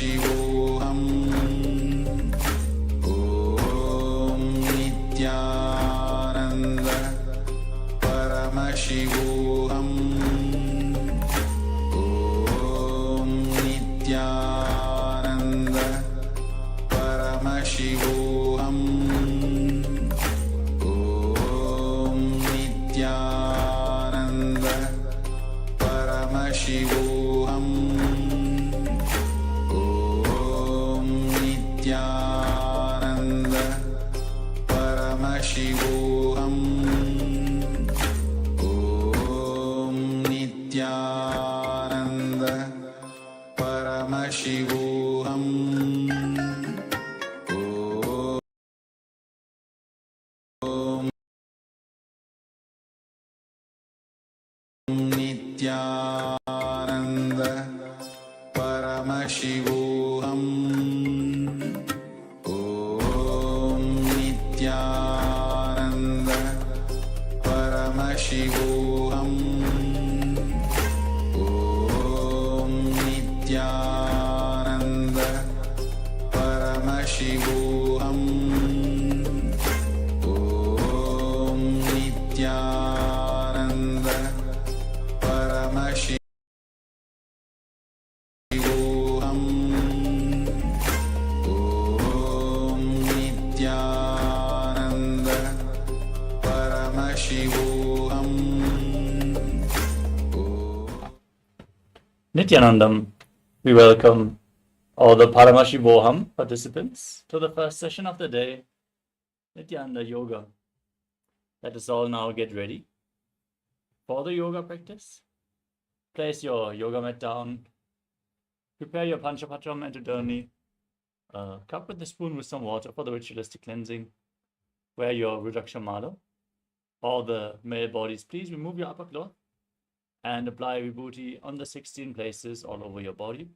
Paramashivoham Om Nityananda Paramashivoham Om Nityananda Paramashivoham Om Nityananda Paramashivoham Om Nityananda Paramashivoham Om Nityananda Paramashivoham Om Nityananda Paramashivoham Om Nityananda Paramashivoham Om Nityananda Paramashivoham Om Nityananda Paramashivoham Om Nityananda Paramashivoham Nityanandam, we welcome all the Paramashivoham participants to the first session of the day, Nityananda Yoga. Let us all now get ready for the yoga practice. Place your yoga mat down. Prepare your Panchapatram and Udani. Cup with a spoon with some water for the ritualistic cleansing. Wear your Rudraksha Mala. All the male bodies, please remove your upper cloth and apply vibhuti on the 16 places all over your body.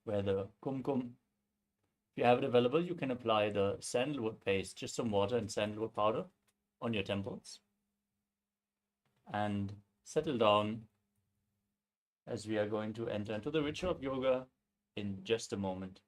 Wear the kumkum. If you have it available, you can apply the sandalwood paste, just some water and sandalwood powder on your temples. And settle down as we are going to enter into the ritual of yoga in just a moment.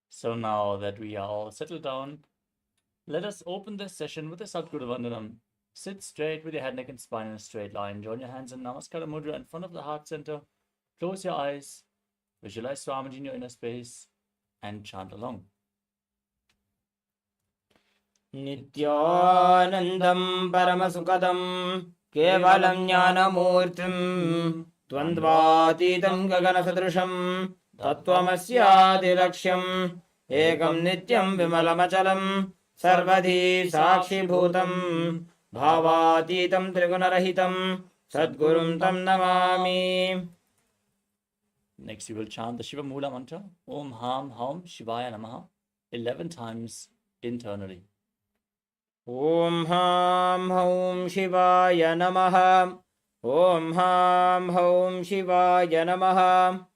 So now that we are all settled down, let us open this session with a Sadguru Vandanam. Sit straight with your head, neck, and spine in a straight line. Join your hands in Namaskara Mudra in front of the heart center. Close your eyes. Visualize Swamiji in your inner space and chant along. Nityanandam Paramasukadam Kevalam Jnanamurtim Dvandvatitam Gaganasadrusham Tattvamasyadiraksham Ekam Nityam Vimalamachalam Sarvadhi Sakshi Bhutam Bhavatitam Trigunarahitam Sadgurum Tam Namami. Next, you will chant the Shiva Mula mantra, Om Ham Haum Shivaya Namaha, 11 times internally. Om Ham Haum Shivaya Namaha. Om Ham Haum Shivaya Namaha.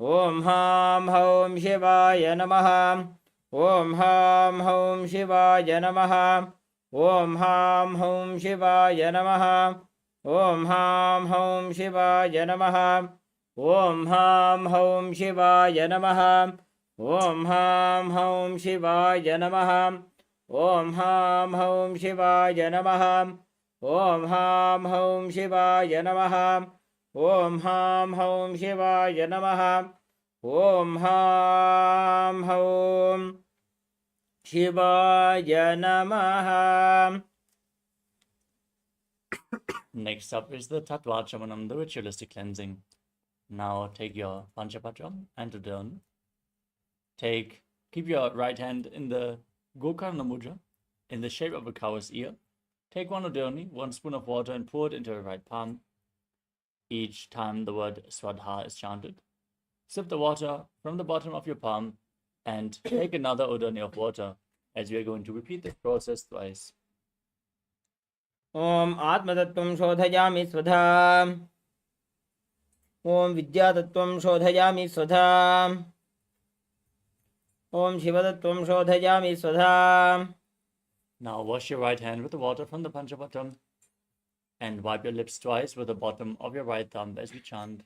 Om Ham Haum Shivaya Namaha. Om Ham Haum Shivaya Namaha. Om Ham Haum Shivaya Namaha. Om Ham Haum Shivaya Namaha. Om Ham Haum Shivaya Namaha. Om Ham Haum Shivaya Namaha. Om Ham Haum Shivaya Namaha. Om Ham Haum Shivaya Namaha. Om Ham Haum Shivaya Namaha. Om Ham Haum Shivaya Namaha. Next up is the Tattvachamanam, the ritualistic cleansing. Now take your Panchapatram and Udani. Keep your right hand in the Gokarna Mudra, in the shape of a cow's ear. Take one Udani, 1 spoon of water, and pour it into your right palm. Each time the word Swadha is chanted, sip the water from the bottom of your palm and take another Udani of water as we are going to repeat the process twice. Om Atmatattvam Shodhayami Svadha. Om Vidyatattvam Shodhayami Svadha. Om Shivatattvam Shodhayami Svadha. Now wash your right hand with the water from the Panchapatam and wipe your lips twice with the bottom of your right thumb as we chant.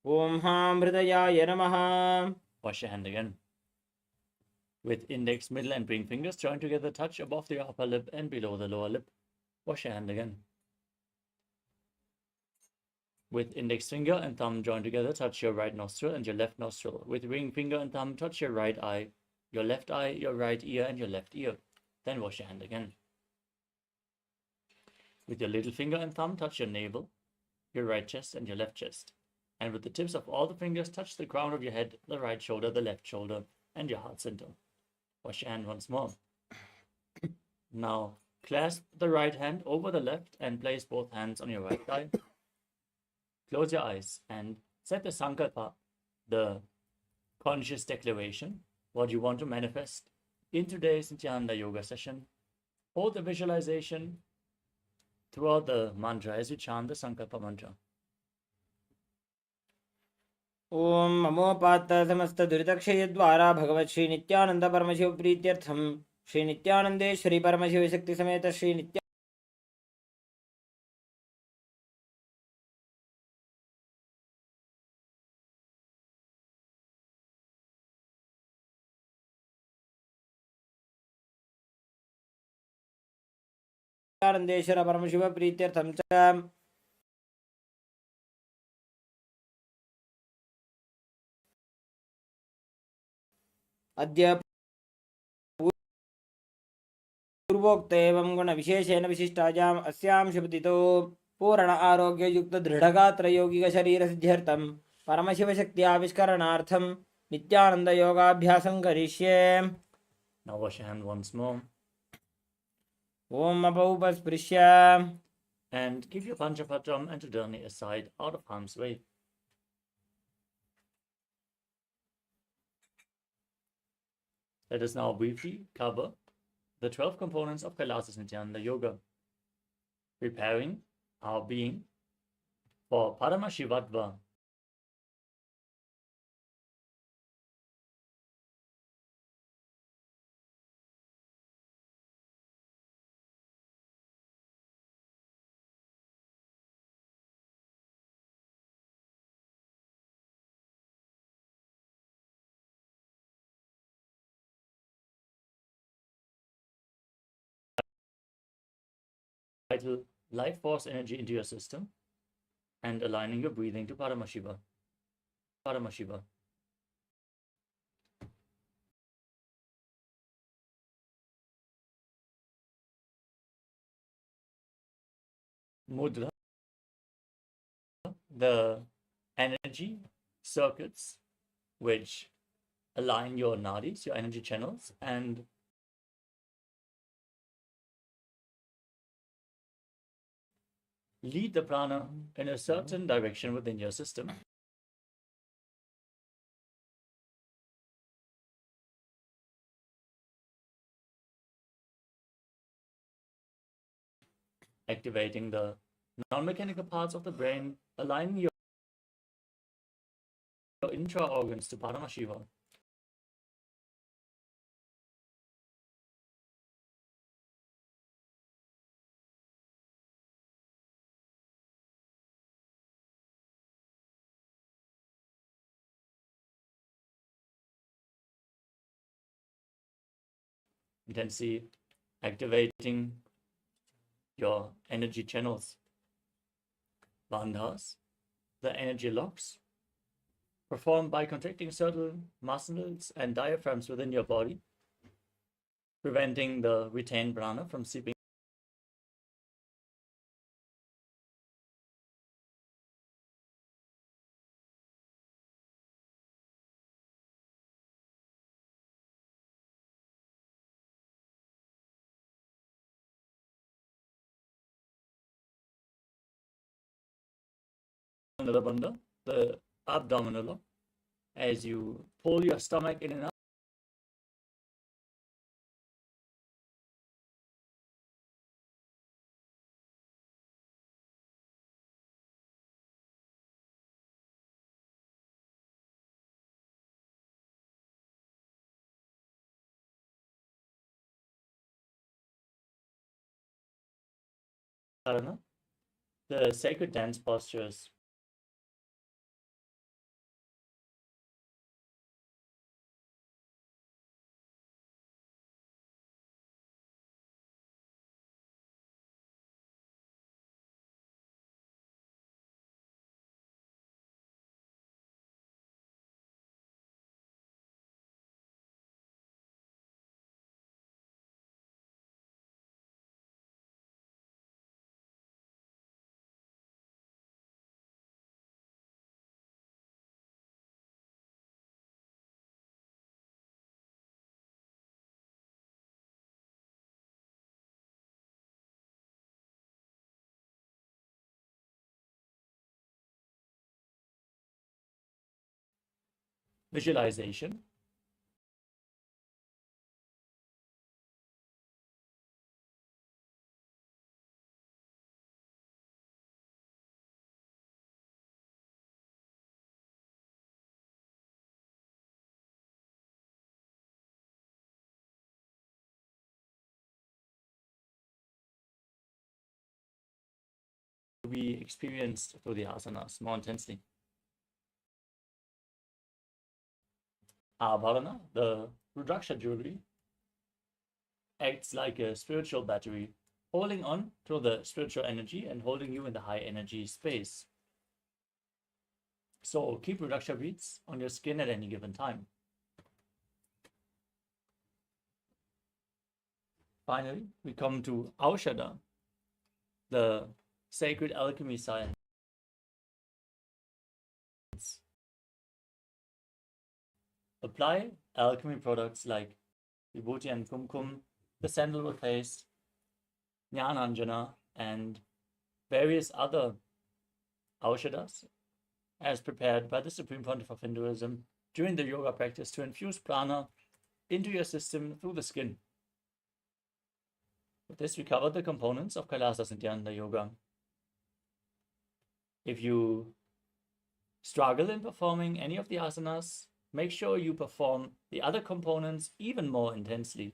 Om Ham Hridayaya Namaha. Wash your hand again. With index, middle and ring fingers joined together, touch above the upper lip and below the lower lip. Wash your hand again. With index finger and thumb joined together, touch your right nostril and your left nostril. With ring finger and thumb, touch your right eye, your left eye, your right ear, and your left ear. Then wash your hand again. With your little finger and thumb, touch your navel, your right chest, and your left chest. And with the tips of all the fingers, touch the crown of your head, the right shoulder, the left shoulder, and your heart center. Wash your hand once more. Now, clasp the right hand over the left and place both hands on your right thigh. Close your eyes and set the sankalpa, the conscious declaration, what you want to manifest in today's Nityananda Yoga session. Hold the visualization throughout the mantra as we chant the sankalpa mantra. Om Mamopata Samasta Duritakshayadvara Bhagavat Shri Nityananda Paramashiva Prityartham Shri Nityanande Shri Paramashiva Shakti Sameta Shri Nityananda Nandeshwara Paramashiva Prityartham Cha Adya पूर्वोक्त एवं गुण विशेषेण विशिष्टायाम अस्याम शुभतितो पूर्ण आरोग्य युक्त दृढ़गात्र योगिक शरीर सिद्ध्यर्थम परमशिव शक्ति आविष्करणार्थम नित्यानंद योगाभ्यासं करिष्ये. Now wash your hand once more. Om Apaupasprisya. And keep your Panchapatam and Tridharani aside out of harm's way. Let us now briefly cover the 12 components of KAILASA's Nityananda Yoga, preparing our being for Paramashivatva. Vital life force energy into your system and aligning your breathing to Paramashiva. Paramashiva. Mudra, the energy circuits which align your nadis, your energy channels, and lead the prana in a certain direction within your system. Activating the non-mechanical parts of the brain, aligning your intra-organs to Paramashiva. Intensely activating your energy channels. Bandhas, the energy locks, performed by contracting certain muscles and diaphragms within your body, preventing the retained prana from seeping the bandha, the abdominal lock, as you pull your stomach in and out. Dharana, the sacred dance postures. Visualization. We experienced through the asanas more intensely. Abharana, the Rudraksha jewelry, acts like a spiritual battery, holding on to the spiritual energy and holding you in the high energy space. So keep Rudraksha beads on your skin at any given time. Finally, we come to Aushadha, the sacred alchemy science. Apply alchemy products like Vibhuti and Kumkum, the sandalwood paste, Jnananjana, and various other Aushadas as prepared by the Supreme Pontiff of Hinduism during the yoga practice to infuse prana into your system through the skin. With this, we covered the components of KAILASA Nityananda Yoga. If you struggle in performing any of the asanas, make sure you perform the other components even more intensely.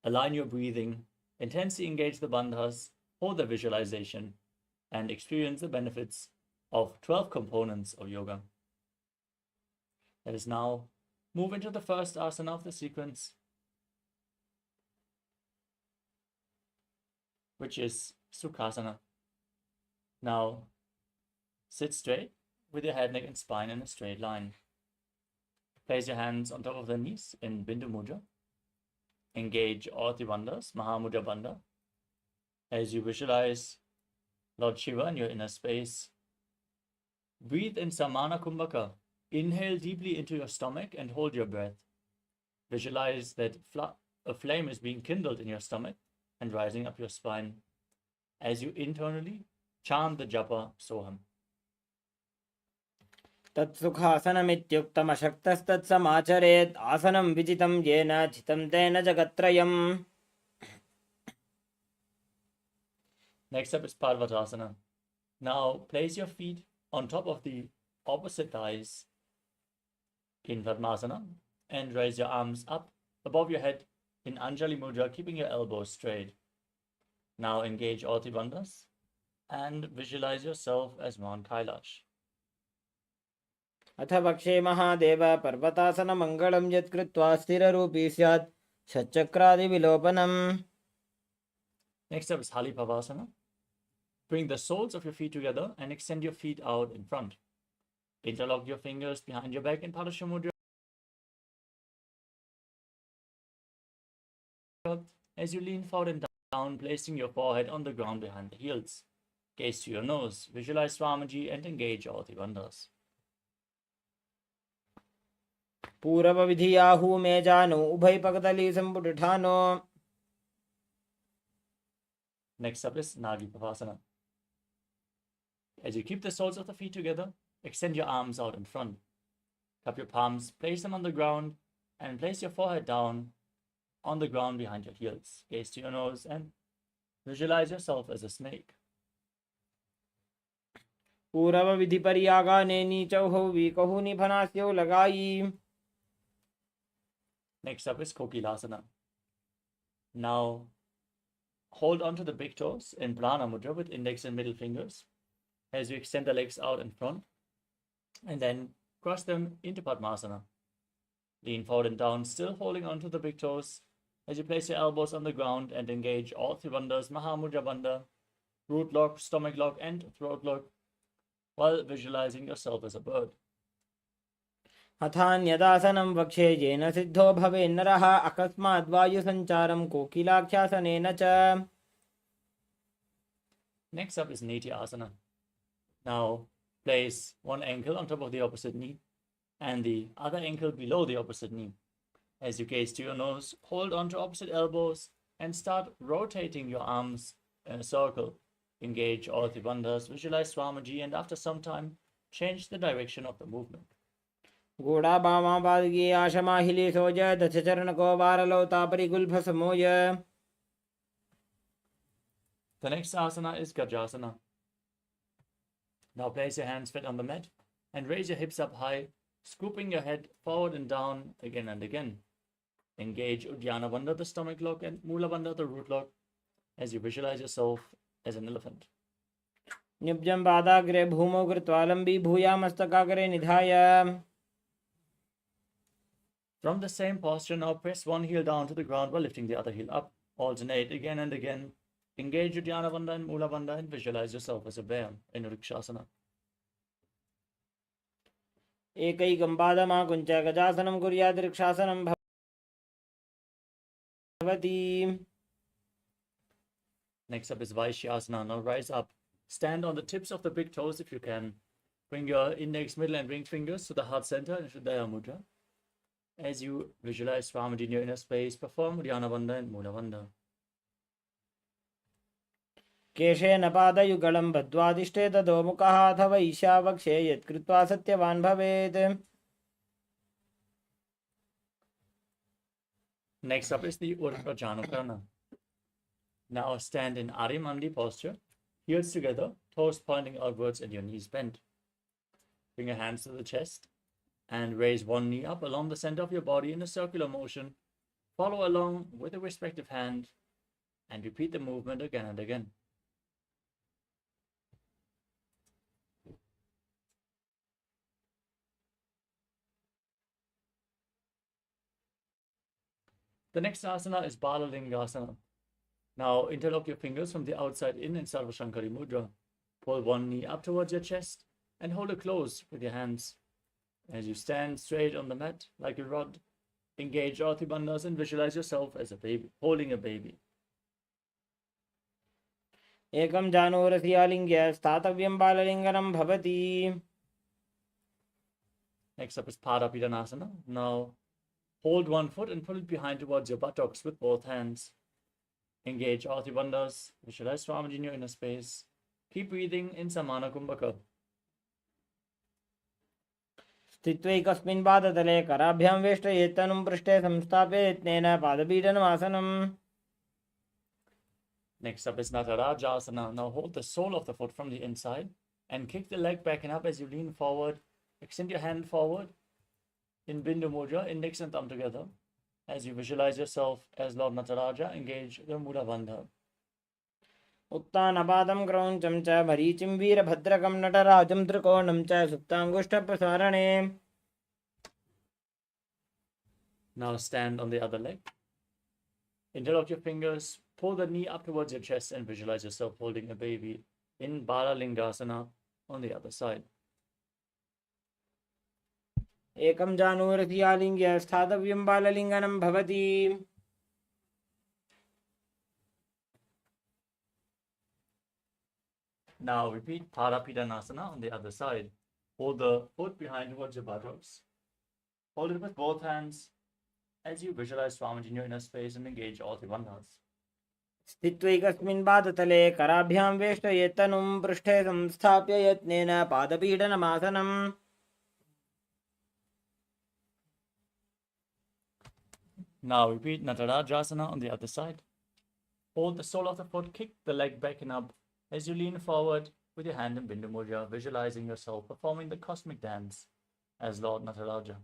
Align your breathing, intensely engage the bandhas, hold the visualization, and experience the benefits of 12 components of yoga. Let us now move into the first asana of the sequence, which is Sukhasana. Now, sit straight with your head, neck, and spine in a straight line. Place your hands on top of the knees in Bindu Mudra. Engage all the bandhas, Mahamudra Bandha. As you visualize Lord Shiva in your inner space, breathe in Samana Kumbhaka. Inhale deeply into your stomach and hold your breath. Visualize that a flame is being kindled in your stomach and rising up your spine. As you internally chant the japa Soham. तत्सुखासनमित्युक्तमशक्तस्तत्समाचरेत् आसनं विजितं येन चितं तेन जगत्त्रयम्. Next up is Parvatasana. Now place your feet on top of the opposite thighs in Padmasana and raise your arms up above your head in Anjali Mudra, keeping your elbows straight. Now engage all the bandhas and visualize yourself as Mount Kailash. अथ वक्षे महादेव पर्वतासनमङ्गलं यत्कृत्वा स्थिररूपी स्यात् षट्चक्रादिविलोपनम्. Next up is Halipavasana. Bring the soles of your feet together and extend your feet out in front. Interlock your fingers behind your back in Padasha Mudra. As you lean forward and down, placing your forehead on the ground behind the heels. Gaze to your nose, visualize Swamiji and engage all the bandhas. पूर्वविधियाहू मे जानो उभयपकदली सम्पुटठानो. Next up is Nagipavasana. As you keep the soles of the feet together, extend your arms out in front. Cup your palms, place them on the ground, and place your forehead down on the ground behind your heels. Gaze to your nose and visualize yourself as a snake. पूर्वविधिपर्यागाने नीचौ वीकहु निफनास्यौ लगाई. Next up is Kokilasana. Now, hold onto the big toes in Prana Mudra with index and middle fingers as you extend the legs out in front, and then cross them into Padmasana. Lean forward and down, still holding onto the big toes as you place your elbows on the ground and engage all three bandhas, Mahamudra Bandha, root lock, stomach lock, and throat lock, while visualizing yourself as a bird. अथान्यदासनं वक्षे येन सिद्धो भवेन्नरः अकस्मात् वायुसञ्चारं कोकिलाख्यासनेन च. Next up is Niti Asana. Now place one ankle on top of the opposite knee and the other ankle below the opposite knee. As you gaze to your nose, hold onto opposite elbows and start rotating your arms in a circle. Engage all three bandhas, visualize Swamiji, and after some time, change the direction of the movement. गूढ़ा बामा पादगी आशमाहिली सोज दशचरणको वारलो तापरिगुल्फ समोय. The next asana is Gajasana. Now place your hands flat on the mat and raise your hips up high, scooping your head forward and down again and again. Engage Uddiyana Bandha, the stomach lock, and Mula Bandha, the root lock, as you visualize yourself as an elephant. निब्जं पादाग्रे भूमौ कृत्वा लम्बी भूयामस्तकाग्रे निधाय. From the same posture, now press one heel down to the ground while lifting the other heel up. Alternate again and again. Engage Uddiyana Bandha and Mula Bandha and visualize yourself as a bear in Vrikshasana. एकैकं पादमाकुञ्च गजासनं कुर्यात् वृक्षासनं भवति. Next up is Vaishyasana. Now rise up. Stand on the tips of the big toes if you can. Bring your index, middle, and ring fingers to the heart center in Shuddhaya Mudra. As you visualize Swamiji in your inner space, perform Uddiyana Bandha and Mula Bandha. केशेन पादयुगलं बद्ध्वादिष्टे तदोमुखः अथवा ईशावक्षे यत्कृत्वा सत्यवान् भवेत्. Next up is the Urdhva Janukarana. Now stand in Arimandi posture, heels together, toes pointing outwards and your knees bent. Bring your hands to the chest and raise one knee up along the center of your body in a circular motion. Follow along with the respective hand and repeat the movement again and again. The next asana is Balalingasana. Now interlock your fingers from the outside in Sarva Shankari Mudra. Pull one knee up towards your chest and hold it close with your hands. As you stand straight on the mat like a rod, engage all three bandhas and visualize yourself as a baby, holding a baby. एकं जानुरसियालिङ्ग्य स्थातव्यं बाललिङ्गनं भवति. Next up is Padapidanasana. Now hold one foot and pull it behind towards your buttocks with both hands. Engage all three bandhas, visualize Swamiji in your inner space. Keep breathing in Samana Kumbhaka. स्थित्वैकस्मिन् पादतले कराभ्यां वेष्टयेत्तनुं पृष्ठे संस्थाप्य यत्नेन पादपीडनमासनम्. Next up is Natarajasana. Now hold the sole of the foot from the inside and kick the leg back and up as you lean forward. Extend your hand forward in Bindu Mudra, index and thumb together. As you visualize yourself as Lord Nataraja, engage the Mula Bandha. उत्तानपादं क्रौञ्चं च मरीचिं वीरभद्रकं नटराजं त्रिकोणं च सुप्ताङ्गुष्ठप्रसारणे. Now stand on the other leg. Interlock your fingers, pull the knee up towards your chest and visualize yourself holding a baby in Balalingasana on the other side. एकं जानुरसियालिङ्ग्य स्थातव्यं बाललिङ्गनं भवति. Now repeat Parapidanasana on the other side. Hold the foot behind towards your buttocks. Hold it with both hands as you visualize Swamiji in your inner space and engage all the bandhas. स्थित्वैकस्मिन् पादतले कराभ्यां वेष्टयेत्तनुं पृष्ठे संस्थाप्य यत्नेन पादपीडनमासनम्. Now repeat Natarajasana on the other side. Hold the sole of the foot, kick the leg back and up as you lean forward with your hand in Bindu Mudra, visualizing yourself performing the cosmic dance as Lord Nataraja.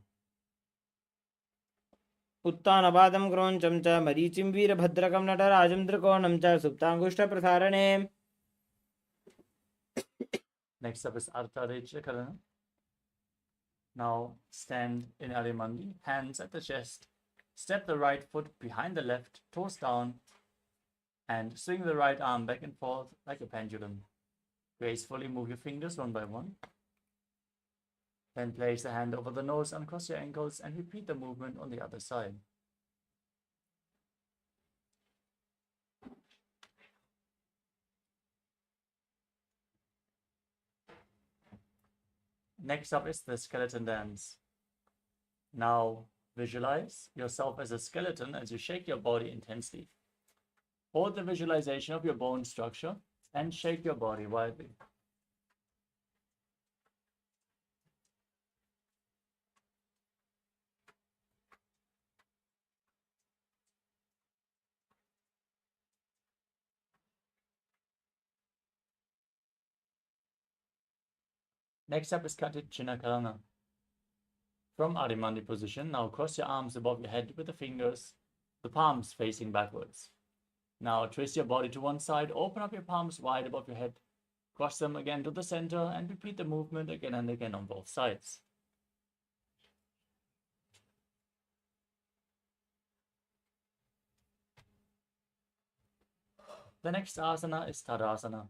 उत्तानपादं क्रोञ्चं च मरीचिं वीरभद्रकं नटराजं त्रिकोणं च सुप्ताङ्गुष्ठप्रसारणे. Next up is Ardha Karana. Now stand in Arimandi, hands at the chest. Step the right foot behind the left, toes down, and swing the right arm back and forth like a pendulum. Gracefully move your fingers one by one. Then place the hand over the nose, uncross your ankles, and repeat the movement on the other side. Next up is the skeleton dance. Now visualize yourself as a skeleton as you shake your body intensely. Hold the visualization of your bone structure and shake your body widely. Next up is Karana. From Arimandi position, now cross your arms above your head with the fingers, the palms facing backwards. Now twist your body to one side, open up your palms wide above your head, cross them again to the center, and repeat the movement again and again on both sides. The next asana is Tadasana.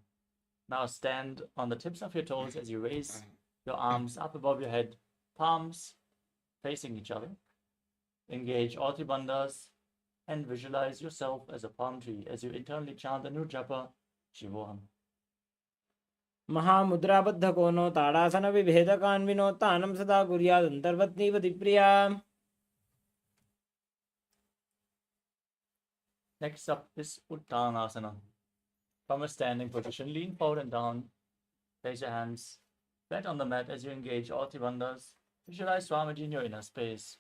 Now stand on the tips of your toes as you raise your arms up above your head, palms facing each other. Engage all three bandhas and visualize yourself as a palm tree as you internally chant the new japa, Shivoham. महामुद्राबद्धकोनो ताडासनविभेदकान्विनोत्तानं सदा कुर्यादन्तर्वत्नीपतिप्रिया. Next up is Uttanasana. From a standing position, lean forward and down. Place your hands flat on the mat as you engage all three bandhas. Visualize Swamiji in your inner space.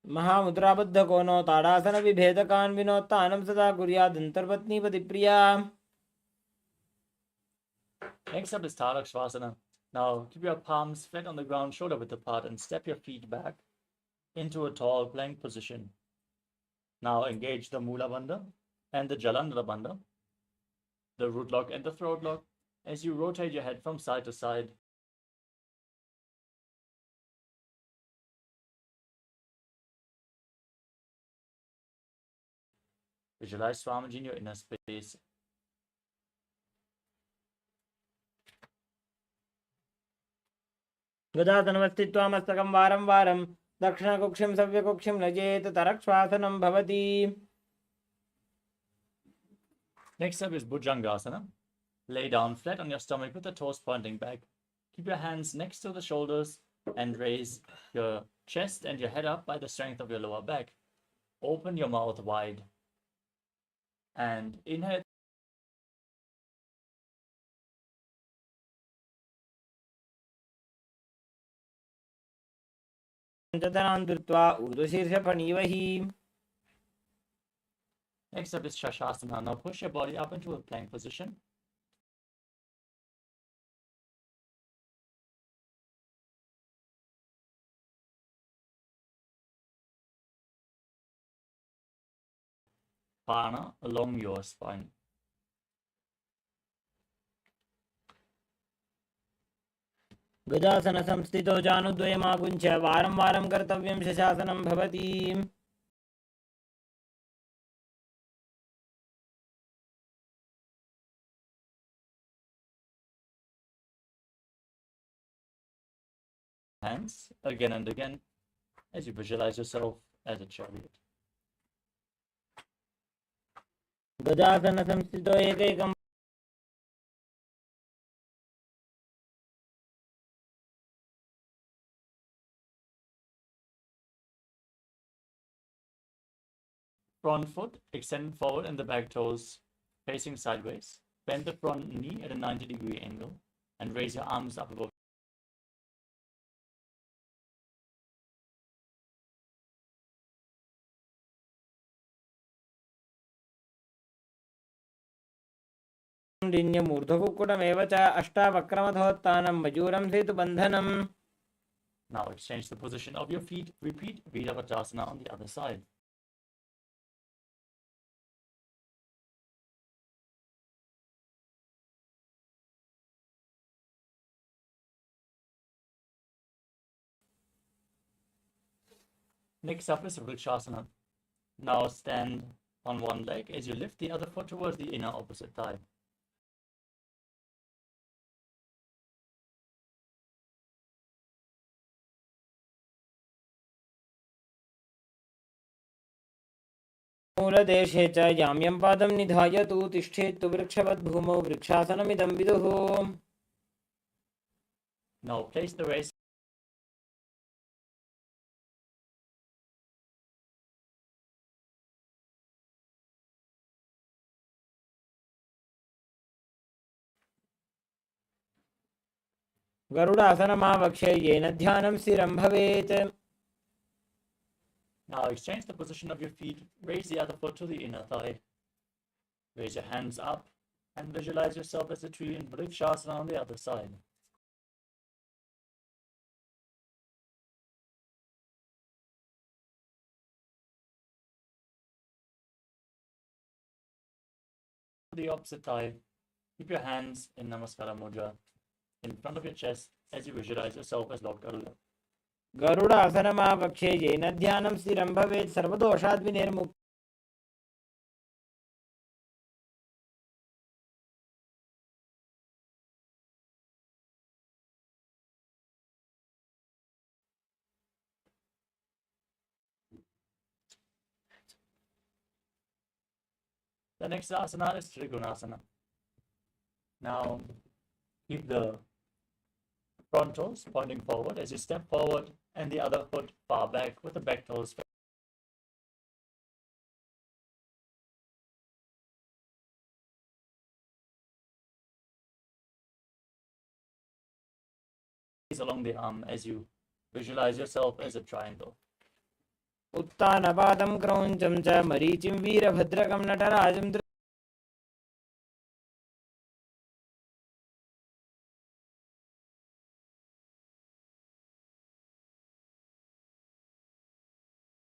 महामुद्राबद्धकोनो ताडासनविभेदकान्विनोत्तानं सदा कुर्यादन्तर्वत्नीपतिप्रिया. Next up is Tarakshvasana. Now keep your palms flat on the ground, shoulder width apart, and step your feet back into a tall plank position. Now engage the Mula Bandha and the Jalandhara Bandha, the root lock and the throat lock, as you rotate your head from side to side. Visualize Swamiji in your inner space. गजातनवस्थित्वा मस्तकं वारं वारं दक्षिणकुक्षिं सव्यकुक्षिं लजेत तरक्श्वासनं भवति. Next up is Bhujangasana. Lay down flat on your stomach with the toes pointing back. Keep your hands next to the shoulders and raise your chest and your head up by the strength of your lower back. Open your mouth wide. And inhale. Next up is Shashasana. Now push your body up into a plank position. Prana along your spine. गजासन संस्थितो जानुद्वयमाकुञ्च वारं वारं कर्तव्यं शशासनं भवति. Hands again and again as you visualize yourself as a chariot. गजासन संस्थितो एकैकं Front foot extended forward and the back toes facing sideways. Bend the front knee at a 90-degree angle and raise your arms up above. ऊर्ध्वकुक्कुटमेव च अष्टावक्रमथोत्थानं मयूरं सेतुबन्धनम्. Now exchange the position of your feet. Repeat Virabhadrasana on the other side. Next up is Vrikshasana. Now stand on one leg as you lift the other foot towards the inner opposite thigh. मूलदेशे च याम्यं पादं निधाय तु तिष्ठेत्तु वृक्षवद्भूमौ वृक्षासनमिदं विदुः. Now place the waist गरुडासनमावक्ष्य येन ध्यानं स्थिरं भवेत्. Now exchange the position of your feet. Raise the other foot to the inner thigh. Raise your hands up and visualize yourself as a tree in Vrikshasana on the other side. The opposite thigh. Keep your hands in Namaskara Mudra in front of your chest as you visualize yourself as Lord Garuda. गरुडासनमावक्ष्य येन ध्यानं स्थिरं भवेत् सर्वदोषाद् विनिर्मुक्तः. The next asana is Trigunasana. Now keep the front toes pointing forward as you step forward and the other foot far back with the back toes along the arm as you visualize yourself as a triangle. उत्तानपादं क्रौञ्चं च मरीचिं वीरभद्रकं नटराजं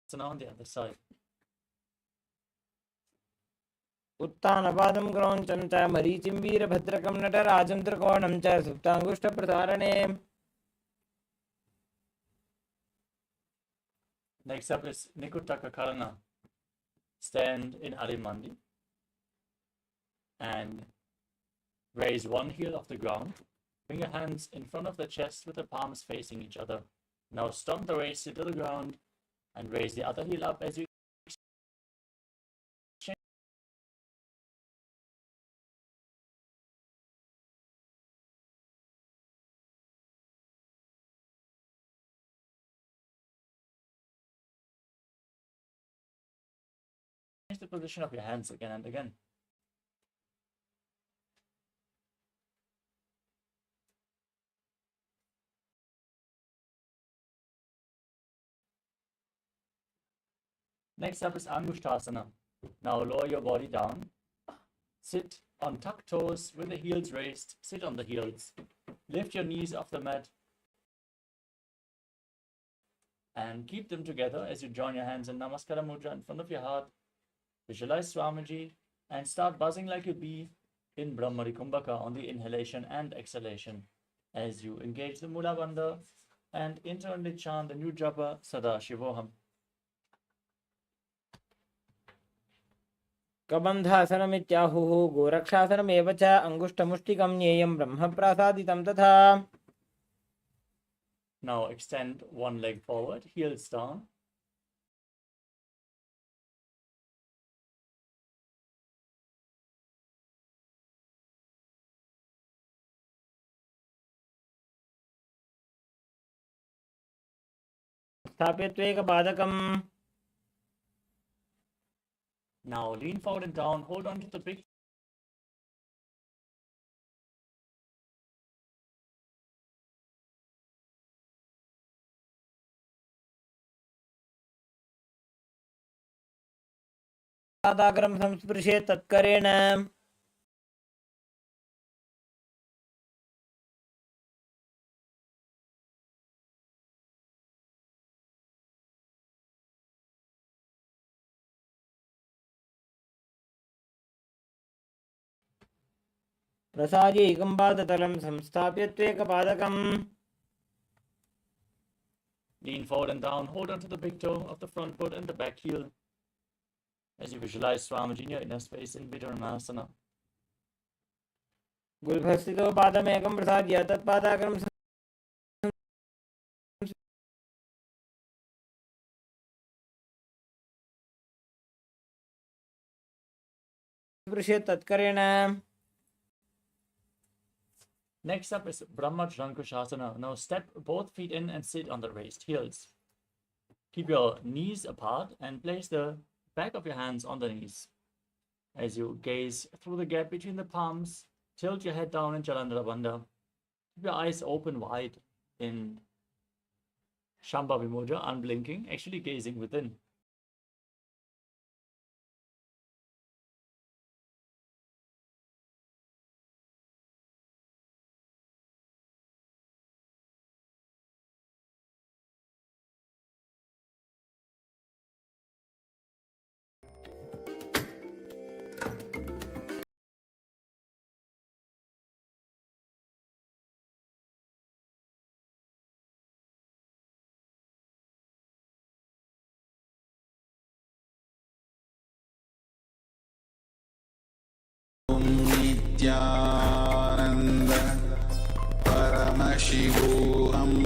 So now on the other side. उत्तानपादं क्रौञ्चं च मरीचिं वीरभद्रकं नटराजं त्रिकोणं च सुप्ताङ्गुष्ठप्रसारणे. Next up is Nikutaka Karana. Stand in Adimandi and raise one heel off the ground. Bring your hands in front of the chest with the palms facing each other. Now stomp the waist to the ground and raise the other heel up as you change the position of your hands again and again. Next up is Angushtasana. Now lower your body down. Sit on tucked toes with the heels raised. Sit on the heels. Lift your knees off the mat and keep them together as you join your hands in Namaskara Mudra in front of your heart. Visualize Swamiji and start buzzing like a bee in Brahmari Kumbhaka on the inhalation and exhalation as you engage the Mula Bandha and internally chant the new japa Sadashivoham. कबन्धासनमित्याहुः गोरक्षासनमेव च अङ्गुष्ठमुष्टिकं ज्ञेयं ब्रह्मप्रसादितं तथा. Now extend one leg forward, heels down. स्थाप्यत्वेकपादकम्. Now lean forward and down, hold on to the big पादाग्रं संस्पृशेत् तत्करेण. प्रसाद्य एकं पादतलं संस्थाप्य त्वेकपादकम्. Lean forward and down, hold on to the big toe of the front foot and the back heel as you visualize Swamiji in your inner space in Vidurmanasana. गुल्भस्थितो पादमेकं प्रसाद्य तत्पादाग्रं स्पृशेत् तत्करेण. Next up is Brahmajankushasana. Now step both feet in and sit on the raised heels. Keep your knees apart and place the back of your hands on the knees. As you gaze through the gap between the palms, tilt your head down in Jalandhara Bandha. Keep your eyes open wide in Shambhavi Mudra, unblinking, actually gazing within. Nityanand परमशिवोऽहम्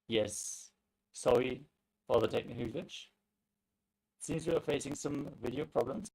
Yes, sorry for the technical glitch. Seems we are facing some video problems.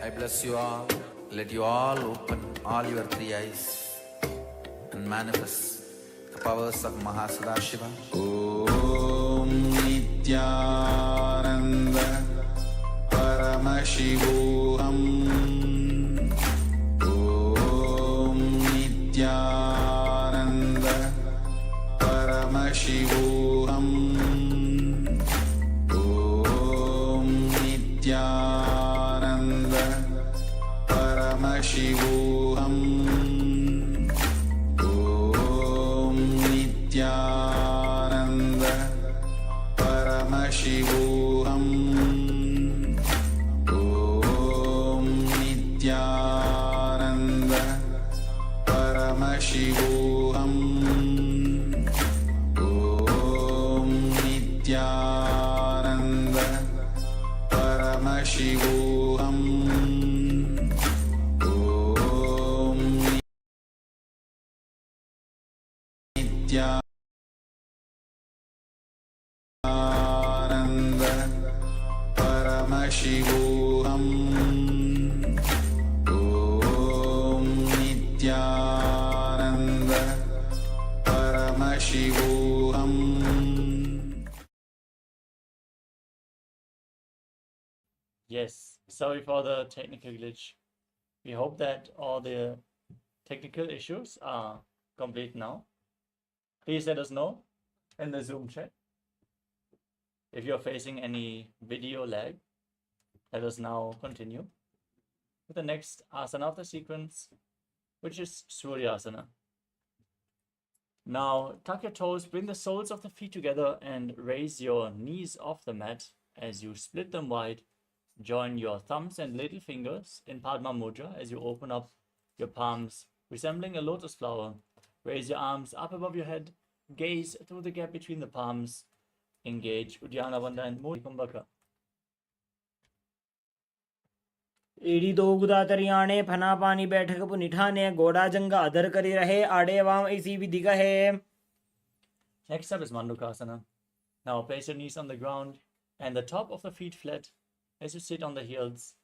I bless you all. Let you all open all your three eyes and manifest the powers of Mahasadashiva. ॐ नित्यानन्द परमशिवोऽहम् ॐ नित्यानन्द परमशिवोऽहम् ॐ नित्यानन्द परमशिवोऽहम् ॐ नित्यानन्द परमशिवोऽहम् ॐ नित्यानन्द परमशिवोऽहम् ॐ नित्यानन्द परमशिवोऽहम् ॐ नित्यानन्द परमशिवोऽहम् ॐ नित्यानन्द परमशिवोऽहम्. Yes, sorry for the technical glitch. We hope that all the technical issues are complete now? Please let us know in the Zoom chat. If you're facing any video lag, let us now continue with the next asana of the sequence, which is Suryasana. Now, tuck your toes, bring the soles of the feet together, and raise your knees off the mat as you split them wide. Join your thumbs and little fingers in Padma Mudra as you open up your palms, resembling a lotus flower. Raise your arms up above your head, gaze through the gap between the palms, engage Uddiyana Bandha and Mula Kumbhaka. एड़ी दो गुदा तरियाणे फना पानी बैठक पुनिठाने गोड़ा जंगा अधर करी रहे आड़े वाम ऐसी विधि कहे. Next up is Mandukasana. Now place your knees on the ground and the top of the feet flat as you sit on the heels.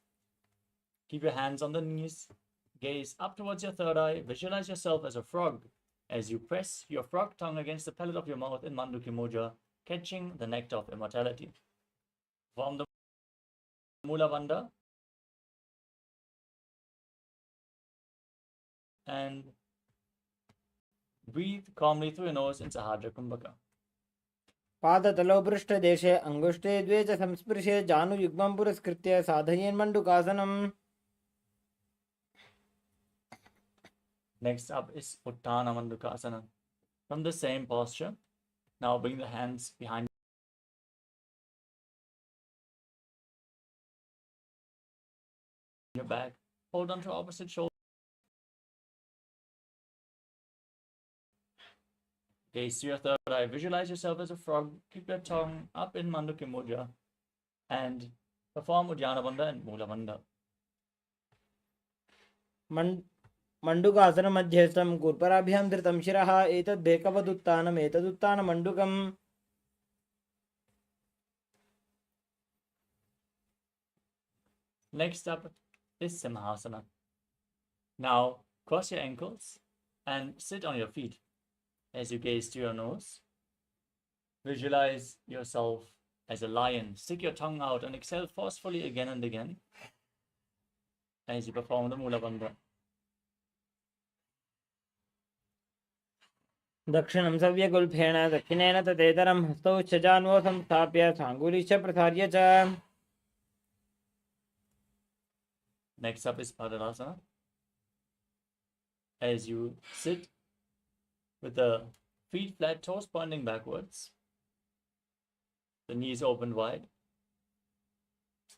Keep your hands on the knees, gaze up towards your third eye, visualize yourself as a frog as you press your frog tongue against the palate of your mouth in Manduki Mudra, catching the nectar of immortality. Form the Mula Bandha and breathe calmly through your nose in Sahadra Kumbhaka. पादतलो पृष्ठदेशे अंगुष्ठे द्वे च संस्पृशे जानुयुग्मं पुरस्कृत्य साधयेन् मण्डूकासनम्. Next up is Uttana Mandukasana. From the same posture, now bring the hands behind your back. Hold on to opposite shoulder. Gaze to your third eye. Visualize yourself as a frog. Keep your tongue up in Manduki Mudra and perform Uddiyana Bandha and Mula Bandha. Mandukasana मध्यस्थं गुरुपराभ्यां धृतं शिरः एतद्भेकवदुत्थानम् एतदुत्थानमण्डूकम्. Next up is Simhasana. Now cross your ankles and sit on your feet. As you gaze to your nose, visualize yourself as a lion. Stick your tongue out and exhale forcefully again and again as you perform the Mula Bandha. दक्षिणं सव्यगुल्फेन दक्षिणेन तदेतरं हस्तौ छजान्वो संस्थाप्य साङ्गुलीश्च प्रसार्य च. Next up is Padmasana. As you sit with the feet flat, toes pointing backwards, the knees open wide,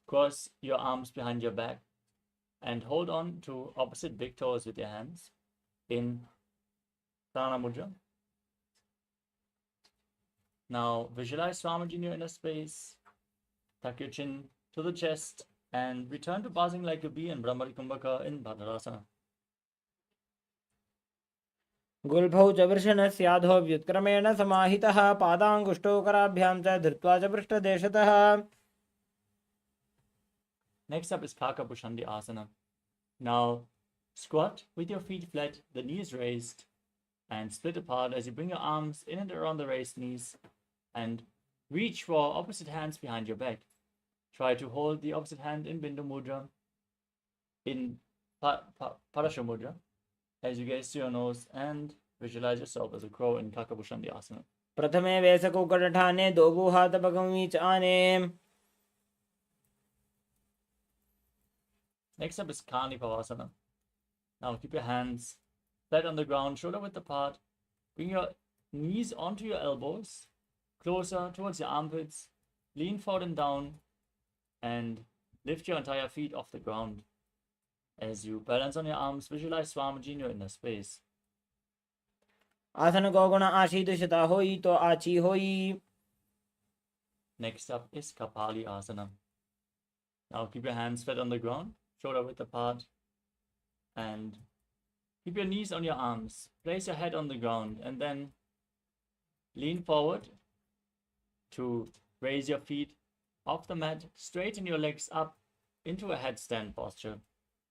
cross your arms behind your back and hold on to opposite big toes with your hands in Prana Mudra. Now visualize Swamiji in your inner space, tuck your chin to the chest and return to buzzing like a bee in Brahmari Kumbhaka in Bhadrasana. गुल्फौ च वृषणस्याधो व्युत्क्रमेण समाहितः पादाङ्गुष्ठौ कराभ्यां च धृत्वा च पृष्ठदेशतः. Next up is Kakabhushandi Asana. Now squat with your feet flat, the knees raised and split apart as you bring your arms in and around the raised knees and reach for opposite hands behind your back. Try to hold the opposite hand in Bindu Mudra, in Parasha Mudra, as you gaze to your nose and visualize yourself as a crow in Kakabhushandi Asana. प्रथमे वेसकुकटठाने दोगुहातपगमी च आने. Next up is Kani Pavasana. Now keep your hands flat on the ground, shoulder width apart. Bring your knees onto your elbows, closer towards your armpits. Lean forward and down and lift your entire feet off the ground. As you balance on your arms, visualize Swamiji in your inner space. आसन को गुण आशीदुषता होई तो आची होई. Next up is Kapali Asana. Now keep your hands flat on the ground, shoulder width apart, and keep your knees on your arms. Place your head on the ground and then lean forward to raise your feet off the mat. Straighten your legs up into a headstand posture.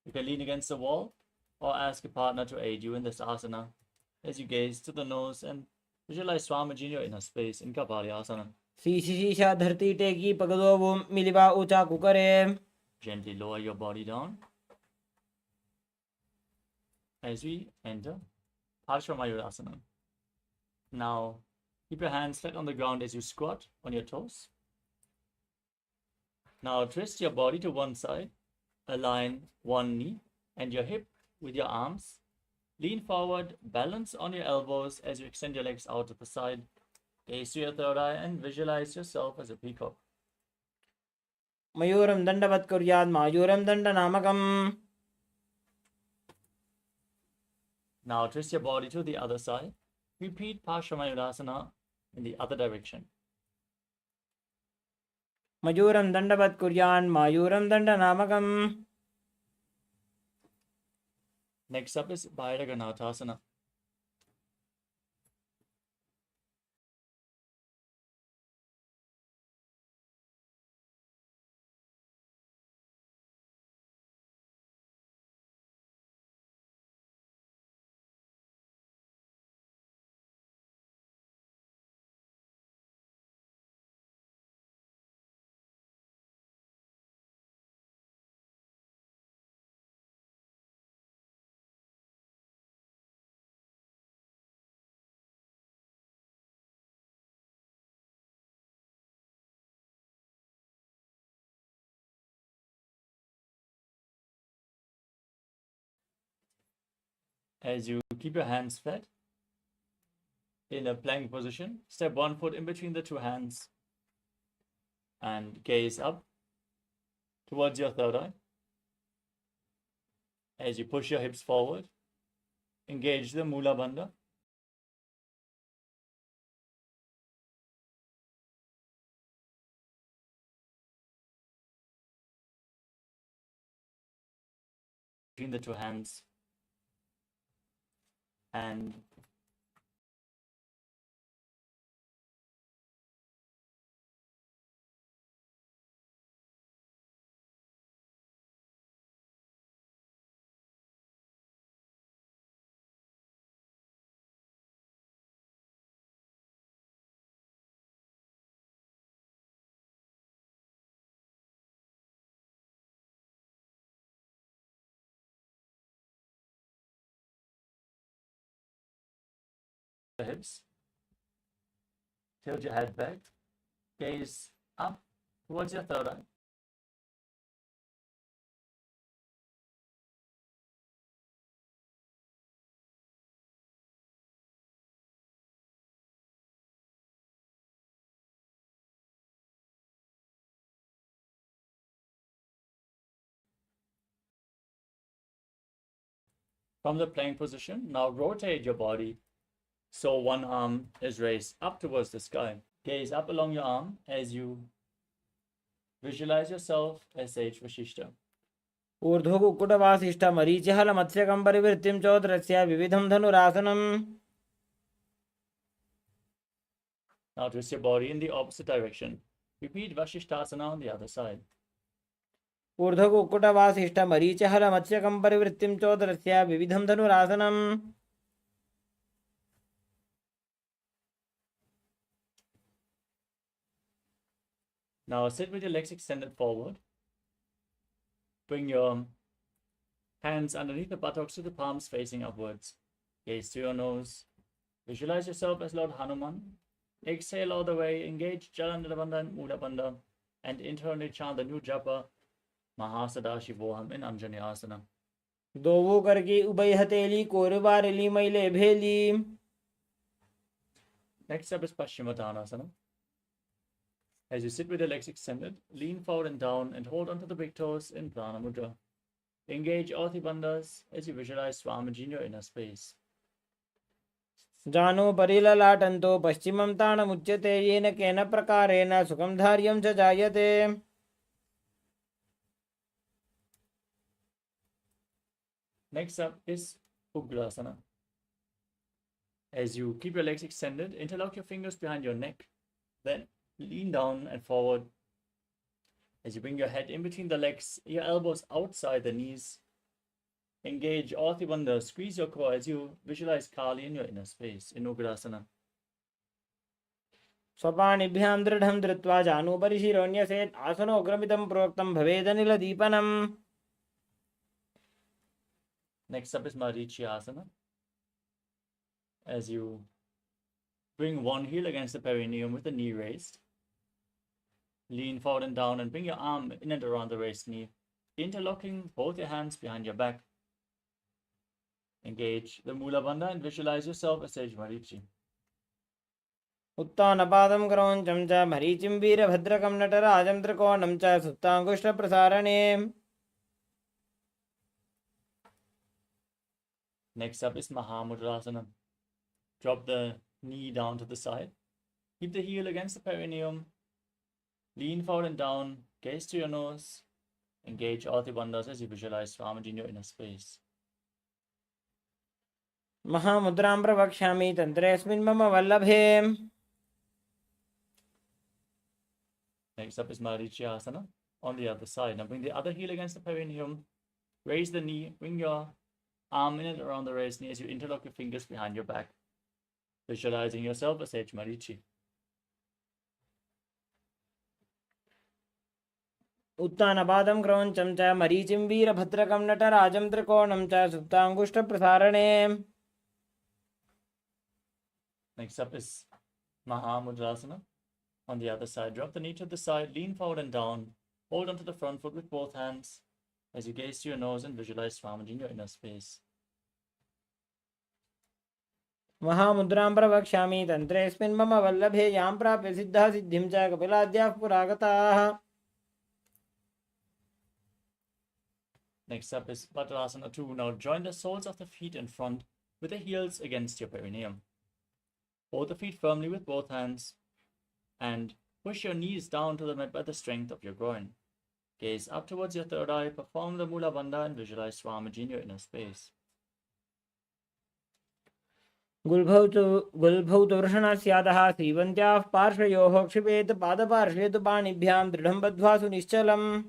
You can lean against the wall or ask a partner to aid you in this asana as you gaze to the nose and visualize Swamiji in your inner space in Kapali Asana. शीशा धरती टेकी पगदो वो मिलिबा ऊंचा कुकरे. Gently lower your body down as we enter Paramashivoham. Now, keep your hands flat on the ground as you squat on your toes. Now, twist your body to one side, align one knee and your hip with your arms. Lean forward, balance on your elbows as you extend your legs out to the side. Gaze to your third eye and visualize yourself as a peacock. मयूरं दण्डवत् कुर्यात् मायूरं दण्डनामकम्. Now twist your body to the other side. Repeat Paramashivoham in the other direction. मयूरं दण्डवत् कुर्यात् मायूरं दण्डनामकम्. Next up is Bhairaganathasana. As you keep your hands flat in a plank position, step one foot in between the two hands and gaze up towards your third eye. As you push your hips forward, engage the Mula Bandha. Between the two hands and the hips. Tilt your head back, gaze up towards your third eye. From the plank position, now rotate your body so one arm is raised up towards the sky. Gaze up along your arm as you visualize yourself as Sage Vashishta. ऊर्ध्व कुक्कुटवासिष्ठ मरीचिहल मत्स्यकं परिवृत्तिं चोदरस्य विविधं धनुरासनम्. Now twist your body in the opposite direction. Repeat Vashishtasana on the other side. ऊर्ध्व कुक्कुटवासिष्ठ मरीचिहल मत्स्यकं परिवृत्तिं चोदरस्य विविधं धनुरासनम्. Now sit with your legs extended forward. Bring your hands underneath the buttocks to the palms facing upwards. Gaze to your nose. Visualize yourself as Lord Hanuman. Exhale all the way. Engage Jalandhara Bandha and Mula Bandha. And internally chant the new japa Paramashivoham in Anjaneyasana. दोवो करके उभय हथेली कोरबारली मैले भेली. Next up is Paschimottanasana. As you sit with your legs extended, lean forward and down and hold onto the big toes in Prana Mudra. Engage all the bandhas as you visualize Swamiji in your inner space. जानो परिललाटन्तो पश्चिमं ताणमुच्यते येन केन प्रकारेण सुखं धार्यं च जायते. Next up is Ugrasana. As you keep your legs extended, interlock your fingers behind your neck, then lean down and forward. As you bring your head in between the legs, your elbows outside the knees. Engage all the bandhas, squeeze your core as you visualize Kali in your inner space in Ugrasana. स्वपाणिभ्यां दृढं धृत्वा जानुपरि शिरोन्यसेत् आसनोग्रमितं प्रोक्तं भवेदनिलदीपनम्. Next up is Marichyasana. as you bring one heel against the perineum with the knee raised. Lean forward and down and bring your arm in and around the raised knee, interlocking both your hands behind your back. Engage the Mula Bandha and visualize yourself as Sage Marichi. उत्तानपादं क्रौञ्चं च मरीचिं वीरभद्रकं नटराजं त्रिकोणं च सुप्ताङ्गुष्ठप्रसारणे. Next up is Mahamudrasana. Drop the knee down to the side. Keep the heel against the perineum. Lean forward and down. Gaze to your nose. Engage all the bandhas as you visualize Swamiji in your inner space. महामुद्रां प्रवक्ष्यामि तन्त्रेऽस्मिन् मम वल्लभे. Next up is Marichyasana on the other side. Now bring the other heel against the perineum. Raise the knee. Bring your arm in and around the raised knee as you interlock your fingers behind your back. Visualizing yourself as Sage Marichi. उत्तानपादं क्रौञ्चं च मरीचिं वीरभद्रकं नटराजं त्रिकोणं च सुप्ताङ्गुष्ठप्रसारणे. Next up is Mahamudrasana. On the other side, drop the knee to the side, lean forward and down. Hold onto the front foot with both hands as you gaze to your nose and visualize Swamiji in your inner space. महामुद्रां प्रवक्ष्यामि तन्त्रेऽस्मिन् मम वल्लभे यां प्राप्य सिद्धः सिद्धिं च कपिलाद्याः पुरागताः. Next up is Bhadrasana 2. Now join the soles of the feet in front with the heels against your perineum. Hold the feet firmly with both hands and push your knees down to the mat by the strength of your groin. Gaze up towards your third eye, perform the Mula Bandha and visualize Swamiji in your inner space. गुल्भौ तु वृषणस्यादः श्रीवन्त्याः पार्श्वयोः क्षिपेत् पादपार्श्वे तु पाणिभ्यां दृढं बद्ध्वा सुनिश्चलम्.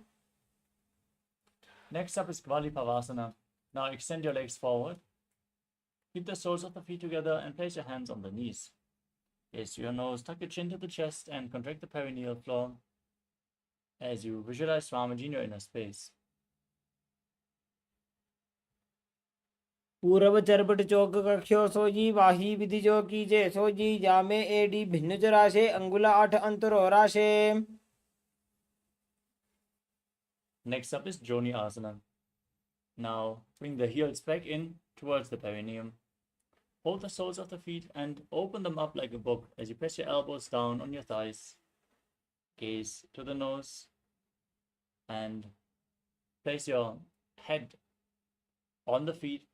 Next up is Kvalipavasana. Now extend your legs forward. Keep the soles of the feet together and place your hands on the knees. Gaze to your nose, tuck your chin to the chest and contract the perineal floor as you visualize Swamiji in your inner space. पूरब चरपट चौक कक्षो सोजी वाही विधि जो कीजे सोजी जामे AD भिन्न चराशे अंगुला 8 अंतरो राशे. Next up is Joni Asana. Now bring the heels back in towards the perineum. Hold the soles of the feet and open them up like a book as you press your elbows down on your thighs. Gaze to the nose and place your head on the feet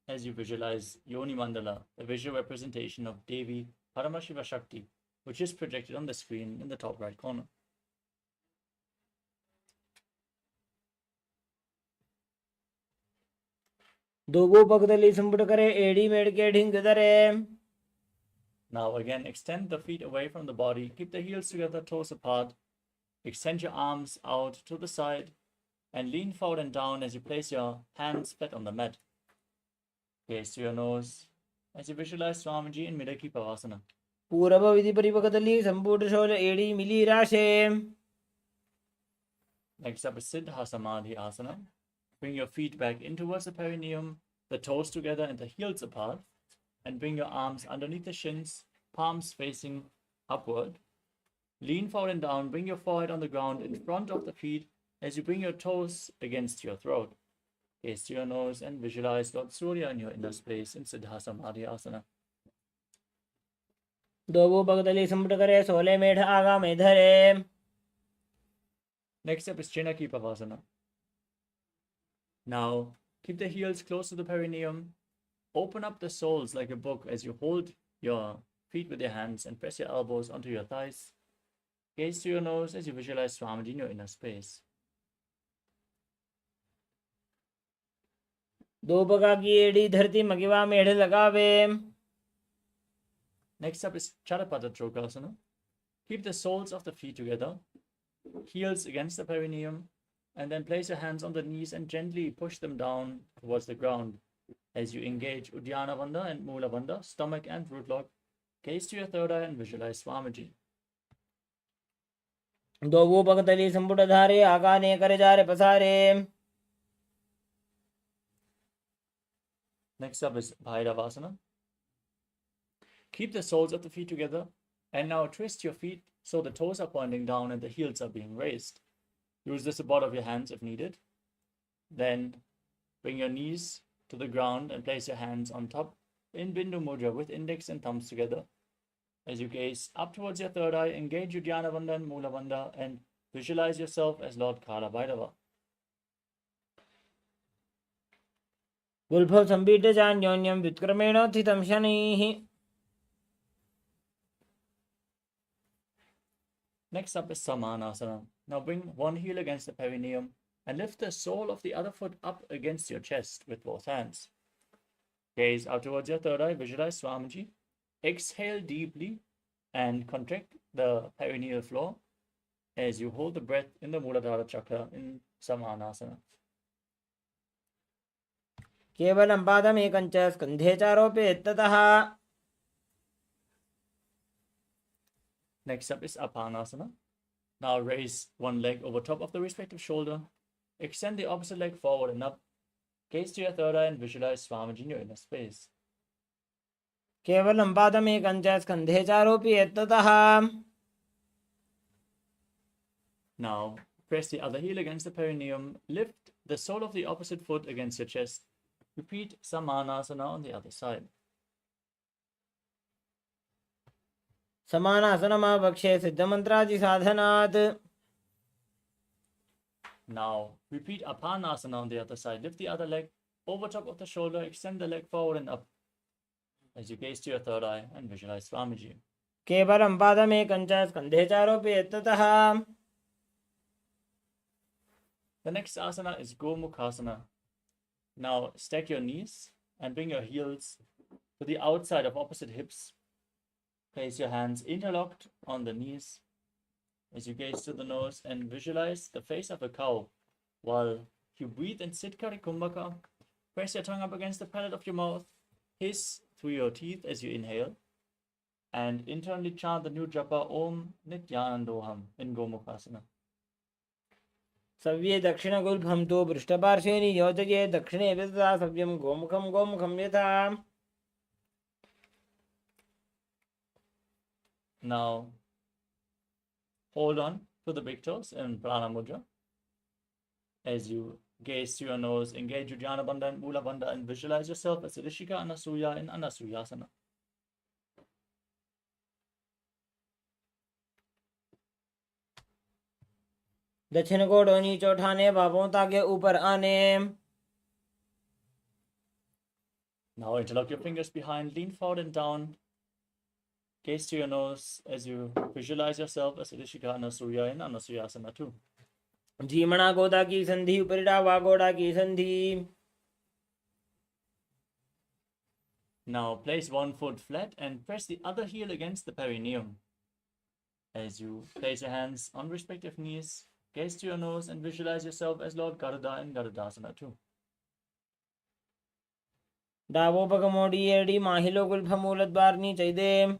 as you visualize Yoni Mandala, a visual representation of Devi Paramashiva Shakti, which is projected on the screen in the top right corner. दोगो पगदली संपुट करे AD made के ढिंग दरे. Now again, extend the feet away from the body. Keep the heels together, toes apart. Extend your arms out to the side and lean forward and down as you place your hands flat on the mat. Gaze to your nose as you visualize Swamiji in Midaki Pavasana. पूरब विधि परिपगदली संपुट शोल एडी मिली राशे. Next up is Siddha Samadhi Asana. Bring your feet back in towards the perineum, the toes together and the heels apart, and bring your arms underneath the shins, palms facing upward. Lean forward and down, bring your forehead on the ground in front of the feet as you bring your toes against your throat. Gaze to your nose and visualize Lord Surya in your inner space in Siddha Samadhi Asana. दोगो पगदली संपुट करे सोले मेढ आगा में धरे. Next up is Chinaki Pavasana. Now, keep the heels close to the perineum. Open up the soles like a book as you hold your feet with your hands and press your elbows onto your thighs. Gaze to your nose as you visualize Swamiji in your inner space. दो पगा की AD धरती मगिवा मेढ लगावे. Next up is Charapada Chokasana. Keep the soles of the feet together, heels against the perineum, and then place your hands on the knees and gently push them down towards the ground as you engage Uddiyana Bandha and Mula Bandha, stomach and root lock. Gaze to your third eye and visualize Swamiji. दोगो पगदली संपुट धारे आगा ने करे जा रे पसारे. Next up is Bhairavasana. Keep the soles of the feet together, and now twist your feet so the toes are pointing down and the heels are being raised. Use the support of your hands if needed. Then bring your knees to the ground and place your hands on top in Bindu Mudra with index and thumbs together. As you gaze up towards your third eye, engage Uddiyana Bandha and Mula Bandha and visualize yourself as Lord Kala Bhairava. गुल्फौ सम्पीड्यचान्योन्यं व्युत्क्रमेणोत्थितं शनैः. Next up is Samanasana. Now bring one heel against the perineum and lift the sole of the other foot up against your chest with both hands. Gaze out towards your third eye, visualize Swamiji. Exhale deeply and contract the perineal floor as you hold the breath in the Muladhara chakra in Samanasana. केवलं पादमेकं च स्कन्धे चारोपयेत् ततः. Next up is Apanasana. Now raise one leg over top of the respective shoulder. Extend the opposite leg forward and up. Gaze to your third eye and visualize Swamiji in your inner space. केवलं पादमेकं च स्कन्धे चारोपयेत् ततः. Now press the other heel against the perineum. Lift the sole of the opposite foot against your chest. Repeat Samanasana on the other side. समानासनमावक्षे सिद्धमन्त्रादिसाधनात्. Now repeat Apanasana on the other side. Lift the other leg over top of the shoulder. Extend the leg forward and up as you gaze to your third eye and visualize Swamiji. केवलं पादमेकं च स्कन्धे चारोपयेत् ततः. The next asana is Gomukhasana. Now stack your knees and bring your heels to the outside of opposite hips. Place your hands interlocked on the knees as you gaze to the nose and visualize the face of a cow while you breathe in Siddhkari Kumbhaka. Press your tongue up against the palate of your mouth, hiss through your teeth as you inhale, and internally chant the new japa Om Nityanandoham in Gomukhasana. सव्ये दक्षिणगुल्फं तु पृष्ठपार्श्वे नियोजये दक्षिणे विदधा सव्यं गोमुखं गोमुखं यथा. Now hold on to the big toes in Prana Mudra. As you gaze to your nose, engage Uddiyana Bandha and Mula Bandha and visualize yourself as Rishika Anasuya in Anasuyasana. दक्षिण कोडों नीचे उठाने बाबों ताके ऊपर आने. Now interlock your fingers behind, lean forward and down. Gaze to your nose as you visualize yourself as Rishika Anasuya in Anasuyasana too. धीमणा गोदा की संधि उपरिडा वागोड़ा की संधि. Now place one foot flat and press the other heel against the perineum. As you place your hands on respective knees, gaze to your nose and visualize yourself as Lord Garuda in Garudasana too. डावोपगमोडी एडी माहिलो गुल्फमूलद्वारनी चैदे.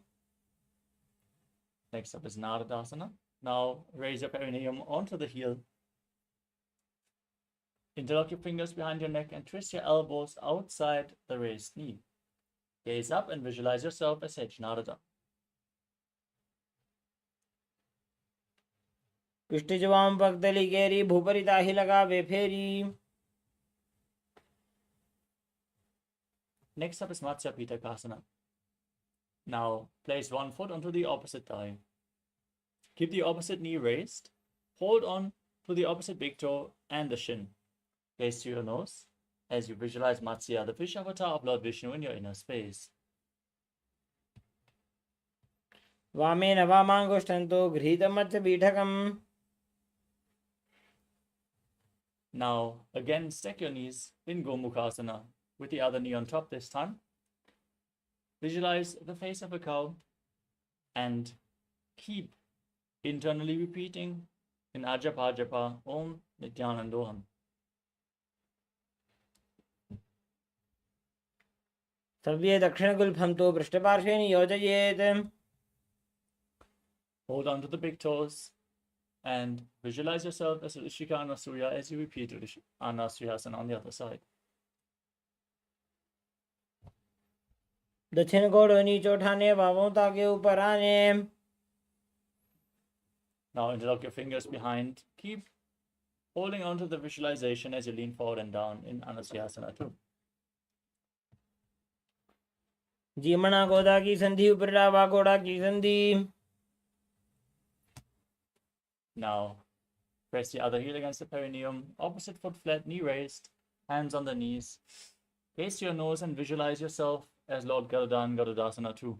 Next up is Naradasana. Now raise your perineum onto the heel. Interlock your fingers behind your neck and twist your elbows outside the raised knee. Gaze up and visualize yourself as H Narada. पिष्टिजवाम पगदली गेरी भूपरिता ही लगा वे फेरी. Next up is Matsya Pitakasana. Now place one foot onto the opposite thigh. Keep the opposite knee raised. Hold on to the opposite big toe and the shin. Gaze to your nose as you visualize Matsya, the fish avatar of Lord Vishnu, in your inner space. वामेन वामांगुष्ठन्तो गृहीतमत्स पीठकम्. Now again stack your knees in Gomukhasana with the other knee on top this time. Visualize the face of a cow and keep internally repeating in Ajapa Japa Om Nityanandoham. सव्ये दक्षिणगुल्फं तु पृष्ठपार्श्वे नियोजयेत्. Hold on to the big toes and visualize yourself as Rishika Anasuya as you repeat Anasuyasana on the other side. दक्षिण को नीचे उठाने, बाहों ताकि ऊपर आने. Now interlock your fingers behind. Keep holding on to the visualization as you lean forward and down in Anasyasana 2. जीमणा गोदा की संधि, ऊपर डावा गोड़ा की संधि. Now press the other heel against the perineum, opposite foot flat, knee raised, hands on the knees. Gaze your nose and visualize yourself as Lord Garudan, Garudasana 2.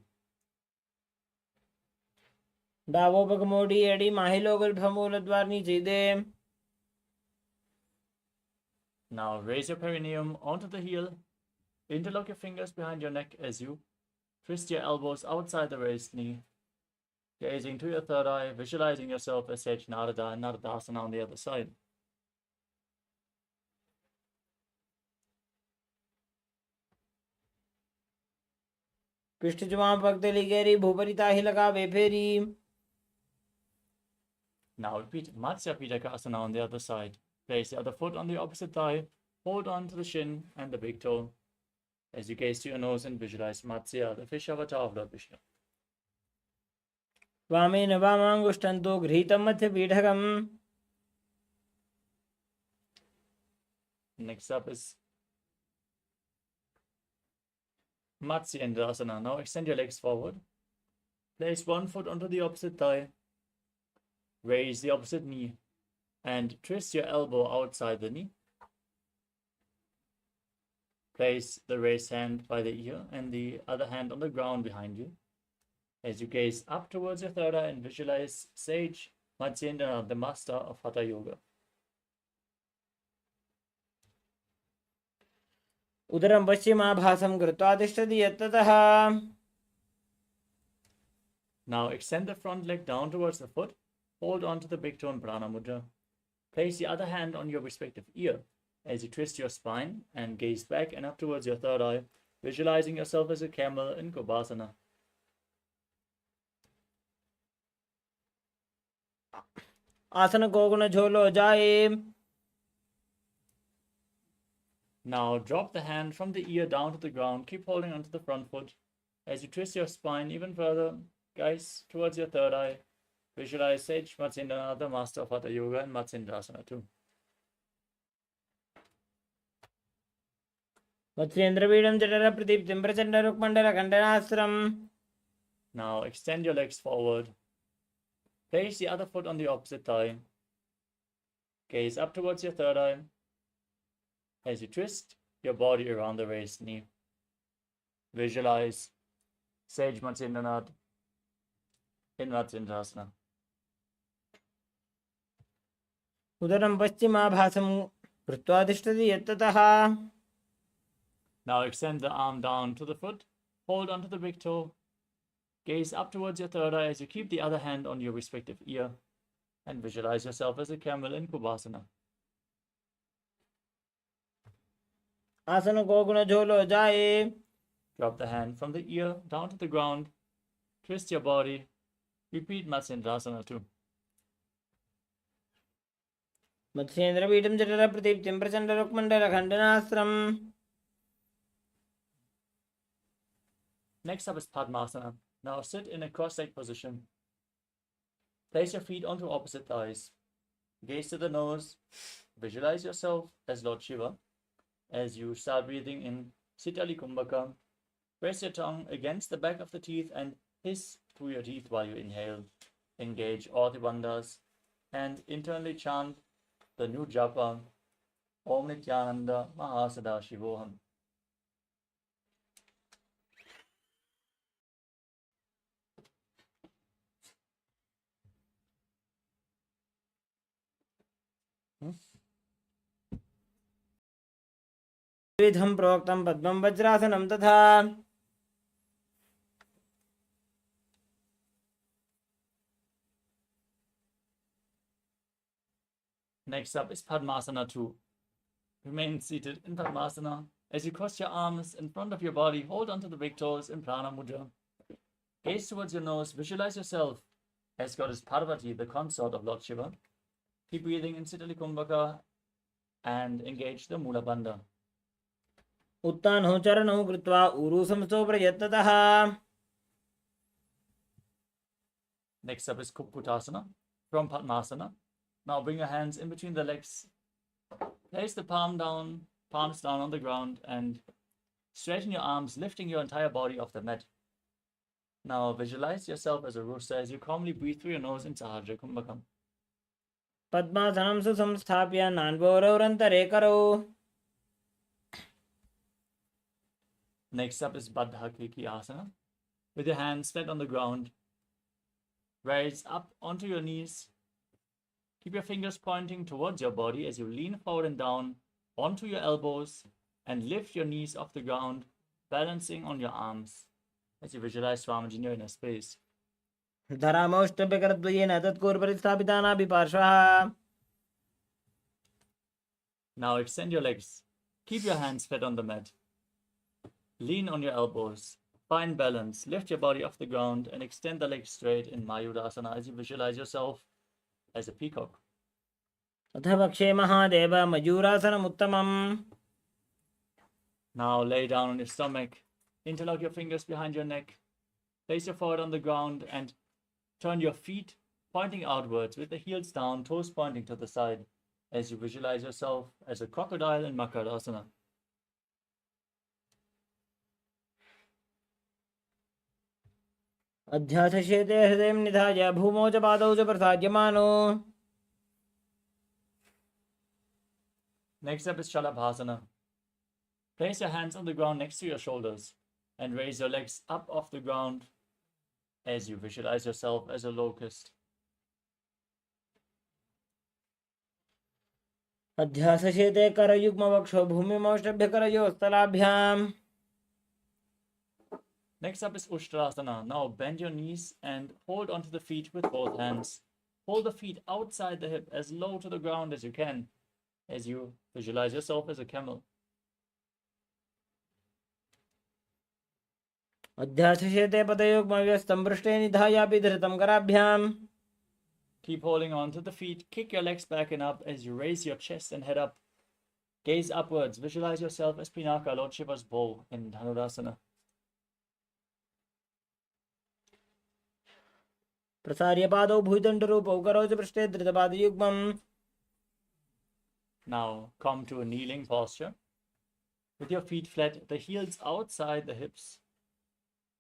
Davos पग मोड़ी एड़ी माहिलो गल्भमूल द्वार नीचे दे. Now raise your perineum onto the heel. Interlock your fingers behind your neck as you twist your elbows outside the raised knee. Gazing to your third eye, visualizing yourself as Sage Narada and Naradasana on the other side. पृष्ठ जुमा पगदली गेरी भूपरिता ही लगा बेफेरी. Now repeat Matsya Pitakasana on the other side. Place the other foot on the opposite thigh. Hold on to the shin and the big toe. As you gaze to your nose and visualize Matsya, the fish avatar of Lord Vishnu. वामेन वामांगुष्ठन्तो गृहीतं मध्य पीठकम्. Next up is Matsyendasana. Now extend your legs forward. Place one foot onto the opposite thigh. Raise the opposite knee and twist your elbow outside the knee. Place the raised hand by the ear and the other hand on the ground behind you. As you gaze up towards your third eye and visualize Sage Matsyendra, the master of Hatha Yoga. उदरं पश्चिमाभासं कृत्वा तिष्ठति यत्ततः. Now extend the front leg down towards the foot. Hold on to the big toe in Prana Mudra. Place the other hand on your respective ear as you twist your spine and gaze back and up towards your third eye, visualizing yourself as a camel in Gobasana. आसन को गुण झोलो जाए. Now drop the hand from the ear down to the ground. Keep holding onto the front foot. As you twist your spine even further, guys, towards your third eye, visualize Sage Matsyendra, the master of Hatha Yoga, and Matsyendasana too. मत्स्येन्द्रपीडं जठर प्रदीप्तिं Prachanda रुक्मण्डल खण्डनास्त्रम्. Now extend your legs forward. Place the other foot on the opposite thigh. Gaze up towards your third eye as you twist your body around the raised knee. Visualize Sage Matsyendra in Matsyendasana. उदरं पश्चिमाभासं कृत्वा तिष्ठति यत्ततः. Now extend the arm down to the foot. Hold onto the big toe. Gaze up towards your third eye as you keep the other hand on your respective ear and visualize yourself as a camel in Kubasana. आसन को गुण झोलो जाए. Drop the hand from the ear down to the ground. Twist your body. Repeat Matsyendasana too. मत्स्येन्द्रपीडं जठर प्रदीप्तिं Prachanda रुक्मण्डल खण्डनास्त्रम्. Next up is Padmasana. Now sit in a cross-legged position. Place your feet onto opposite thighs. Gaze to the nose. Visualize yourself as Lord Shiva. As you start breathing in Sitali Kumbhaka, press your tongue against the back of the teeth and hiss through your teeth while you inhale. Engage all the bandhas and internally chant the new japa, Om Nityananda Mahasada-shivoham. विधं प्रोक्तं पद्मं वज्रासनं तथा. Next up is Padmasana 2. Remain seated in Padmasana. As you cross your arms in front of your body, hold onto the big toes in Prana Mudra. Gaze towards your nose. Visualize yourself as Goddess Parvati, the consort of Lord Shiva. Keep breathing in Sitali Kumbhaka and engage the Mula Bandha. उत्तानौ चरणौ कृत्वा ऊरू संस्थो प्रयत्नतः. Next up is Kukutasana from Padmasana. Now bring your hands in between the legs. Place the palms down on the ground and straighten your arms, lifting your entire body off the mat. Now visualize yourself as a rooster as you calmly breathe through your nose in Sahasrara Kumbhakam. पद्मासनं सुसंस्थाप्य नान्वोरवरन्तरे करौ. Next up is Baddha Kriki Asana. With your hands flat on the ground, raise up onto your knees. Keep your fingers pointing towards your body as you lean forward and down onto your elbows and lift your knees off the ground, balancing on your arms as you visualize Swamiji in your inner space. धरामौष्टभ्यकरद्वयेन तत्कुर्परिस्थापितानाभिपार्श्वः. Now extend your legs. Keep your hands flat on the mat. Lean on your elbows. Find balance. Lift your body off the ground and extend the legs straight in Mayurasana as you visualize yourself as a peacock. अथ वक्षे Mahadev मयूरासनमुत्तमम्. Now lay down on your stomach. Interlock your fingers behind your neck. Place your forehead on the ground and turn your feet pointing outwards with the heels down, toes pointing to the side as you visualize yourself as a crocodile in Makarasana. अध्यासशेते हृदयं निधाय भूमौ च पादौ च प्रसाद्यमानो. Next up is Shalabhasana. Place your hands on the ground next to your shoulders and raise your legs up off the ground as you visualize yourself as a locust. अध्यासशेते करयुग्मवक्षो भूमिमौष्टभ्यकरयोस्तलाभ्याम्. Next up is Ushtrasana. Now bend your knees and hold onto the feet with both hands. Hold the feet outside the hip as low to the ground as you can as you visualize yourself as a camel. अध्यासशेते पतयुग्मव्यस्तं पृष्ठे निधायापि धृतं कराभ्याम्. Keep holding on to the feet. Kick your legs back and up as you raise your chest and head up. Gaze upwards. Visualize yourself as Pinaka, Lord Shiva's bow in Dhanurasana. प्रसार्य पादौ भुजदण्डरूपौ करौ च पृष्ठे धृतपादयुग्मम्. Now come to a kneeling posture. With your feet flat, the heels outside the hips.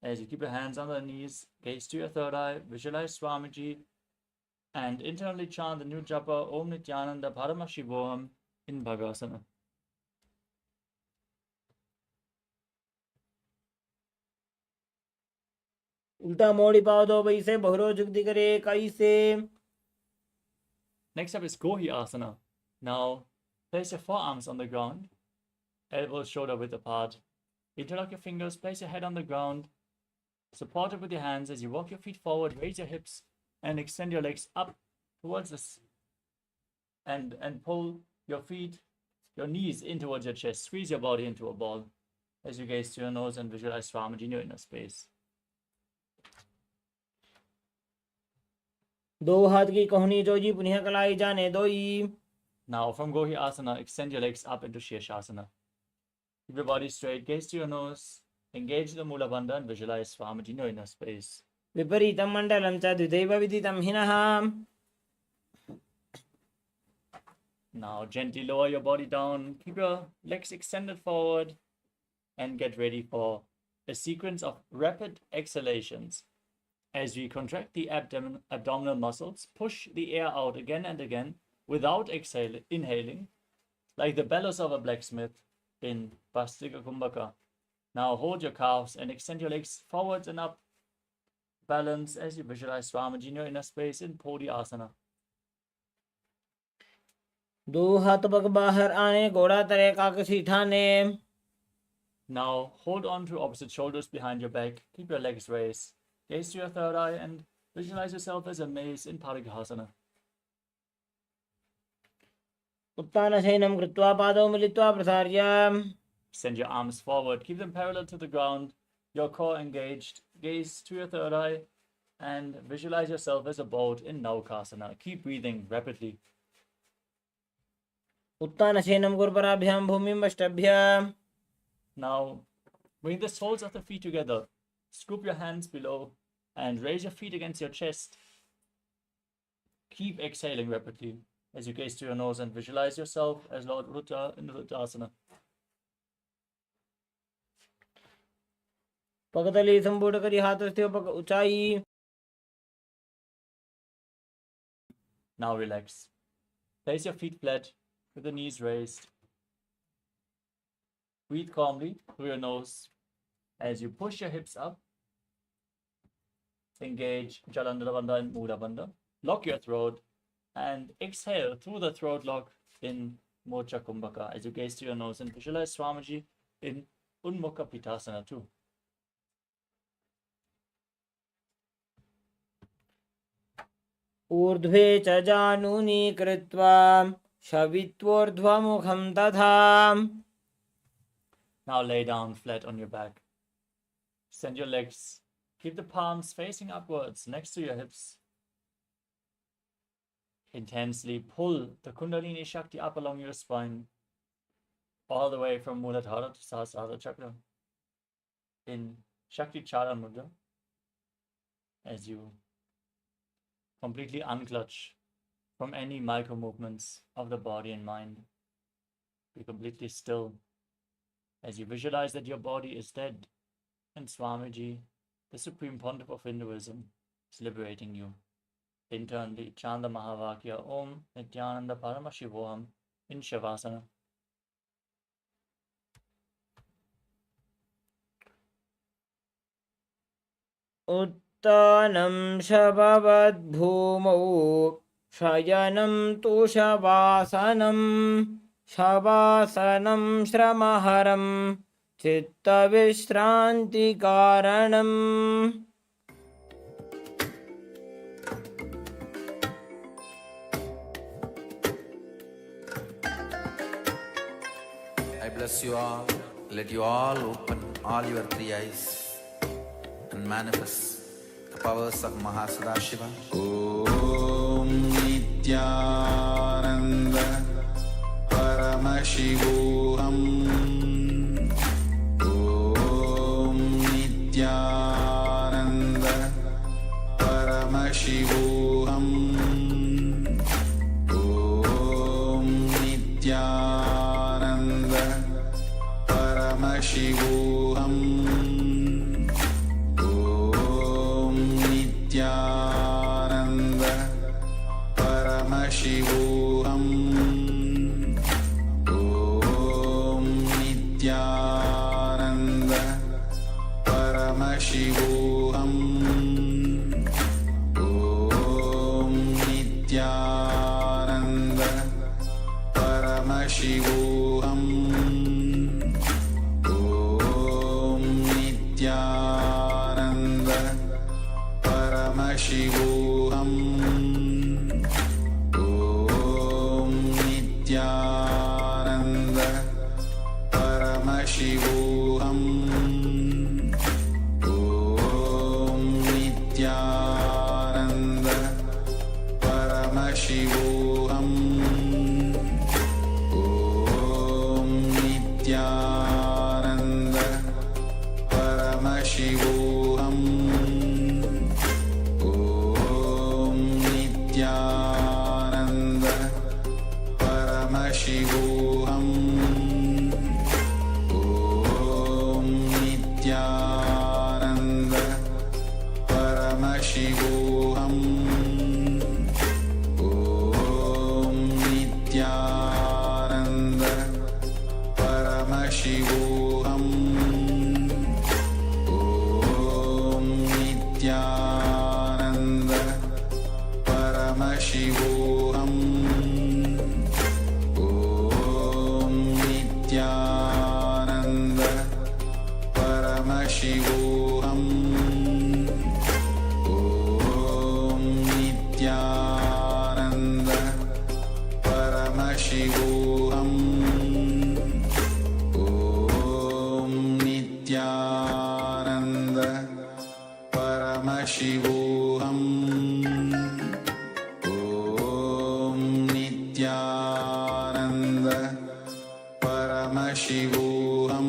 As you keep your hands on the knees, gaze to your third eye, visualize Swamiji, and internally chant the new japa Om Nityananda Paramashivoham in Bhagasana. उल्टा मोड़ी पादौ वैसे बहुरो जुगति करे कैसे. Next up is Gohi Asana. Now place your forearms on the ground, elbows shoulder width apart. Interlock your fingers, place your head on the ground, support it with your hands as you walk your feet forward, raise your hips, and extend your legs up towards this. And pull your feet, your knees in towards your chest. Squeeze your body into a ball as you gaze to your nose and visualize Swamiji in your inner space. दो हाथ की कोहनी जोजी पुनः कलाई जाने दोई. Now from Gohi Asana, extend your legs up into Shirshasana. Keep your body straight, gaze to your nose, engage the Mula Bandha and visualize Swamiji in your inner space. विपरीतं मण्डलं च द्विदैव विदितं हिनः. Now gently lower your body down, keep your legs extended forward and get ready for a sequence of rapid exhalations. As we contract the abdominal muscles, push the air out again and again without inhaling, like the bellows of a blacksmith in Vastika Kumbhaka. Now hold your calves and extend your legs forwards and up. Balance as you visualize Swamiji in your inner space in Podhi Asana. दो हाथ पग बाहर आने घोड़ा तरे काकसी ठाने. Now hold on to opposite shoulders behind your back. Keep your legs raised. Gaze to your third eye and visualize yourself as a mace in Parighasana. उत्तानशयनं कृत्वा पादौ मिलित्वा प्रसार्य. Send your arms forward. Keep them parallel to the ground. Your core engaged. Gaze to your third eye and visualize yourself as a boat in Naukasana. Keep breathing rapidly. उत्तानशयनं गुरुपराभ्यां भूमिं वष्टभ्य. Now, bring the soles of the feet together. Scoop your hands below and raise your feet against your chest. Keep exhaling rapidly as you gaze to your nose and visualize yourself as Lord Ruta in Rudasana. पगतली संपूर्ण करी हाथ स्थिर पग ऊंचाई. Now relax. Place your feet flat with the knees raised. Breathe calmly through your nose as you push your hips up. Engage Jalandhara Bandha and Mula Bandha. Lock your throat and exhale through the throat lock in Mocha Kumbhaka as you gaze to your nose and visualize Swamiji in Unmukha Pitasana too. ऊर्ध्वे च जानूनि कृत्वा शवित्वोर्ध्वमुखं तथा. Now lay down flat on your back. Extend your legs. Keep the palms facing upwards next to your hips. Intensely pull the Kundalini Shakti up along your spine, all the way from Muladhara to Sahasrara Chakra in Shakti Chara Mudra as you completely unclutch from any micro movements of the body and mind. Be completely still as you visualize that your body is dead and Swamiji, the Supreme Pontiff of Hinduism, is liberating you. Internally, chant the Mahavakya Om Nityananda Paramashivoham in Shavasana. उत्तानं शववद्भूमौ शयनं तुषवासनं शवासनं श्रमहरं चित्तविश्रान्तिकारणम्. I bless you all. Let you all open all your three eyes and manifest the powers of Mahasadashiva. Om Nityananda Paramashivoham. Om Nityananda Paramashivoham. Om Nityananda Paramashivoham. Nityananda Paramashivoham. Om Nityananda Paramashivoham. Om Nityananda Paramashivoham. Om Nityananda Paramashivoham. Om Nityananda Paramashivoham. Om Nityananda Paramashivoham. Om Nityananda Paramashivoham. Om Nityananda Paramashivoham. Om Nityananda Paramashivoham. Om Nityananda Paramashivoham. Om Nityananda Paramashivoham. Om Nityananda Paramashivoham. Om Nityananda Paramashivoham. Om Nityananda Paramashivoham. Om Nityananda Paramashivoham.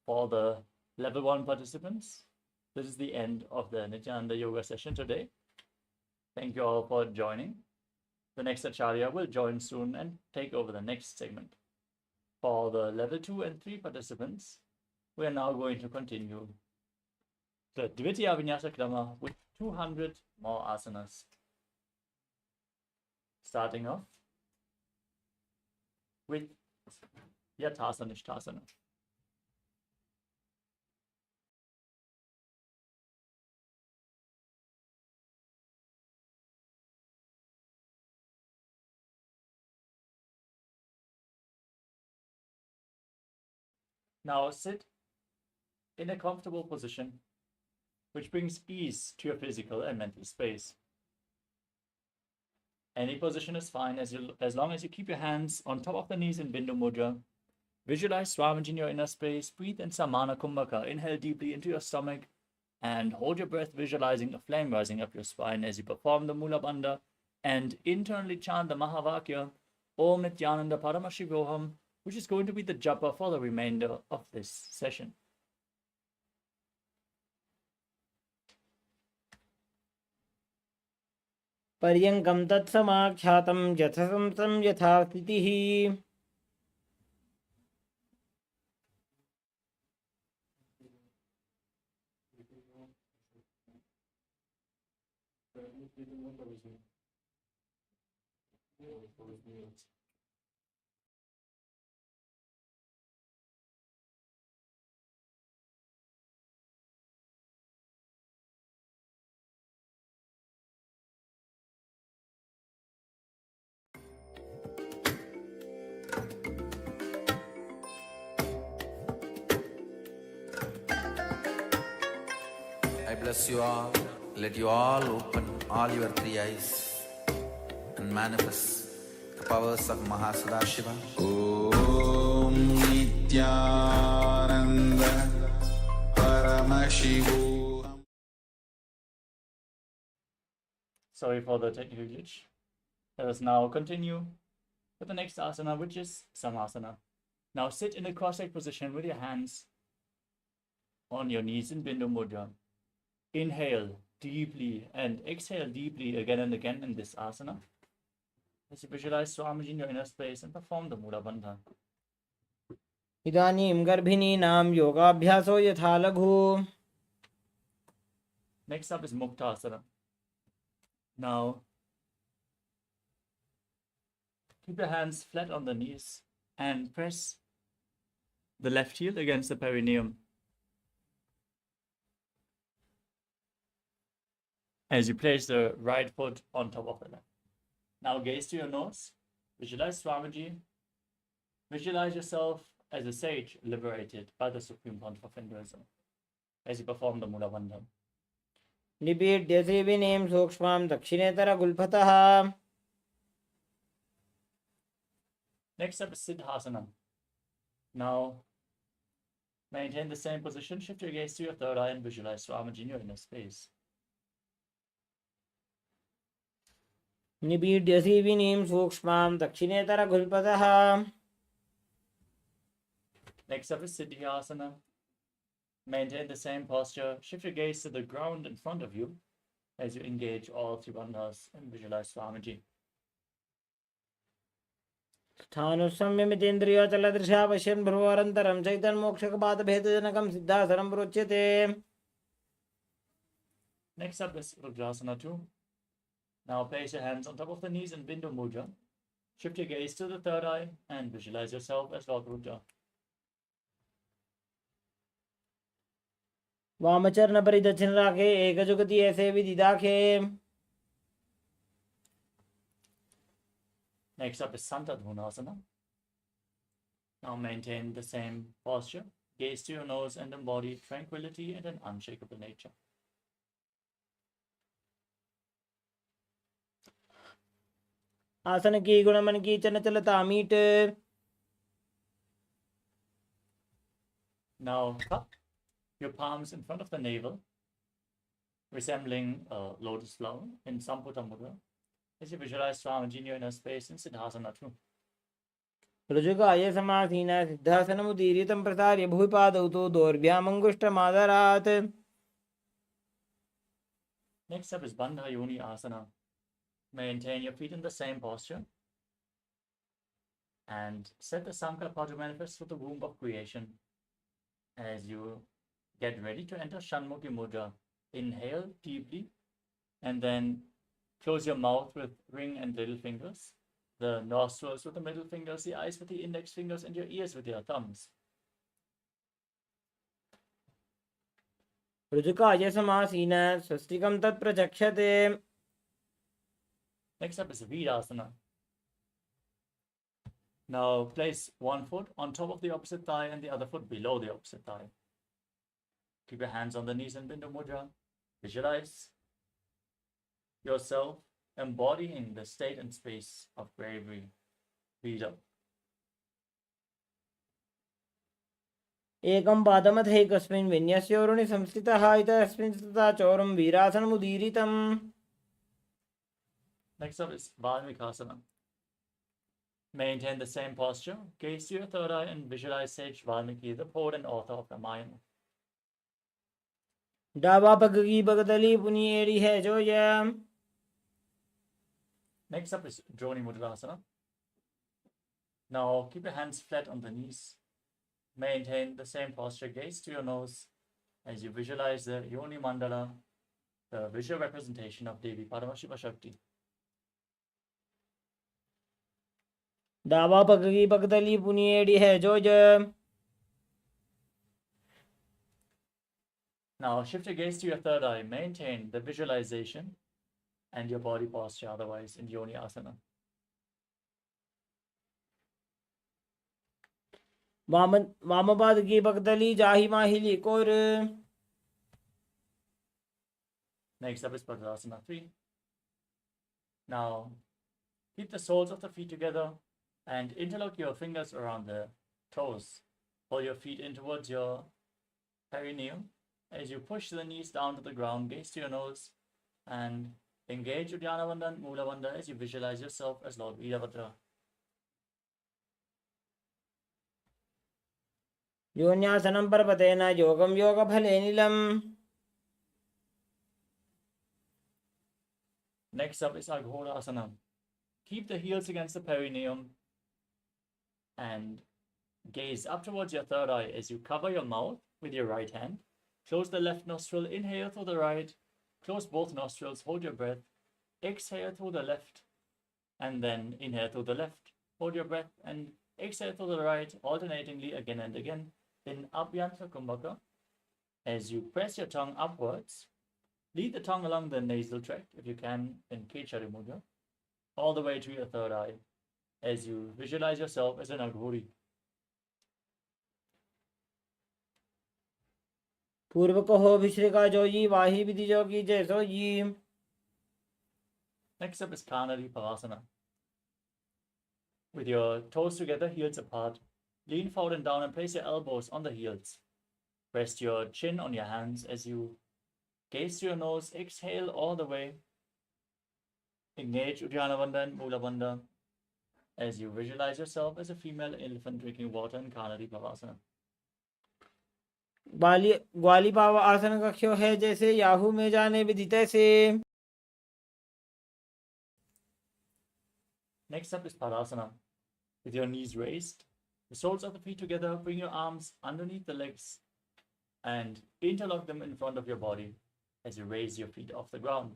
For the level 1 participants, this is the end of the Nityananda Yoga session today. Thank you all for joining. The next Acharya will join soon and take over the next segment. For the level 2 and 3 participants, we are now going to continue the Dvitiya Vinyasa Krama with 200 more asanas. Starting off with Yathasana Ishtasana. Now sit in a comfortable position which brings ease to your physical and mental space. Any position is fine as long as you keep your hands on top of the knees in Bindu Mudra. Visualize Swamiji in your inner space. Breathe in Samana Kumbhaka. Inhale deeply into your stomach and hold your breath, visualizing a flame rising up your spine as you perform the Mula Bandha and internally chant the Mahavakya Om Nityananda Paramashivoham, which is going to be the japa for the remainder of this session. पर्यङ्कं तत्समाख्यातं यथसंसं यथा स्थितिः I bless you all. Let you all open all your three eyes and manifest the powers of Mahasadashiva. Om Nityananda Paramashivoham. Sorry for the technical glitch. Let us now continue with the next asana, which is Samasana. Now sit in a cross-legged position with your hands on your knees in Bindu Mudra. Inhale deeply and exhale deeply again and again in this asana as you visualize Swamiji in your inner space and perform the Mula Bandha. इदानीं गर्भिणीनां योगाभ्यासो यथा लघु. Next up is Muktasana. Now keep your hands flat on the knees and press the left heel against the perineum. As you place the right foot on top of the left. Now gaze to your nose, visualize Swamiji, visualize yourself as a sage liberated by the Supreme Pontiff of Hinduism as you perform the Mula Bandha. निपीड्य सेविनीं सूक्ष्मां दक्षिणेतरगुल्फतः. Next up is Siddhasana. Now maintain the same position, shift your gaze to your third eye and visualize Swamiji in your inner space. निपीड्य सेविनीं सूक्ष्मां दक्षिणेतरगुल्फतः. Next up is Siddhyasana. Maintain the same posture. Shift your gaze to the ground in front of you as you engage all three bandhas and visualize Swamiji. स्थानुसंयमितेन्द्रियोचलदृशा पश्यन् भ्रुवरन्तरं चैतन्मोक्षकपातभेदजनकं सिद्धासनं प्रोच्यते. Next up is Rudrasana 2. Now place your hands on top of the knees in Bindu Mudra. Shift your gaze to the third eye and visualize yourself as Lord Rudra. वामचरण परिदक्षिण राखे एकजुगति ऐसे विधि दाखे. Next up is Santadhunasana. Now maintain the same posture. Gaze to your nose and embody tranquility and an unshakable nature. आसन की गुण मन की चंचलता meet. Now cup your palms in front of the navel, resembling a lotus flower in Samputta Mudra, as you visualize Swamiji in your inner space in Siddhasana 2. ऋजुकाय समासीन सिद्धासनमुदीरितं प्रसार्य भूपादौ तु दोर्भ्यामङ्गुष्ठमादरात्. Next up is Bandha Yoni Asana. Maintain your feet in the same posture and set the Sankalpa to manifest with the womb of creation. As you get ready to enter Shanmukhi Mudra, inhale deeply and then close your mouth with ring and little fingers, the nostrils with the middle fingers, the eyes with the index fingers, and your ears with your thumbs. ऋजुकाय समासीन स्वस्तिकं तत्प्रचक्षते. Next up is Virasana. Now place one foot on top of the opposite thigh and the other foot below the opposite thigh. Keep your hands on the knees in Bindu Mudra. Visualize yourself embodying the state and space of bravery, freedom. एकं पादमथैकस्मिन् विन्यस्योरुणि संस्थितः इतरस्मिन् स्थिता चोरं वीरासनमुदीरितम्. Next up is Valmikasana. Maintain the same posture, gaze to your third eye and visualize sage Valmiki, the poet and author of Ramayana. डाबा पग की बगदली पुनी एड़ी है जो ये. Next up is Droni Mudrasana. Now keep your hands flat on the knees. Maintain the same posture, gaze to your nose as you visualize the Yoni Mandala, the visual representation of Devi Paramashiva Shakti. डाबा पग की बगदली पुनी एड़ी है जो ये. Now shift your gaze to your third eye. Maintain the visualization and your body posture otherwise in Yoni Asana. वामपाद की बगदली जाही माहिली core. Next up is Padmasana 3. Now keep the soles of the feet together and interlock your fingers around the toes. Pull your feet in towards your perineum. As you push the knees down to the ground, gaze to your nose and engage Uddiyana Bandha and Mula Bandha as you visualize yourself as Lord Veerabhadra. योन्यासनं पर्वतेन योगं योगफले नीलम्. Next up is Aghorasana. Keep the heels against the perineum and gaze up towards your third eye as you cover your mouth with your right hand. Close the left nostril, inhale through the right, close both nostrils, hold your breath, exhale through the left, and then inhale through the left, hold your breath, and exhale through the right, alternatingly again and again in Abhyanta Kumbhaka. As you press your tongue upwards, lead the tongue along the nasal tract, if you can, in Kechari Mudra, all the way to your third eye, as you visualize yourself as an Aghori. पूर्व को हो भिश्रिका जोई वाही विधि जोगी जैसो जी. Next up is Kanari Pavasana. With your toes together, heels apart, lean forward and down and place your elbows on the heels. Rest your chin on your hands as you gaze to your nose, exhale all the way. Engage Uddiyana Bandha and Mula Bandha as you visualize yourself as a female elephant drinking water in Kanari Pavasana. ग्वाली पाव आसन कक्ष्यो है जैसे Yahoo में जाने विदित से. Next up is Padasana. With your knees raised, the soles of the feet together, bring your arms underneath the legs and interlock them in front of your body as you raise your feet off the ground.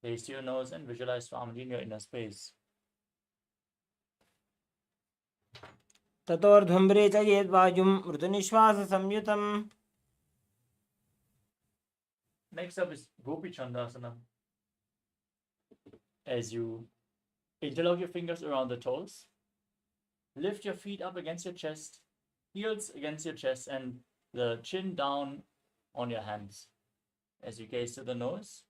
Gaze to your nose and visualize Swamiji in your inner space. ततोर्ध्वम्रे च येद्वायुं मृदुनिश्वास संयुतम्. Next up is Gopi Chandasana. As you interlock your fingers around the toes, lift your feet up against your chest, heels against your chest, and the chin down on your hands. As you gaze to the nose,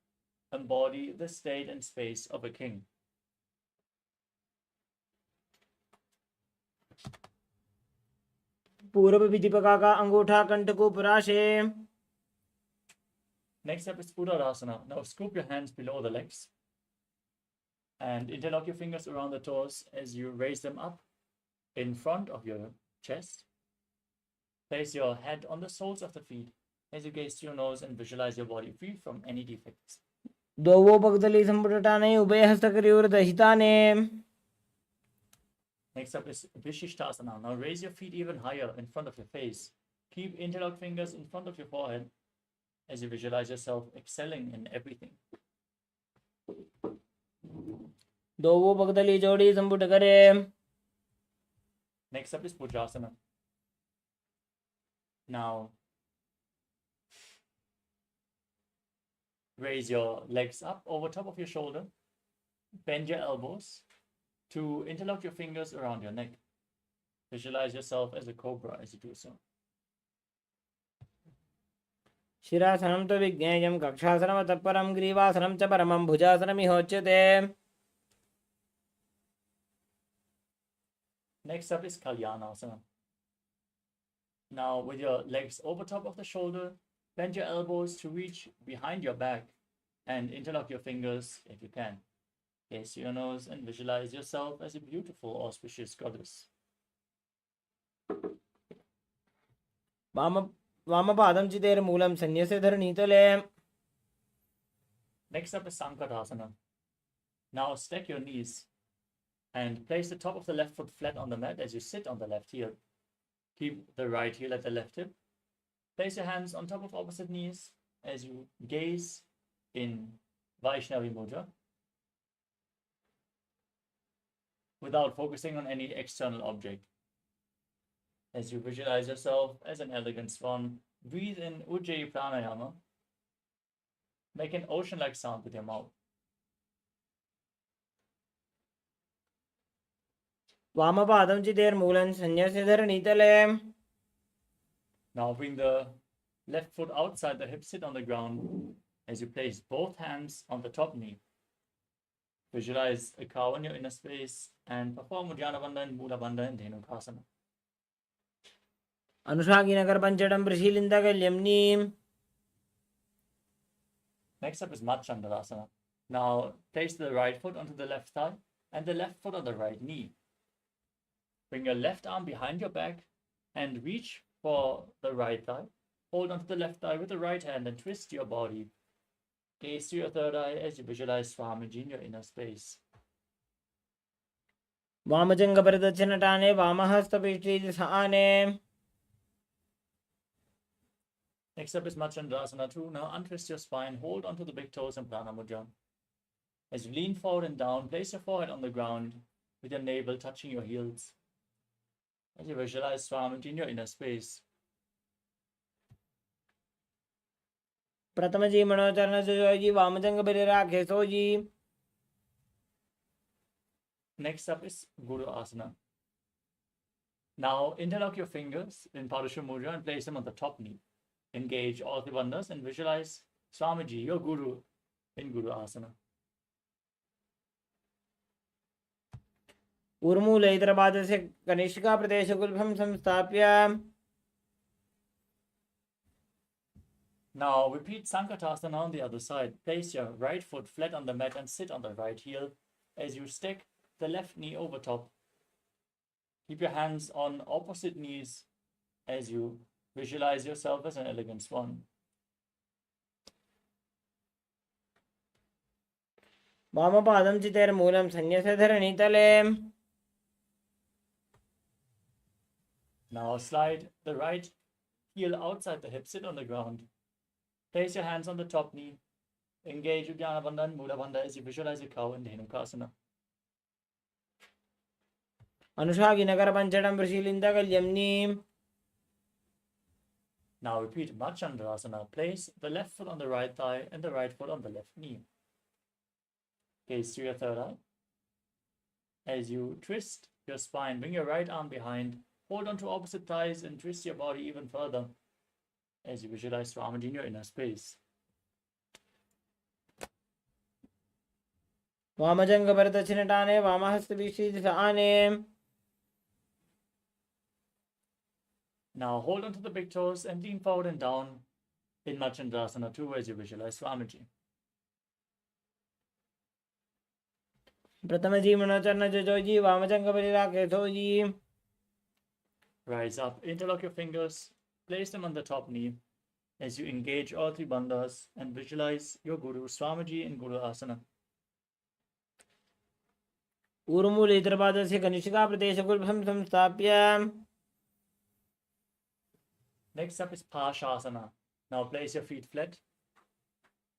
embody the state and space of a king. पूर्व विधिपका का अंगूठा कंठ को पुराशे. Next up is Uddarasana. Now scoop your hands below the legs and interlock your fingers around the toes as you raise them up in front of your chest. Place your head on the soles of the feet as you gaze to your nose and visualize your body free from any defects. द्वौ पगतली संपुटटाने उभय हस्तकरयोर्दहिताने. Next up is Vishishtasana. Now raise your feet even higher in front of your face. Keep interlocked fingers in front of your forehead as you visualize yourself excelling in everything. द्वौ पगतली जोड़ी संपुट करे. Next up is Pujasana. Now raise your legs up over top of your shoulder. Bend your elbows to interlock your fingers around your neck. Visualize yourself as a cobra as you do so. शिरासनं तु विज्ञेयं कक्षासनमतः परं ग्रीवासनं च परमं भुजासनमिहोच्यते. Next up is Kalyanasana. Now with your legs over top of the shoulder, bend your elbows to reach behind your back and interlock your fingers if you can. Gaze to your nose and visualize yourself as a beautiful, auspicious goddess. वामपादं चितेर्मूलं सन्न्यस्य धरणीतले. Next up is Sankatasana. Now stack your knees and place the top of the left foot flat on the mat as you sit on the left heel. Keep the right heel at the left hip. Place your hands on top of opposite knees as you gaze in Vaishnavi Mudra without focusing on any external object. As you visualize yourself as an elegant swan, breathe in Ujjayi Pranayama. Make an ocean-like sound with your mouth. वामपादं चितेर्मूलं सन्न्यस्य धरणीतले. Now bring the left foot outside the hip, sit on the ground as you place both hands on the top knee. Visualize a cow in your inner space and perform Uddiyana Bandha and Mula Bandha and Dhenukasana. अनुषागिनकर पंचडं प्रशीलिन्दकल्यम्नीं. Next up is Machandravasana. Now place the right foot onto the left thigh and the left foot on the right knee. Bring your left arm behind your back and reach for the right thigh. Hold onto the left thigh with the right hand and twist your body. Gaze to your third eye as you visualize Swamiji in your inner space. वामजङ्गपरिदक्षिणटाने वामहस्तपृष्ठीयसाने. Next up is Machandravasana 2. Now untwist your spine, hold onto the big toes and Prana Mudra. As you lean forward and down, place your forehead on the ground with your navel touching your heels. As you visualize Swamiji in your inner space. प्रथमजी मनोचरण Joji वामजङ्गपरिराखे sooji. Next up is Guru Asana. Now interlock your fingers in Padusha Mudra and place them on the top knee. Engage all the bandhas and visualize Swamiji, your Guru, in Guru Asana. ऊर्मूलैतरपादस्य कनिष्ठिकाप्रदेशगुल्फं संस्थाप्य. Now repeat Sankatasana on the other side. Place your right foot flat on the mat and sit on the right heel as you stack the left knee over top. Keep your hands on opposite knees as you visualize yourself as an elegant swan. वामपादं चितेर्मूलं सन्न्यस्य धरणीतले. Now slide the right heel outside the hip, sit on the ground. Place your hands on the top knee. Engage Uddiyana Bandha and Mula Bandha as you visualize a cow in Dhenukasana. अनुषागिनकर पंचडं प्रशीलिन्दकल्यम्नीं. Now repeat Machandravasana. Place the left foot on the right thigh and the right foot on the left knee. Gaze to your third eye. As you twist your spine, bring your right arm behind, hold on to opposite thighs and twist your body even further as you visualize Swamiji in your inner space. वामजङ्गपरिदक्षिणटाने वामहस्तपृष्ठीयसाने. Now hold on to the big toes and lean forward and down in Machandravasana 2 as you visualize Swamiji. प्रथमजी मनोचरण Joji वामजङ्गपरिराखे sooji. Rise up, interlock your fingers, place them on the top knee as you engage all three bandhas and visualize your Guru Swamiji in Guru Asana. ऊर्मूलेतरपादस्य Kanishka प्रदेशगुल्भं संस्थाप्य. Next up is Pashasana. Now place your feet flat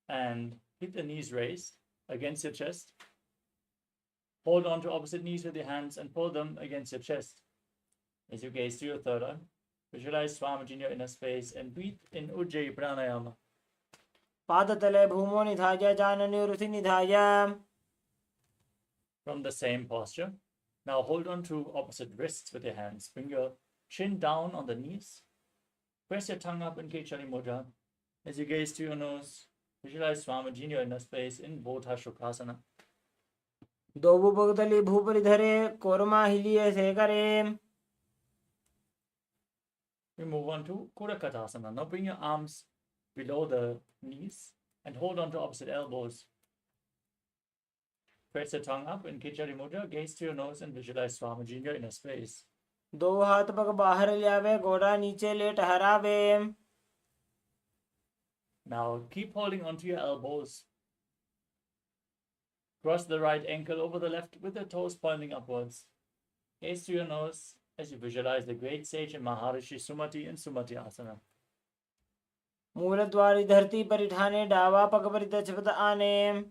and keep the knees raised against your chest. Hold on to opposite knees with your hands and pull them against your chest. As you gaze to your third eye, visualize Swamiji in your inner space and breathe in Ujjayi Pranayama. पादतले भूमो निधाय जानन्युरुषि निधाय. From the same posture, now hold on to opposite wrists with your hands. Bring your chin down on the knees. Press your tongue up in Kechari Mudra. As you gaze to your nose, visualize Swamiji in your inner space in Bodha Shukrasana. दोबु भगतली भूपरि धरे कोरमा हिलिये से करे. We move on to Kurakatasana. Now bring your arms below the knees and hold on to opposite elbows. Press your tongue up in Kechari Mudra, gaze to your nose and visualize Swamiji in your inner space. दो हाथ पग बाहर लियावे गोड़ा नीचे late हरावे. Now keep holding onto your elbows. Cross the right ankle over the left with the toes pointing upwards. Gaze to your nose as you visualize the great sage and Maharishi Sumati in Sumati Asana. मूलद्वारी धरती परिठाने डावा पग परिदक्षपत आने.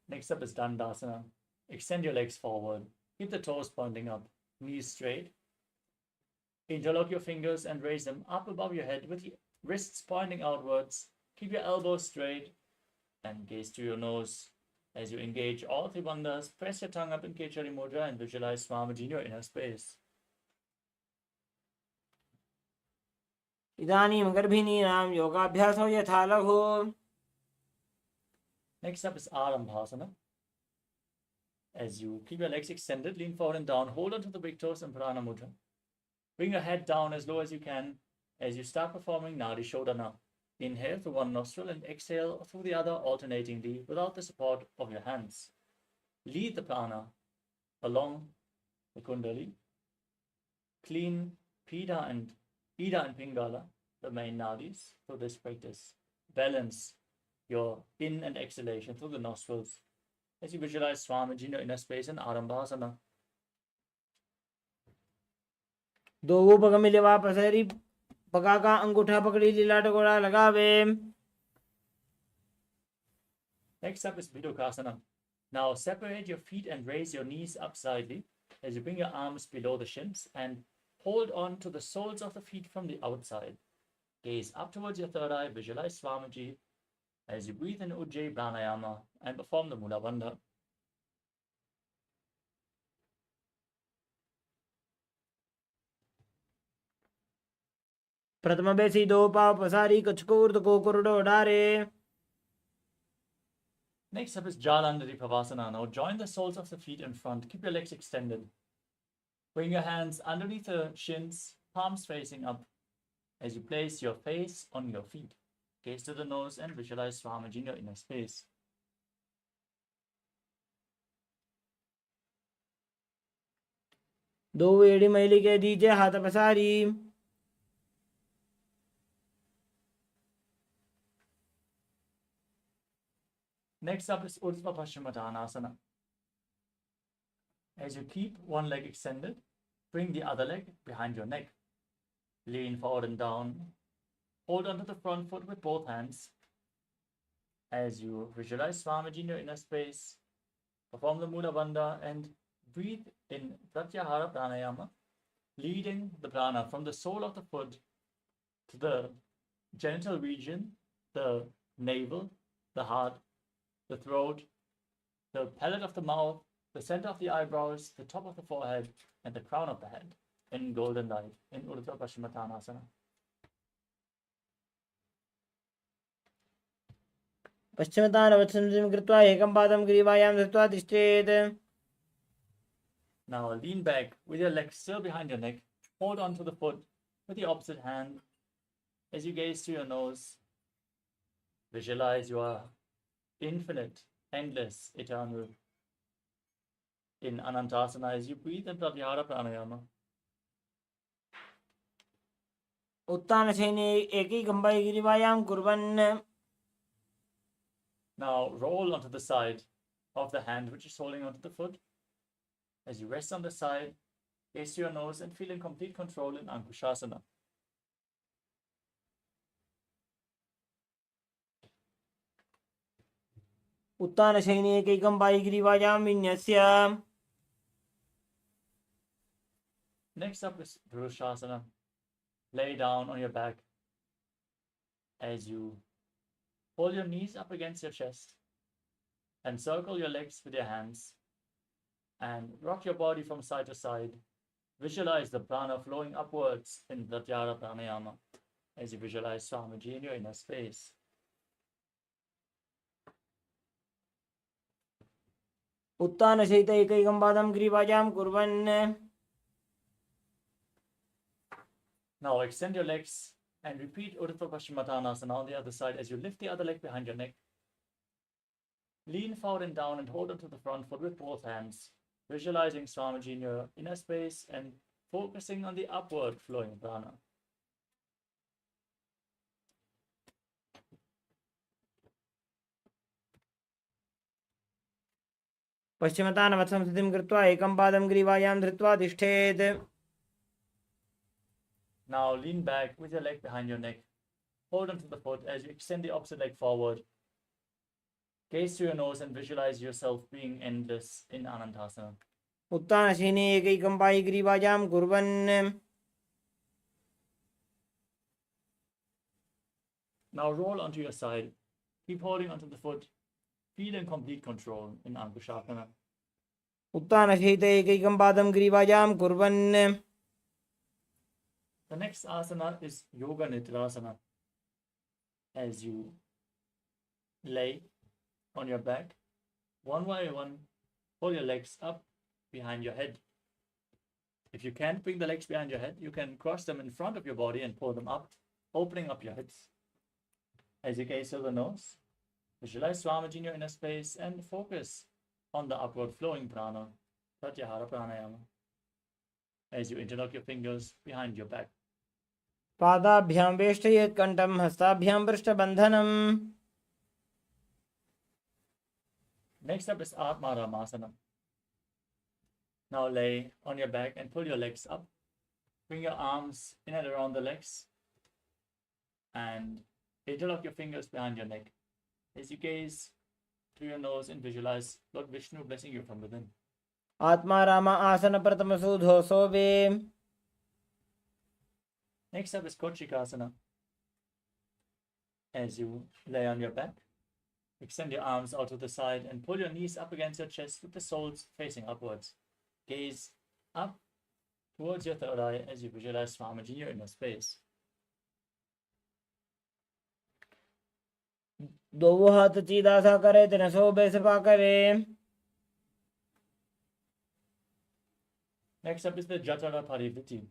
Next up is Dandasana. Extend your legs forward. Keep the toes pointing up, knees straight. Interlock your fingers and raise them up above your head with the wrists pointing outwards. Keep your elbows straight and gaze to your nose. As you engage all three bandhas, press your tongue up in Kechari Mudra and visualize Swamiji in your inner space. इदानीं गर्भिणीनां योगाभ्यासो यथा लघु. Next up is Arambhasana. As you keep your legs extended, lean forward and down, hold onto the big toes in Prana Mudra. Bring your head down as low as you can as you start performing Nadi Shodhana. Inhale through one nostril and exhale through the other alternatingly without the support of your hands. Lead the prana along the Kundali. Clean Pida and Pingala, the main nadis, through this practice. Balance your in and exhalation through the nostrils as you visualize Swamiji in your inner space in Arambhasana. दोवो पग मिले वापस हरी पगा का अंगूठा पकड़ी लीला टकोरा लगावे. Next up is Bidukasana. Now separate your feet and raise your knees up slightly as you bring your arms below the shins and hold on to the soles of the feet from the outside. Gaze up towards your third eye, visualize Swamiji as you breathe in Ujjayi Pranayama and perform the Mula Bandha. प्रथम बेसी दो पाव पसारी कचकूर्द को कुरडो डारे. Next up is Jalandhari Pavasana. Now join the soles of the feet in front. Keep your legs extended. Bring your hands underneath the shins, palms facing up as you place your face on your feet. Gaze to the nose and visualize Swamiji in your inner space. दो वेड़ी मैली के दीजे हाथ पसारी. Next up is Urdhva Paschimottanasana. As you keep one leg extended, bring the other leg behind your neck. Lean forward and down. Hold onto the front foot with both hands. As you visualize Swamiji in your inner space, perform the Mula Bandha and breathe in Pratyahara Pranayama, leading the prana from the sole of the foot to the genital region, the navel, the heart, the throat, the palate of the mouth, the center of the eyebrows, the top of the forehead, and the crown of the head in golden light in Urdhva Paschimottanasana. पश्चिमतानवत्संसिं कृत्वा एकं पादं ग्रीवायां धृत्वा तिष्ठेत्. Now lean back with your legs still behind your neck. Hold on to the foot with the opposite hand. As you gaze to your nose, visualize you are infinite, endless, eternal. In Anantasana, as you breathe in Pratyahara Pranayama, उत्तानशयने एकैकम्बायगिरिवायां कुर्वन् Now roll onto the side of the hand which is holding onto the foot. As you rest on the side, gaze to your nose and feel in complete control in Ankushasana. उत्तानशयने एकैकम्बायगिरिवायां विन्यस्य Next up is Purushasana. Lay down on your back as you pull your knees up against your chest and circle your legs with your hands and rock your body from side to side. Visualize the prana flowing upwards in Pratyahara Pranayama as you visualize Swamiji in your inner space. उत्तानशयित एकैकम्बादं गिरिवायां कुर्वन् Now extend your legs and repeat Urdhva Paschimottanasana on the other side as you lift the other leg behind your neck. Lean forward and down and hold onto the front foot with both hands, visualizing Swamiji in your inner space and focusing on the upward flowing prana. पश्चिमतानवत्सं स्थितिं कृत्वा एकं पादं ग्रीवायां धृत्वा तिष्ठेत् Now lean back with your leg behind your neck. Hold onto the foot as you extend the opposite leg forward. Gaze to your nose and visualize yourself being endless in Anantasana. उत्तानशयने एकैकं पायिग्रीवायां कुर्वन् Now roll onto your side. Keep holding onto the foot. Feel in complete control in Ankushasana. उत्तानशयित एकैकं पादं ग्रीवायां कुर्वन् The next asana is Yoga Nidrasana. As you lay on your back, one by one, pull your legs up behind your head. If you can't bring the legs behind your head, you can cross them in front of your body and pull them up, opening up your hips. As you gaze to the nose, visualize Swamiji in your inner space and focus on the upward flowing prana, Pratyahara Pranayama. As you interlock your fingers behind your back. पादाभ्यां वेष्टयेत् कण्ठं हस्ताभ्यां पृष्ठबन्धनम् Next up is Atma Ramasana. Now lay on your back and pull your legs up. Bring your arms in and around the legs and interlock your fingers behind your neck. As you gaze through your nose and visualize Lord Vishnu blessing you from within. आत्मा राम आसन प्रथमसूधो सोवे Next up is Kochikasana. As you lay on your back, extend your arms out to the side and pull your knees up against your chest with the soles facing upwards. Gaze up towards your third eye as you visualize Swamiji in your inner space. द्वौ हाथ सीधा सा करे तेन सोबे सपा करे Next up is the Jatara Parivritti.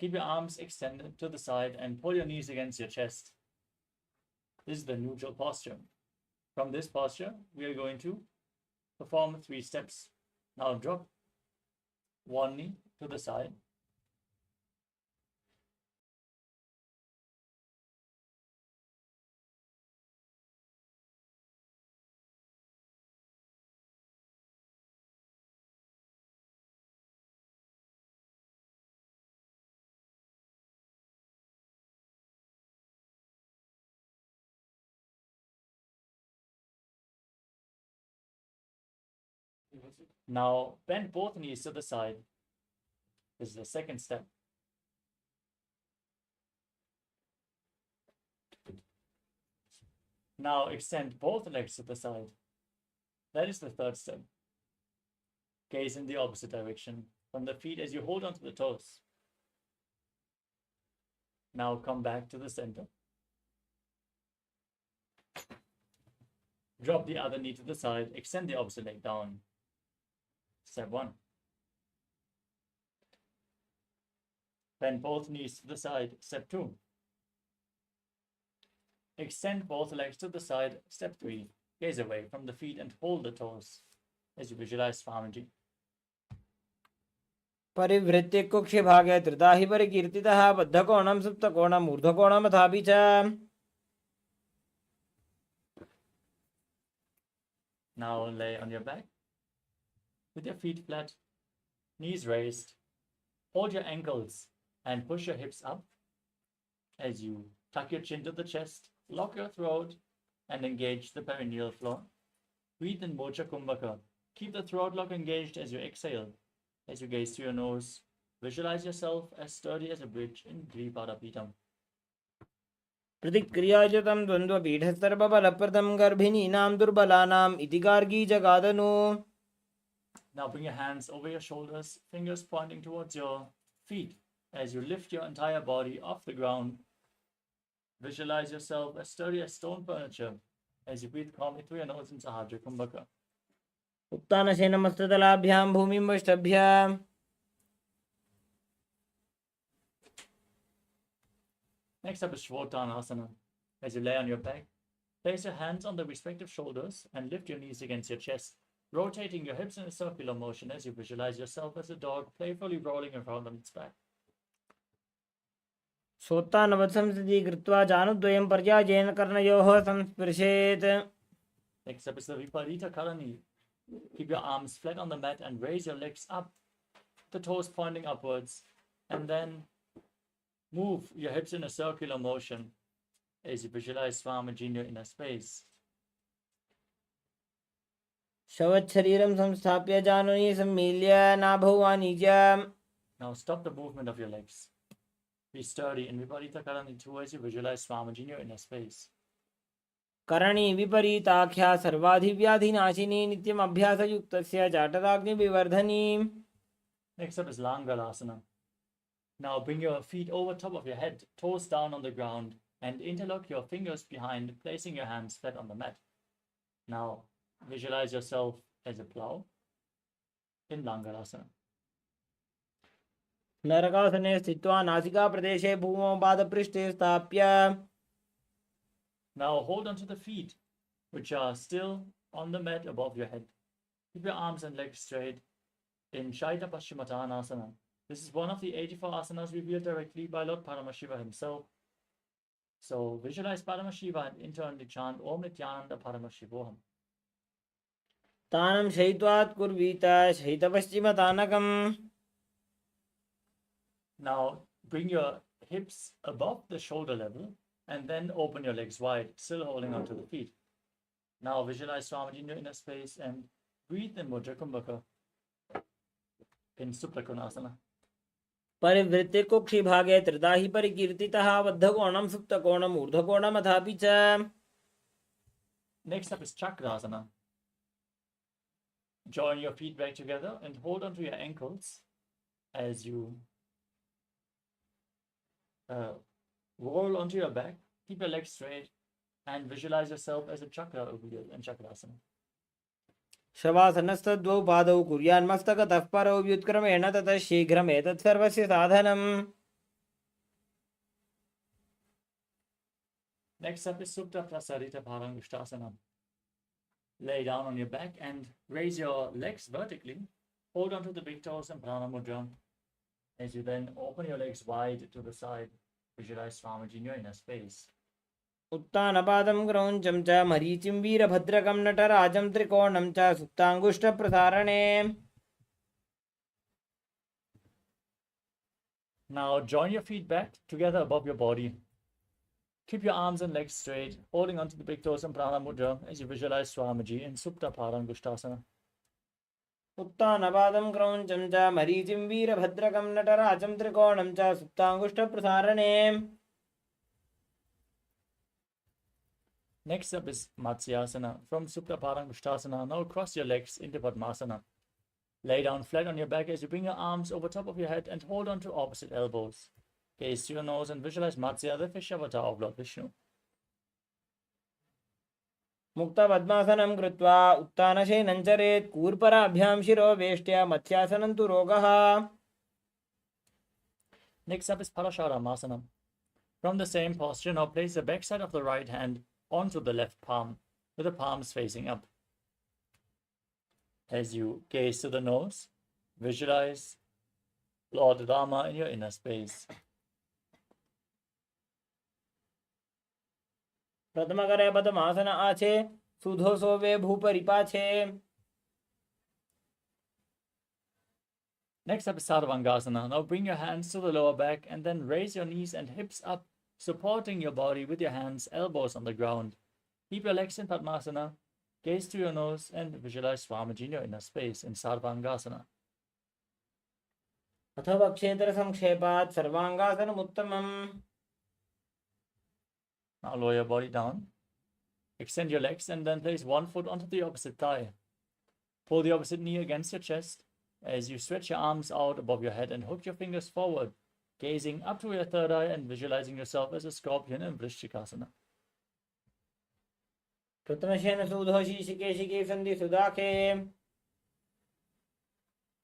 Keep your arms extended to the side and pull your knees against your chest. This is the neutral posture. From this posture, we are going to perform 3 steps. Now drop one knee to the side. Now bend both knees to the side. This is the second step. Now extend both legs to the side. That is the third step. Gaze in the opposite direction from the feet as you hold onto the toes. Now come back to the center. Drop the other knee to the side, extend the opposite leg down. Step 1. Bend both knees to the side. Step 2. Extend both legs to the side. Step 3. Gaze away from the feet and hold the toes as you visualize Swamiji. परिवृत्ति कुक्षि भागे त्रिता हि परिकीर्तितः बद्धकोणं सुप्तकोणम् ऊर्ध्वकोणमथापि च. Now lay on your back with your feet flat, knees raised. Hold your ankles and push your hips up as you tuck your chin to the chest, lock your throat, and engage the perineal floor. Breathe in Mocha Kumbhaka. Keep the throat lock engaged as you exhale. As you gaze through your nose, visualize yourself as sturdy as a bridge in Dvipadapitam. प्रतिक्रियायुतं द्वन्द्वपीठस्तर्पबलप्रदं गर्भिणीनां दुर्बलानाम् इति Gargi जगादनु. Now bring your hands over your shoulders, fingers pointing towards your feet as you lift your entire body off the ground. Visualize yourself as sturdy as stone furniture as you breathe calmly through your nose in Sahajra Kumbhaka. उत्तानशेन मस्तदलाभ्यां भूमिं वष्टभ्य. Next up is Shvotanasana. As you lay on your back, place your hands on the respective shoulders and lift your knees against your chest, rotating your hips in a circular motion as you visualize yourself as a dog playfully rolling around on its back. सोत्तानवत्संसदि कृत्वा जानुद्वयं पर्यायेन कर्णयोः संस्पृशेत्. Next up is the Viparita Karani. Keep your arms flat on the mat and raise your legs up, the toes pointing upwards, and then move your hips in a circular motion as you visualize Swamiji in your inner space. शवच्छरीरं संस्थाप्य जानुनी सम्मील्य नाभौ वाणिज्य. Now stop the movement of your legs. Be sturdy in Viparita Karani too as you visualize Swamiji in your inner space. करणी विपरीताख्या सर्वाधिव्याधिनाशिनी नित्यम् अभ्यासयुक्तस्य जाटराग्निविवर्धनी. Next up is Langalasana. Now bring your feet over top of your head, toes down on the ground, and interlock your fingers behind, placing your hands flat on the mat. Now visualize yourself as a plow in Langalasana. नरकासने स्थित्वा नासिकाप्रदेशे भूमौ पादपृष्ठे स्थाप्य. Now hold onto the feet, which are still on the mat above your head. Keep your arms and legs straight in Shaita Paschimottanasana. This is one of the 84 asanas revealed directly by Lord Paramashiva himself. So visualize Paramashiva and internally chant Om Nityananda Paramashivoham. तानं शयित्वात् कुर्वीत शयितपश्चिमतानकम्. Now bring your hips above the shoulder level and then open your legs wide, still holding onto the feet. Now visualize Swamiji in your inner space and breathe in Mudra Kumbhaka in Supta Konasana. परिवृत्ति कुक्षि भागे त्रिधा हि परिकीर्तितः बद्धकोणं सुप्तकोणम् ऊर्ध्वकोणमथापि च. Next up is Chakrasana. Join your feet back together and hold onto your ankles as you roll onto your back. Keep your legs straight and visualize yourself as a chakra over here in Chakrasana. शवासनस्तद्वौ पादौ कुर्यान्मस्तकतः परौ व्युत्क्रमेण ततः शीघ्रम् एतत् सर्वस्य साधनम्. Next up is Supta Prasarita Parangushtasana. Lay down on your back and raise your legs vertically. Hold onto the big toes and Prana Mudra. As you then open your legs wide to the side, visualize Swamiji in your inner space. उत्तानपादं क्रौञ्चं च मरीचिं वीरभद्रकं नटराजं त्रिकोणं च सुप्ताङ्गुष्ठप्रसारणे. Now join your feet back together above your body. Keep your arms and legs straight, holding onto the big toes and Prana Mudra as you visualize Swamiji in Supta Parangushtasana. उत्तानपादं क्रौञ्चं च मरीचिं वीरभद्रकं नटराजं त्रिकोणं च सुप्ताङ्गुष्ठप्रसारणे. Next up is Matsyasana. From Supta Parangushtasana, now cross your legs into Padmasana. Lay down flat on your back as you bring your arms over top of your head and hold on to opposite elbows. Gaze to your nose and visualize Matsya, the fish avatar of Lord Vishnu. मुक्तपद्मासनं कृत्वा उत्तानशयनं चरेत् कूर्पराभ्यां शिरो वेष्ट्या मत्स्यासनं तु रोगः. Next up is Parasharamasana. From the same posture, now place the backside of the right hand onto the left palm, with the palms facing up. As you gaze to the nose, visualize Lord Rama in your inner space. प्रथम करे पद्मासन आछे सुधो सोवे भूपरि पाछे. Next up is Sarvangasana. Now bring your hands to the lower back and then raise your knees and hips up, supporting your body with your hands, elbows on the ground. Keep your legs in Padmasana, gaze to your nose and visualize Swamiji in your inner space in Sarvangasana. अथवा क्षेत्र संक्षेपात् सर्वांगासनम् उत्तमम्. Now lower your body down. Extend your legs and then place one foot onto the opposite thigh. Pull the opposite knee against your chest as you stretch your arms out above your head and hook your fingers forward, gazing up to your third eye and visualizing yourself as a scorpion in Vrishchikasana. कृतनशेन सुधो शीशिकेशिके सन्धि सुदाखे.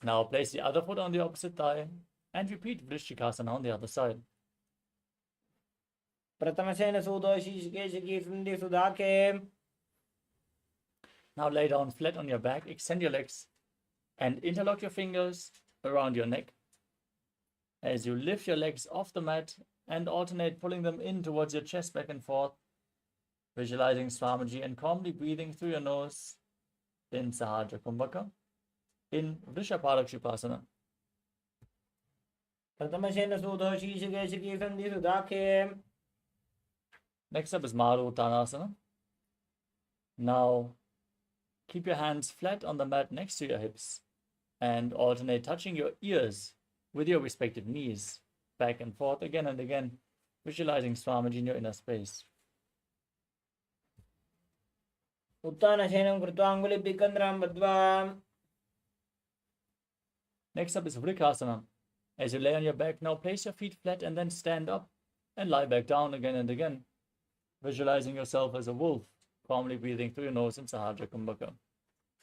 Now place the other foot on the opposite thigh and repeat Vrishchikasana on the other side. प्रथमशेन सुधो शीशिकेशिके सन्धि सुदाखे. Now lay down flat on your back, extend your legs and interlock your fingers around your neck. As you lift your legs off the mat and alternate pulling them in towards your chest back and forth, visualizing Swamiji and calmly breathing through your nose in Sahajra Kumbhaka, in Vrishabhadakshipasana. प्रथमशेन सुधो शीशिकेशिके सन्धि सुदाखे. Next up is Maruttanasana. Now keep your hands flat on the mat next to your hips and alternate touching your ears with your respective knees, back and forth again and again, visualizing Swamiji in your inner space. उत्तानशेनं कृत्वा अङ्गुलिभ्यः कन्द्रां बद्ध्वा. Next up is Vrikasana. As you lay on your back, now place your feet flat and then stand up and lie back down again and again, visualizing yourself as a wolf, calmly breathing through your nose in Sahajra Kumbhaka.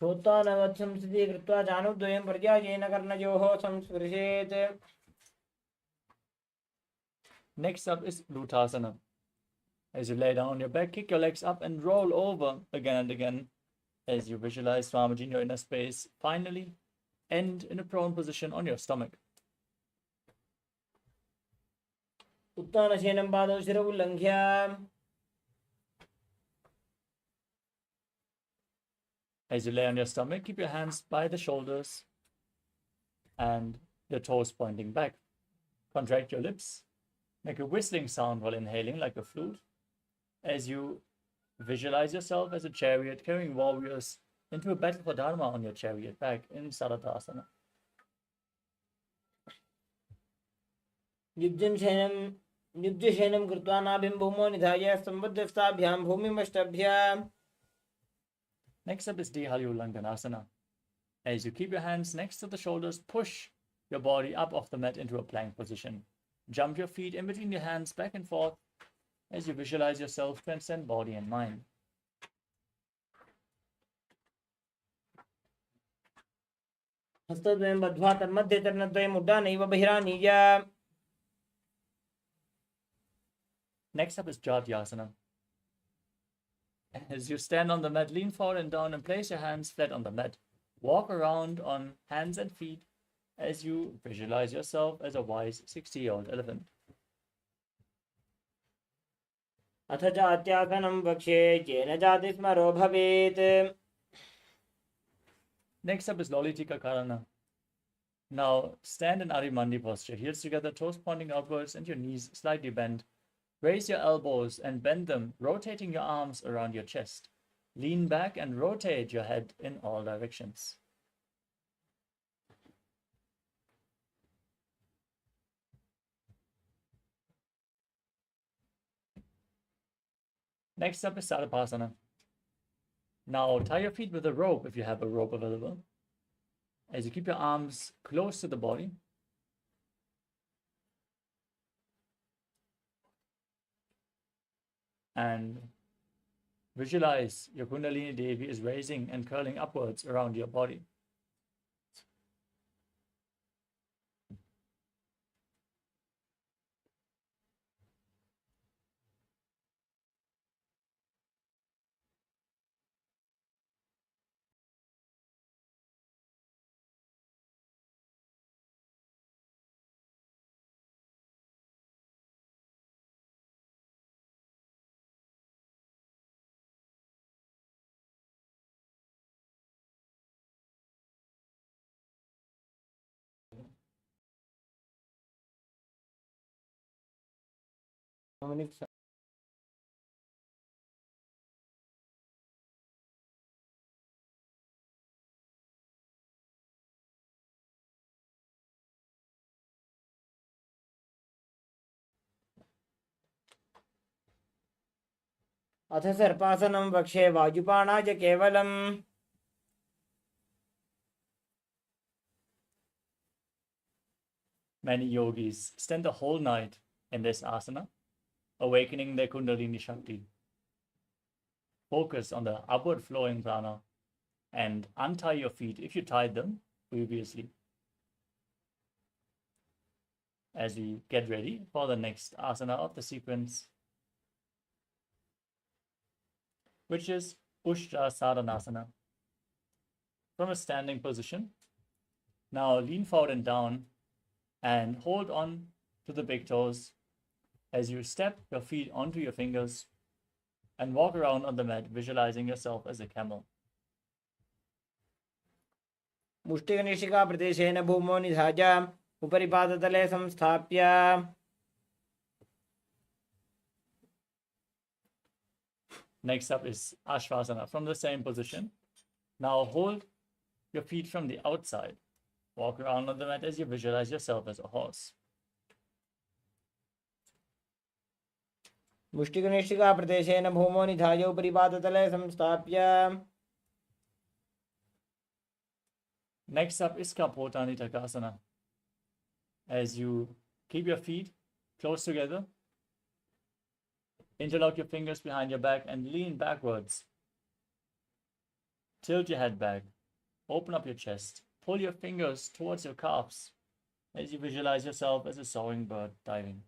श्रोत्तानवत्संस्थितिः कृत्वा जानुद्वयं पर्यायेन कर्णयोः संस्पृशेत्. Next up is Lutasana. As you lay down on your back, kick your legs up and roll over again and again as you visualize Swamiji in your inner space. Finally, end in a prone position on your stomach. उत्तानशेनं पादौ शिरौ उल्लङ्घ्य. As you lay on your stomach, keep your hands by the shoulders and your toes pointing back. Contract your lips. Make a whistling sound while inhaling like a flute as you visualize yourself as a chariot carrying warriors into a battle for Dharma on your chariot back in Saratasana. युज्यशयनं कृत्वा नाभिं भूमौ निधाय सम्बद्धस्ताभ्यां भूमिमष्टभ्य. Next up is Dehali Ullanganasana. As you keep your hands next to the shoulders, push your body up off the mat into a plank position. Jump your feet in between your hands back and forth as you visualize yourself transcend body and mind. हस्तद्वयं बद्ध्वा तन्मध्ये चरणद्वयम् उड्डानैव बहिरानीय. Next up is Jatyasana. As you stand on the mat, lean forward and down and place your hands flat on the mat. Walk around on hands and feet as you visualize yourself as a wise 60-year-old elephant. अथ जात्यासनं वक्ष्ये येन जातिस्मरो भवेत्. Next up is Lolitika Karana. Now stand in Arimandi posture, heels together, toes pointing outwards and your knees slightly bent. Raise your elbows and bend them, rotating your arms around your chest. Lean back and rotate your head in all directions. Next up is Sarapasana. Now tie your feet with a rope if you have a rope available. As you keep your arms close to the body. And visualize your Kundalini Devi is raising and curling upwards around your body. अथ सर्पासनं वक्षे वायुपाणाय केवलम्। Many yogis spend the whole night in this asana, awakening their Kundalini Shakti. Focus on the upward flowing prana and untie your feet if you tied them previously. As we get ready for the next asana of the sequence, which is Ushtra Sadhanasana. From a standing position, now lean forward and down and hold on to the big toes as you step your feet onto your fingers and walk around on the mat, visualizing yourself as a camel. मुष्टिकनिष्ठिका प्रदेशेन भूमौ निधाय उपरि पादतले संस्थाप्य। Next up is Ashvasana from the same position. Now hold your feet from the outside. Walk around on the mat as you visualize yourself as a horse. मुष्टिकनिष्ठिका प्रदेशेन भूमौ निधाय उपरि पादतले संस्थाप्य। Next up is Kapotani Takasana. As you keep your feet close together, interlock your fingers behind your back and lean backwards. Tilt your head back. Open up your chest. Pull your fingers towards your calves as you visualize yourself as a soaring bird diving.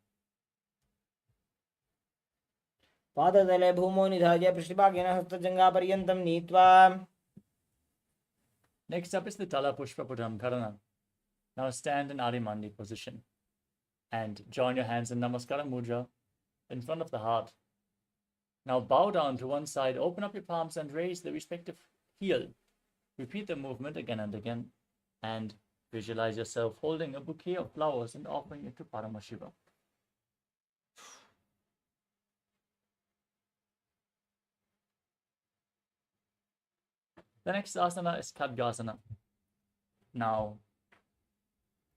पादतले भूमौ निधाय पृष्ठभागेन हस्तजङ्घापर्यन्तं नीत्वा। Next up is the Tala Pushpa Pudam Karana. Now stand in Adimandi position and join your hands in Namaskara Mudra in front of the heart. Now bow down to one side, open up your palms and raise the respective heel. Repeat the movement again and again and visualize yourself holding a bouquet of flowers and offering it to Paramashiva. The next asana is Khadgasana. Now,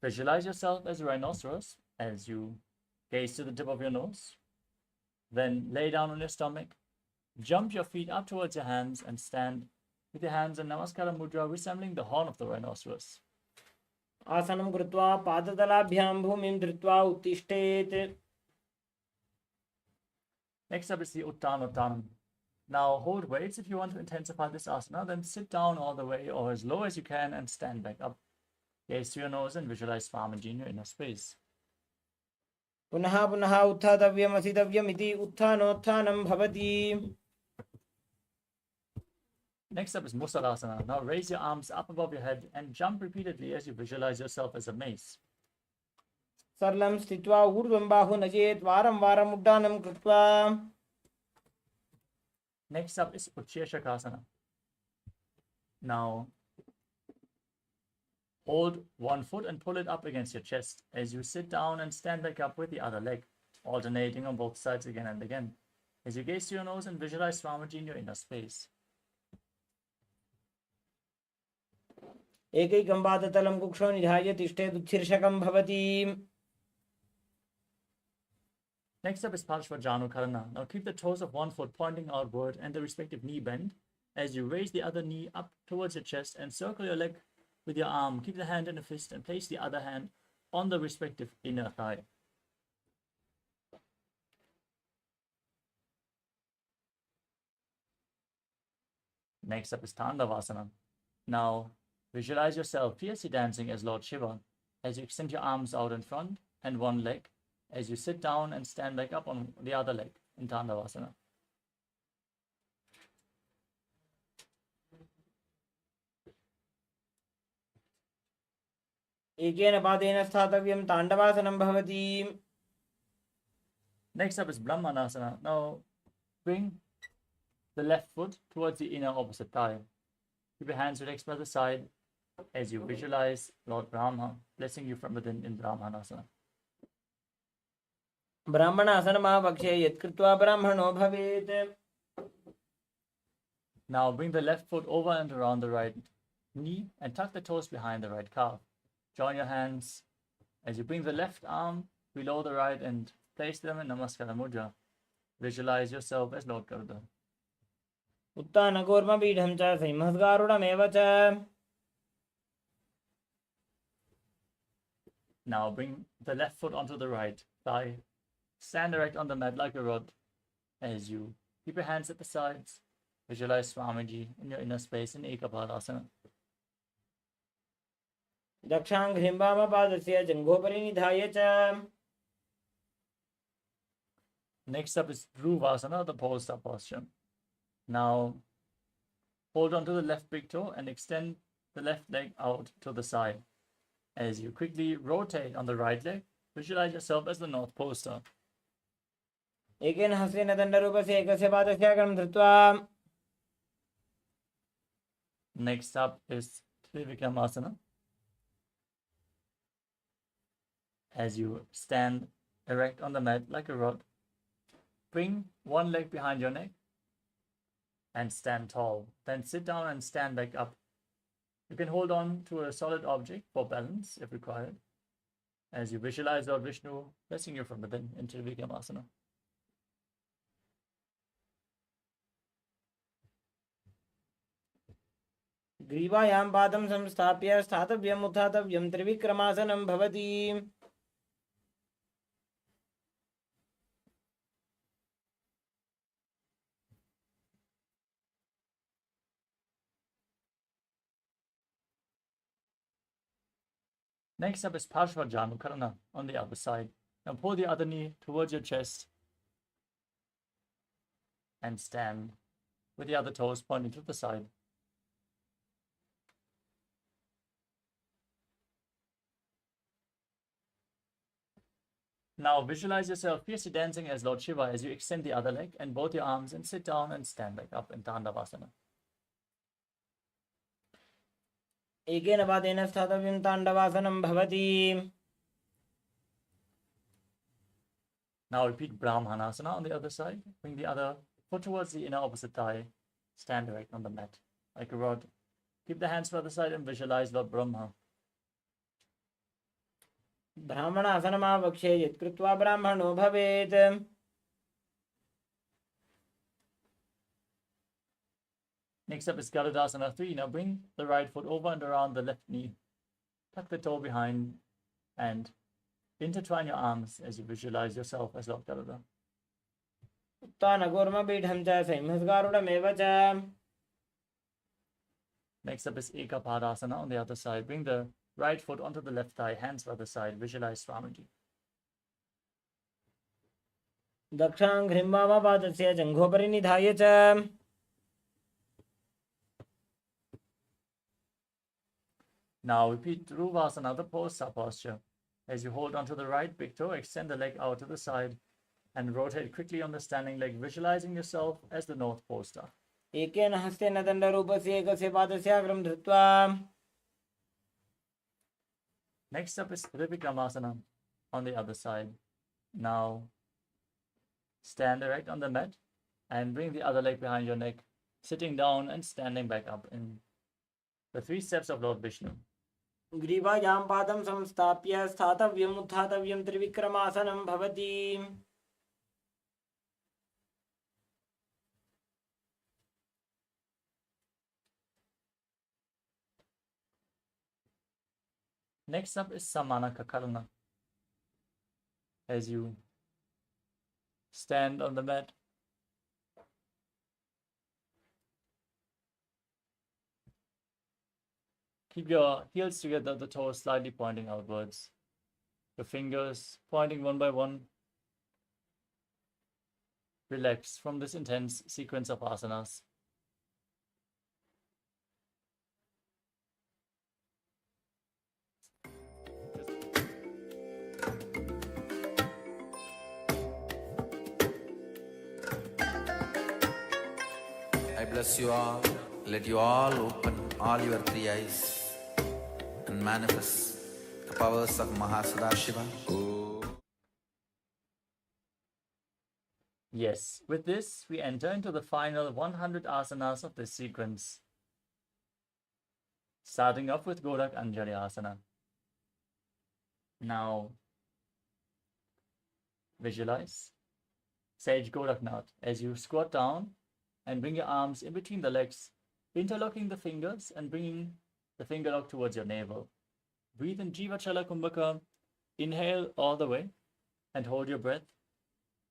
visualize yourself as a rhinoceros as you gaze to the tip of your nose. Then lay down on your stomach, jump your feet up towards your hands and stand with your hands in Namaskara Mudra resembling the horn of the rhinoceros. आसनं कृत्वा पादतलाभ्यां भूमिं धृत्वा उत्तिष्ठेत्। Next up is the Uttanottanam. Now hold weights. If you want to intensify this asana, then sit down all the way or as low as you can and stand back up. Gaze to your nose and visualize Swamiji in your inner space. पुनः पुनः उत्थातव्यम् असितव्यम् इति उत्थानोत्थानं भवति। Next up is Musalasana. Now raise your arms up above your head and jump repeatedly as you visualize yourself as a mace. सरलं स्थित्वा ऊर्ध्वं बाहु नचेत् वारं वारम् उड्डानं कृत्वा। Next up is Utsheshakasana. Now hold one foot and pull it up against your chest as you sit down and stand back up with the other leg, alternating on both sides again and again. As you gaze to your nose and visualize Swamiji in your inner space. एकैकं पादतलं कुक्षौ निधाय तिष्ठेत् उत्शीर्षकं भवति। Next up is Parshvajanu Karana. Now keep the toes of one foot pointing outward and the respective knee bend as you raise the other knee up towards your chest and circle your leg with your arm. Keep the hand in a fist and place the other hand on the respective inner thigh. Next up is Tandavasana. Now visualize yourself fiercely dancing as Lord Shiva as you extend your arms out in front and one leg as you sit down and stand back up on the other leg in Tandavasana. एकेन पादेन स्थातव्यं ताण्डवासनं भवति। Next up is Brahmanasana. Now bring the left foot towards the inner opposite thigh. Keep your hands relaxed by the side as you visualize Lord Brahma blessing you from within in Brahmanasana. ब्राह्मणासनमावक्ष्ये यत्कृत्वा ब्राह्मणो भवेत्. Now bring the left foot over and around the right knee and tuck the toes behind the right calf. Join your hands as you bring the left arm below the right and place them in Namaskara Mudra. Visualize yourself as Lord Garuda. उत्तानकूर्मपीठं च सिंहस्गारुडमेव च. Now bring the left foot onto the right thigh. Stand erect on the mat like a rod as you keep your hands at the sides. Visualize Swamiji in your inner space in Ekapadasana. दक्षाङ्घ्रिं वामपादस्य जङ्घोपरि निधाय च. Next up is Dhruvasana, the pole star posture. Now hold on to the left big toe and extend the left leg out to the side. As you quickly rotate on the right leg, visualize yourself as the North Pole star. एकेन हस्तेन दण्डरूपस्य एकस्य पादस्य अग्रं धृत्वा. Next up is Trivikramasana. As you stand erect on the mat like a rod, bring one leg behind your neck and stand tall. Then sit down and stand back up. You can hold on to a solid object for balance if required, as you visualize Lord Vishnu blessing you from within in Trivikramasana. ग्रीवायां पादं संस्थाप्य स्थातव्यम् उत्थातव्यं त्रिविक्रमासनं भवति. Next up is Parshvajanukarana on the other side. Now pull the other knee towards your chest and stand with the other toes pointing to the side. Now visualize yourself fiercely dancing as Lord Shiva as you extend the other leg and both your arms and sit down and stand back up in Tandavasana. एकेन पादेन स्थातव्यं ताण्डवासनं भवति. Now repeat Brahmanasana on the other side. Bring the other foot towards the inner opposite thigh. Stand erect on the mat like a rod. Keep the hands by the side and visualize Lord Brahma. ब्राह्मणासनमावक्ष्ये यत्कृत्वा ब्राह्मणो भवेत्. Next up is Garudasana 3. Now bring the right foot over and around the left knee. Tuck the toe behind and intertwine your arms as you visualize yourself as Lord Garuda. उत्तानकूर्मपीठं च सिंहस्गारुडमेव च. Next up is Ekapadasana on the other side. Bring the right foot onto the left thigh, hands by the side. Visualize Swamiji. दक्षाङ्घ्रिं वामपादस्य जङ्घोपरि निधाय च. Now repeat Dhruvasana, the pole star posture. As you hold onto the right big toe, extend the leg out to the side and rotate quickly on the standing leg, visualizing yourself as the North Pole star. एकेन हस्तेन दण्डरूपस्य एकस्य पादस्य अग्रं धृत्वा. Next up is Trivikramasana on the other side. Now stand erect on the mat and bring the other leg behind your neck, sitting down and standing back up in the 3 steps of Lord Vishnu. ग्रीवायां पादं संस्थाप्य स्थातव्यम् उत्थातव्यं त्रिविक्रमासनं भवति. Next up is Samanakakarana. As you stand on the mat, keep your heels together, the toes slightly pointing outwards. Your fingers pointing one by one. Relax from this intense sequence of asanas. I bless you all. Let you all open all your 3 eyes and manifest the powers of Mahasada Shiva. Yes, with this, we enter into the final 100 asanas of this sequence. Starting off with Gorak Anjali Asana. Now, visualize Sage Goraknath as you squat down and bring your arms in between the legs, interlocking the fingers and bringing the finger lock towards your navel. Breathe in Jivachala Kumbhaka. Inhale all the way and hold your breath,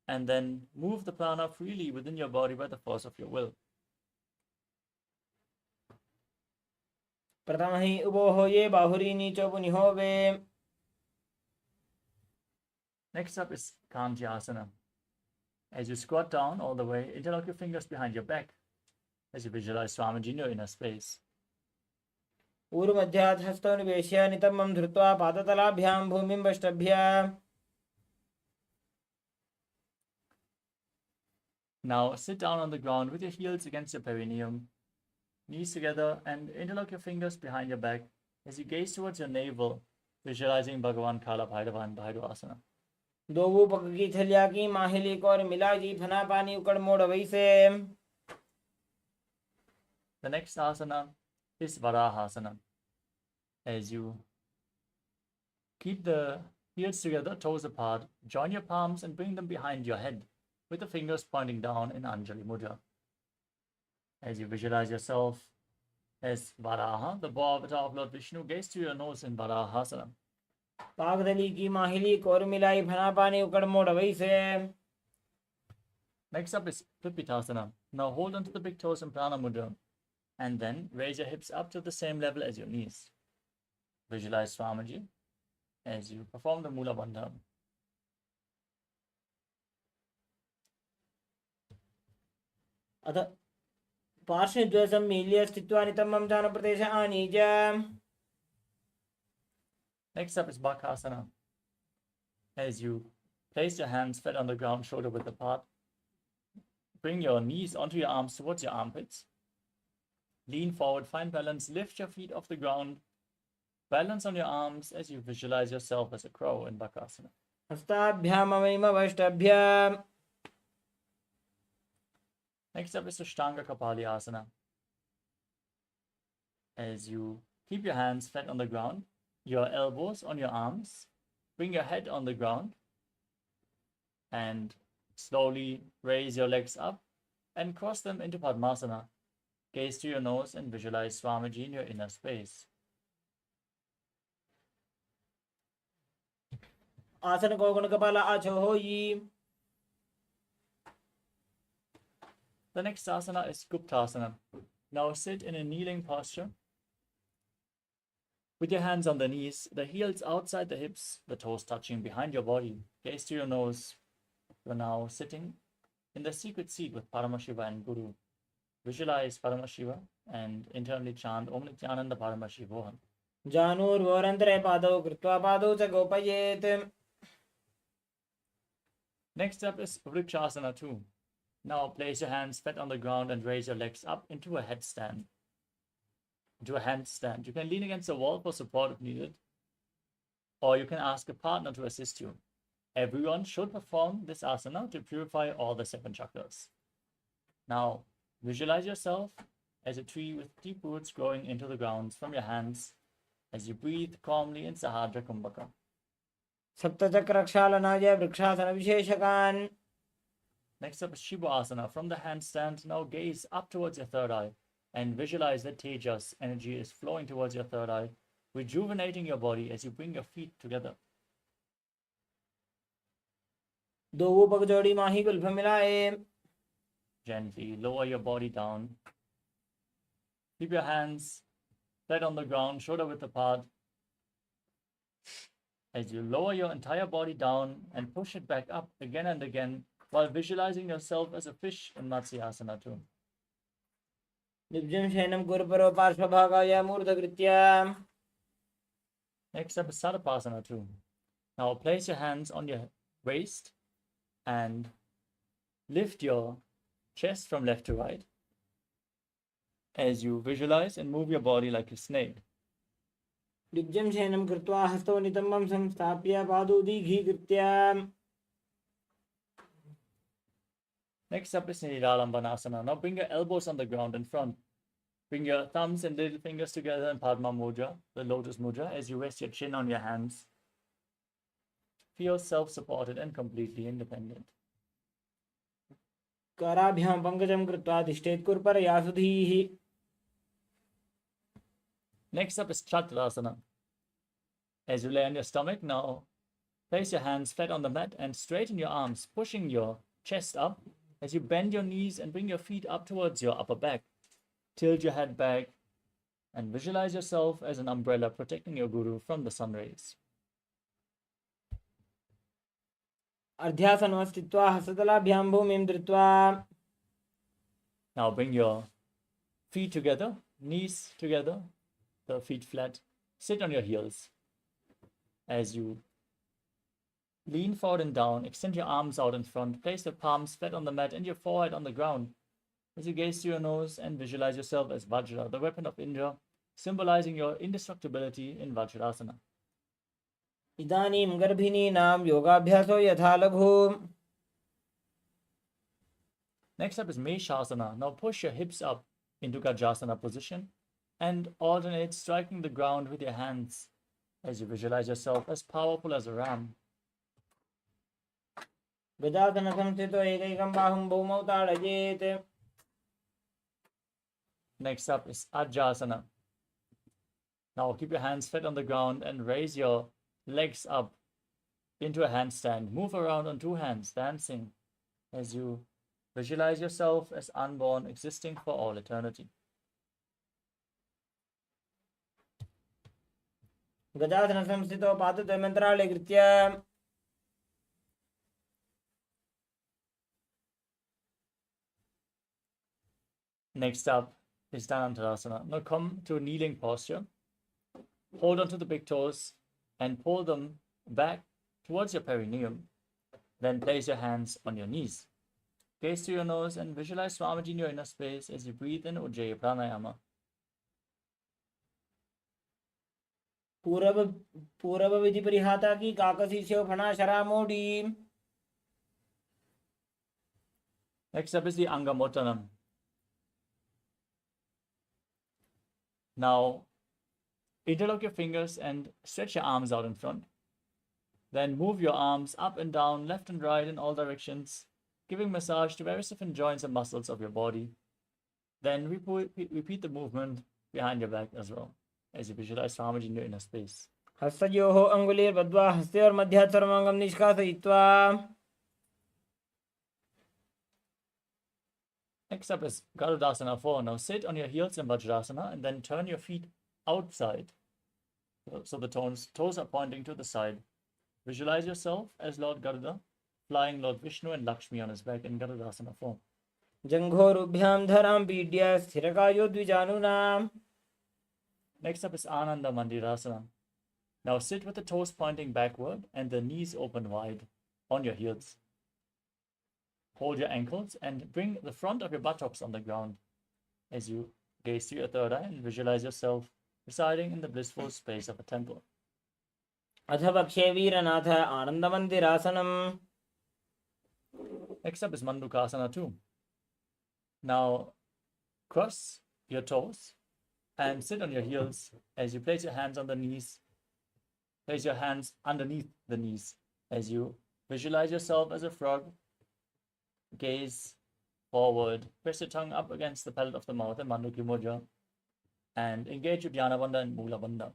and then move the prana freely within your body by the force of your will. प्रथमहि उभोः ये बाहुरी नीचो पुनिहोवे. Next up is Kantyasana. As you squat down all the way, interlock your fingers behind your back as you visualize Swamiji in your inner space. ऊर्ध्वमध्यात् हस्तौ निवेश्य नितम्बं धृत्वा पादतलाभ्यां भूमिं वष्टभ्य. Now sit down on the ground with your heels against your perineum, knees together, and interlock your fingers behind your back as you gaze towards your navel, visualizing Bhagavan Kala Bhairava and Bhairava. दोवू पग की थलिया की माहिली core मिला जी फना पानी उकड़ मोड़ वैसे. The next asana is Varahasana. As you keep the heels together, toes apart, join your palms and bring them behind your head with the fingers pointing down in Anjali Mudra. As you visualize yourself as Varaha, the boar avatar of Lord Vishnu, gaze to your nose in Varahasana. पागदली की माहिली core मिलाई फना पानी उकड़ मोड़ वैसे. Next up is Pipitasana. Now hold onto the big toes in Prana Mudra and then raise your hips up to the same level as your knees. Visualize Swamiji as you perform the Mula Bandha. अथ पार्श्वद्वयं मील्य स्थित्वा नितम्बं जानप्रदेश आनीय. Next up is Bakhasana. As you place your hands flat on the ground, shoulder width apart, bring your knees onto your arms towards your armpits. Lean forward, find balance, lift your feet off the ground, balance on your arms as you visualize yourself as a crow in Bakhasana. हस्ताभ्यामवैम वष्टभ्य. Next up is Ashtanga Kapali Asana. As you keep your hands flat on the ground, your elbows on your arms, bring your head on the ground, and slowly raise your legs up and cross them into Padmasana. Gaze to your nose and visualize Swamiji in your inner space. आसन को गुण कपाला आछो होई. The next asana is Guptasana. Now sit in a kneeling posture with your hands on the knees, the heels outside the hips, the toes touching behind your body. Gaze to your nose. You are now sitting in the secret seat with Paramashiva and Guru. Visualize Paramashiva and internally chant Om Nityananda Paramashivoham. जानूर्वोरन्तरे पादौ कृत्वा पादौ च गोपयेत्. Next up is Vrikshasana 2. Now place your hands flat on the ground and raise your legs up into a headstand. Into a handstand. You can lean against the wall for support if needed, or you can ask a partner to assist you. Everyone should perform this asana to purify all the 7 chakras. Now, visualize yourself as a tree with deep roots growing into the ground from your hands as you breathe calmly in Sahadra Kumbhaka. सप्तचक्रक्षालनाय vrikshasana विशेषकान्. Next up is Shiva Asana. From the handstand, now gaze up towards your third eye and visualize that Tejas energy is flowing towards your third eye, rejuvenating your body as you bring your feet together. दोवू पग जोड़ी माही Gulf मिलाए. Gently lower your body down. Keep your hands flat on the ground, shoulder width apart. As you lower your entire body down and push it back up again and again, while visualizing yourself as a fish in Matsyasana 2. निब्जं शयनं गुरुपरो पार्श्वभागाय मूर्धकृत्य. Next up is Sarapasana 2. Now place your hands on your waist and lift your chest from left to right as you visualize and move your body like a snake. निब्जं शयनं कृत्वा हस्तौ नितम्बं संस्थाप्य पादौ दीघीकृत्य. Next up is Nidālambanasana. Now bring your elbows on the ground in front. Bring your thumbs and little fingers together in Padma Mudra, the lotus mudra, as you rest your chin on your hands. Feel self-supported and completely independent. कराभ्यां पंकजं कृत्वा तिष्ठेत् कुर्परया सुधीः. Next up is Chaturasana. As you lay on your stomach, now place your hands flat on the mat and straighten your arms, pushing your chest up as you bend your knees and bring your feet up towards your upper back. Tilt your head back and visualize yourself as an umbrella protecting your guru from the sun rays. अर्ध्यासनं स्थित्वा हस्ततलाभ्यां भूमिं धृत्वा. Now bring your feet together, knees together, the feet flat. Sit on your heels. As you lean forward and down, extend your arms out in front, place your palms flat on the mat and your forehead on the ground. As you gaze to your nose and visualize yourself as Vajra, the weapon of Indra, symbolizing your indestructibility in Vajrasana. इदानीं गर्भिणीनां योगाभ्यासो यथा लघु. Next up is Meshasana. Now push your hips up into Gajasana position and alternate striking the ground with your hands as you visualize yourself as powerful as a ram. गजासनं संस्थितो एकैकं बाहुं भूमौ ताडयेत्. Next up is Ajasana. Now keep your hands flat on the ground and raise your legs up into a handstand. Move around on two hands, dancing as you visualize yourself as unborn, existing for all eternity. गजासनं संस्थितो पादद्वयमन्तराळे कृत्य. Next up is Dhanantarasana. Now come to a kneeling posture. Hold onto the big toes and pull them back towards your perineum. Then place your hands on your knees. Gaze to your nose and visualize Swamiji in your inner space as you breathe in Ujjayi Pranayama. पूर्व विधि परिहाता की काकसी से फणा शरा मोड़ी. Next up is the Angamottanam. Now, interlock your fingers and stretch your arms out in front. Then move your arms up and down, left and right in all directions, giving massage to various different joints and muscles of your body. Then repeat the movement behind your back as well, as you visualize Swamiji in your inner space. हस्तयोः अङ्गुलीर्बद्ध्वा हस्तयोर्मध्यात् सर्वाङ्गं निष्कासयित्वा. Next up is Garudasana 4. Now sit on your heels in Vajrasana and then turn your feet outside. So the toes are pointing to the side. Visualize yourself as Lord Garuda, flying Lord Vishnu and Lakshmi on his back in Garudasana 4. जङ्घोरुभ्यां धरां पीड्य स्थिरकायो द्विजानुनाम्. Next up is Ananda Mandirasana. Now sit with the toes pointing backward and the knees open wide on your heels. Hold your ankles and bring the front of your buttocks on the ground as you gaze to your third eye and visualize yourself residing in the blissful space of a temple. अथ वक्षे वीरनाथ आनन्दमन्दिरासनम्. Next up is Mandukasana 2. Now cross your toes and sit on your heels as you place your hands on the knees. Place your hands underneath the knees as you visualize yourself as a frog. Gaze forward, press your tongue up against the palate of the mouth in Manduki Mudra and engage Uddiyana Bandha and Mula Bandha.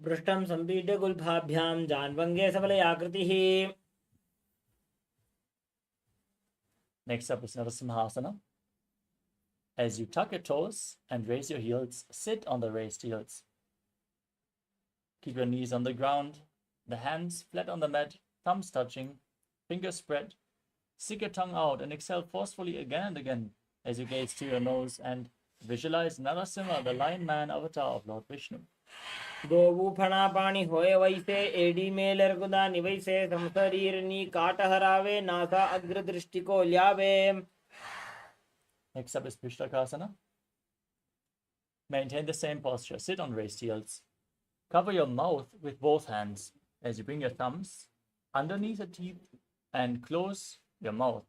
पृष्ठं सम्पीड्य गुल्फाभ्यां जान्वङ्गे सबलयाकृतिः. Next up is Narasimhasana. As you tuck your toes and raise your heels, sit on the raised heels. Keep your knees on the ground, the hands flat on the mat, thumbs touching, fingers spread. Stick your tongue out and exhale forcefully again and again as you gaze to your nose and visualize Narasimha, the lion man avatar of Lord Vishnu. गोवू फणा पाणी होए वैसे AD Mailer गुदा निवैसे समशरीरनी काट हरावे NASA अग्र दृष्टि को ल्यावे. Next up is Pishtakasana. Maintain the same posture. Sit on raised heels. Cover your mouth with both hands as you bring your thumbs underneath the teeth and close your mouth.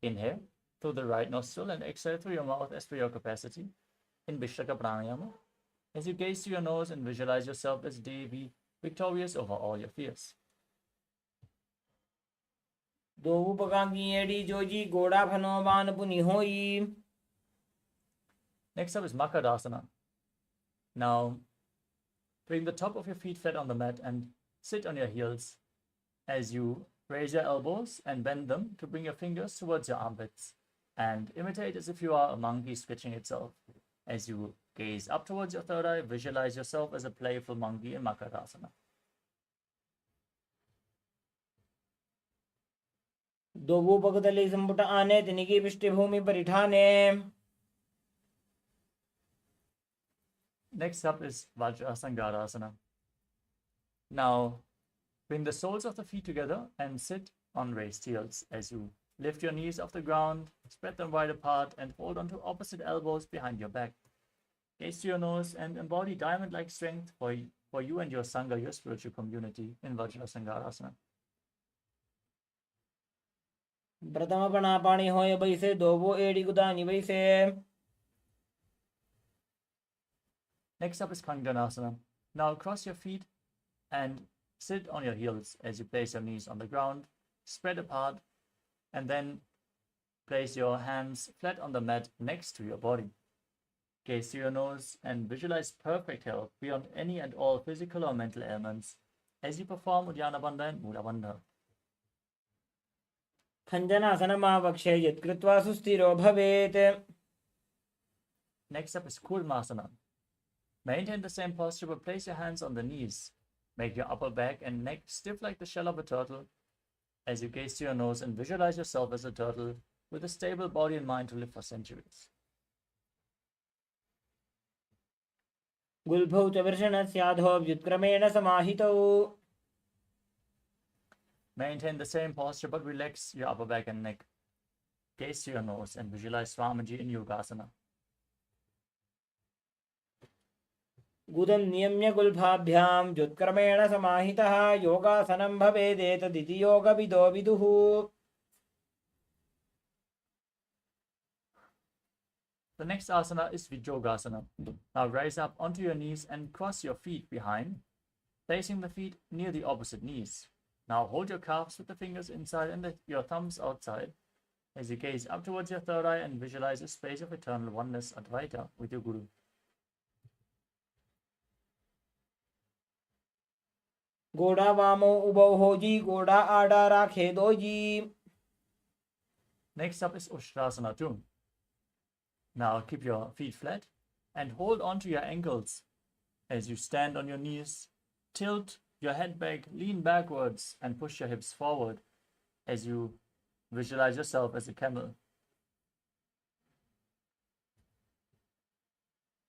Inhale through the right nostril and exhale through your mouth as per your capacity in Vishraka Pranayama. As you gaze to your nose and visualize yourself as Devi, victorious over all your fears. दोवु पकांगी एडी जोजी गोड़ा फनोबान पुनि होई. Next up is Makadasana. Now, bring the top of your feet flat on the mat and sit on your heels as you raise your elbows and bend them to bring your fingers towards your armpits and imitate as if you are a monkey stretching itself. As you gaze up towards your third eye, visualize yourself as a playful monkey in Makadasana. दोवु पगदली संपुट आने तिनिकी पृष्ठभूमि परिठाने. Next up is Vajrasangarasana. Now, bring the soles of the feet together and sit on raised heels as you lift your knees off the ground, spread them wide apart, and hold onto opposite elbows behind your back. Gaze to your nose and embody diamond-like strength for you and your Sangha, your spiritual community, in Vajrasangarasana. प्रथम पणा पाणी होय बैसे दोवु AD गुदानी बैसे. Next up is Kanganasana. Now cross your feet and sit on your heels as you place your knees on the ground, spread apart, and then place your hands flat on the mat next to your body. Gaze to your nose and visualize perfect health beyond any and all physical or mental ailments as you perform Uddiyana Bandha and Mula Bandha. खञ्जनासनमावक्षे यत्कृत्वा सुस्थिरो भवेत्. Next up is Kurmasana. Maintain the same posture but place your hands on the knees. Make your upper back and neck stiff like the shell of a turtle as you gaze to your nose and visualize yourself as a turtle with a stable body and mind to live for centuries. गुल्भौ च वृषणस्याधो व्युत्क्रमेण समाहितौ. Maintain the same posture but relax your upper back and neck. Gaze to your nose and visualize Swamiji in Yogasana. गुदं नियम्य गुल्फाभ्यां व्युत्क्रमेण समाहितः योगासनं भवेदेतदिति योगविदो विदुः. The next asana is Vijogasana. Now rise up onto your knees and cross your feet behind, placing the feet near the opposite knees. Now hold your calves with the fingers inside and your thumbs outside as you gaze up towards your third eye and visualize a space of eternal oneness Advaita with your Guru. गोड़ा वामो उभौ होजी गोड़ा आड़ा राखे doji. Next up is Ushtrasana 2. Now keep your feet flat and hold onto your ankles as you stand on your knees. Tilt your head back, lean backwards, and push your hips forward as you visualize yourself as a camel.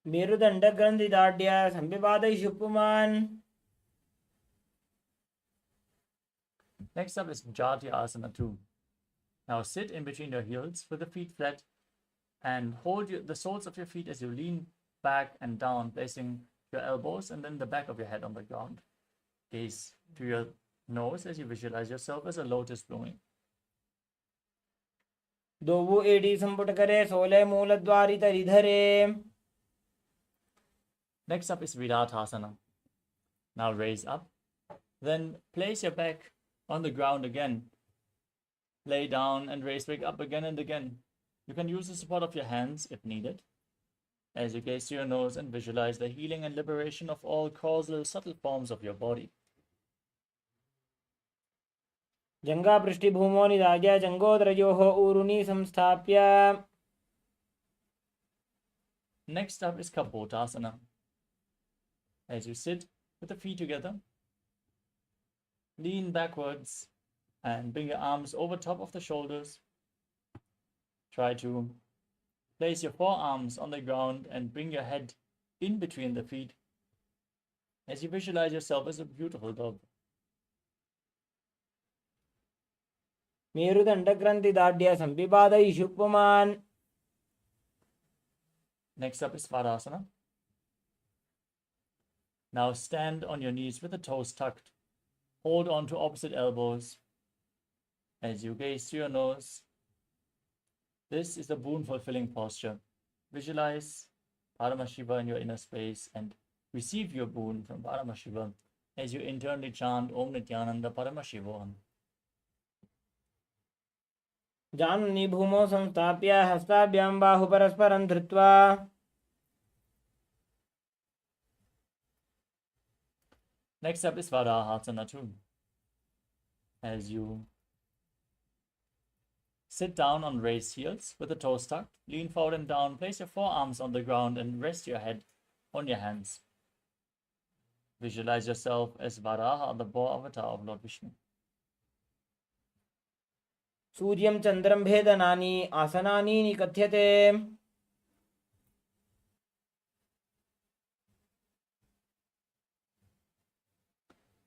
मेरुदंड ग्रंथिदाढ्य संविवादयिषु पुमान्. Next up is Jati Asana 2. Now sit in between your heels with the feet flat and hold the soles of your feet as you lean back and down, placing your elbows and then the back of your head on the ground. Gaze to your nose as you visualize yourself as a lotus blooming. दोवु एडी संपुट करे सोले मूलद्वारि तरिधरे. Next up is Viratasana. Now raise up. Then place your back on the ground again. Lay down and raise back up again and again. You can use the support of your hands if needed. As you gaze to your nose and visualize the healing and liberation of all causal subtle forms of your body. जंगा पृष्ठभूमो निदाय जंगोदरयोः ऊरुनि संस्थाप्य. Next up is Kapotasana. As you sit with the feet together, lean backwards and bring your arms over top of the shoulders. Try to place your forearms on the ground and bring your head in between the feet as you visualize yourself as a beautiful dove. मेरुदंड ग्रंथिदाढ्य संविवादयिषु पुमान्. Next up is Svadasana. Now stand on your knees with the toes tucked. Hold on to opposite elbows As you gaze to your nose, this is the boon fulfilling posture. Visualize Paramashiva in your inner space and receive your boon from Paramashiva as you internally chant Om Nityananda Paramashivoham. जानुनि भूमौ संस्थाप्य हस्ताभ्यां बाहु परस्परं धृत्वा. Next up is Varahasana 2. As you sit down on raised heels with the toes tucked, lean forward and down, place your forearms on the ground and rest your head on your hands. Visualize yourself as Varaha, the boar avatar of Lord Vishnu. सूर्यं चन्द्रं भेदनानि आसनानि निकथ्यते.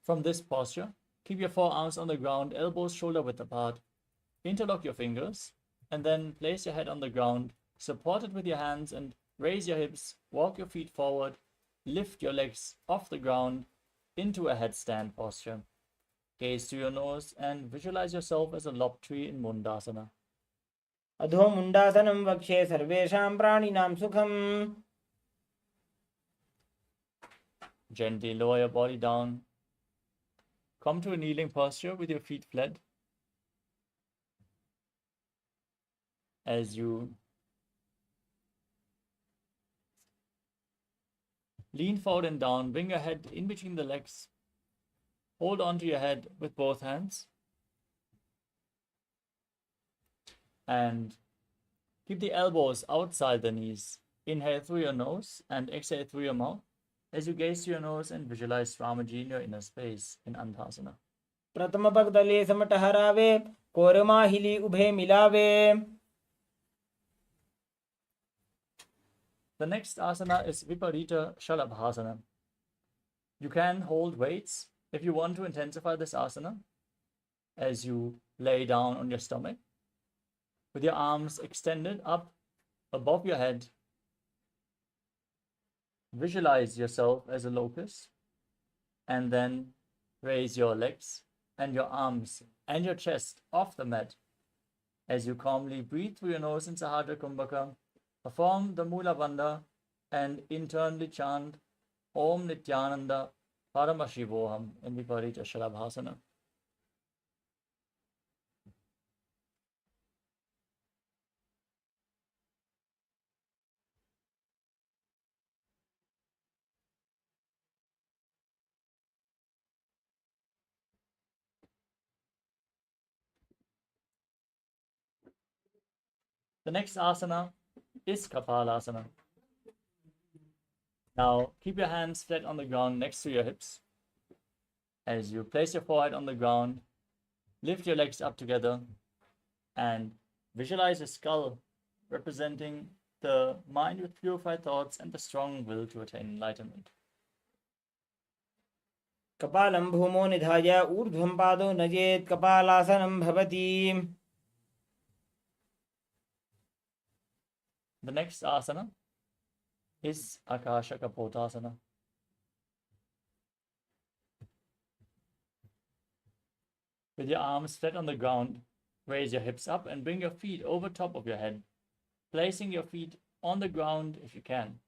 From this posture, keep your forearms on the ground, elbows shoulder width apart. Interlock your fingers and then place your head on the ground, support it with your hands and raise your hips, walk your feet forward, lift your legs off the ground into a headstand posture. Gaze to your nose and visualize yourself as a lob tree in Mundasana. अधो मुण्डासनं वक्षे सर्वेषां प्राणिनां सुखम्. Gently lower your body down. Come to a kneeling posture with your feet flat. As you lean forward and down, bring your head in between the legs. Hold on to your head with both hands. And keep the elbows outside the knees. Inhale through your nose and exhale through your mouth as you gaze to your nose and visualize Ramaji in your inner space in Antasana. प्रथम पगदले समट हरावे कोरमा हिली उभे मिलावे. The next asana is Viparita Shalabhasana. You can hold weights if you want to intensify this asana as you lay down on your stomach with your arms extended up above your head. Visualize yourself as a locust and then raise your legs and your arms and your chest off the mat as you calmly breathe through your nose in Sahadra Kumbhaka. Perform the Mula Bandha and internally chant Om Nityananda Paramashivoham in Viparita Shalabhasana. The next asana is KAILASA. Now keep your hands flat on the ground next to your hips. As you place your forehead on the ground, lift your legs up together and visualize a skull representing the mind with purified thoughts and the strong will to attain enlightenment. कपालं भूमौ निधाय ऊर्ध्वं पादौ नजेत् कपालासनं भवति. The next asana is Akasha Kapotasana. With your arms flat on the ground, raise your hips up and bring your feet over top of your head, placing your feet on the ground if you can.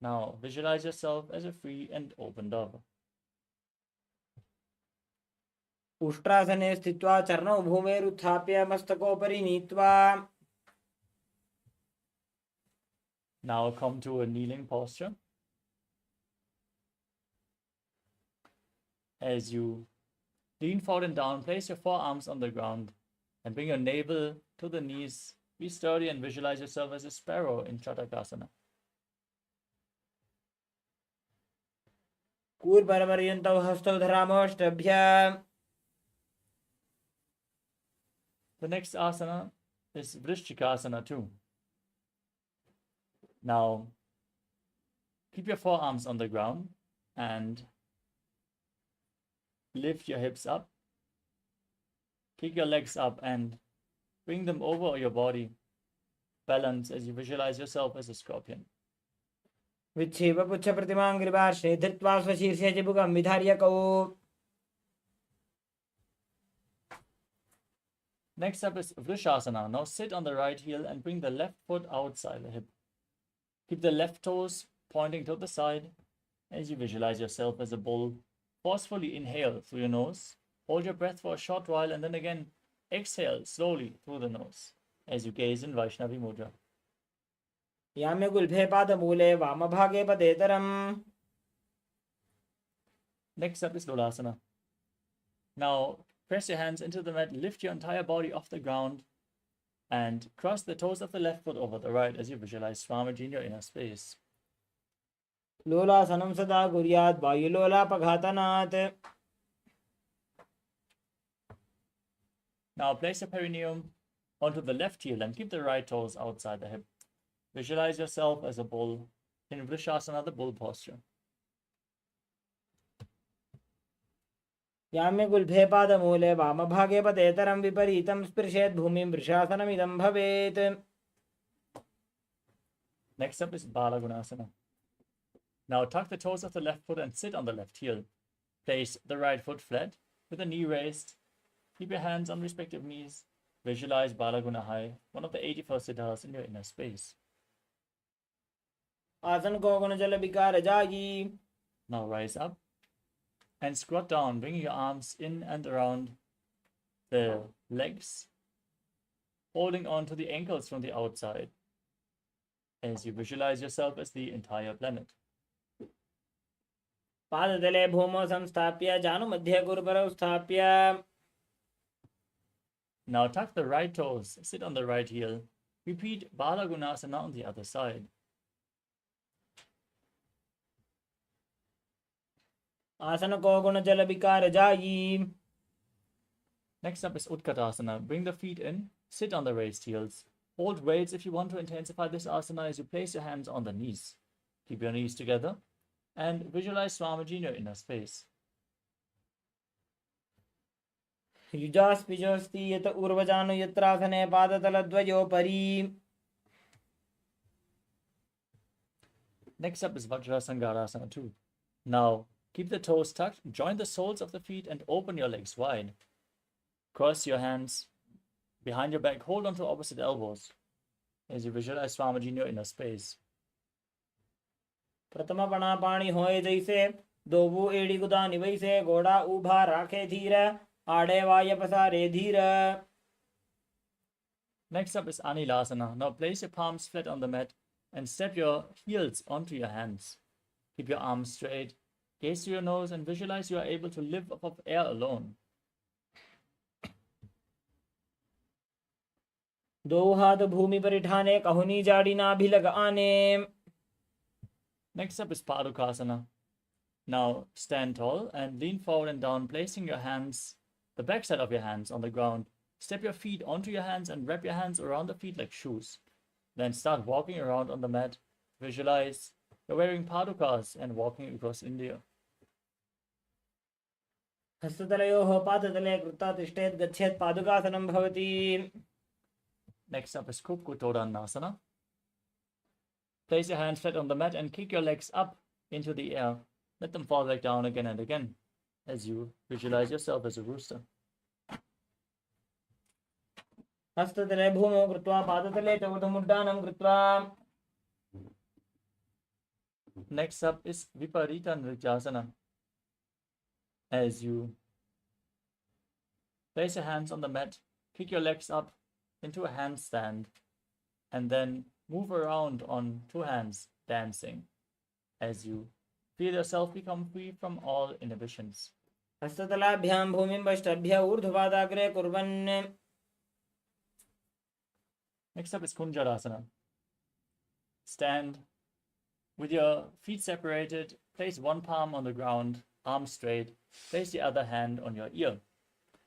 Now visualize yourself as a free and open dove. उष्ट्रासने स्थित्वा चरणौ भूमेरुत्थाप्य मस्तकोपरि नीत्वा. Now come to a kneeling posture. As you lean forward and down, place your forearms on the ground and bring your navel to the knees. Be sturdy and visualize yourself as a sparrow in Chatakasana. कूर्परपर्यन्तौ हस्तौ धरामोष्टभ्य. The next asana is Vrishchikasana 2. Now, keep your forearms on the ground and lift your hips up. Kick your legs up and bring them over your body. Balance as you visualize yourself as a scorpion. विच्छेप पुच्छ प्रतिमाङ्ग्रिपार्श्वे धृत्वा स्वशीर्षे चिबुकं विधार्य कौ. Next up is Vrishasana. Now sit on the right heel and bring the left foot outside the hip. Keep the left toes pointing to the side as you visualize yourself as a bull. Forcefully inhale through your nose. Hold your breath for a short while and then again exhale slowly through the nose as you gaze in Vaishnavi Mudra. याम्य गुल्भे पादमूले वामभागे पदेतरम्. Next up is Lolasana. Now press your hands into the mat, lift your entire body off the ground, and cross the toes of the left foot over the right as you visualize Swamiji in your inner space. लोलासनं सदा कुर्यात् वायुलोलापघातनात्. Now place your perineum onto the left heel and keep the right toes outside the hip. Visualize yourself as a bull in Vrishasana, the bull posture. याम्य गुल्भे पादमूले वामभागे पदेतरं विपरीतं स्पृशेत् भूमिं वृषासनमिदं भवेत्. Next up is Balagunasana. Now tuck the toes of the left foot and sit on the left heel. Place the right foot flat with the knee raised. Keep your hands on respective knees. Visualize Balagunahai, one of the 81st siddhas in your inner space. आसन को गुण जल विकार जागी. Now rise up and squat down, bringing your arms in and around the legs, holding on to the ankles from the outside as you visualize yourself as the entire planet. पादतले भूमौ संस्थाप्य जानुमध्ये गुरुपरौ स्थाप्य. Now tuck the right toes, sit on the right heel. Repeat Balagunasana on the other side. आसन को गुण जल विकार जागी. Next up is Utkatasana. Bring the feet in, sit on the raised heels. Hold weights if you want to intensify this asana as you place your hands on the knees. Keep your knees together and visualize Swamiji in your inner space. युजास्पिजोस्ति यत ऊर्वजानु यत्रासने पादतलद्वयोपरि. Next up is Vajrasangarasana 2. Now, keep the toes tucked, join the soles of the feet and open your legs wide. Cross your hands behind your back, hold on to opposite elbows as you visualize Swamiji in your inner space. प्रथम पणा पाणी होए जैसे दोबू एड़ी गुदा निवैसे घोड़ा उभा राखे धीर आड़े वाय पसारे धीर. Next up is Anilasana. Now place your palms flat on the mat and step your heels onto your hands. Keep your arms straight, gaze through your nose and visualize you are able to live off of air alone. दो हाथ भूमि पर ठाने कहुनी जाड़ी नाभि लग आने. Next up is Padukasana. Now stand tall and lean forward and down, placing your hands, the backside of your hands on the ground. Step your feet onto your hands and wrap your hands around the feet like shoes. Then start walking around on the mat. Visualize you're wearing padukas and walking across India. हस्ततलयोः पादतले कृत्वा तिष्ठेत् गच्छेत् पादुकासनं भवति. Next up is Kupkutodanasana. Place your hands flat on the mat and kick your legs up into the air. Let them fall back down again and again as you visualize yourself as a rooster. हस्ततले भूमौ कृत्वा पादतले च ऊर्ध्वमुड्डानं कृत्वा. Next up is Viparita Nrityasana. As you place your hands on the mat, kick your legs up into a handstand, and then move around on two hands, dancing, as you feel yourself become free from all inhibitions. हस्ततलाभ्यां भूमिं वष्टभ्य ऊर्ध्वपादाग्रे कुर्वन्. Next up is Kunjarasana. Stand with your feet separated, place one palm on the ground, arms straight, place the other hand on your ear.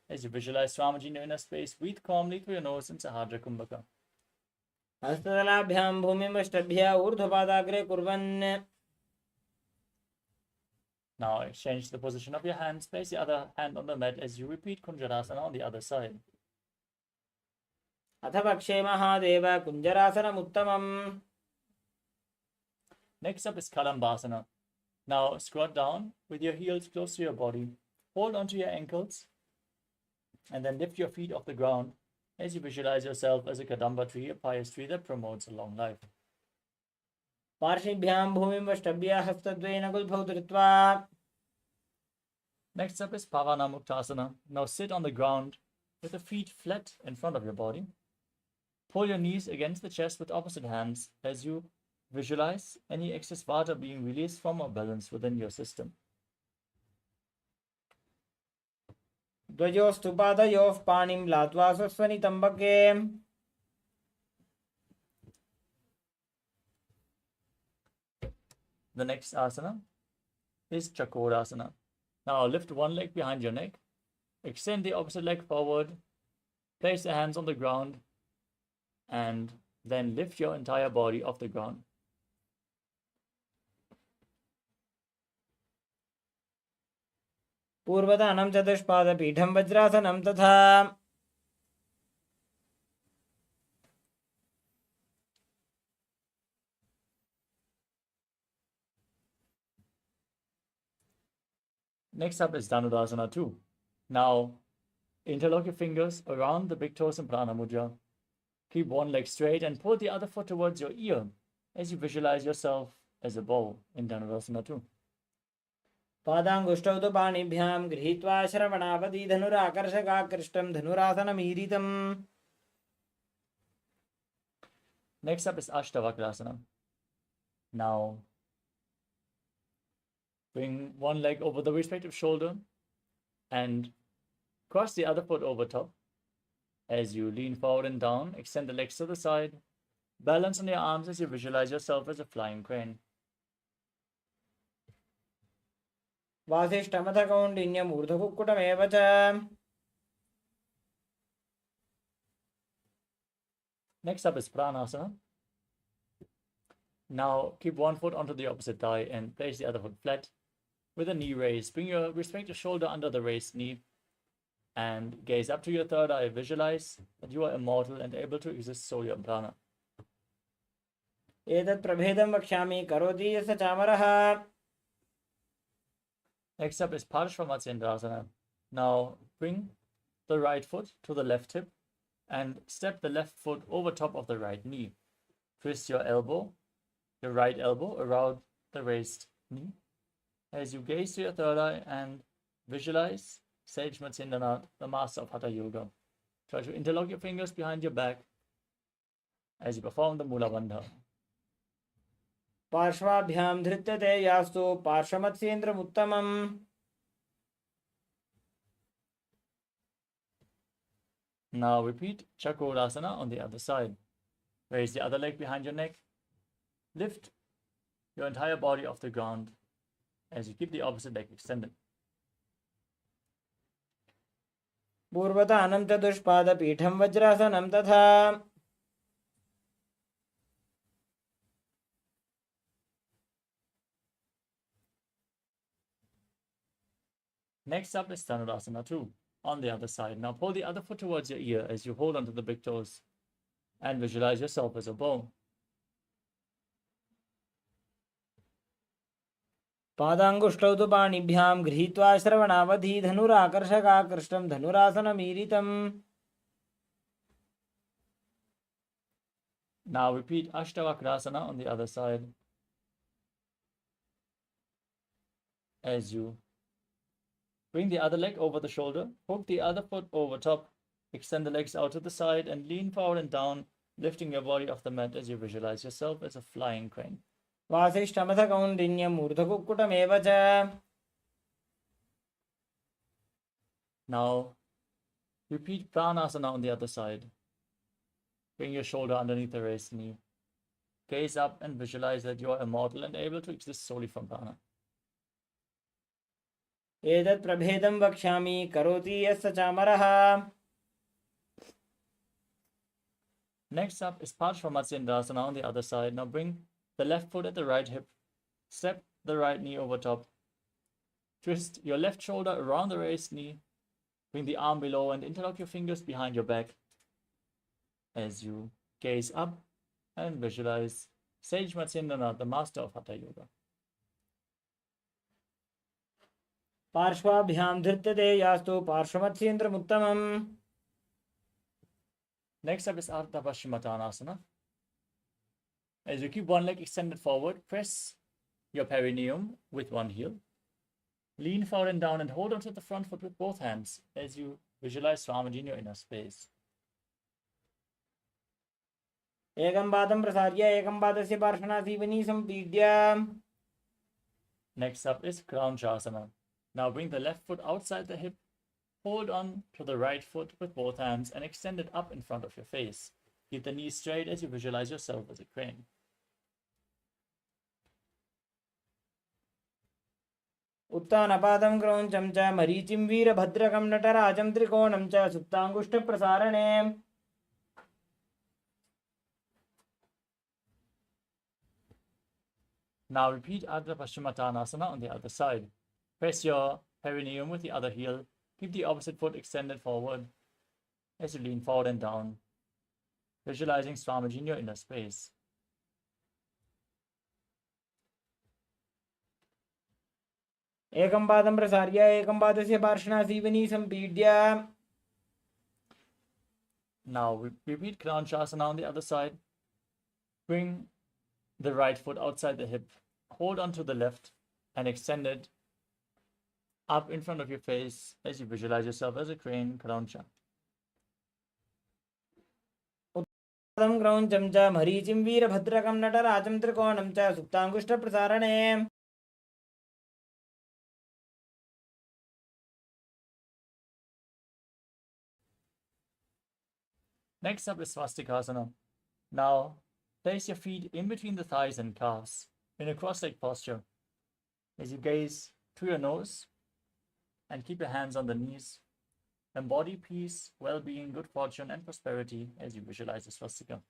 As you visualize Swamiji in your inner space, breathe calmly through your nose in Sahadra Kumbhaka. हस्ततलाभ्यां भूमिं वष्टभ्य ऊर्ध्वपादाग्रे कुर्वन्. Now exchange the position of your hands, place the other hand on the mat as you repeat Kunjarasana on the other side. अथ पक्षे महादेव कुञ्जरासनम् उत्तमम्. Next up is Kalambasana. Now squat down with your heels close to your body. Hold onto your ankles and then lift your feet off the ground. as you visualize yourself as a Kadamba tree, a pious tree that promotes a long life. पार्श्विभ्यां भूमिं वष्टभ्य हस्तद्वयेन गुल्फौ धृत्वा. Next up is Pavanamuktasana. Now sit on the ground with the feet flat in front of your body. Pull your knees against the chest with opposite hands as you visualize any excess vata being released from or balanced within your system. द्वयोस्तु पादयोः पाणिं लात्वा स्वस्वनितम्बके. The next asana is Chakorasana. Now lift one leg behind your neck, extend the opposite leg forward, place the hands on the ground, and then lift your entire body off the ground. पूर्वदानं चतुष्पादपीठं वज्रासनं तथा. Next up is Dhanurasana 2. Now interlock your fingers around the big toes in Prana Mudra. Keep one leg straight and pull the other foot towards your ear as you visualize yourself as a bow in Dhanurasana 2. पादाङ्गुष्ठौ तु पाणिभ्यां गृहीत्वा श्रवणावधि धनुराकर्षकाकृष्टं धनुरासनमीरितम्. Next up is Ashtavakrasana. Now bring one leg over the respective shoulder and cross the other foot over top. As you lean forward and down, extend the legs to the side. Balance on your arms as you visualize yourself as a flying crane. वासिष्ठमथ कौण्डिन्यम् ऊर्ध्वकुक्कुटमेव च. Next up is Pranasana. Now keep one foot onto the opposite thigh and place the other foot flat with a knee raised. Bring your respective shoulder under the raised knee and gaze up to your third eye. Visualize that you are immortal and able to exist solely on prana. एतत् प्रभेदं वक्ष्यामि करोति यस्य चामरः. Next up is Parshvamatsendrasana. Now bring the right foot to the left hip and step the left foot over top of the right knee. Twist your right elbow around the raised knee as you gaze to your third eye and visualize Sage Matsindranath, the master of Hatha Yoga. Try to interlock your fingers behind your back as you perform the Mula Bandha. पार्श्वाभ्यां धृत्यते यास्तु पार्श्वमत्स्येन्द्रमुत्तमम्. Now repeat Chakrasana on the other side. Raise the other leg behind your neck. Lift your entire body off the ground as you keep the opposite leg extended. पूर्वदानं चतुष्पादपीठं वज्रासनं तथा. Next up is Dhanurasana 2 on the other side. Now pull the other foot towards your ear as you hold onto the big toes and visualize yourself as a bow. पादाङ्गुष्ठौ तु पाणिभ्यां गृहीत्वा श्रवणावधि धनुराकर्षकाकृष्टं धनुरासनमीरितम्. Now repeat Ashtavakrasana on the other side as you bring the other leg over the shoulder, hook the other foot over top, extend the legs out to the side and lean forward and down, lifting your body off the mat as you visualize yourself as a flying crane. वासिष्ठमथ कौण्डिन्यम् ऊर्ध्वकुक्कुटमेव च. Now repeat Pranasana on the other side. Bring your shoulder underneath the raised knee. Gaze up and visualize that you are immortal and able to exist solely from prana. एतत् प्रभेदं वक्ष्यामि करोति यस्य चामरः. Next up is Parshvamatsendrasana on the other side. Now bring the left foot at the right hip. Step the right knee over top. Twist your left shoulder around the raised knee. Bring the arm below and interlock your fingers behind your back as you gaze up and visualize Sage Matsindranath, the master of Hatha Yoga. पार्श्वाभ्यां धृत्यते यास्तु पार्श्वमत्स्येन्द्रमुत्तमम्. Next up is Ardha Paschimottanasana. As you keep one leg extended forward, press your perineum with one heel. Lean forward and down and hold onto the front foot with both hands as you visualize Swamiji in your inner space. एकं पादं प्रसार्य एकं पादस्य पार्श्वनासीवनी सम्पीड्य. Next up is Kranchasana. Now bring the left foot outside the hip, hold on to the right foot with both hands and extend it up in front of your face. Keep the knees straight as you visualize yourself as a crane. उत्तानपादं क्रौञ्चं च मरीचिं वीरभद्रकं नटराजं त्रिकोणं च सुप्ताङ्गुष्ठप्रसारणे. Now repeat Ardha Paschimottanasana on the other side. Press your perineum with the other heel. Keep the opposite foot extended forward as you lean forward and down, visualizing Swamiji in your inner space. एकं पादं प्रसार्य एकं पादस्य पार्श्वनासीवनी सम्पीड्य. Now repeat Kranchasana on the other side. Bring the right foot outside the hip. Hold on to the left and extend it up in front of your face as you visualize yourself as a crane, Krancha. पादं क्रौञ्चं च मरीचिं वीरभद्रकं नटराजं त्रिकोणं च सुप्ताङ्गुष्ठप्रसारणे. Next up is Swastikasana. Now place your feet in between the thighs and calves in a cross-legged posture as you gaze through your nose and keep your hands on the knees. Embody peace, well-being, good fortune, and prosperity as you visualize the swastika.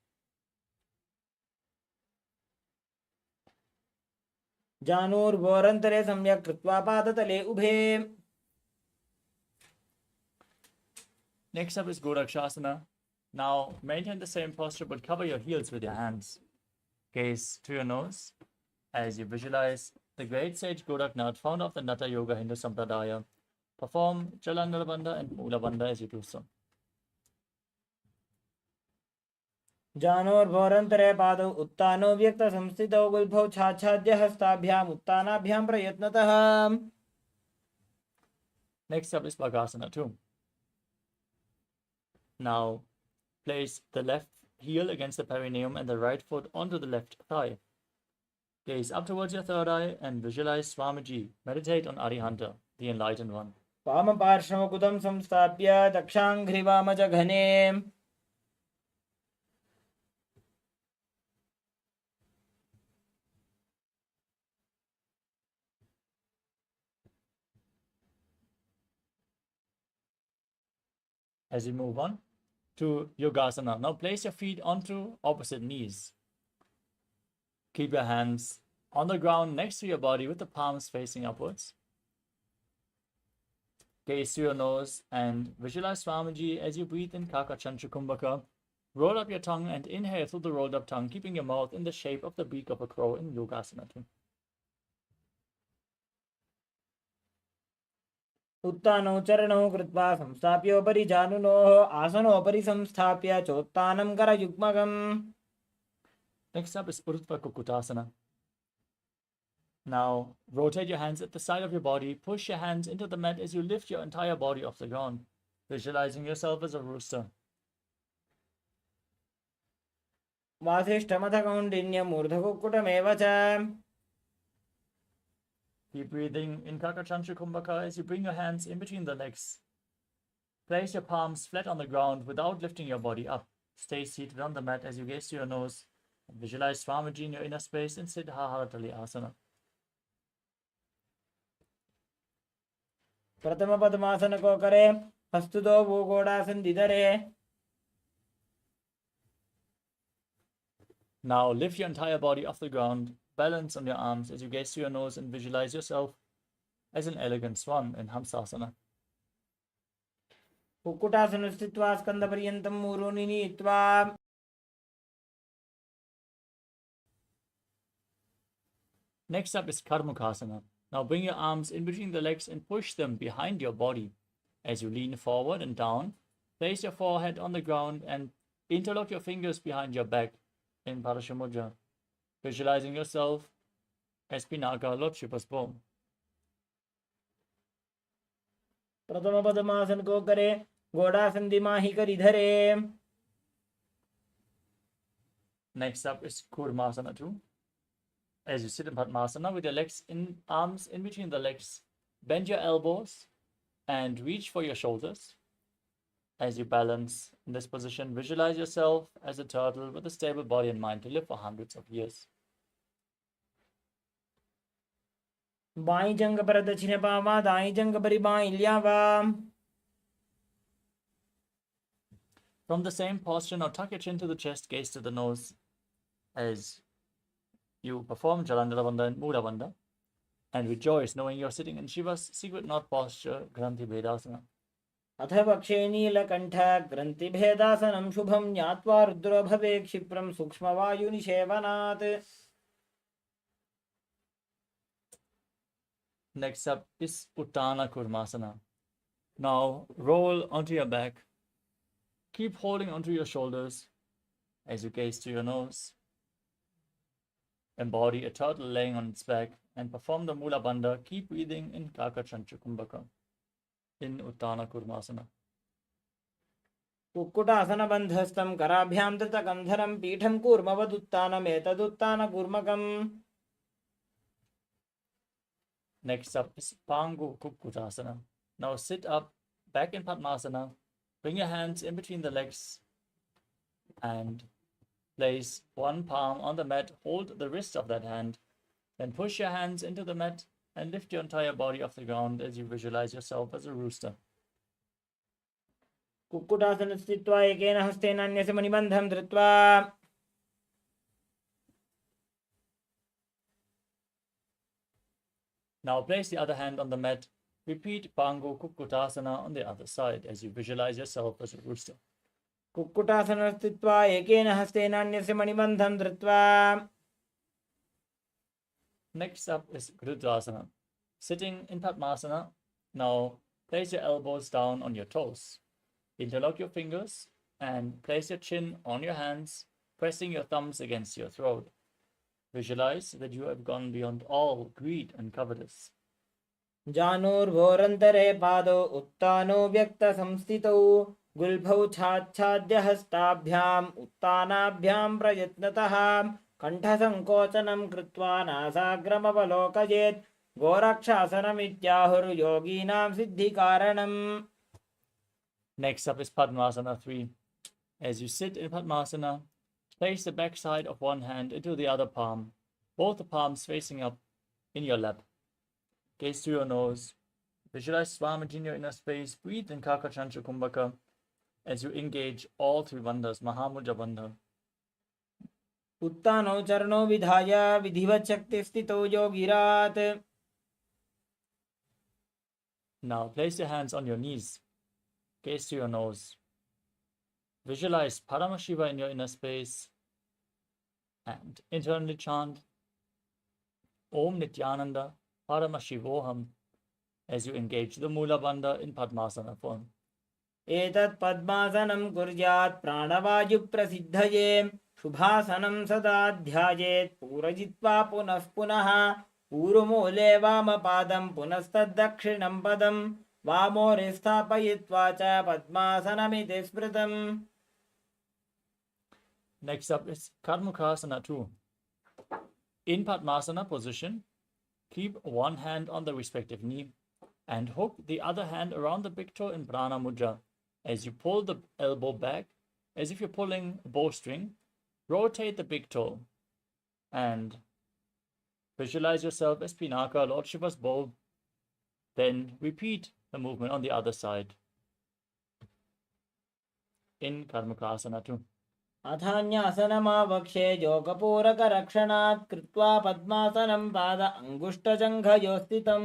जानूर्भोरन्तरे सम्यक् कृत्वा पादतले उभे. Next up is Gorakshasana. Now maintain the same posture but cover your heels with your hands. Gaze to your nose as you visualize the great sage Goraknath, founder of the Natha Yoga Hindu Sampradaya. Perform Jalandhara Bandha and Mula Bandha as you do so. जानोर्भोरन्तरे पादौ उत्तानो व्यक्तसंस्थितौ गुल्फौ छाच्छाद्य हस्ताभ्याम् उत्तानाभ्यां प्रयत्नतः. Next up is Bhagasana 2. Now place the left heel against the perineum and the right foot onto the left thigh. Gaze up towards your third eye and visualize Swamiji. Meditate on Arihanta, the Enlightened One. वामपार्श्वमुकुतं संस्थाप्य दक्षाङ्घ्रिवामजघने. As you move on to Yogasana, now place your feet onto opposite knees. Keep your hands on the ground next to your body with the palms facing upwards. Gaze to your nose and visualize Swamiji as you breathe in Kakachantra Kumbhaka. Roll up your tongue and inhale through the rolled up tongue, keeping your mouth in the shape of the beak of a crow in Yogasana 2. उत्तानौ चरणौ कृत्वा संस्थाप्योपरि जानुनोः आसनोपरि संस्थाप्य चोत्तानं करयुग्मकम्. Next up is Urdhva Kukutasana. Now rotate your hands at the side of your body. Push your hands into the mat as you lift your entire body off the ground, visualizing yourself as a rooster. वासिष्ठमथ कौण्डिन्यम् ऊर्ध्वकुक्कुटमेव च. Keep breathing in Kakachantra Kumbhaka as you bring your hands in between the legs. Place your palms flat on the ground without lifting your body up. Stay seated on the mat as you gaze to your nose and visualize Swamiji in your inner space in Siddha Haratali Asana. प्रथम पद्मासन को करे हस्तुतो वो गोडासन दिदरे. Now lift your entire body off the ground. Balance on your arms as you gaze to your nose and visualize yourself as an elegant swan in Hamsasana. Kukkutasana स्थित्वा स्कन्दपर्यन्तं मूरोनि नीत्वा. Next up is Karmukasana. Now bring your arms in between the legs and push them behind your body. As you lean forward and down, place your forehead on the ground and Interlock your fingers behind your back in Parashamudra, visualizing yourself as Pinaka, Lordship as bow. प्रथम पद्मासन को करे, गोडासन दिमाही कर इधरे. Next up is Kurmasana 2. As you sit in Padmasana with your legs arms in between the legs, bend your elbows and reach for your shoulders. As you balance in this position, visualize yourself as a turtle with a stable body and mind to live for hundreds of years. By जंग पर दक्षिण पावा, दाई जंग परि by ल्यावा. From the same posture, now tuck your chin to the chest, gaze to the nose as you perform Jalandhara Bandha and Mula Bandha, and rejoice knowing you're sitting in Shiva's secret knot posture, Granthi Bhedasana. अथ वक्षे नीलकण्ठ ग्रन्थिभेदासनं शुभं ज्ञात्वा रुद्रो भवे क्षिप्रं सूक्ष्मवायुनिषेवनात्. Next up is Uttana Kurmasana. Now roll onto your back. Keep holding onto your shoulders as you gaze to your nose. Embody a turtle laying on its back and perform the Mula Bandha. Keep breathing in Kakachancha Kumbhaka in Uttana Kurmasana. कुक्कुटासनबन्धस्थं कराभ्यां धृतकन्धरं पीठं कूर्मवदुत्तानमेतदुत्तानकूर्मकम्. Next up is Pangu Kukkutasana. Now sit up, back in Padmasana. Bring your hands in between the legs and place one palm on the mat. Hold the wrist of that hand. Then push your hands into the mat and lift your entire body off the ground as you visualize yourself as a rooster. Kukkutasana स्थित्वा एकेन हस्तेन अन्यस्य मणिबन्धं धृत्वा. Now place the other hand on the mat. Repeat Pangu Kukkutasana on the other side as you visualize yourself as a rooster. Kukkutasana स्थित्वा एकेन हस्तेन अन्यस्य मणिबन्धं धृत्वा. Next up is Grudrasana. Sitting in Padmasana, now place your elbows down on your toes. Interlock your fingers and place your chin on your hands, pressing your thumbs against your throat. Visualize that you have gone beyond all greed and covetous. जानूर्भोरन्तरे पादौ उत्तानो व्यक्तसंस्थितौ गुल्फौ छाच्छाद्य हस्ताभ्याम् उत्तानाभ्यां प्रयत्नतः कण्ठसङ्कोचनं कृत्वा नासाग्रमवलोकयेत् गोरक्षासनमित्याहुर्योगीनां सिद्धिकारणम्. Next up is Padmasana 3. As you sit in Padmasana, place the back side of one hand into the other palm, both the palms facing up in your lap. Gaze to your nose. Visualize Swamiji in your inner space. Breathe in Kakachancha Kumbhaka as you engage all three bandhas, Mahamudra Bandha. उत्तानौ चरणौ विधाय विधिवत् शक्तिस्थितौ योगिरात्. Now place your hands on your knees. Gaze to your nose. Visualize Paramashiva in your inner space and internally chant Om Nityananda Paramashivoham as you engage the Mula Bandha in Padmasana form. एतत् पद्मासनं कुर्यात् प्राणवायुप्रसिद्धये शुभासनं सदा ध्यायेत् पूरयित्वा पुनः पुनः पूर्वमूले वामपादं पुनस्तद्दक्षिणं पदं वामोरे स्थापयित्वा च पद्मासनमिति स्मृतम्. Next up is Karmukasana 2. In Padmasana position, keep one hand on the respective knee and hook the other hand around the big toe in Prana Mudra. As you pull the elbow back, as if you're pulling a bowstring, rotate the big toe and visualize yourself as Pinaka, Lord Shiva's bow. Then repeat the movement on the other side in Karmukasana 2. अथान्यासनमावक्षे जोगपूरकरक्षणात् कृत्वा पद्मासनं पाद अङ्गुष्ठजङ्घयोस्थितं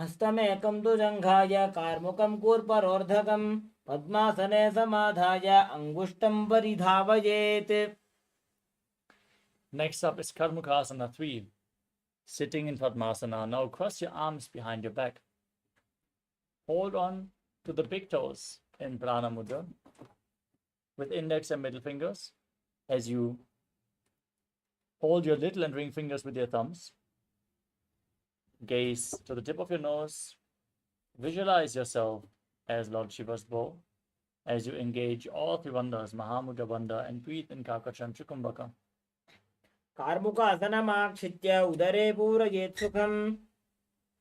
हस्तमेकं तु जङ्घाय कार्मुकं कूर्परोर्धकं पद्मासने समाधाय अङ्गुष्ठं परिधावयेत्. Next up is Karmukasana 3. Sitting in Padmasana. Now cross your arms behind your back. Hold on to the big toes in Prana Mudra. with index and middle fingers as you hold your little and ring fingers with your thumbs. Gaze to the tip of your nose. Visualize yourself as Lord Shiva's bow as you engage all three bandhas, Mahamudra Bandha, and breathe in Kakacham Chukumbaka. कार्मुकासनमाक्षित्य उदरे पूरयेत् सुखम्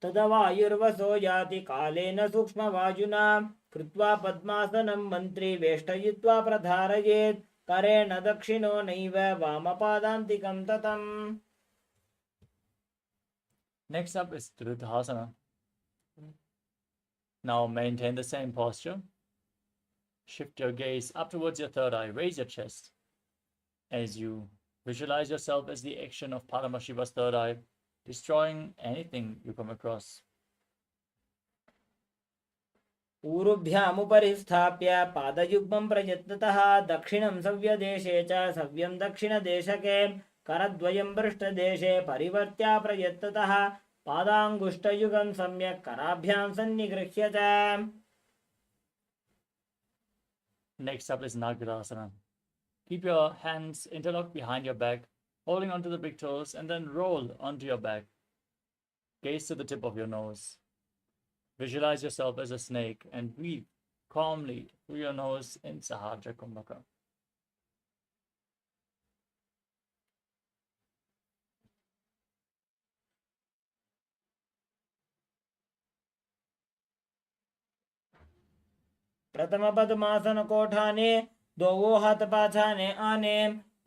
तदवायुर्वसो याति कालेन सूक्ष्मवायुना कृत्वा पद्मासनं मन्त्री वेष्टयित्वा प्रधारयेत् करेण दक्षिणो नैव वामपादान्तिकं ततम्. Next up is Triduthasana. Now maintain the same posture. Shift your gaze up towards your third eye. Raise your chest as you visualize yourself as the action of Paramashiva's third eye, destroying anything you come across. ऊरुभ्यामुपरि स्थाप्य पादयुग्मं प्रयत्नतः दक्षिणं सव्यदेशे च सव्यं दक्षिणदेशके करद्वयं पृष्ठदेशे परिवर्त्य प्रयत्नतः पादाङ्गुष्ठयुगं सम्यक् कराभ्यां सन्निगृह्य च. Next up is Nagarasana. Keep your hands interlocked behind your back, holding onto the big toes, and then roll onto your back. Gaze to the tip of your nose. Visualize yourself as a snake and breathe calmly through your nose in Sahaja Kumbhaka. प्रथम पद्मासन कोठाने दोवो हाथ पाछाने आने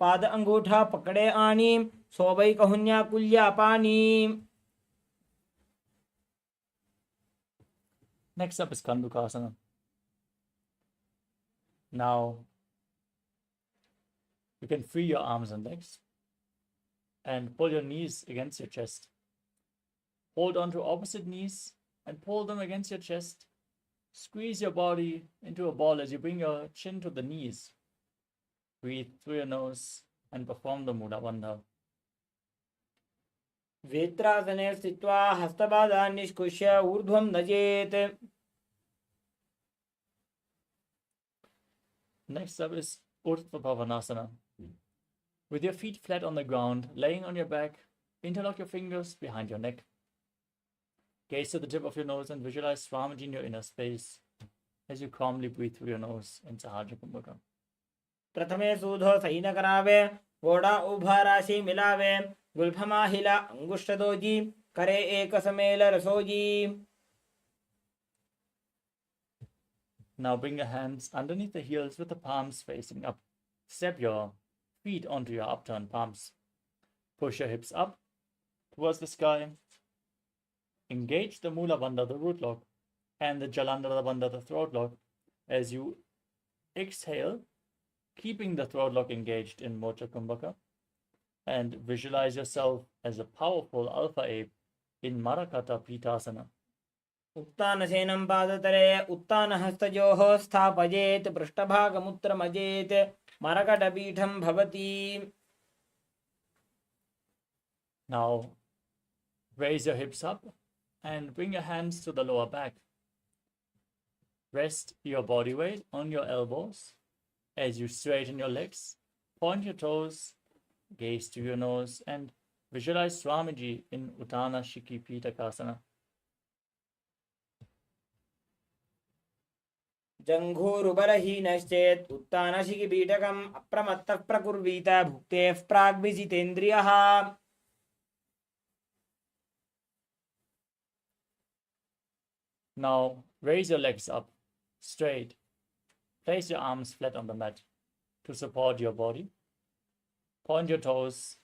पाद अंगूठा पकड़े आनी सोबई कहुन्या कुल्या पानी. Next up is Kandukasana. Now, you can free your arms and legs and pull your knees against your chest. Hold on to opposite knees and pull them against your chest. Squeeze your body into a ball as you bring your chin to the knees. Breathe through your nose and perform the Mula Bandha. वेत्रासने स्थित्वा हस्तपादान् निष्कुष्य ऊर्ध्वं नजेत्. Next up is Urdhva Bhavanasana. With your feet flat on the ground, laying on your back, interlock your fingers behind your neck. Gaze to the tip of your nose and visualize Swamiji in your inner space as you calmly breathe through your nose in Sahaja Kumbhaka. प्रथमे सूधो San करावे घोड़ा उभा राशि मिलावे गुल्फमा हिला अंगुष्ठदोजी करे एक समेल रसोजी. Now bring your hands underneath the heels with the palms facing up. Step your feet onto your upturned palms. Push your hips up towards the sky. Engage the Mula Bandha, the root lock, and the Jalandhara Bandha, the throat lock, as you exhale, keeping the throat lock engaged in Mocha Kumbhaka, and visualize yourself as a powerful alpha ape in Marakata Pitasana. उत्तानसेनं पादतले उत्तानहस्तयोः स्थापयेत् पृष्ठभागमुत्रमजेत् मरकटपीठं भवति. Now raise your hips up and bring your hands to the lower back. Rest your body weight on your elbows as you straighten your legs, point your toes, gaze to your nose, and visualize Swamiji in Uttana Shiki Pitakasana. जङ्घूरुबलहीनश्चेत् उत्तानशिखिपीठकम् अप्रमत्तः प्रकुर्वीत भुक्तेः प्राग्विजितेन्द्रियः. Now raise your legs up straight. Place your arms flat on the mat to support your body. Point your toes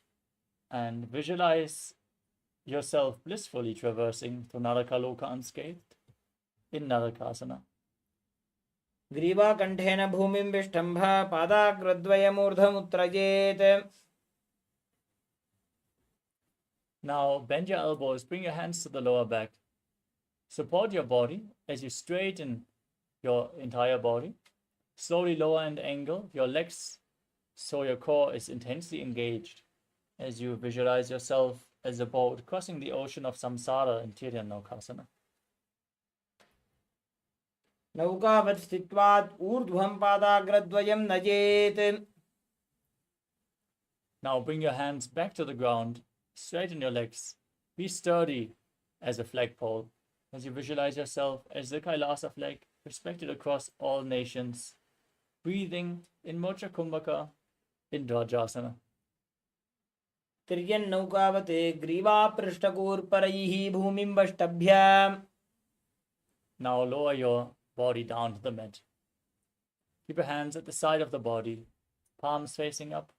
and visualize yourself blissfully traversing through Narakaloka unscathed in Narakasana. ग्रीवाकण्ठेन भूमिं विष्टम्भ पादाग्रद्वयमूर्धमुत्रजेत्. Now bend your elbows, bring your hands to the lower back. Support your body as you straighten your entire body. Slowly lower and angle your legs so your core is intensely engaged as you visualize yourself as a boat crossing the ocean of samsara in Tiryanokasana. नौकावत् स्थित्वात् ऊर्ध्वं पादाग्रद्वयं नजेत्. Now bring your hands back to the ground, straighten your legs, be sturdy as a flagpole, as you visualize yourself as the KAILASA flag, respected across all nations, breathing in Mocha Kumbhaka in Dvajasana. तिर्यन्नौकावत् ग्रीवापृष्ठकूर्परैः भूमिं वष्टभ्य. Now lower your body down to the mat. Keep your hands at the side of the body, palms facing up.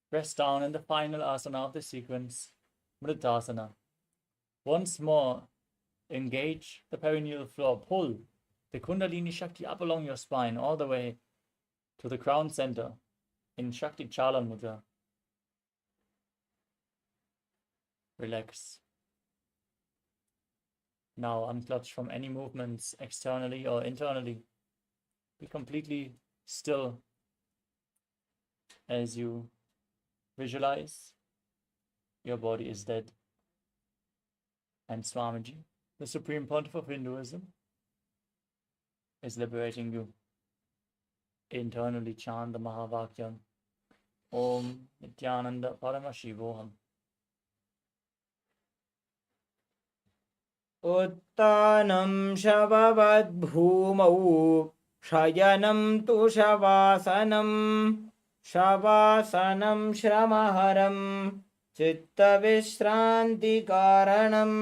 Rest down in the final asana of the sequence, Mritasana. Once more, engage the perineal floor. Pull the Kundalini Shakti up along your spine all the way to the crown center in Shakti Chalan Mudra. Relax. Now unclutch from any movements externally or internally. Be completely still as you visualize your body is dead. And Swamiji, the Supreme Pontiff of Hinduism, is liberating you. Internally chant the Mahavakyam. Om Nityananda Paramashivoham. उत्तानं शववद्भूमौ शयनं तु शवासनं शवासनं श्रमहरं चित्तविश्रान्तिकारणम्.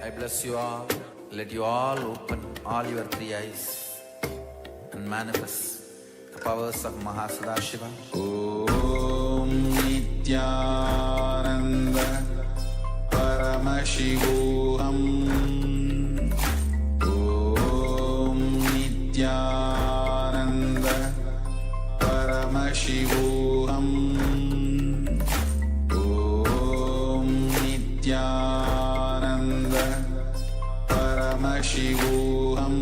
I bless you all. Let you all open all your three eyes and manifest the powers of Mahasadashiva. Om Nityananda Paramashivoham. Om Nityananda Paramashivoham. Om Nityananda Paramashivoham.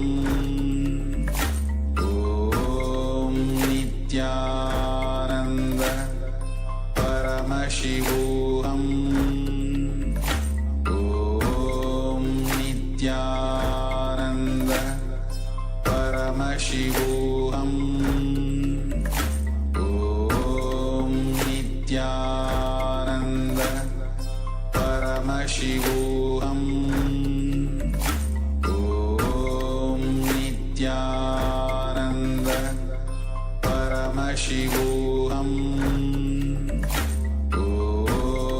Nityananda Paramashivoham. Om Nityananda Paramashivoham. Om Nityananda Paramashivoham. Om Nityananda Paramashivoham. Om Nityananda Paramashivoham. Om Nityananda Paramashivoham. Om Nityananda Paramashivoham.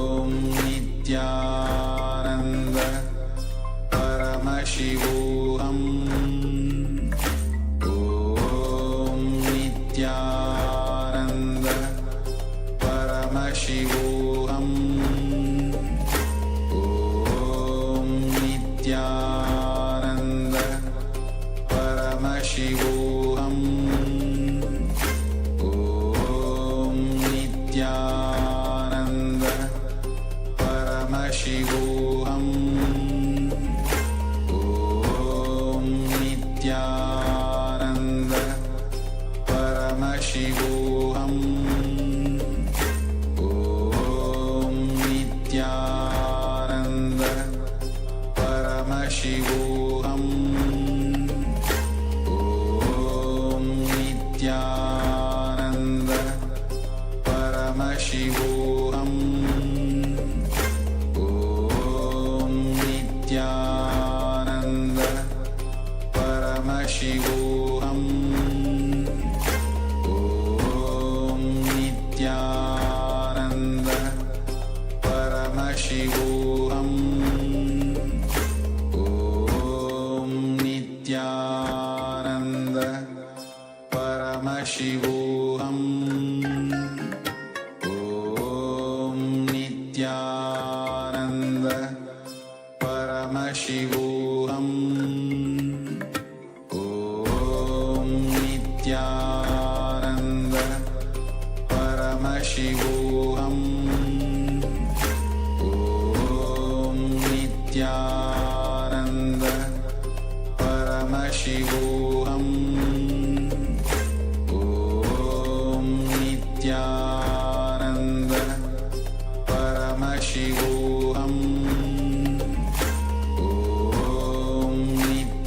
Om Nityananda Paramashivoham. Om Nityananda Paramashivoham. Om Nityananda Paramashivoham. Om Nityananda Paramashivoham. Om Nityananda Paramashivoham. Om Nityananda Paramashivoham. Om Nityananda Paramashivoham. Om Nityananda Paramashivoham. Om Nityananda Paramashivoham. Om Nityananda Paramashivoham. Om Nityananda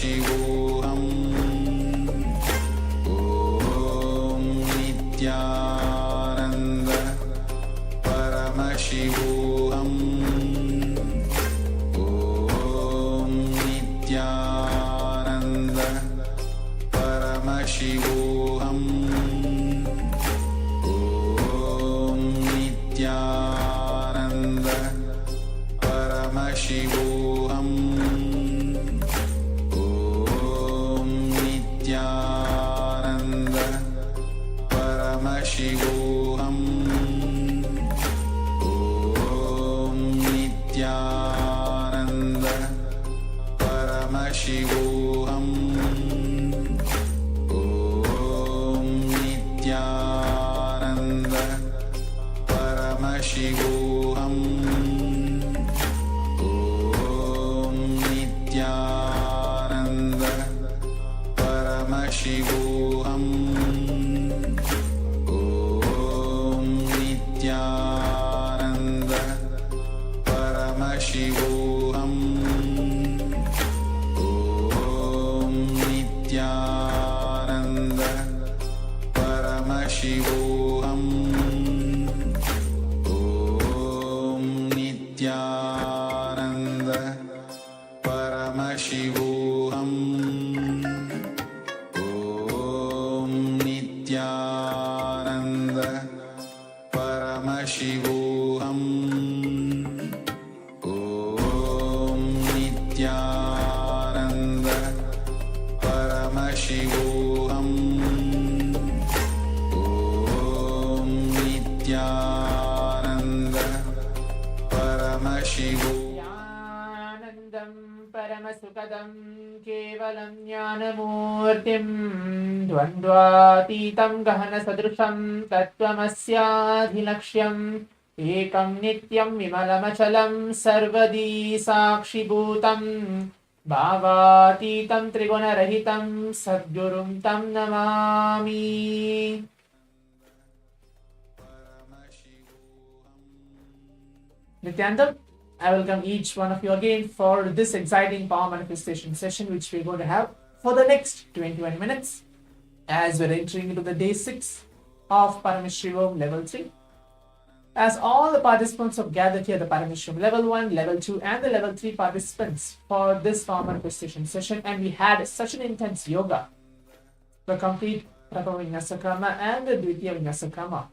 Paramashivoham Om Nityananda Paramashivoham Om Nityananda Paramashivoham Om Nityananda Paramashivoham Om Nityananda Paramashivoham Om Nityananda Paramashivoham Om Nityananda Paramashivoham Om Nityananda Paramashivoham Om Nityananda Paramashivoham Om Nityananda Paramashivoham Om Nityananda Paramashivoham Om Nityananda Paramashivoham Om Nityananda Paramashivoham Om Nityananda Paramashivoham ज्ञानन्दं परमसुखदं केवलं ज्ञानमूर्तिं द्वन्द्वातीतं गहनसदृशं तत्त्वमस्याधिलक्ष्यम् एकं नित्यं विमलमचलं सर्वदी साक्षिभूतं भावातीतं त्रिगुणरहितं सद्गुरुं तं Namami. Nityanandam, I welcome each one of you again for this exciting power manifestation session which we're going to have for the next 21 minutes as we're entering into the day 6 of Paramashivoham Level 3. As all the participants have gathered here, the Paramashivoham Level 1, Level 2 and the Level 3 participants for this power manifestation session, and we had such an intense yoga, the complete Prathama Vinyasakrama and the Dvitiya Vinyasakrama,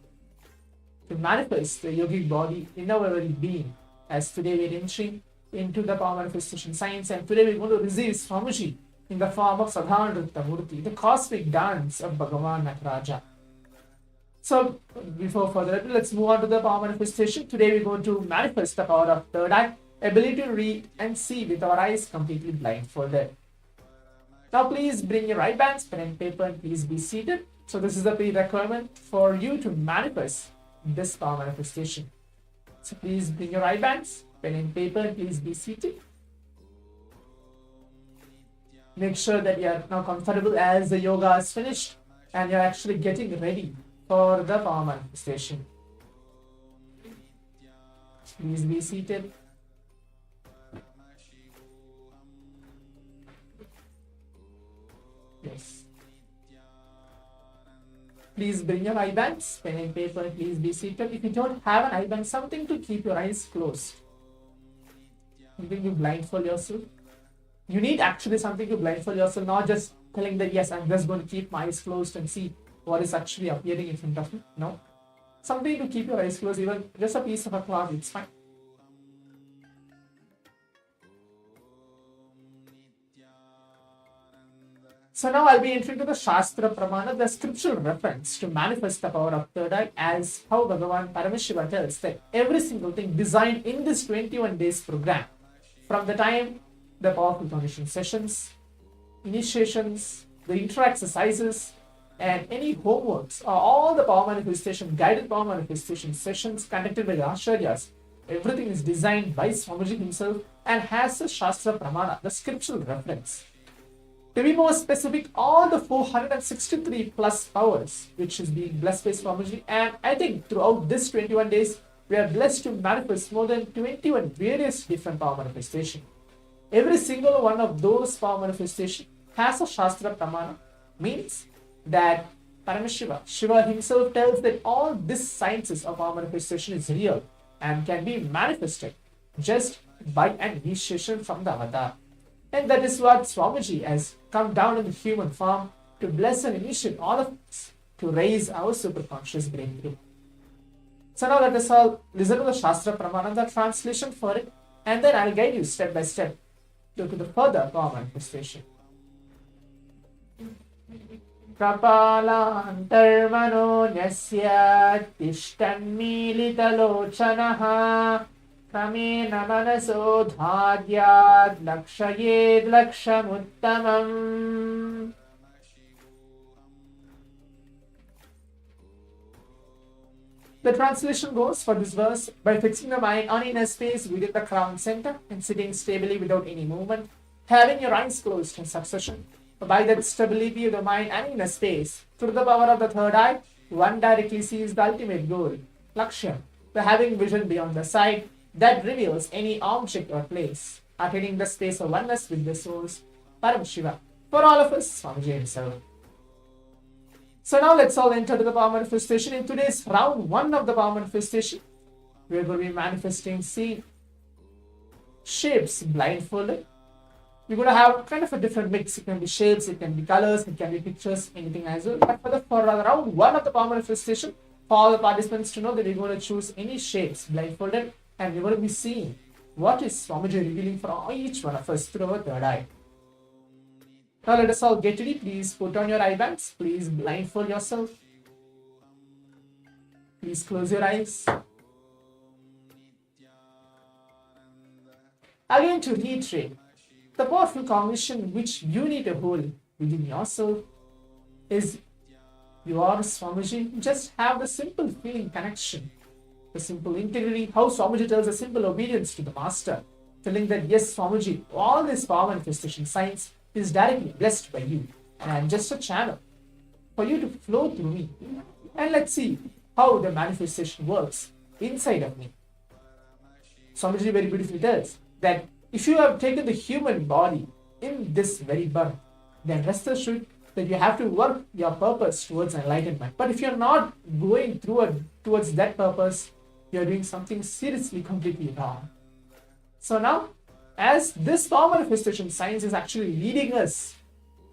to manifest the yogic body in our very being. As today we're entering into the power manifestation science, and today we're going to receive Swamiji in the form of Sadhana Nritta Murti, the cosmic dance of Bhagavan Nataraja. So before further ado, let's move on to the power manifestation. Today we're going to manifest the power of third eye, ability to read and see with our eyes completely blindfolded. Now please bring your right bands, pen and paper, and please be seated. So this is the prerequisite for you to manifest this power manifestation. So please bring your right bands, pen and paper, and please be seated. Make sure that you are now comfortable as the yoga is finished and you're actually getting ready for the power manifestation. Please be seated. Yes. Please bring your eye bands, pen and paper, and please be seated. If you don't have an eye band, something to keep your eyes closed. Something to blindfold yourself. You need actually something to blindfold yourself, not just telling that yes, I'm just going to keep my eyes closed and see what is actually appearing in front of me. No. Something to keep your eyes closed, even just a piece of a cloth, it's fine. So now I'll be entering to the Shastra Pramana, the scriptural reference to manifest the power of third eye, as how Bhagavan Paramashiva tells that every single thing designed in this 21 days program, from the time the powerful condition sessions, initiations, the intra exercises, and any homeworks, or all the power manifestation, guided power manifestation sessions conducted by the Acharyas, everything is designed by Swamiji himself and has the Shastra Pramana, the scriptural reference. To be more specific, all the 463 plus powers which is being blessed by Swamiji, and I think throughout this 21 days, we are blessed to manifest more than 21 various different power manifestations. Every single one of those power manifestations has a Shastra Pramana, means that Paramashiva, Shiva himself tells that all these sciences of our manifestation is real and can be manifested just by an initiation from the avatar. And that is what Swamiji has come down in the human form to bless and initiate all of us to raise our superconscious breakthrough. So now let us all listen to the Shastra Pramana, the translation for it, and then I'll guide you step by step to the further power manifestation. Kapalaantarmano nyasya tishtanmilitalochanaha kramena manaso dhadyad lakshayed lakshamuttamam. The translation goes for this verse: by fixing the mind on inner space within the crown center and sitting stably without any movement, having your eyes closed in succession, by that stability of the mind and inner space, through the power of the third eye, one directly sees the ultimate goal, Lakshya, the having vision beyond the sight that reveals any object or place, attaining the space of oneness with the source, Paramashiva. For all of us, Swamiji himself. So now let's all enter to the power manifestation. In today's round 1 of the power manifestation, we are going to be manifesting, see, shapes blindfolded. We're going to have kind of a different mix. It can be shapes, it can be colors, it can be pictures, anything as well. But for round 1 of the power manifestation, for all the participants to know that we're going to choose any shapes blindfolded, and we're going to be seeing what is Swamiji revealing for each one of us through our third eye. Now let us all get ready. Please put on your eye bands. Please blindfold yourself. Please close your eyes. Again, to reiterate, the powerful cognition which you need to hold within yourself is you are Swamiji. Just have the simple feeling connection, the simple integrity, how Swamiji tells a simple obedience to the master, telling that yes, Swamiji, all this power manifestation science is directly blessed by you, and I am just a channel for you to flow through me. And let's see how the manifestation works inside of me. Swamiji very beautifully tells that if you have taken the human body in this very birth, then rest assured that you have to work your purpose towards enlightenment. But if you're not going towards that purpose, you're doing something seriously completely wrong. So now, as this power manifestation science is actually leading us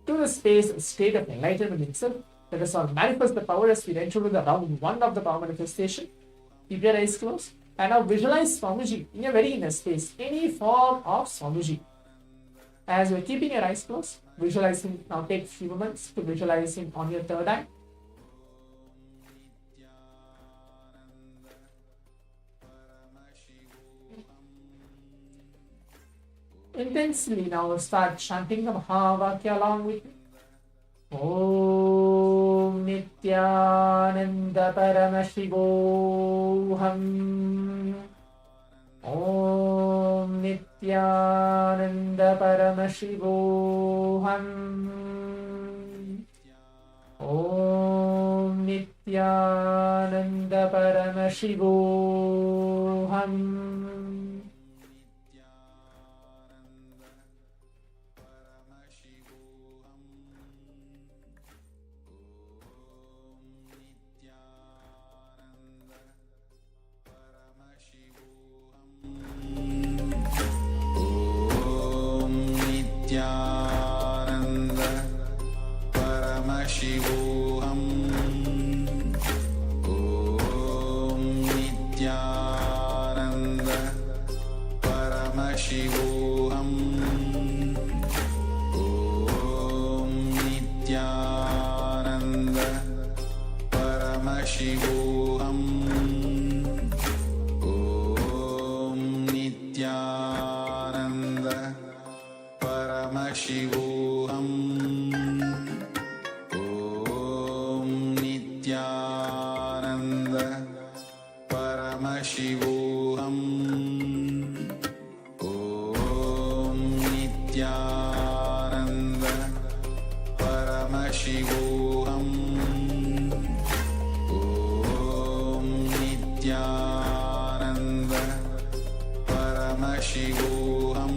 to the space and state of enlightenment itself, let us all manifest the power as we enter into the round 1 of the power manifestation. Keep your eyes closed and now visualize Swamiji in your very inner space, any form of Swamiji. As you're keeping your eyes closed, visualize him. Now take a few moments to visualize him on your third eye. Intensely now start chanting the Mahavakya along with me. Om Nityananda Paramashivoham. Om Nityananda Paramashivoham. Om Nityananda Paramashivoham. Nityananda Paramashivoham. Om Nityananda Paramashivoham. Om Nityananda Paramashivoham. Om Nityananda Paramashivoham. Om Nityananda Paramashivoham. Om Nityananda. Paramashivoham. Om Nityananda Paramashivoham.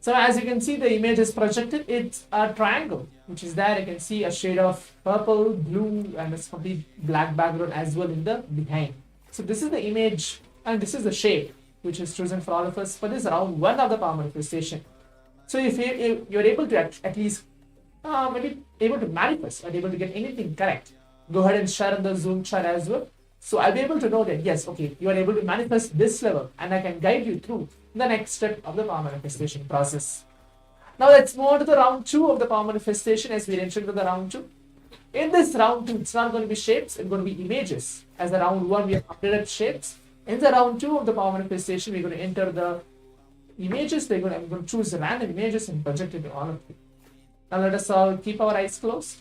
So as you can see, the image is projected. It's a triangle, which is there. You can see a shade of purple, blue, and it's complete black background as well in the behind. So this is the image, and this is the shape, which is chosen for all of us for this round one of the power manifestation. So if you're able to at least maybe able to manifest or able to get anything correct, go ahead and share in the Zoom chat as well. So I'll be able to know that yes, okay, you are able to manifest this level, and I can guide you through the next step of the power manifestation process. Now let's move on to the round 2 of the power manifestation as we enter into the round 2. In this round 2, it's not going to be shapes, it's going to be images. As the round 1, we have updated shapes. In the round 2 of the power manifestation, we're going to enter the images. I'm going to choose random images and project it to all of you. Now let us all keep our eyes closed.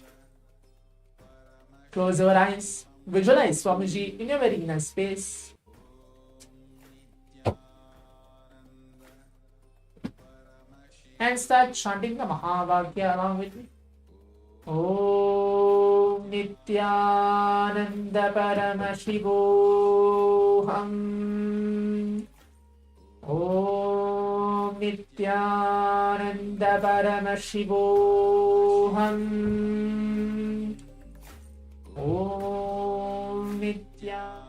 Close our eyes. Visualize Swamiji in a very inner space. And start chanting the Mahavakya along with me. Om Nityananda Paramashivoham. Om Nityananda Paramashivoham. Om Nityananda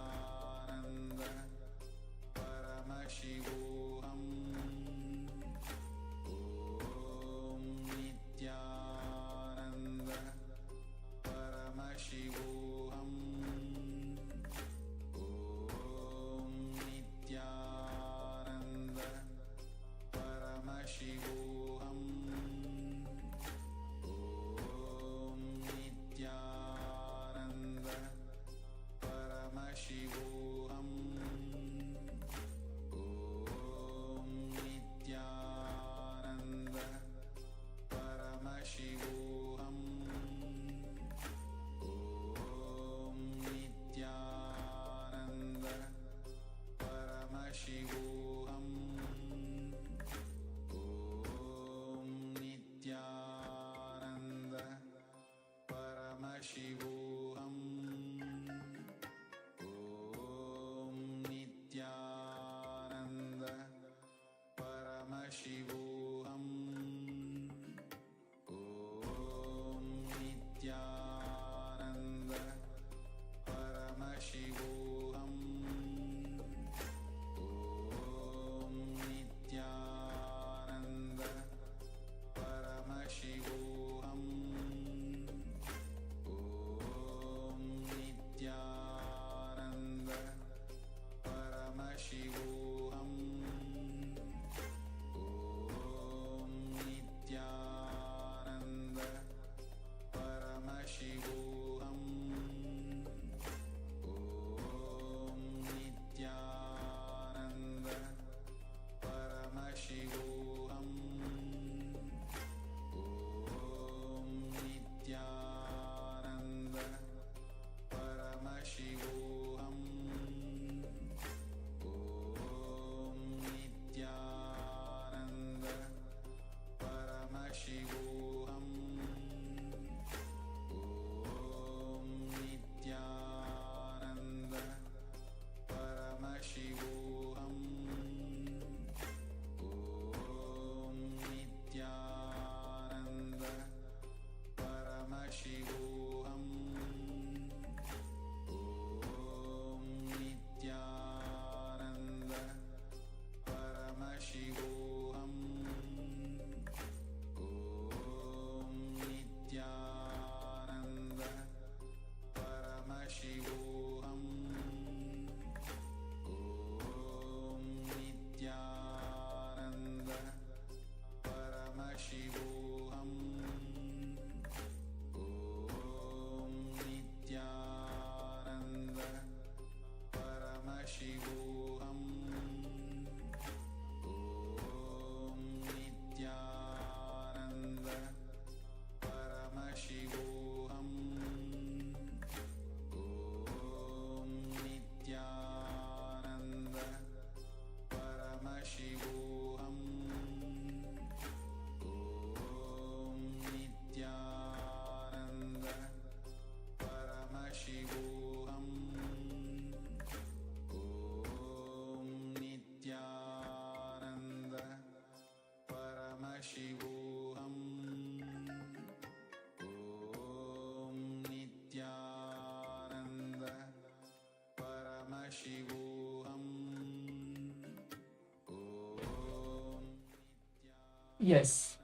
Yes.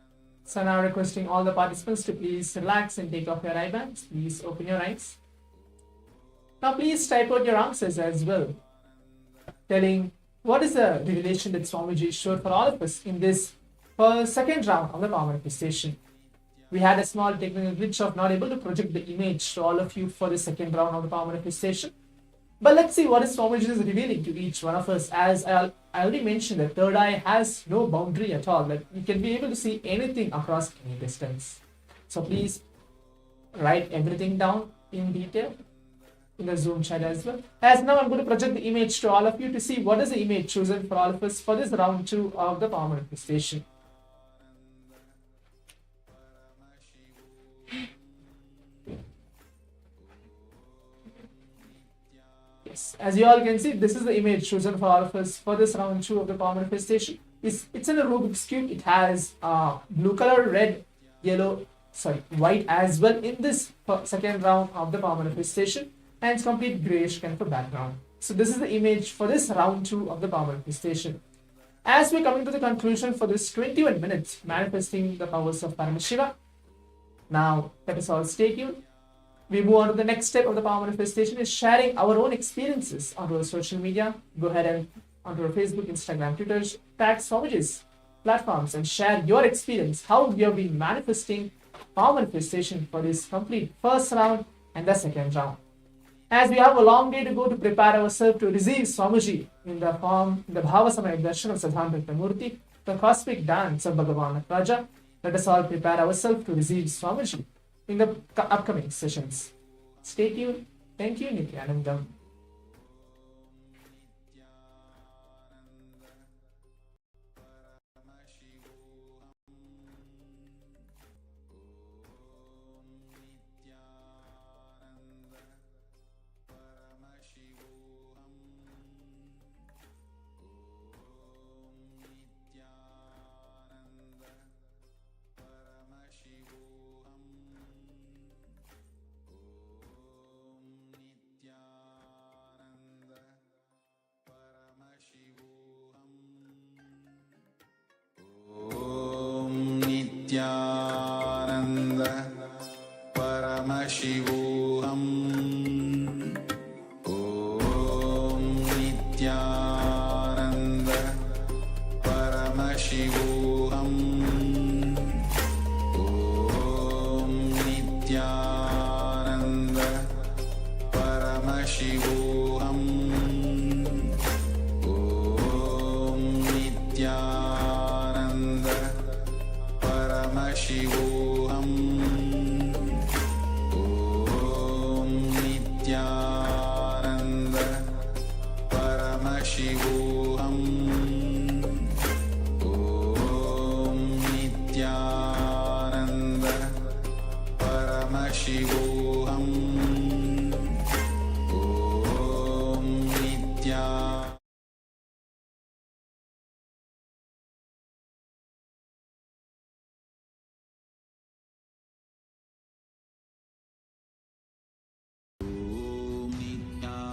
So now requesting all the participants to please relax and take off your eye bags. Please open your eyes. Now please type out your answers as well, telling what is the revelation that Swamiji showed for all of us in this second round of the power manifestation. We had a small technical glitch of not able to project the image to all of you for the second round of the power manifestation. But let's see what is Swamiji is revealing to each one of us. As I already mentioned, the third eye has no boundary at all. That you can be able to see anything across any distance. So please write everything down in detail in the Zoom chat as well. As now I'm going to project the image to all of you to see what is the image chosen for all of us for this round 2 of the power manifestation. Yes, as you all can see, this is the image chosen for all of us for this round 2 of the power manifestation. It's in a Rubik's Cube. It has blue color, red, yellow, white as well in this second round of the power manifestation, and it's complete grayish kind of a background. So this is the image for this round 2 of the power manifestation. As we're coming to the conclusion for this 21 minutes manifesting the powers of Paramashiva, now let us all stay tuned. We move on to the next step of the power manifestation is sharing our own experiences onto our social media. Go ahead and onto our Facebook, Instagram, Twitter, tag Swamiji's platforms and share your experience, how you have been manifesting power manifestation for this complete first round and the second round. As we have a long day to go to prepare ourselves to receive Swamiji in the form, the Bhava Samaya Darshan of Siddhanta Murti, the cosmic dance of Bhagavan Raja, let us all prepare ourselves to receive Swamiji in the upcoming sessions. Stay tuned. Thank you, Nityanandam. Nityanand परमशिवोऽहम् ॐ नित्यानन्द परमशिवोऽहम् ॐ नित्यानन्द परमशिवोऽहम् ॐ नित्यानन्द परमशिवोऽहम् ॐ नित्यानन्द परमशिवोऽहम् ॐ नित्यानन्द परमशिवोऽहम् ॐ नित्या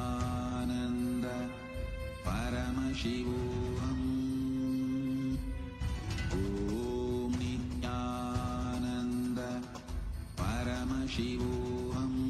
नित्यानन्द परमशिवोऽहम् ॐ नित्यानन्द परमशिवोऽहम्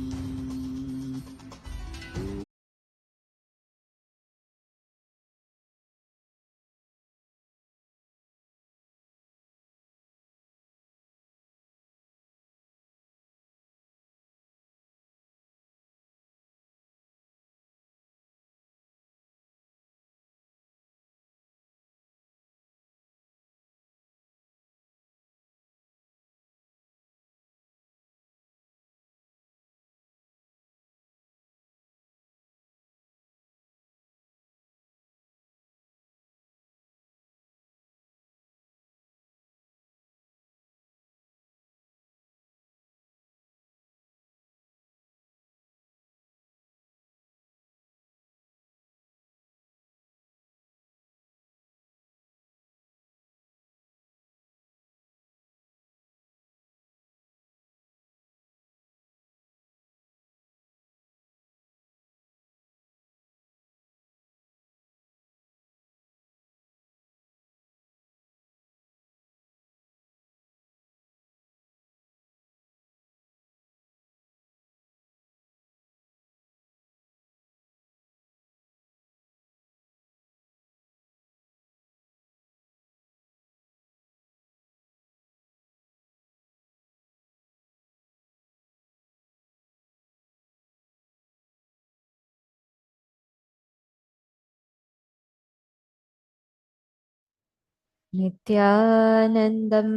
नित्यानन्दं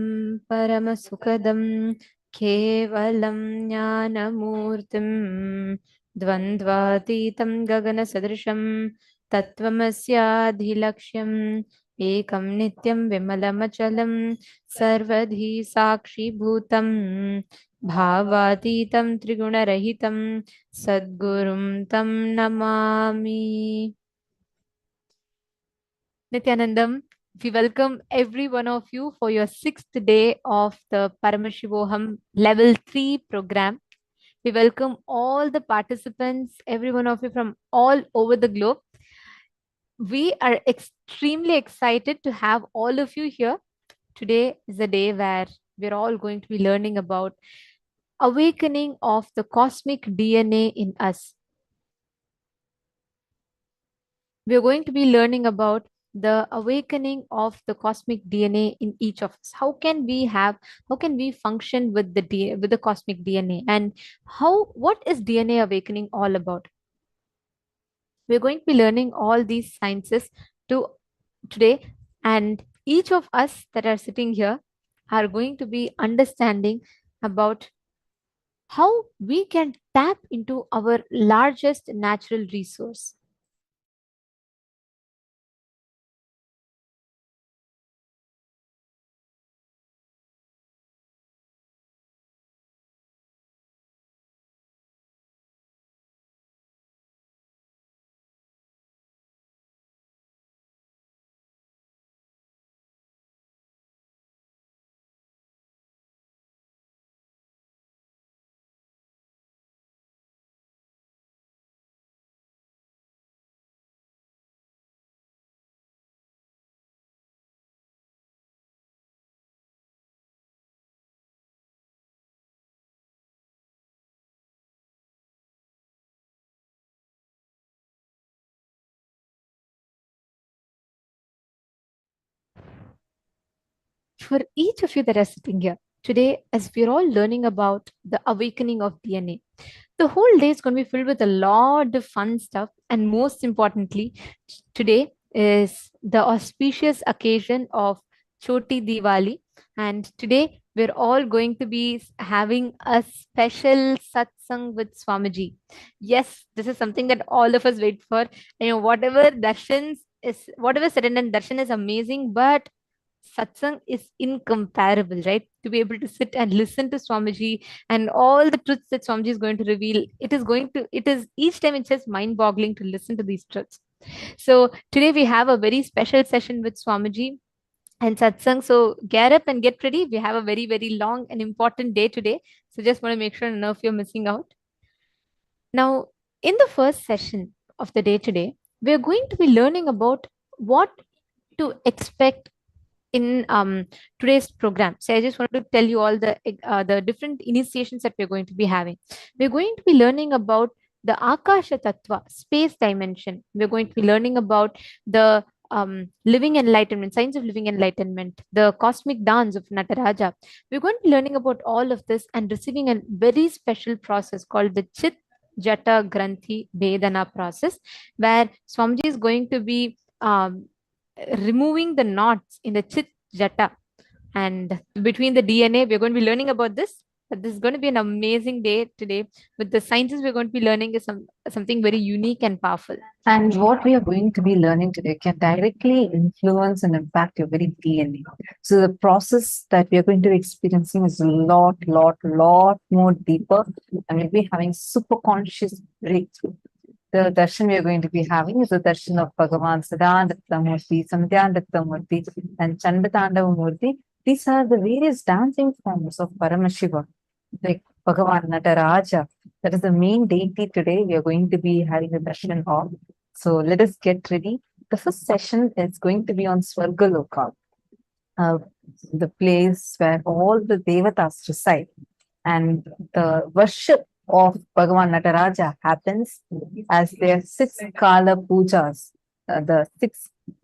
परमसुखदं केवलं ज्ञानमूर्तिं द्वन्द्वातीतं गगनसदृशं तत्त्वमस्याधिलक्ष्यम् एकं नित्यं विमलमचलं सर्वधी साक्षिभूतं भावातीतं त्रिगुणरहितं सद्गुरुं तं Namami. Nityanandam, we welcome every one of you for your 6th day of the Paramashivoham Level-3 program. We welcome all the participants, every one of you from all over the globe. We are extremely excited to have all of you here. Today is a day where we're all going to be learning about awakening of the cosmic DNA in us. We're going to be learning about the awakening of the cosmic DNA in each of us. How can we function with with the cosmic DNA, and what is DNA awakening all about? We're going to be learning all these sciences to today, and each of us that are sitting here are going to be understanding about how we can tap into our largest natural resource. For each of you that are sitting here today, as we're all learning about the awakening of DNA, the whole day is going to be filled with a lot of fun stuff. And most importantly, today is the auspicious occasion of Choti Diwali. And today we're all going to be having a special satsang with Swamiji. Yes, this is something that all of us wait for. Whatever said and done, darshan is amazing, but satsang is incomparable, right? To be able to sit and listen to Swamiji and all the truths that Swamiji is going to reveal, it is each time it's just mind boggling to listen to these truths. So today we have a very special session with Swamiji and satsang. So get up and get ready. We have a very, very long and important day today. So just want to make sure none of you are missing out. Now, in the first session of the day today, we're going to be learning about what to expect in today's program. So I just wanted to tell you all the different initiations that we're going to be having. We're going to be learning about the Akasha Tattva, space dimension. We're going to be learning about the living enlightenment, science of living enlightenment, the cosmic dance of Nataraja. We're going to be learning about all of this and receiving a very special process called the Chit Jata Granthi Vedana process, where Swamiji is going to be removing the knots in the Chit Jata. And between the DNA, we're going to be learning about this. But this is going to be an amazing day today. With the sciences we're going to be learning is something very unique and powerful. And what we are going to be learning today can directly influence and impact your very DNA. So the process that we are going to be experiencing is a lot more deeper, and we'll be having super conscious breakthrough. The darshan we are going to be having is the darshan of Bhagavan Siddhananda Murti, Samdhyandata Murti, and Chandatandava Murti. These are the various dancing forms of Paramashiva, like Bhagavan Nataraja. That is the main deity today we are going to be having a darshan of. So let us get ready. The first session is going to be on Swargaloka, the place where all the devatas reside. And the worship of Bhagavan Nataraja happens as their 6 Kala Pujas, the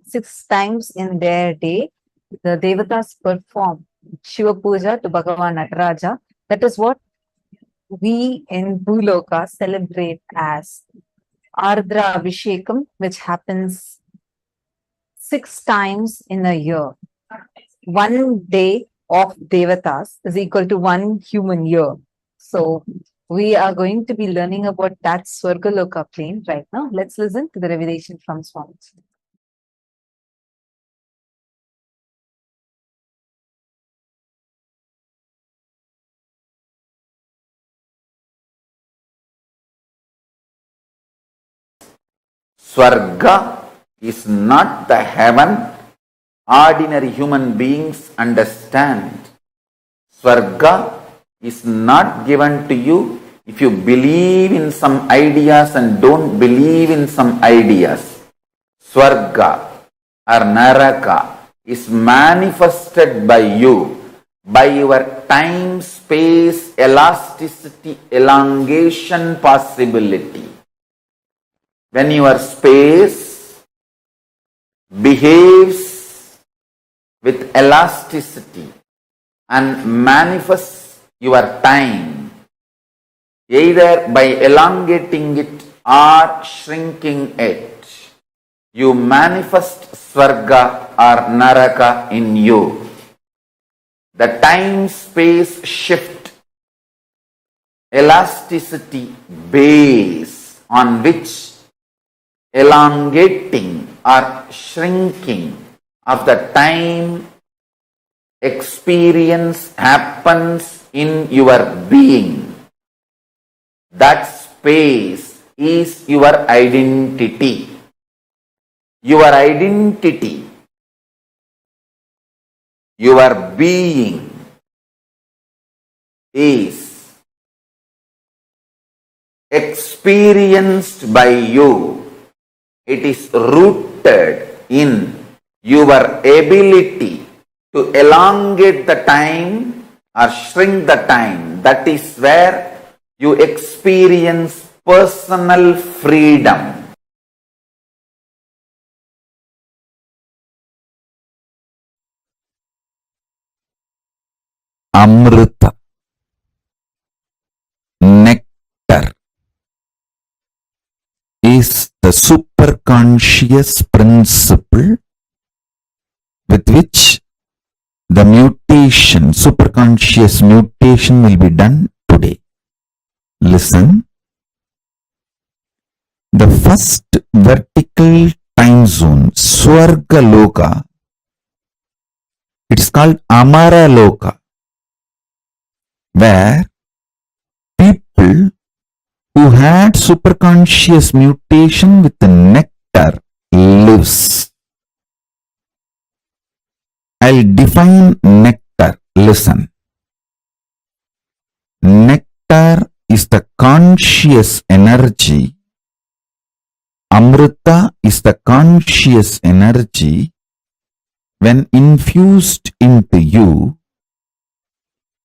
six times in their day, the devatas perform Shiva Puja to Bhagavan Nataraja. That is what we in Bhuloka celebrate as Ardra Abhishekam, which happens 6 times in a year. 1 day of Devatas is equal to 1 human year. So we are going to be learning about that Swargaloka plane right now. Let's listen to the revelation from Swami. Swarga is not the heaven ordinary human beings understand. Swarga is not given to you if you believe in some ideas and don't believe in some ideas. Swarga or Naraka is manifested by you, by your time, space, elasticity, elongation possibility. When your space behaves with elasticity and manifests your time, either by elongating it or shrinking it, you manifest Swarga or Naraka in you. The time-space shift, elasticity base on which elongating or shrinking of the time experience happens in your being. That space is your identity. Your identity, your being is experienced by you. It is rooted in your ability to elongate the time or shrink the time. That is where you experience personal freedom. Amrita, nectar, is the superconscious principle with which the mutation, superconscious mutation will be done today. Listen. The first vertical time zone, Swargaloka, it is called Amaraloka, where people who had superconscious mutation with the nectar lives. I'll define nectar. Listen. Nectar is the conscious energy. Amrita is the conscious energy. When infused into you,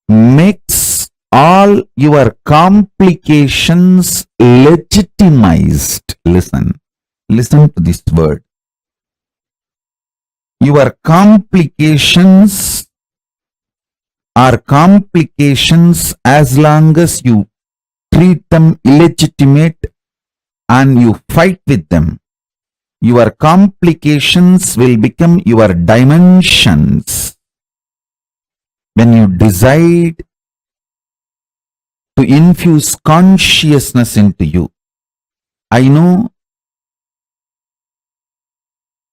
makes all your complications legitimized. Listen to this word. Your complications are complications as long as you treat them illegitimate and you fight with them. Your complications will become your dimensions. When you decide to infuse consciousness into you, I know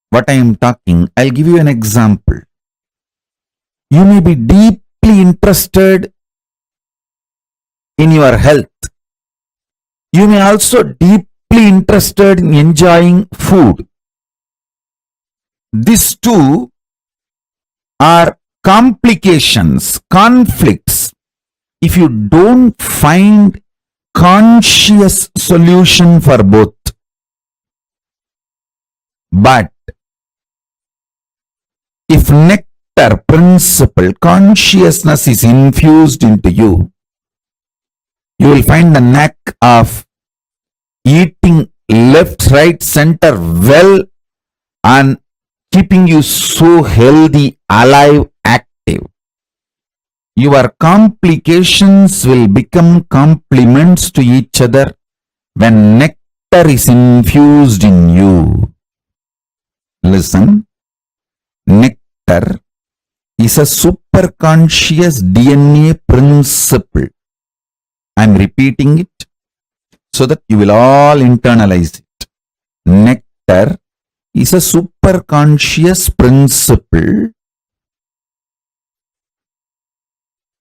what I am talking. I'll give you an example. You may be deeply interested in your health. You may also deeply interested in enjoying food. These two are complications, conflicts. If you don't find conscious solution for both, but if nectar principle, consciousness is infused into you, you will find the knack of eating left, right, center well and keeping you so healthy, alive, active. Your complications will become complements to each other when nectar is infused in you. Listen, nectar is a superconscious DNA principle. I'm repeating it so that you will all internalize it. Nectar is a superconscious principle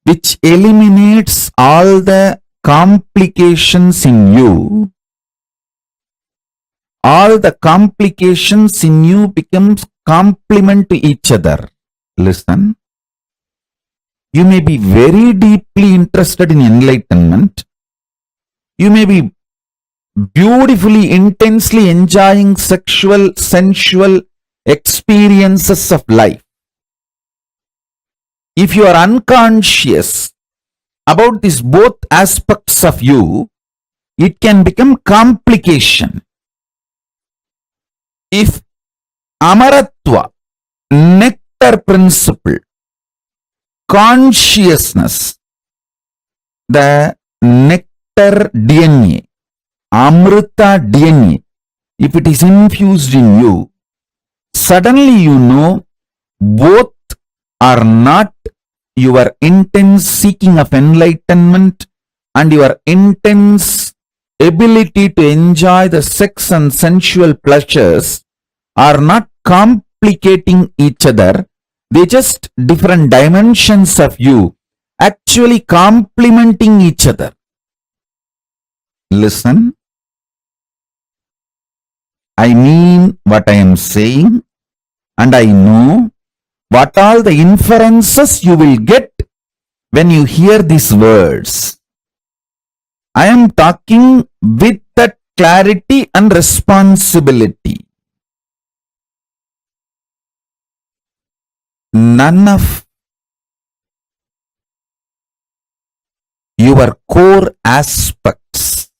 which eliminates all the complications in you. All the complications in you becomes complement to each other. Listen. You may be very deeply interested in enlightenment. You may be beautifully, intensely enjoying sexual, sensual experiences of life. If you are unconscious about these both aspects of you, it can become complication. If Amaratva, nectar principle, consciousness, the nectar DNA, Amrita DNA, if it is infused in you, suddenly you know both are not your intense seeking of enlightenment and your intense ability to enjoy the sex and sensual pleasures are not complicating each other. They just different dimensions of you actually complementing each other. Listen. I mean what I am saying, and I know what all the inferences you will get when you hear these words. I am talking with that clarity and responsibility. None of your core aspects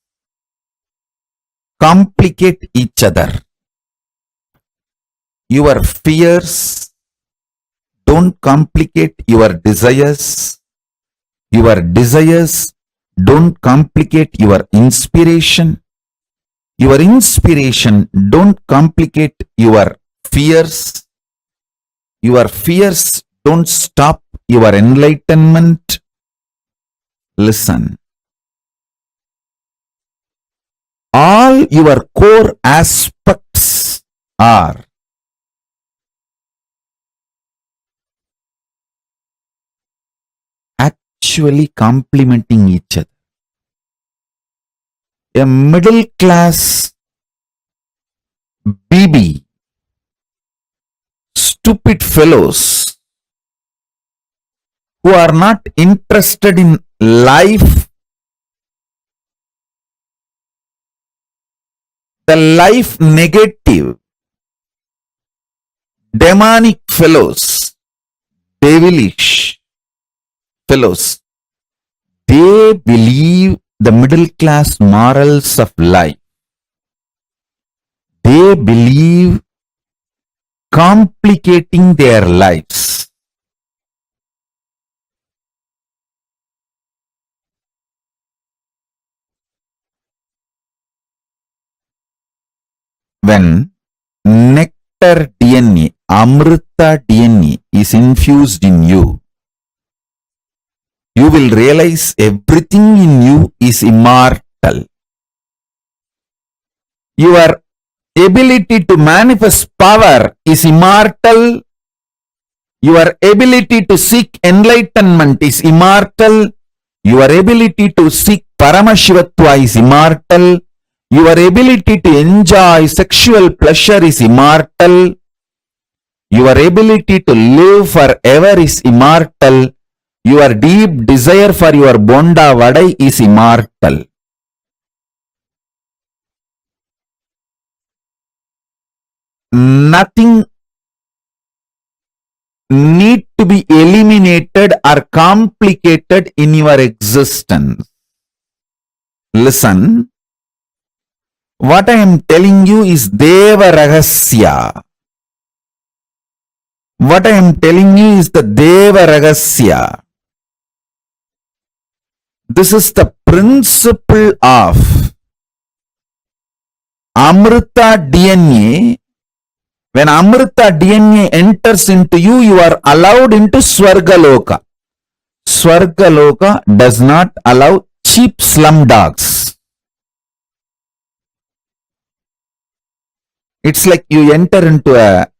complicate each other. Your fears don't complicate your desires. Your desires don't complicate your inspiration. Your inspiration don't complicate your fears. Your fears don't stop your enlightenment. Listen. All your core aspects are actually complementing each other. A middle class BB, stupid fellows who are not interested in life, the life negative, demonic fellows, devilish fellows, they believe the middle class morals of life. They believe complicating their lives. When nectar DNA, Amrita DNA is infused in you, you will realize everything in you is immortal. Your ability to manifest power is immortal. Your ability to seek enlightenment is immortal. Your ability to seek Paramashivatva is immortal. Your ability to enjoy sexual pleasure is immortal. Your ability to live forever is immortal. Your deep desire for your bonda vadai is immortal. Nothing need to be eliminated or complicated in your existence. Listen, what I am telling you is Deva Rahasya. What I am telling you is the Deva Rahasya. This is the principle of Amrita DNA When Amrita DNA enters into you, you are allowed into Swargaloka. Swargaloka does not allow cheap slum dogs. It's like you enter into a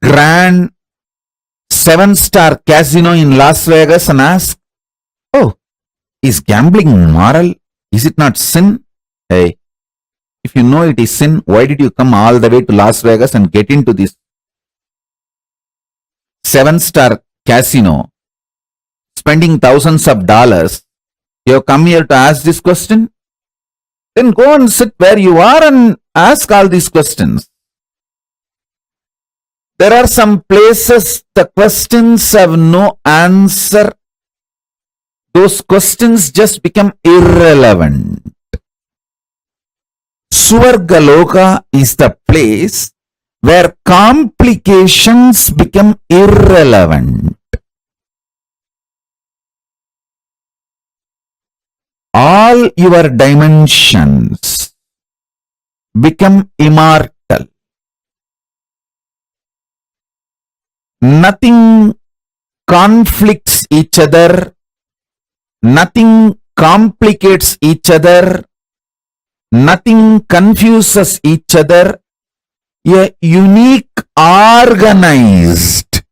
grand 7-star casino in Las Vegas and ask, oh, is gambling moral? Is it not sin? Hey, if you know it is sin, why did you come all the way to Las Vegas and get into this 7-star casino, spending thousands of dollars? You have come here to ask this question? Then go and sit where you are and ask all these questions. There are some places the questions have no answer. Those questions just become irrelevant. Swargaloka is the place where complications become irrelevant. All your dimensions become immortal. Nothing conflicts each other. Nothing complicates each other. Nothing confuses each other. A unique organized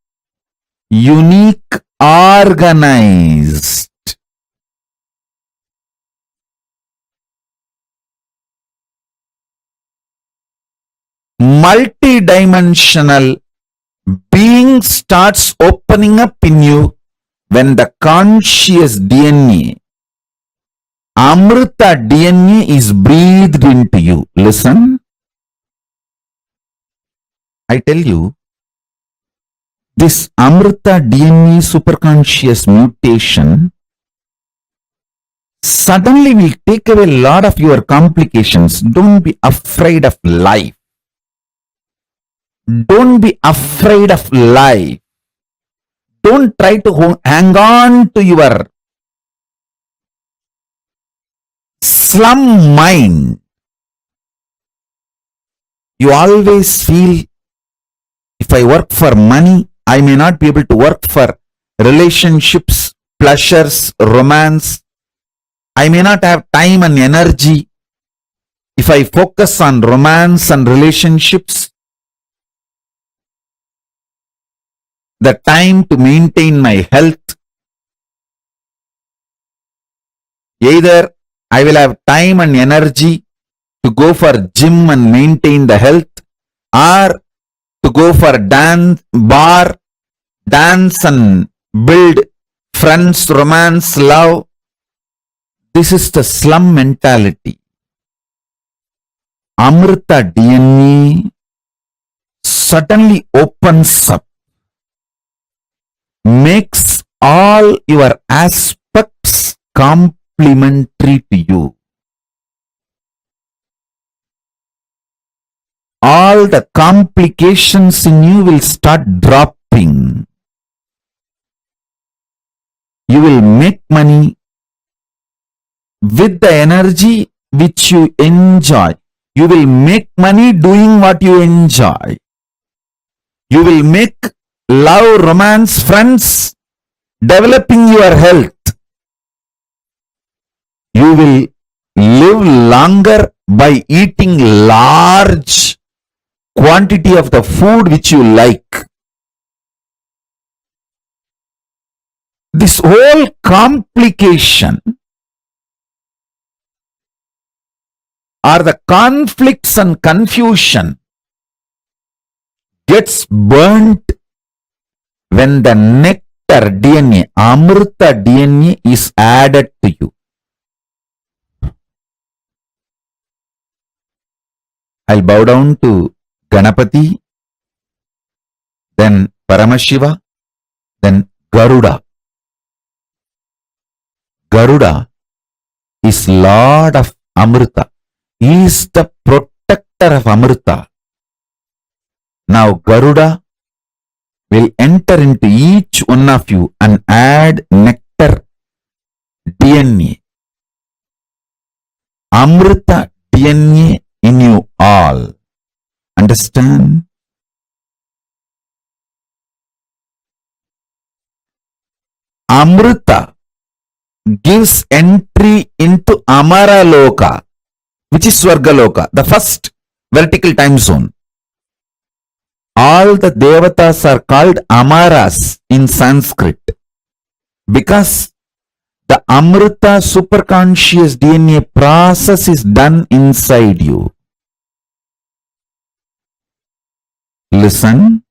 multidimensional being starts opening up in you when the conscious DNA, Amrita DNA, is breathed into you. Listen, I tell you, this Amrita DNA superconscious mutation suddenly will take away a lot of your complications. Don't be afraid of life. Don't be afraid of life. Don't try to hang on to your slum mind. You always feel, if I work for money, I may not be able to work for relationships, pleasures, romance. I may not have time and energy. If I focus on romance and relationships, the time to maintain my health, either I will have time and energy to go for gym and maintain the health, or to go for dance and build friends, romance, love. This is the slum mentality. Amrita DNA suddenly opens up, makes all your aspects complementary to you. All the complications in you will start dropping. You will make money with the energy which you enjoy. You will make money doing what you enjoy. You will make love, romance, friends, developing your health. You will live longer by eating large quantity of the food which you like. This whole complication or the conflicts and confusion gets burnt when the nectar DNA, Amrita DNA, is added to you. I'll bow down to Ganapati, then Paramashiva, then Garuda. Garuda is Lord of Amrita. He is the protector of Amrita. Now Garuda will enter into each one of you and add nectar DNA. Amrita DNA in you understand? Amrita gives entry into Amara Loka, which is Swargaloka, the first vertical time zone. All the devatas are called Amaras in Sanskrit because the Amrita superconscious DNA process is done inside you. Listen.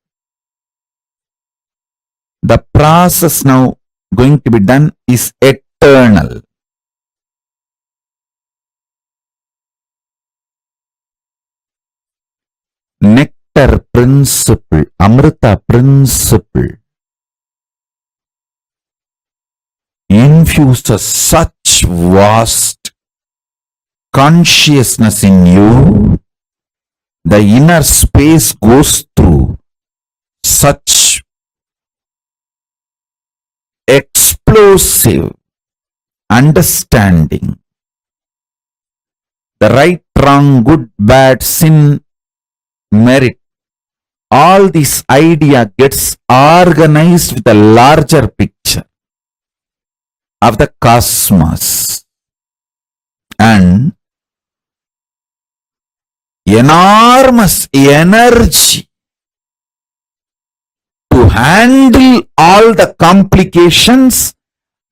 The process now going to be done is eternal. Nectar principle, Amrita principle infuses such vast consciousness in you. The inner space goes through such explosive understanding. The right, wrong, good, bad, sin, merit, all this idea gets organized with a larger picture of the cosmos and enormous energy to handle all the complications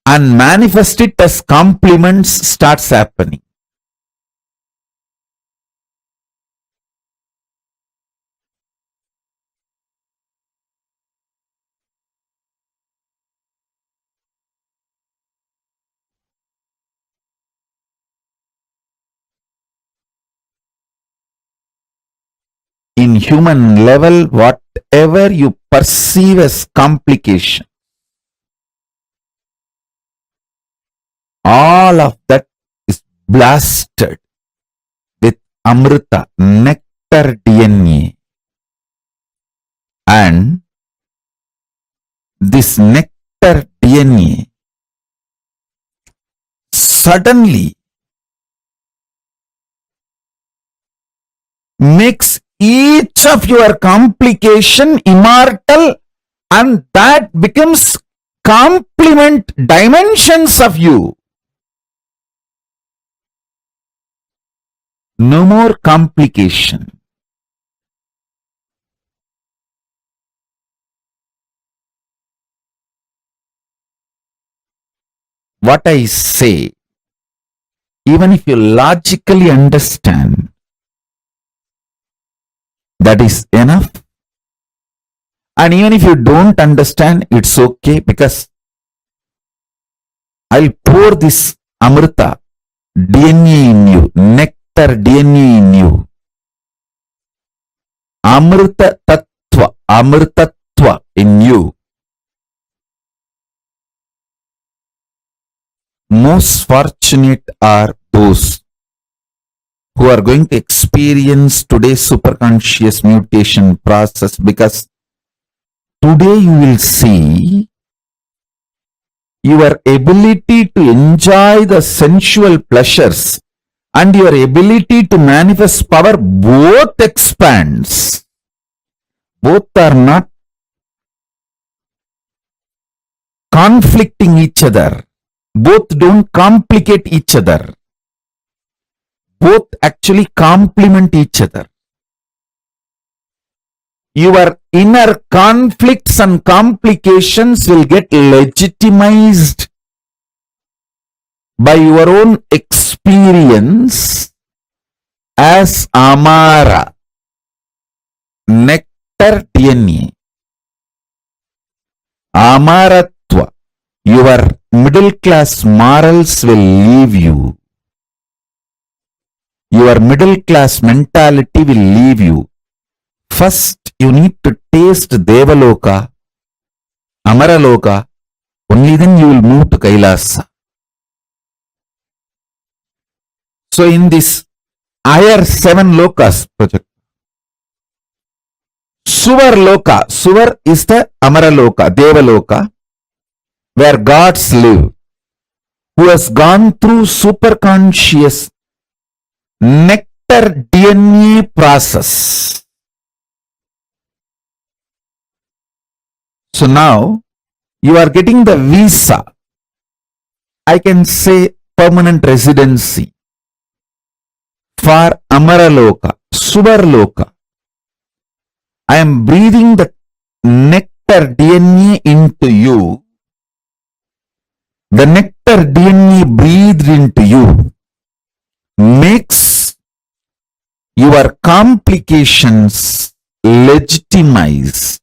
and manifest it as compliments starts happening. In human level, whatever you perceive as complication, all of that is blasted with Amrita, nectar DNA. And this nectar DNA suddenly makes each of your complication immortal, and that becomes complement dimensions of you. No more complication. What I say, even if you logically understand, that is enough. And even if you don't understand, it's okay, because I'll pour this Amrita DNA in you, nectar DNA in you. Amrita Tattva, Amritattva in you. Most fortunate are those who are going to experience today's superconscious mutation process, because today you will see your ability to enjoy the sensual pleasures and your ability to manifest power both expands. Both are not conflicting each other. Both don't complicate each other. Both actually complement each other. Your inner conflicts and complications will get legitimized by your own experience as Amara, nectar DNA. Amaratva, your middle class morals will leave you. Your middle class mentality will leave you. First, you need to taste Devaloka, Amaraloka, only then you will move to KAILASA. So in this higher 7 lokas project, Suvarloka, Suvar is the Amaraloka, Devaloka, where gods live, who has gone through superconscious nectar DNA process. So now you are getting the visa. I can say permanent residency for Amaraloka, Suvarloka. I am breathing the nectar DNA into you. The nectar DNA breathed into you makes your complications legitimized.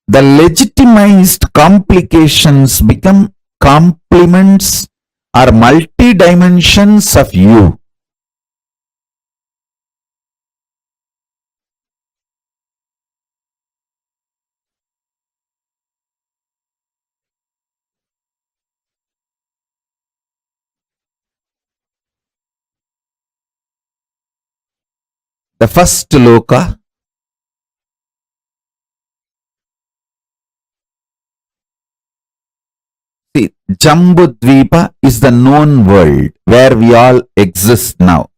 The legitimized complications become complements or multi-dimensions of you. The first loka, see, Jambudvipa is the known world where we all exist now.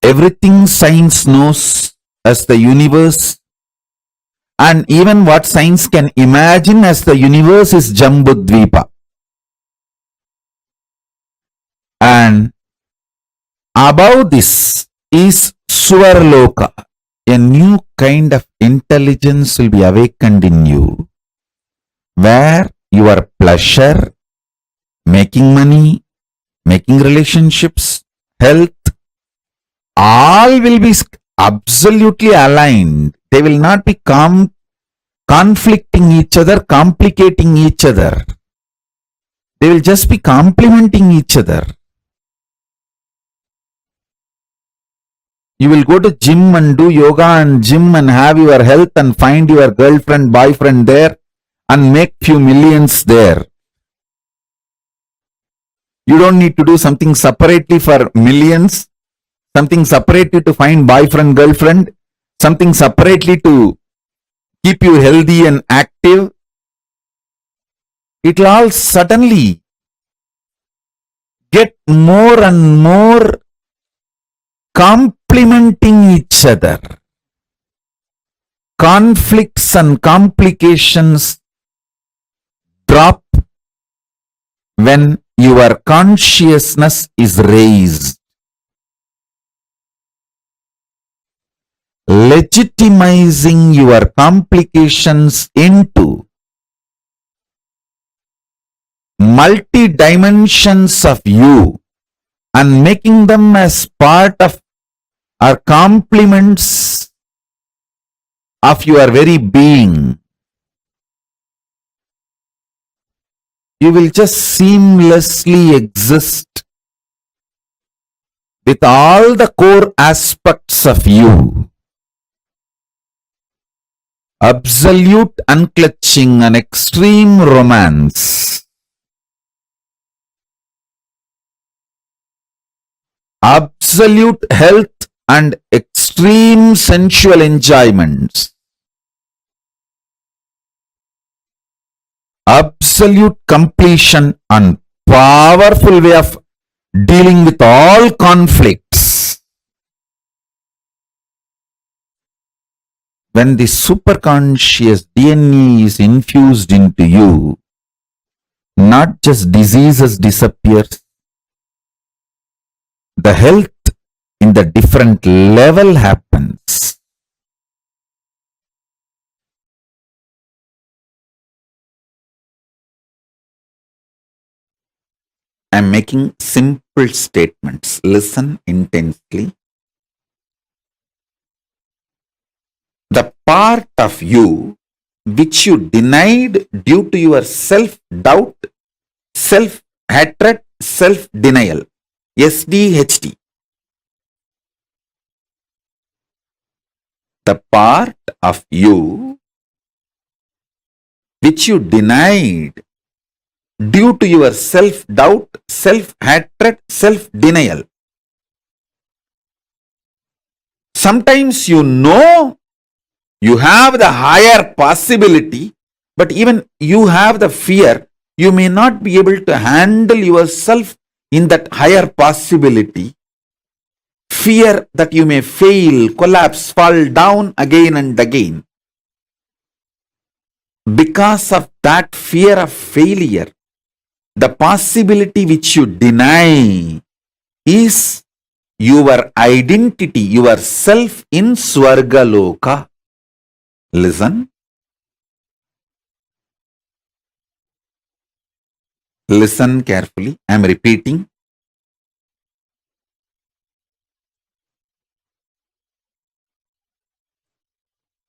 Everything science knows as the universe, and even what science can imagine as the universe is Jambudvipa. And above this is Suvarloka. A new kind of intelligence will be awakened in you, where your pleasure, making money, making relationships, health, all will be absolutely aligned. They will not be conflicting each other, complicating each other. They will just be complementing each other. You will go to gym and do yoga and gym and have your health and find your girlfriend, boyfriend there and make few millions there. You don't need to do something separately for millions, something separately to find boyfriend, girlfriend, something separately to keep you healthy and active. It will all suddenly get more and more complementing each other. Conflicts and complications drop when your consciousness is raised. Legitimizing your complications into multi-dimensions of you and making them as part of or complements of your very being. You will just seamlessly exist with all the core aspects of you. Absolute unclutching and extreme romance. Absolute health and extreme sensual enjoyments. Absolute completion and powerful way of dealing with all conflicts. When the superconscious DNA is infused into you, not just diseases disappears, the health in the different level happens. I am making simple statements. Listen intensely. The part of you which you denied due to your self-doubt, self-hatred, self-denial, SDHD. The part of you which you denied due to your self-doubt, self-hatred, self-denial. Sometimes you know you have the higher possibility, but even you have the fear, you may not be able to handle yourself in that higher possibility. Fear that you may fail, collapse, fall down again and again. because of that fear of failure, the possibility which you deny is your identity, your self in Swargaloka. Listen. Listen carefully. I am repeating.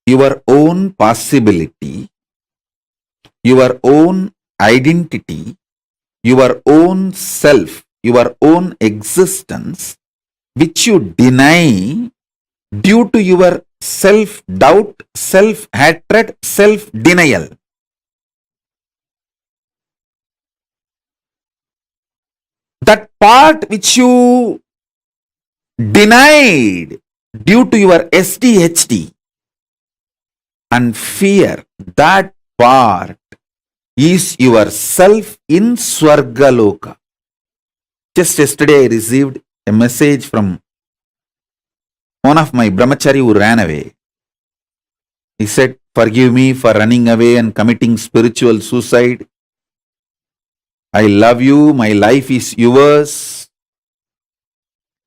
Your own possibility, your own identity, your own self, your own existence, which you deny due to your self-doubt, self-hatred, self-denial. That part which you denied due to your SDHD and fear, that part is yourself in Swargaloka. Just yesterday I received a message from one of my brahmachari who ran away. He said, "Forgive me for running away and committing spiritual suicide. I love you, my life is yours,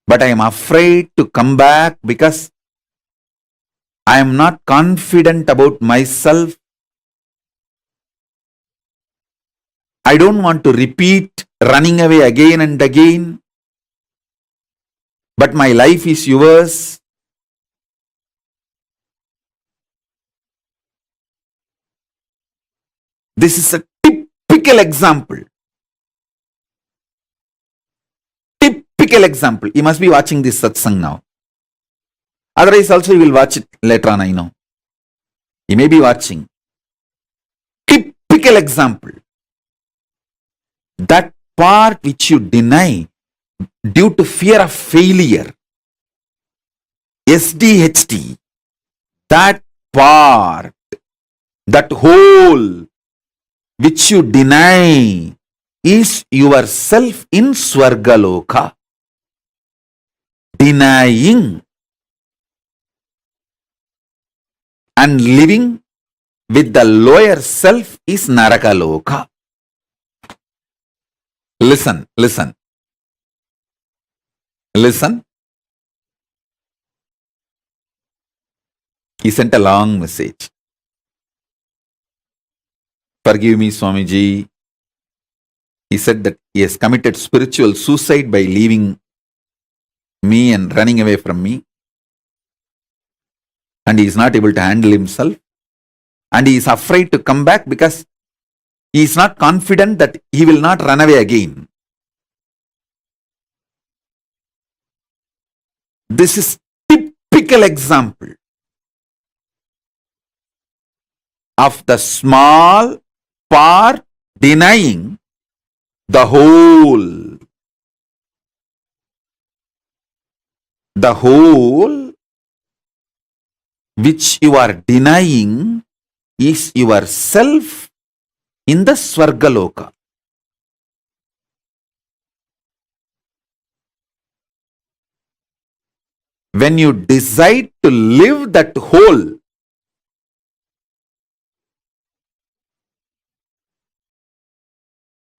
but I am afraid to come back because I am not confident about myself. I don't want to repeat running away again and again, but my life is yours." This is a typical example. Typical example. You must be watching this satsang now. Otherwise also you will watch it later on, I know. You may be watching. Typical example. That part which you deny due to fear of failure, SDHD, that part, that whole which you deny is yourself in Swargaloka. Denying and living with the lower self is Narakaloka. Listen, listen. Listen. He sent a long message. "Forgive me, Swamiji." He said that he has committed spiritual suicide by leaving me and running away from me. And he is not able to handle himself. And he is afraid to come back because he is not confident that he will not run away again. This is typical example of the small part denying the whole. The whole which you are denying is yourself in the Swargaloka. When you decide to live that whole,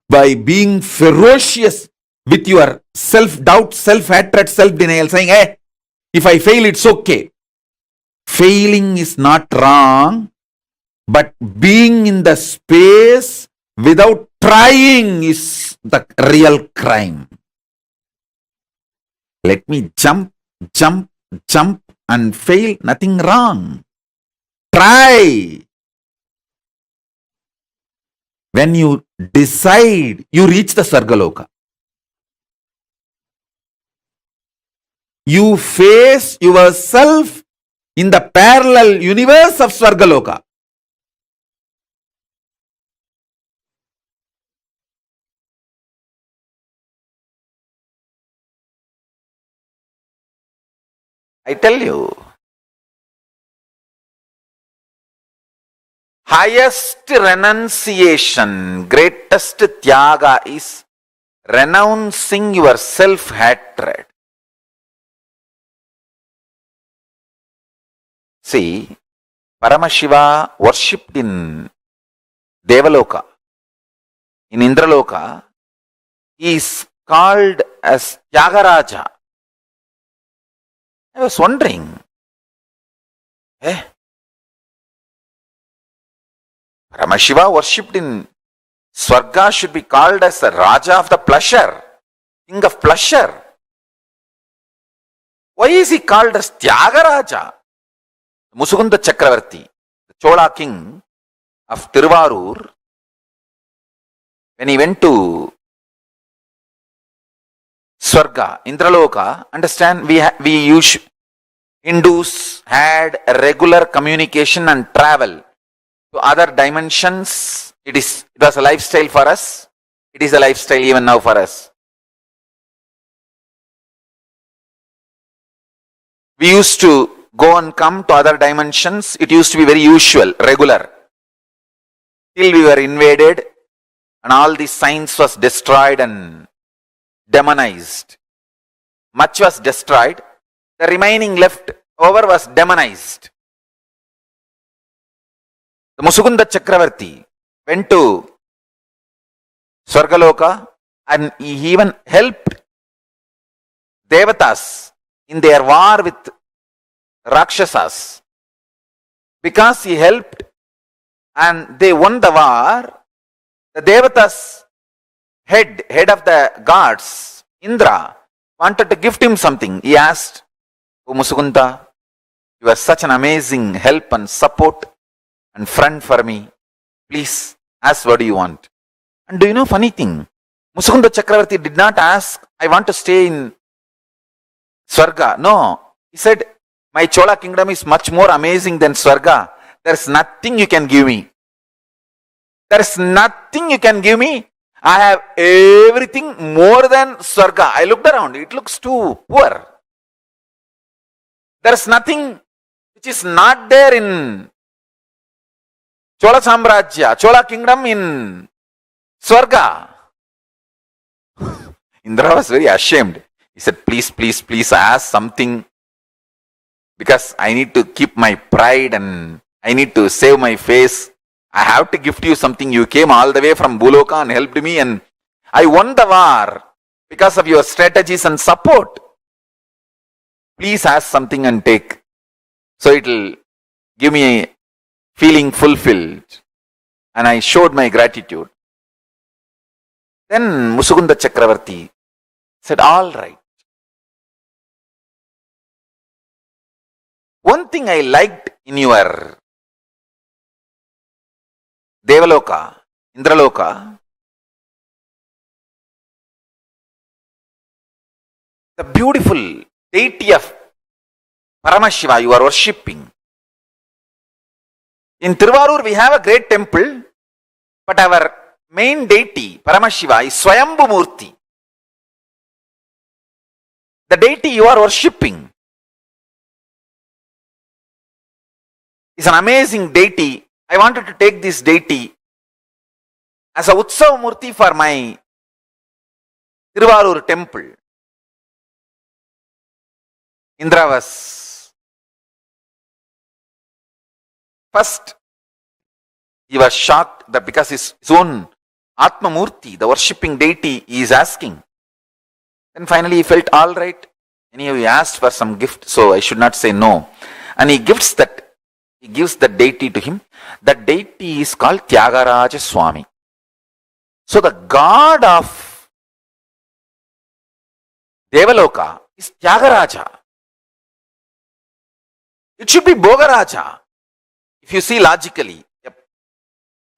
by being ferocious with your self-doubt, self-hatred, self-denial, saying, "Hey, if I fail, it's okay." Failing is not wrong, but being in the space without trying is the real crime. Let me jump, and fail, nothing wrong. Try. When you decide, you reach the Sargaloka. You face yourself in the parallel universe of Swargaloka. I tell you, highest renunciation, greatest tyaga is renouncing your self-hatred. See, Paramashiva worshipped in Devaloka. In Indraloka, he is called as Tyagaraja. I was wondering, Paramashiva worshipped in Swarga should be called as the Raja of the pleasure, king of pleasure. Why is he called as Tyagaraja? Musukunda Chakravarti, the Chola king of Tiruvarur, when he went to Swarga, Indraloka, understand, Hindus had a regular communication and travel to other dimensions. It was a lifestyle for us. It is a lifestyle even now for us. We used to go and come to other dimensions. It used to be very usual, regular. Till we were invaded and all the science was destroyed and demonized. Much was destroyed. The remaining left over was demonized. The Musukunda Chakravarti went to Swargaloka and he even helped Devatas in their war with Rakshasas. Because he helped and they won the war, the Devatas head of the gods, Indra, wanted to gift him something. He asked, "O Musukunda, you are such an amazing help and support and friend for me. Please ask what do you want." And do you know funny thing? Musukunda Chakravarti did not ask, "I want to stay in Swarga." No. He said, "My Chola kingdom is much more amazing than Swarga. There is nothing you can give me. There is nothing you can give me. I have everything more than Swarga." I looked around. It looks too poor. There is nothing which is not there in Chola Samrajya, Chola kingdom in Swarga. Indra was very ashamed. He said, please ask something, because I need to keep my pride and I need to save my face. I have to gift you something. You came all the way from Buloka and helped me and I won the war because of your strategies and support. Please ask something and take. So it will give me a feeling fulfilled. And I showed my gratitude. Then Musukunda Chakravarti said, "All right. One thing I liked in your Devaloka, Indraloka, the beautiful deity of Paramashiva you are worshipping. In Tiruvarur we have a great temple, but our main deity, Paramashiva, is Swayambhu Murti. The deity you are worshipping is an amazing deity. I wanted to take this deity as a Utsav Murti for my Tiruvarur temple." Indra was first, he was shocked that because his own Atma Murti, the worshipping deity, he is asking. Then finally he felt, all right, anyhow he asked for some gift, so I should not say no. And he gives the deity to him. That deity is called Tyagaraja Swami. So the god of Devaloka is Tyagaraja. It should be Bhogaraja. If you see logically,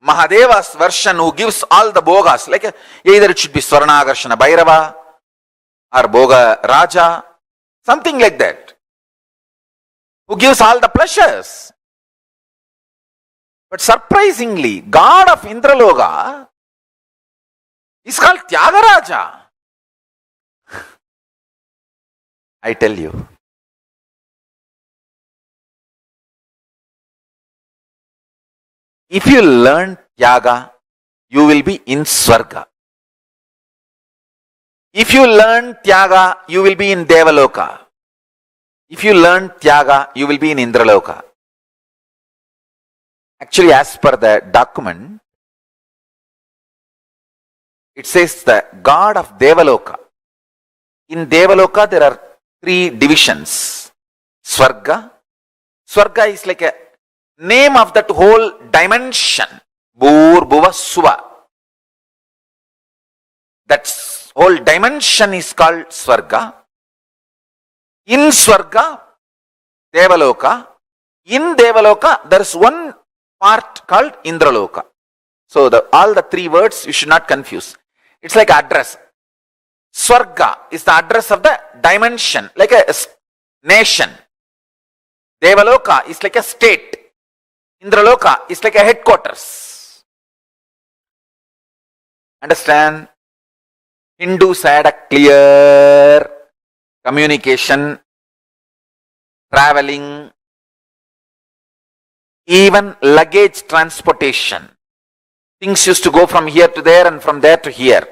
Mahadeva's version who gives all the Bhogas, like either it should be Swarnagarshana Bhairava or Bhoga Raja, something like that, who gives all the pleasures. But surprisingly, god of Indraloka is called Tyagaraja. I tell you, if you learn Tyaga, you will be in Swarga. If you learn Tyaga, you will be in Devaloka. If you learn Tyaga, you will be in Indraloka. Actually, as per the document, it says the god of Devaloka. In Devaloka, there are 3 divisions. Swarga. Swarga is like a name of that whole dimension. Bhur, Bhuva, Suva. That whole dimension is called Swarga. In Swarga, Devaloka. In Devaloka, there is one part called Indraloka. So all the 3 words you should not confuse. It's like address. Swarga is the address of the dimension, like a nation. Devaloka is like a state. Indraloka is like a headquarters. Understand? Hindus had a clear communication, traveling, even luggage transportation. Things used to go from here to there and from there to here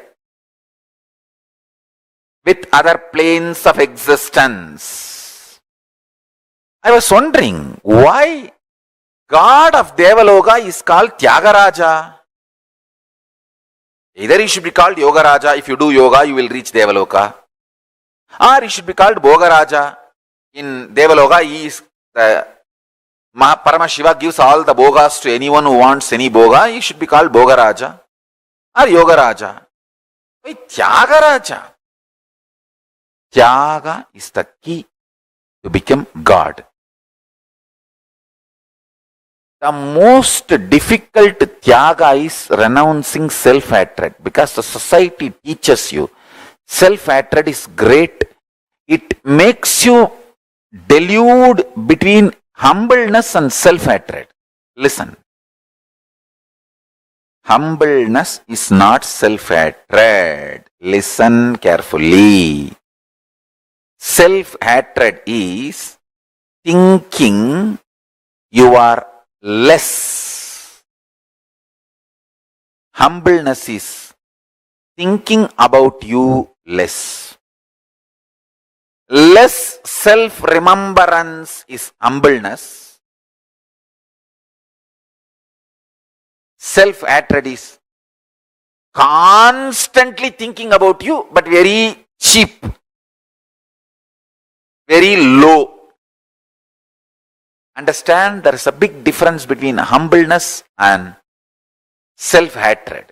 with other planes of existence. I was wondering why God of Devaloka is called Tyagaraja. Either he should be called Yogaraja. If you do yoga, you will reach Devaloka. Or he should be called Bhogaraja. In Devaloka, he is the Paramashiva gives all the bhogas to anyone who wants any bhoga. He should be called Bhogaraja or Yogaraja. Why Tyagaraja? Tyaga is the key to become God. The most difficult tyaga is renouncing self-hatred, because the society teaches you self-hatred is great. It makes you delude between humbleness and self-hatred. Listen. Humbleness is not self-hatred. Listen carefully. Self-hatred is thinking you are less. Humbleness is thinking about you less. Less self-remembrance is humbleness. Self-hatred is constantly thinking about you, but very cheap, very low. Understand, there is a big difference between humbleness and self-hatred.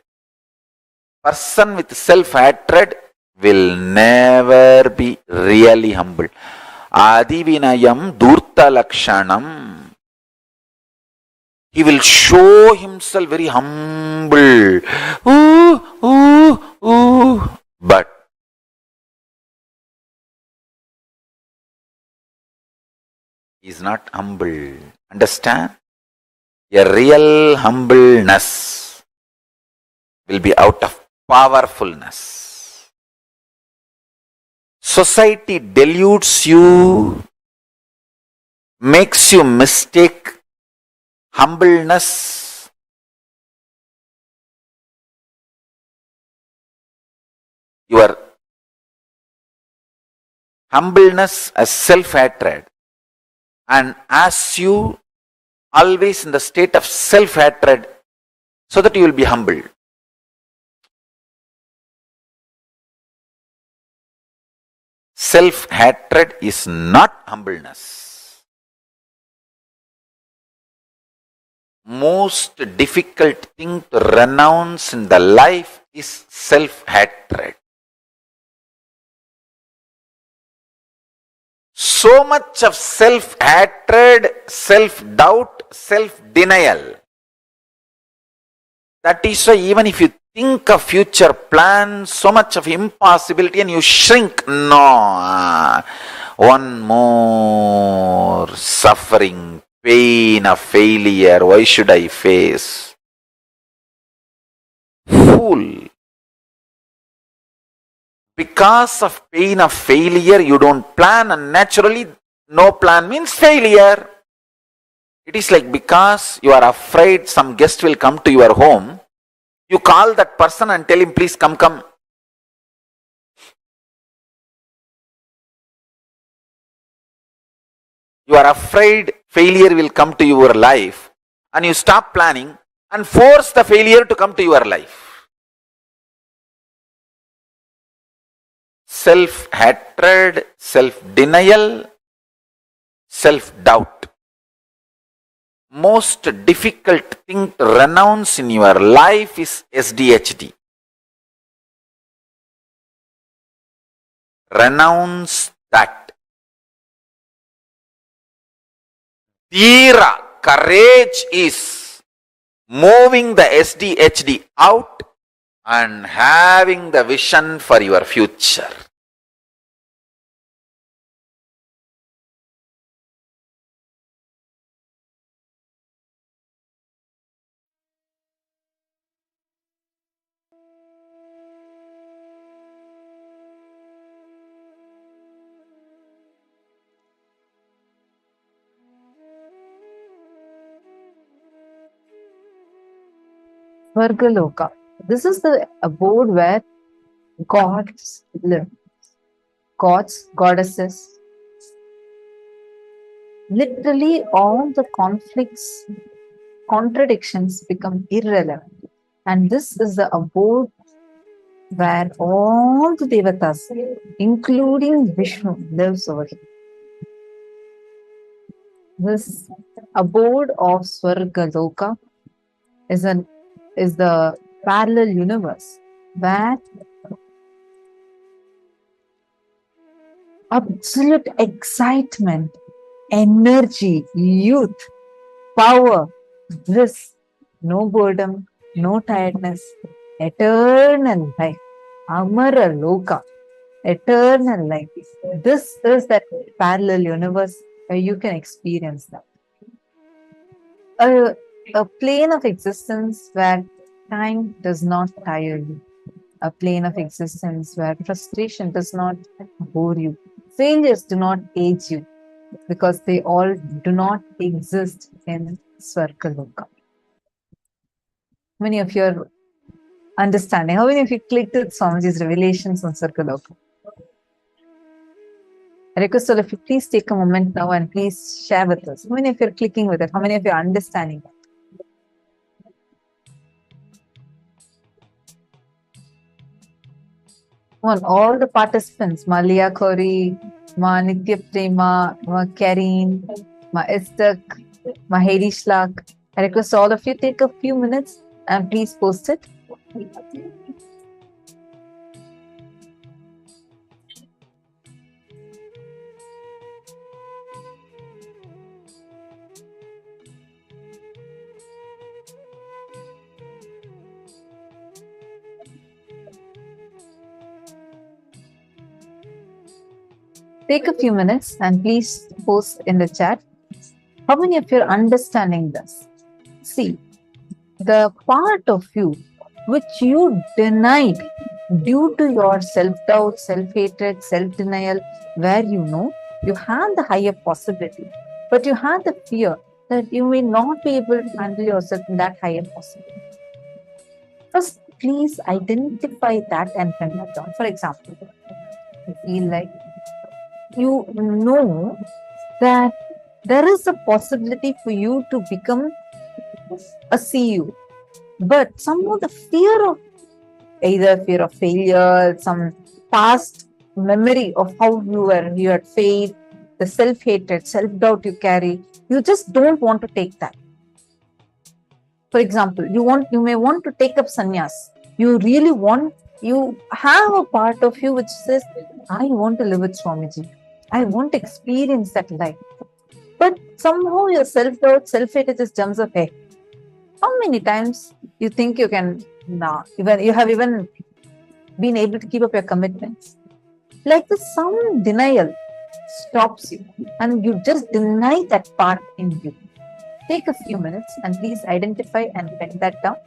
Person with self-hatred will never be really humble. Adivinayam durta lakshanam. He will show himself very humble. But he is not humble. Understand? A real humbleness will be out of powerfulness. Society deludes you, makes you mistake humbleness your humbleness as self-hatred, and as you always in the state of self-hatred so that you will be humble. Self-hatred is not humbleness. Most difficult thing to renounce in the life is self-hatred. So much of self-hatred, self-doubt, self-denial. That is why even if you think of future plans, so much of impossibility and you shrink. No, one more suffering, pain of failure. Why should I face? Fool. Because of pain of failure, you don't plan, and naturally no plan means failure. It is like because you are afraid some guest will come to your home, you call that person and tell him, please come. You are afraid failure will come to your life, and you stop planning and force the failure to come to your life. self-hatred, self-denial, self-doubt. Most difficult thing to renounce in your life is SDHD. Renounce that. Dhira, courage is moving the SDHD out and having the vision for your future. Svargaloka. This is the abode where gods live. Gods, goddesses. Literally, all the conflicts, contradictions become irrelevant. And this is the abode where all the devatas, including Vishnu, lives over here. This abode of Svargaloka is the parallel universe where absolute excitement, energy, youth, power, bliss, no boredom, no tiredness, eternal life, Amara Loka, eternal life. This is that parallel universe where you can experience that. A plane of existence where time does not tire you. A plane of existence where frustration does not bore you. Failures do not age you because they all do not exist in Svargaloka. How many of you are understanding? How many of you clicked with Swamiji's revelations on Svargaloka? I request all of you, please take a moment now and please share with us. How many of you are clicking with it? How many of you are understanding that? Come on, all the participants, Malia Kori, Ma Nitya Prema, Ma Karin, Ma Istak, Ma Hedi Shlak. I request all of you take a few minutes and please post it. Take a few minutes and please post in the chat. How many of you are understanding this? See, the part of you which you denied due to your self-doubt, self-hatred, self-denial, where you know you had the higher possibility, but you had the fear that you may not be able to handle yourself in that higher possibility. First, please identify that and bring that down. For example, you feel like you know that there is a possibility for you to become a CEO, but somehow the fear of either fear of failure, some past memory of how you had failed, the self-hatred, self-doubt you carry, you just don't want to take that. For example, you may want to take up sannyas. You have a part of you which says, I want to live with Swamiji. I want to experience that life. But somehow your self-doubt, self-hatred just jumps up, hey, how many times you think you can, you have even been able to keep up your commitments? Like this, some denial stops you and you just deny that part in you. Take a few minutes and please identify and pen that down.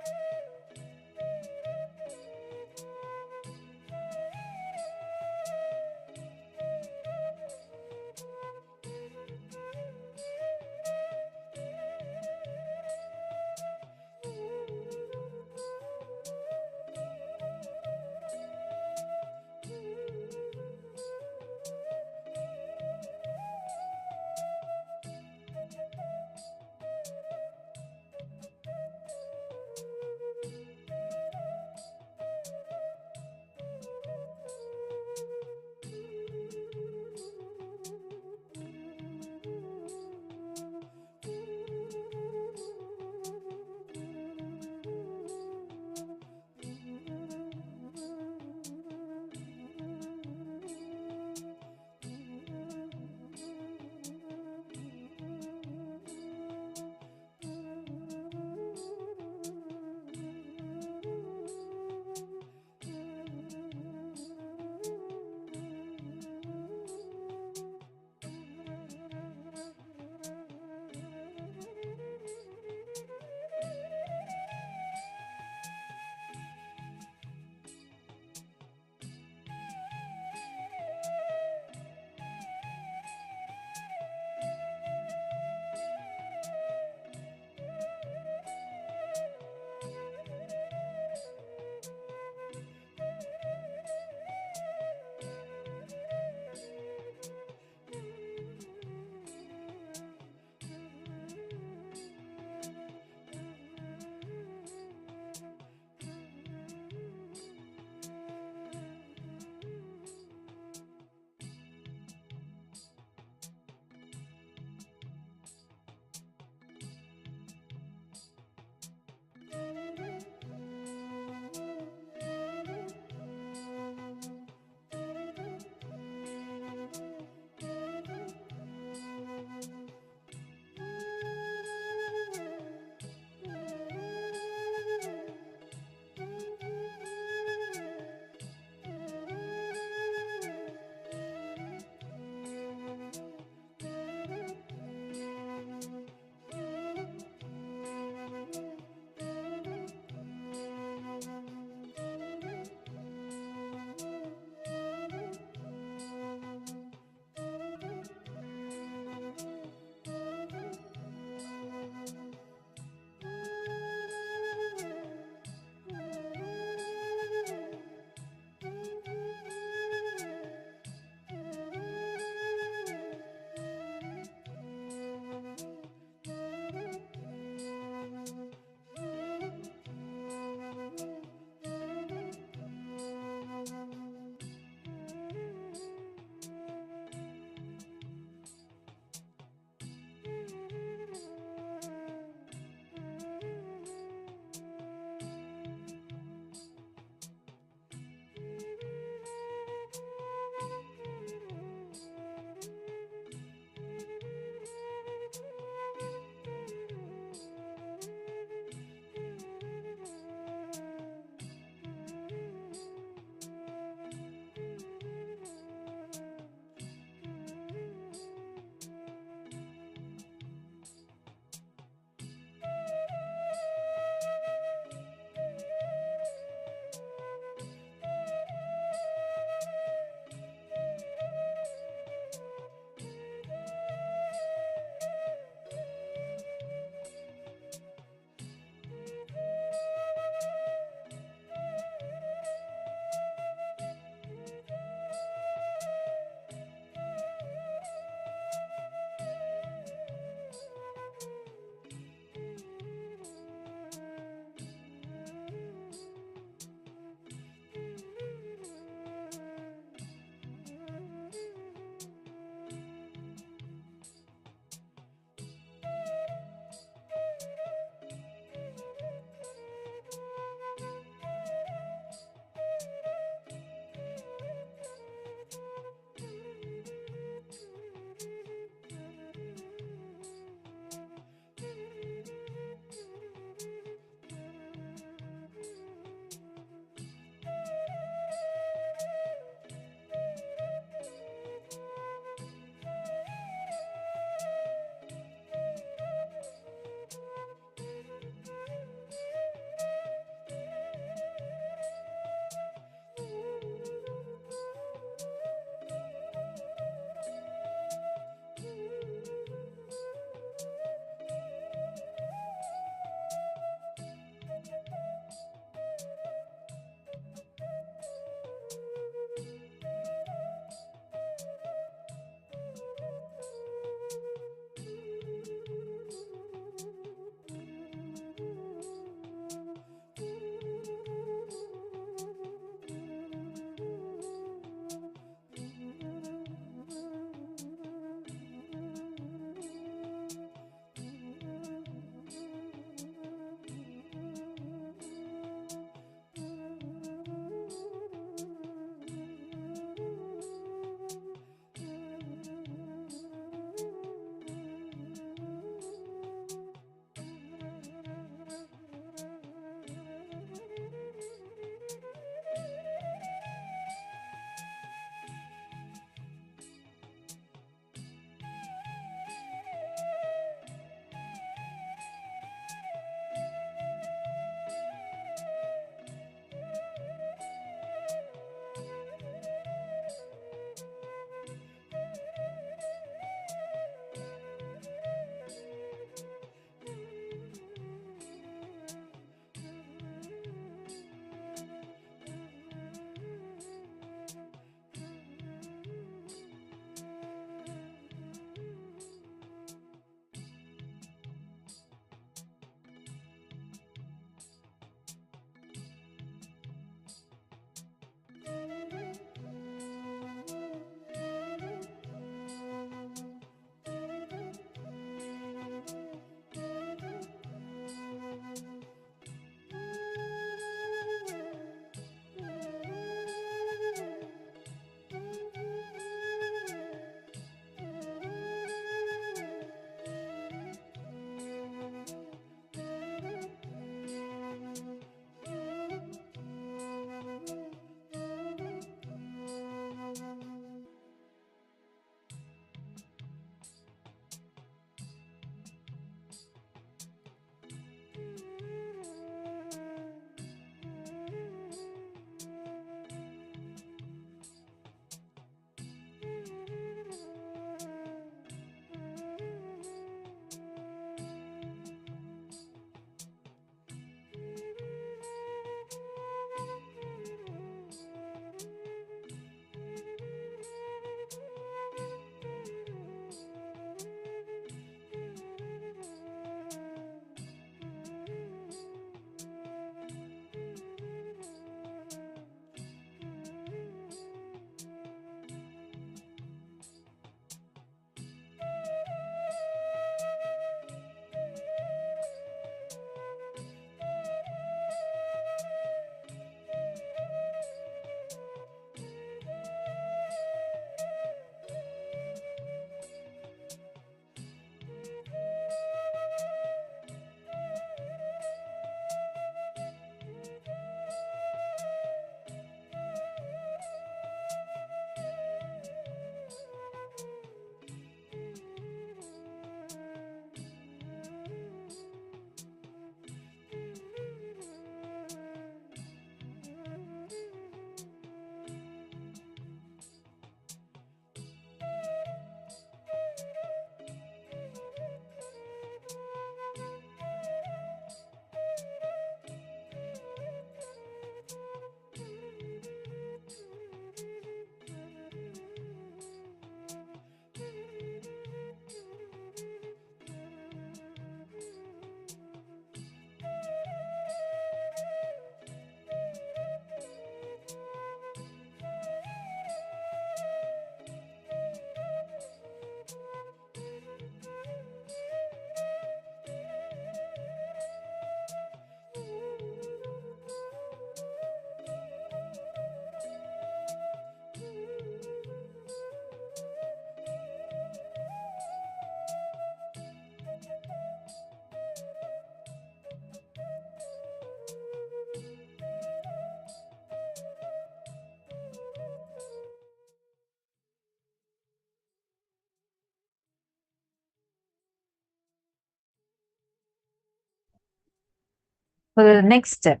For the next step,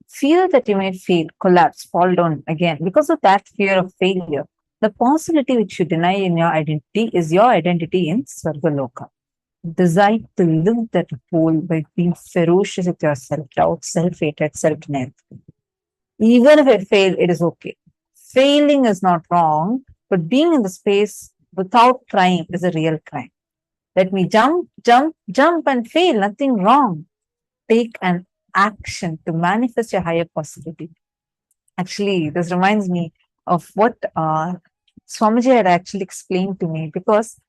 fear that you may fail, collapse, fall down again. Because of that fear of failure, the possibility which you deny in your identity is your identity in Svargaloka. Desire to live that role by being ferocious with your self-doubt, self-hatred, self-denial. Even if I fail, it is okay. Failing is not wrong, but being in the space without trying is a real crime. Let me jump, jump, jump and fail, nothing wrong. Take an action to manifest your higher possibility. Actually, this reminds me of what Swamiji had actually explained to me, because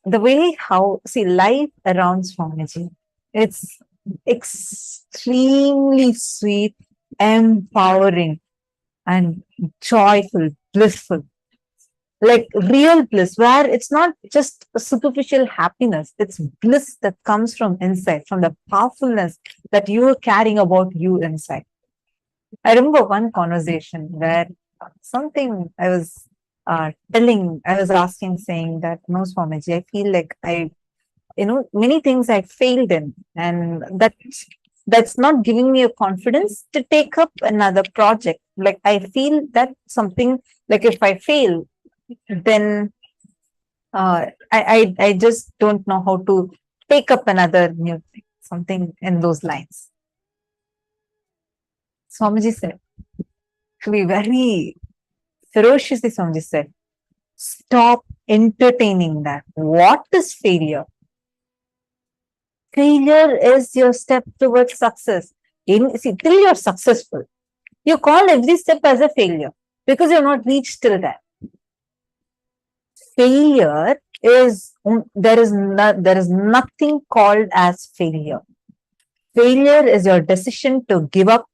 the way how, see, life around Swamiji, it's extremely sweet, empowering, and joyful, blissful. Like real bliss, where it's not just a superficial happiness, it's bliss that comes from inside, from the powerfulness that you are carrying about you inside. I remember one conversation where something I was I was asking, saying that, no, Swamiji, I feel like many things I failed in, and that's not giving me a confidence to take up another project. Like I feel that something, like if I fail, then I just don't know how to take up another new thing, something in those lines. Swamiji said, to be very ferociously, Swamiji said, stop entertaining that. What is failure? Failure is your step towards success. See, till you're successful, you call every step as a failure because you're not reached till that. Failure is, there is nothing called as failure. Failure is your decision to give up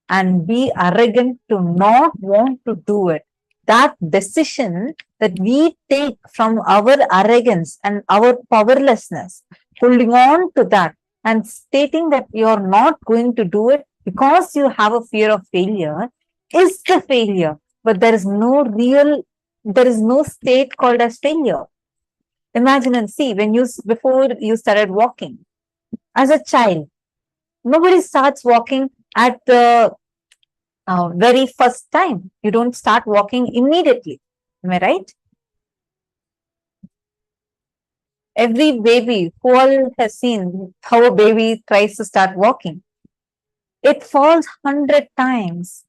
and be arrogant to not want to do it. That decision that we take from our arrogance and our powerlessness, holding on to that and stating that you're not going to do it because you have a fear of failure, is the failure. But there is no state called as failure. Imagine and see, before you started walking as a child, nobody starts walking at the very first time. You don't start walking immediately. Am I right? Every baby, who all has seen how a baby tries to start walking? It falls 100 times.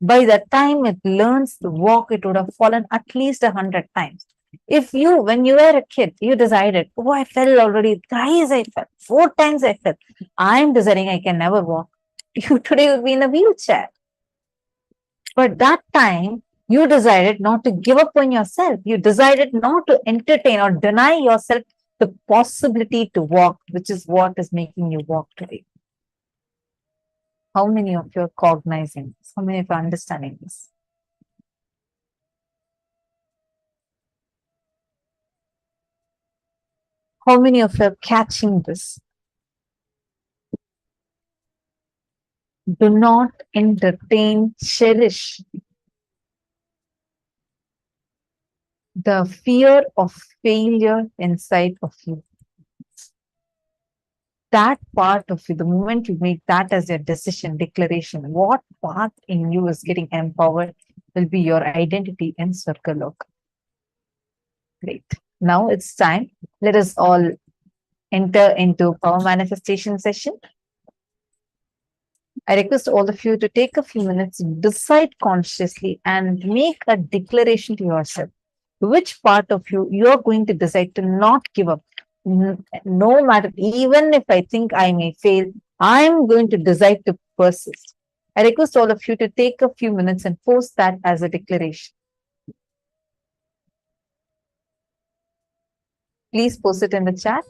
By the time it learns to walk, it would have fallen at least 100 times. If you, when you were a kid, you decided, oh, I fell already, thrice I fell, 4 times I fell, I'm deciding I can never walk, you today would be in a wheelchair. But that time, you decided not to give up on yourself. You decided not to entertain or deny yourself the possibility to walk, which is what is making you walk today. How many of you are cognizing this? How many of you are understanding this? How many of you are catching this? Do not entertain, cherish the fear of failure inside of you. That part of you, the moment you make that as your decision, declaration, what part in you is getting empowered will be your identity in Swargaloka. Great. Now it's time. Let us all enter into power manifestation session. I request all of you to take a few minutes, decide consciously, and make a declaration to yourself. Which part of you you're going to decide to not give up? No matter, even if I think I may fail, I'm going to decide to persist. I request all of you to take a few minutes and post that as a declaration. Please post it in the chat.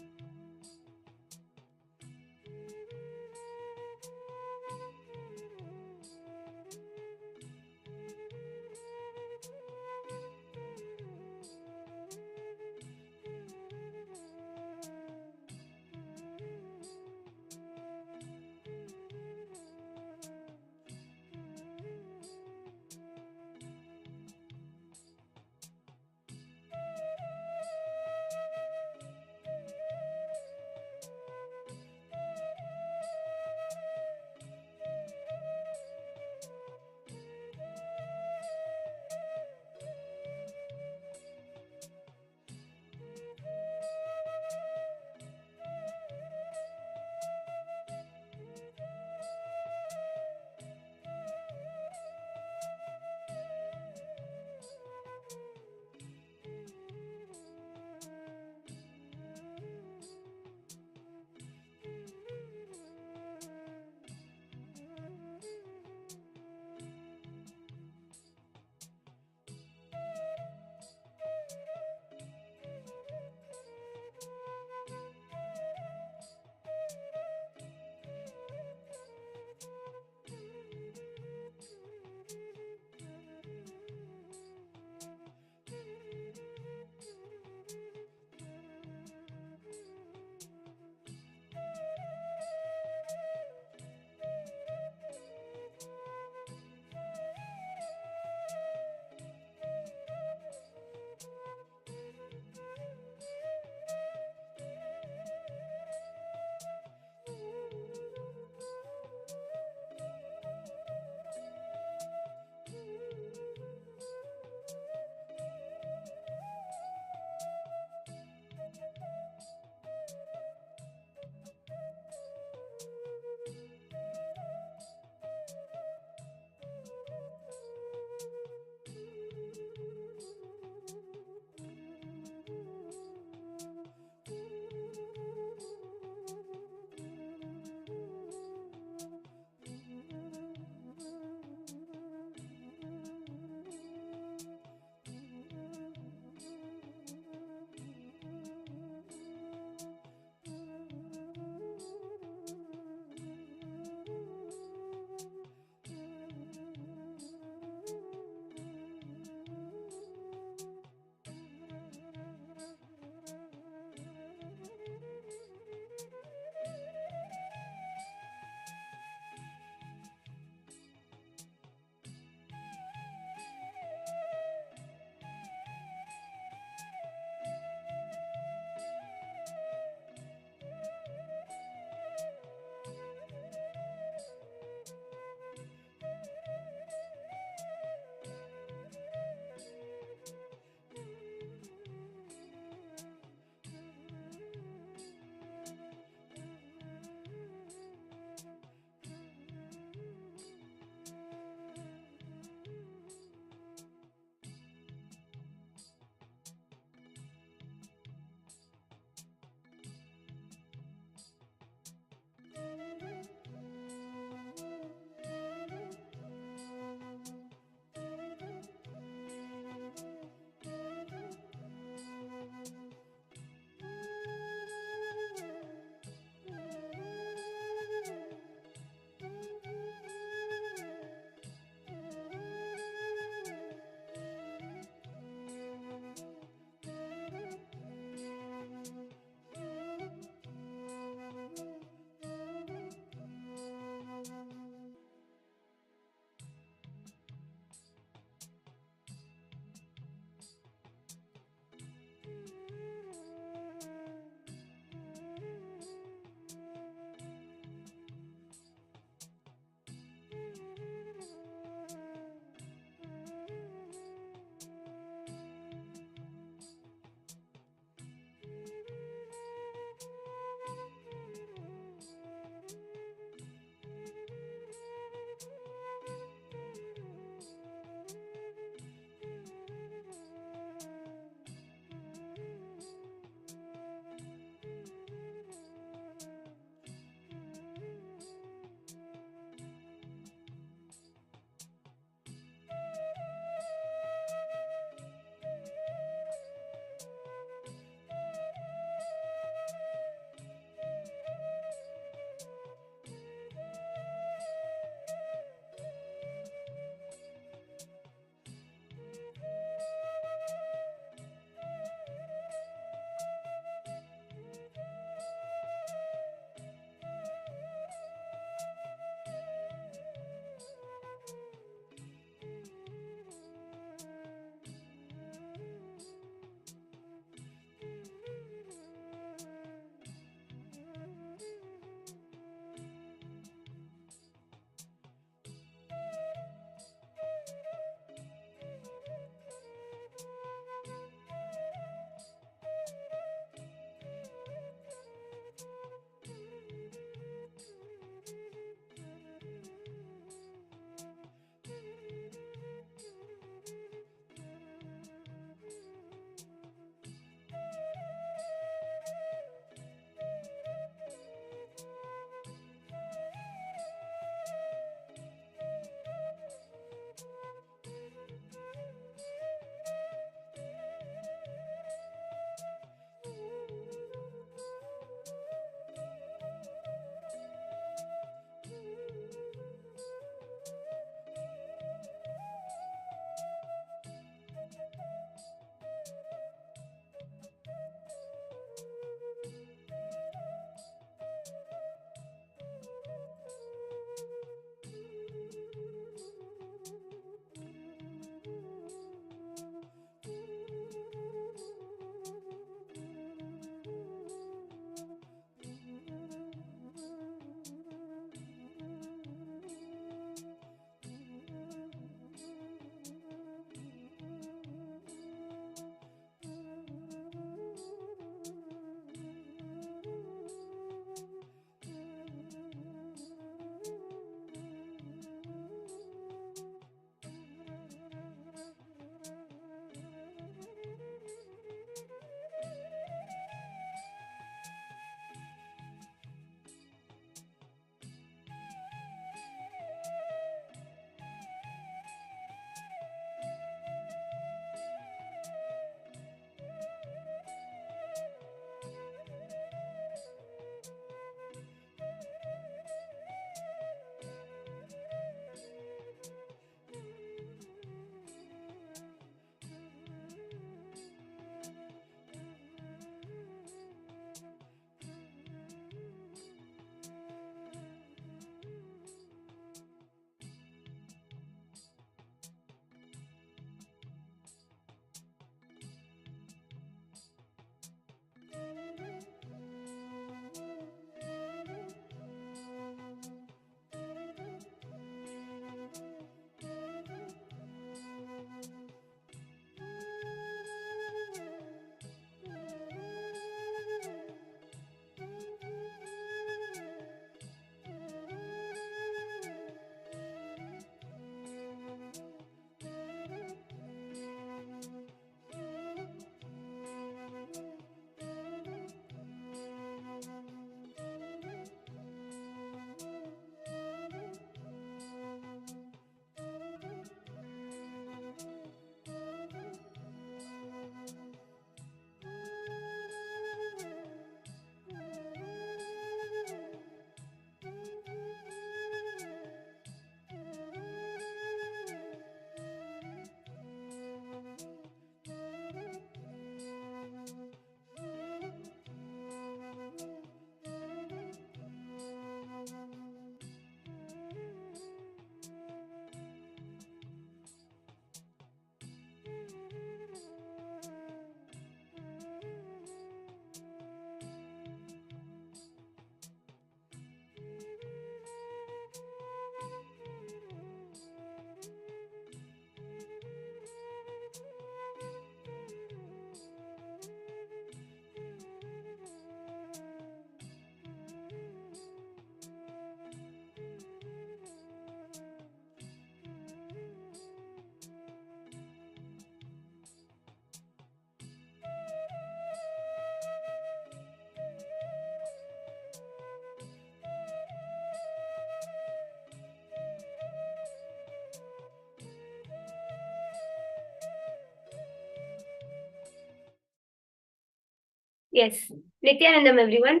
Yes, Nityanandam, everyone.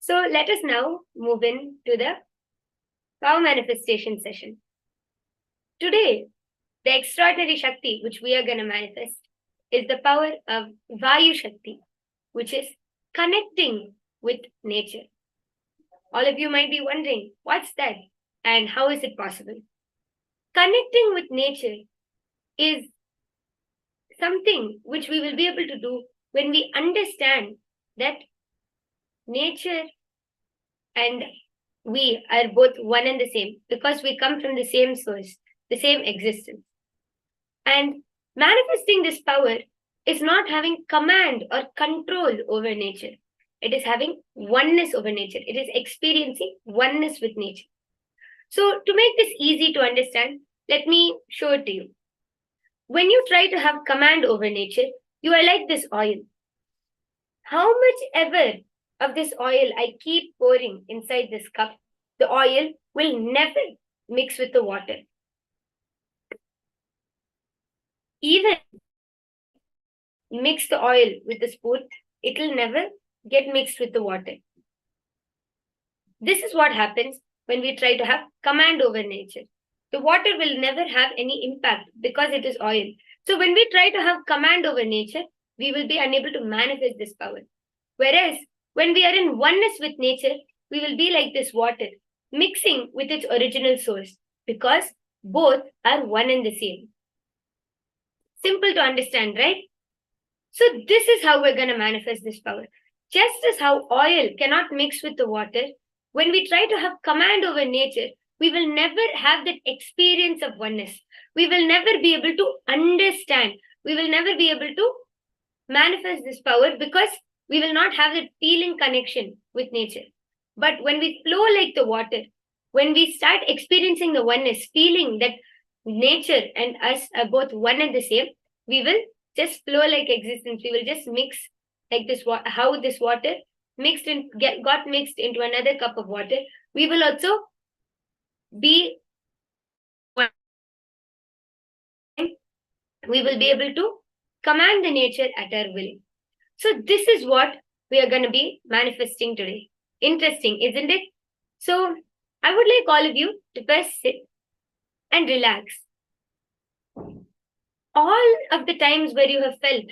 So let us now move in to the power manifestation session. Today, the extraordinary Shakti which we are going to manifest is the power of Vayu Shakti, which is connecting with nature. All of you might be wondering, what's that and how is it possible? Connecting with nature is something which we will be able to do when we understand that nature and we are both one and the same because we come from the same source, the same existence. And manifesting this power is not having command or control over nature. It is having oneness over nature. It is experiencing oneness with nature. So, to make this easy to understand, let me show it to you. When you try to have command over nature, you are like this oil. How much ever of this oil I keep pouring inside this cup, the oil will never mix with the water. Even mix the oil with a spoon, it will never get mixed with the water. This is what happens when we try to have command over nature. The water will never have any impact because it is oil. So when we try to have command over nature, we will be unable to manifest this power. Whereas when we are in oneness with nature, we will be like this water, mixing with its original source because both are one and the same. Simple to understand, right? So this is how we're going to manifest this power. Just as how oil cannot mix with the water, when we try to have command over nature, we will never have that experience of oneness. We will never be able to understand. We will never be able to manifest this power because we will not have that feeling connection with nature. But when we flow like the water, when we start experiencing the oneness, feeling that nature and us are both one and the same, we will just flow like existence. We will just mix like this, how this water mixed in, got mixed into another cup of water. We will also be one. We will be able to command the nature at our will. So this is what we are going to be manifesting today. Interesting, isn't it? So I would like all of you to first sit and relax. All of the times where you have felt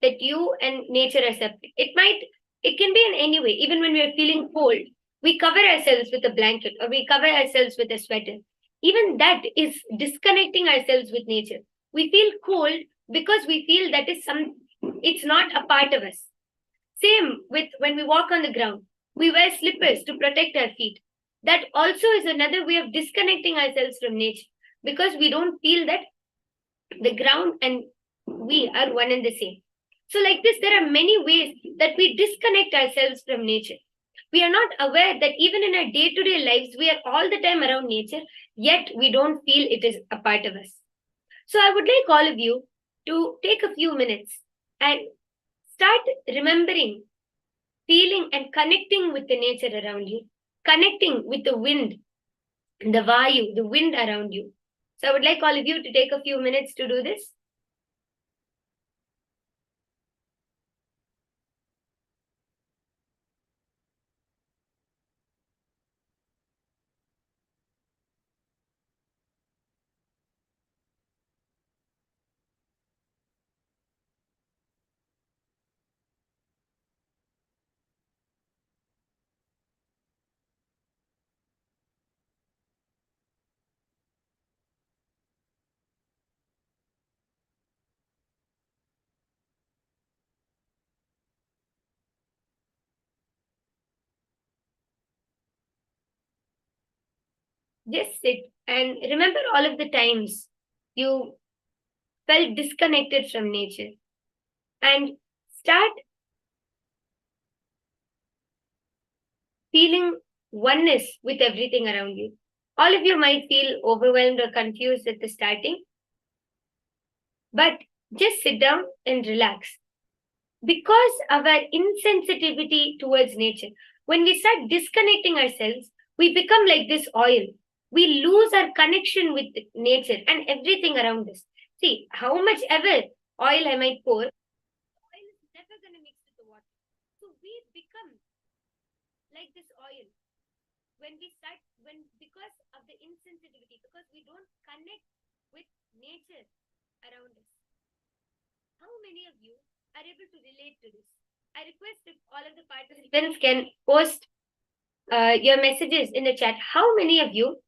that you and nature are separate, it can be in any way. Even when we are feeling cold, we cover ourselves with a blanket or we cover ourselves with a sweater. Even that is disconnecting ourselves with nature. We feel cold because we feel that is it's not a part of us. Same with when we walk on the ground. We wear slippers to protect our feet. That also is another way of disconnecting ourselves from nature because we don't feel that the ground and we are one and the same. So like this, there are many ways that we disconnect ourselves from nature. We are not aware that even in our day-to-day lives, we are all the time around nature, yet we don't feel it is a part of us. So I would like all of you to take a few minutes and start remembering, feeling and connecting with the nature around you, connecting with the wind, the Vayu, the wind around you. So I would like all of you to take a few minutes to do this. Just sit and remember all of the times you felt disconnected from nature and start feeling oneness with everything around you. All of you might feel overwhelmed or confused at the starting, but just sit down and relax. Because of our insensitivity towards nature, when we start disconnecting ourselves, we become like this oil. We lose our connection with nature and everything around us. See, how much ever oil I might pour, oil is never going to mix with the water. So like this oil. Because of the insensitivity, because we don't connect with nature around us. How many of you are able to relate to this? I request if all of the participants can post your messages in the chat. How many of you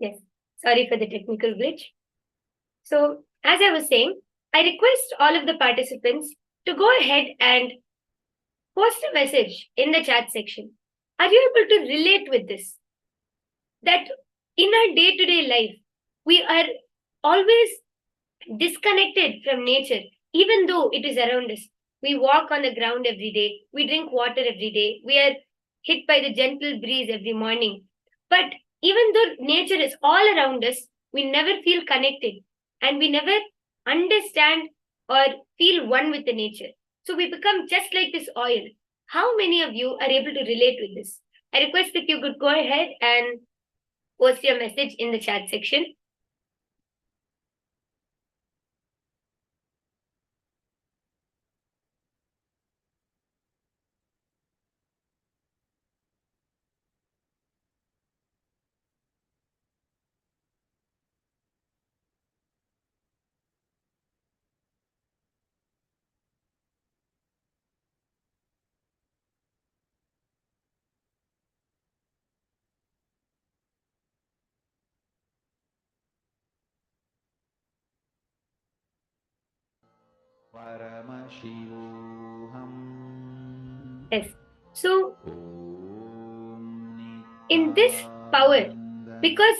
Yes, sorry for the technical glitch. So, as I was saying, I request all of the participants to go ahead and post a message in the chat section. Are you able to relate with this? That in our day to day life, we are always disconnected from nature, even though it is around us. We walk on the ground every day, we drink water every day, we are hit by the gentle breeze every morning. But even though nature is all around us, we never feel connected and we never understand or feel one with the nature. So we become just like this oil. How many of you are able to relate with this? I request that you could go ahead and post your message in the chat section. Paramashivoham. Yes. So Om in this power, because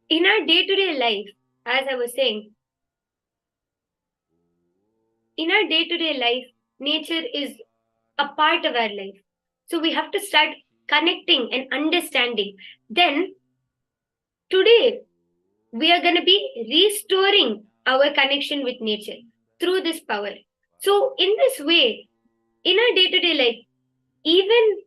in our day to day life, as I was saying, in our day to day life, nature is a part of our life. So we have to start connecting and understanding. Then today, we are going to be restoring our connection with nature through this power. So, in this way, in our day to day life, even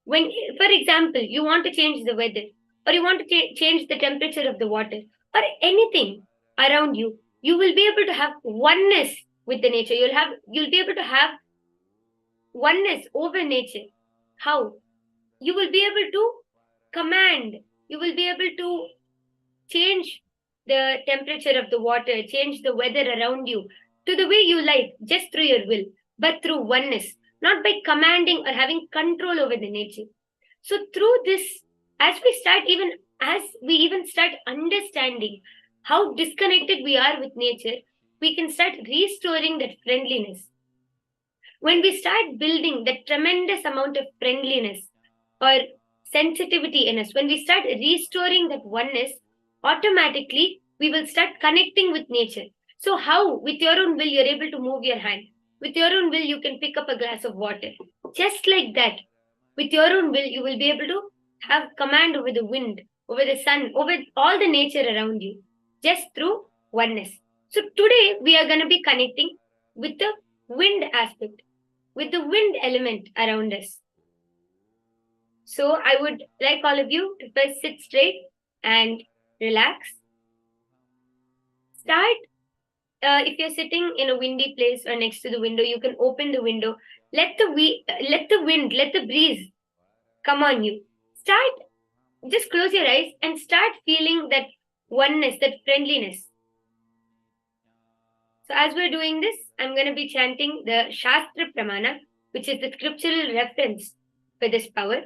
when, for example, you want to change the weather or you want to change the temperature of the water or anything around you, you will be able to have oneness with the nature. You'll be able to have oneness over nature. How? You will be able to command, you will be able to change the temperature of the water, change the weather around you to the way you like, just through your will, but through oneness, not by commanding or having control over the nature. So through this, as we even start understanding how disconnected we are with nature, we can start restoring that friendliness. When we start building that tremendous amount of friendliness or sensitivity in us, when we start restoring that oneness, automatically we will start connecting with nature. So, how with your own will you're able to move your hand? With your own will, you can pick up a glass of water. Just like that, with your own will, you will be able to have command over the wind, over the sun, over all the nature around you, just through oneness. So, today we are going to be connecting with the wind aspect, with the wind element around us. So I would like all of you to first sit straight and relax. Start, if you're sitting in a windy place or next to the window, you can open the window. Let the wind, let the breeze come on you. Start, just close your eyes and start feeling that oneness, that friendliness. So as we're doing this, I'm going to be chanting the Shastra Pramana, which is the scriptural reference for this power.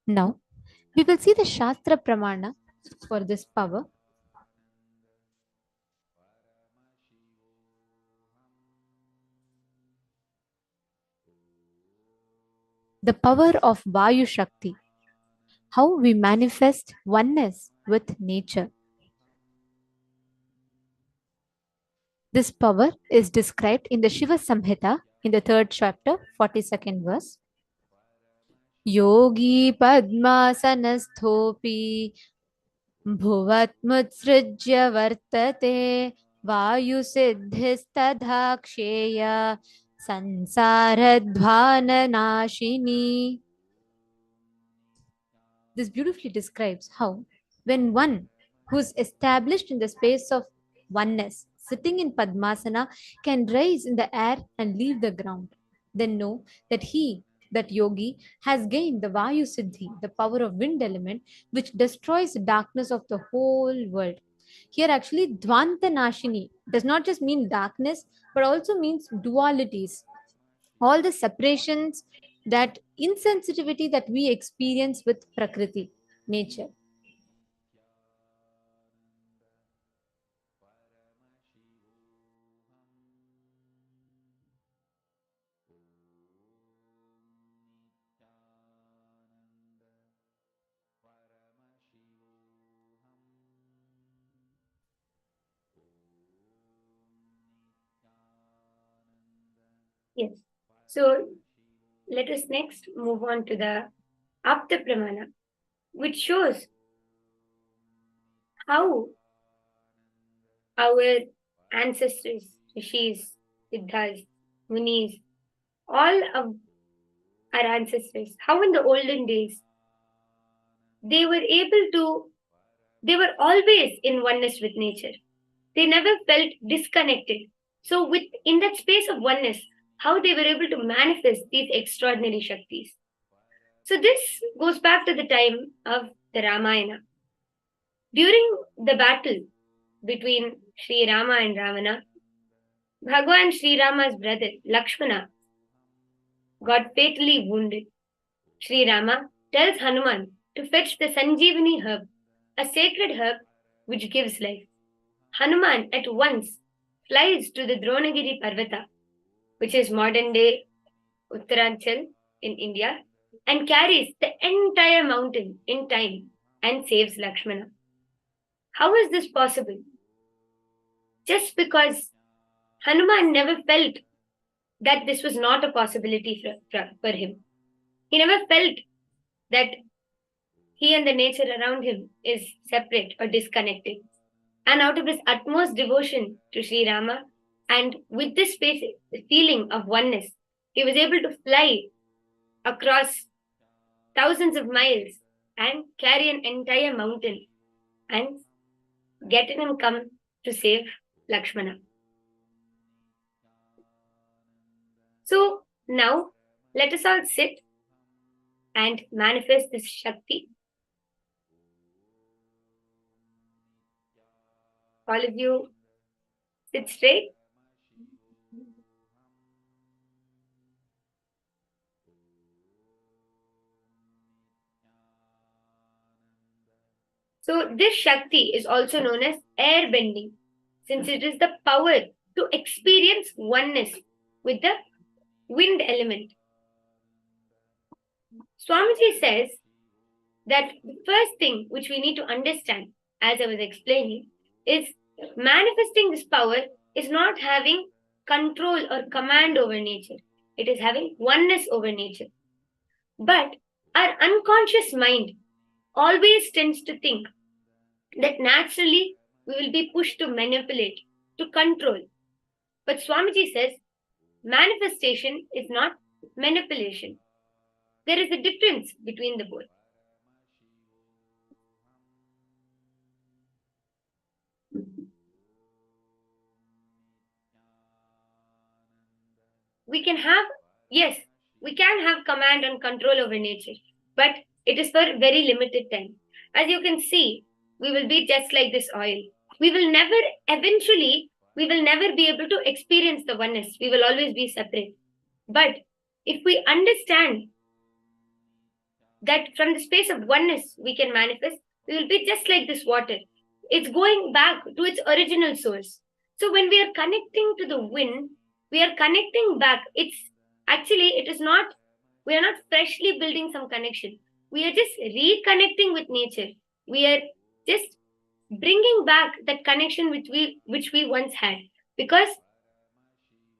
Now, we will see the Shastra Pramana for this power. The power of Vayu Shakti, how we manifest oneness with nature. This power is described in the Shiva Samhita in the 3rd chapter, 42nd verse. Yogi Padmasanasthopi Bhuvatmutsrijya Vartate Vayusiddhistadhaksheya Sansaradhvananashini. This beautifully describes how, when one who is established in the space of oneness, sitting in Padmasana, can rise in the air and leave the ground, then know that he, that yogi, has gained the Vayu Siddhi, the power of wind element, which destroys the darkness of the whole world. Here, actually, Dvanta Nashini does not just mean darkness, but also means dualities, all the separations that insensitivity that we experience with Prakriti, nature. Yes. So let us next move on to the Apta Pramana, which shows how our ancestors, rishis, siddhas, munis, all of our ancestors, how in the olden days they were always in oneness with nature. They never felt disconnected. So, in that space of oneness, how they were able to manifest these extraordinary Shaktis. So, this goes back to the time of the Ramayana. During the battle between Sri Rama and Ravana, Bhagwan Sri Rama's brother Lakshmana got fatally wounded. Sri Rama tells Hanuman to fetch the Sanjeevani herb, a sacred herb which gives life. Hanuman at once flies to the Dronagiri Parvata, which is modern day Uttaranchal in India, and carries the entire mountain in time and saves Lakshmana. How is this possible? Just because Hanuman never felt that this was not a possibility for him. He never felt that he and the nature around him is separate or disconnected. And out of his utmost devotion to Sri Rama, and with this feeling of oneness, he was able to fly across thousands of miles and carry an entire mountain and get in and come to save Lakshmana. So now let us all sit and manifest this Shakti. All of you sit straight. So this Shakti is also known as air bending, since it is the power to experience oneness with the wind element. Swamiji says that the first thing which we need to understand, as I was explaining, is manifesting this power is not having control or command over nature. It is having oneness over nature. But our unconscious mind always tends to think that naturally we will be pushed to manipulate, to control. But Swamiji says manifestation is not manipulation. There is a difference between the both. We can have command and control over nature, but it is for very limited time. As you can see, we will be just like this oil. We will never be able to experience the oneness. We will always be separate. But if we understand that from the space of oneness we can manifest, we will be just like this water. It's going back to its original source. So when we are connecting to the wind, we are connecting back. We are not freshly building some connection. We are just reconnecting with nature. We are just bringing back that connection which we once had, because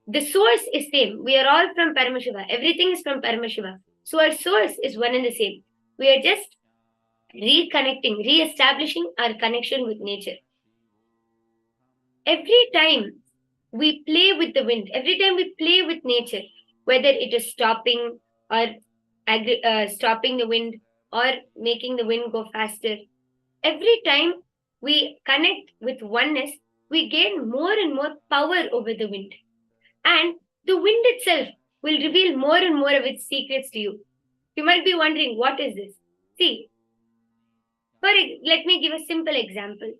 the source is same. We are all from Paramashiva. Everything is from Paramashiva. So our source is one and the same. We are just reconnecting, re-establishing our connection with nature. Every time we play with the wind, every time we play with nature, whether it is stopping or stopping the wind or making the wind go faster, every time we connect with oneness, we gain more and more power over the wind. And the wind itself will reveal more and more of its secrets to you. You might be wondering, what is this? See, let me give a simple example.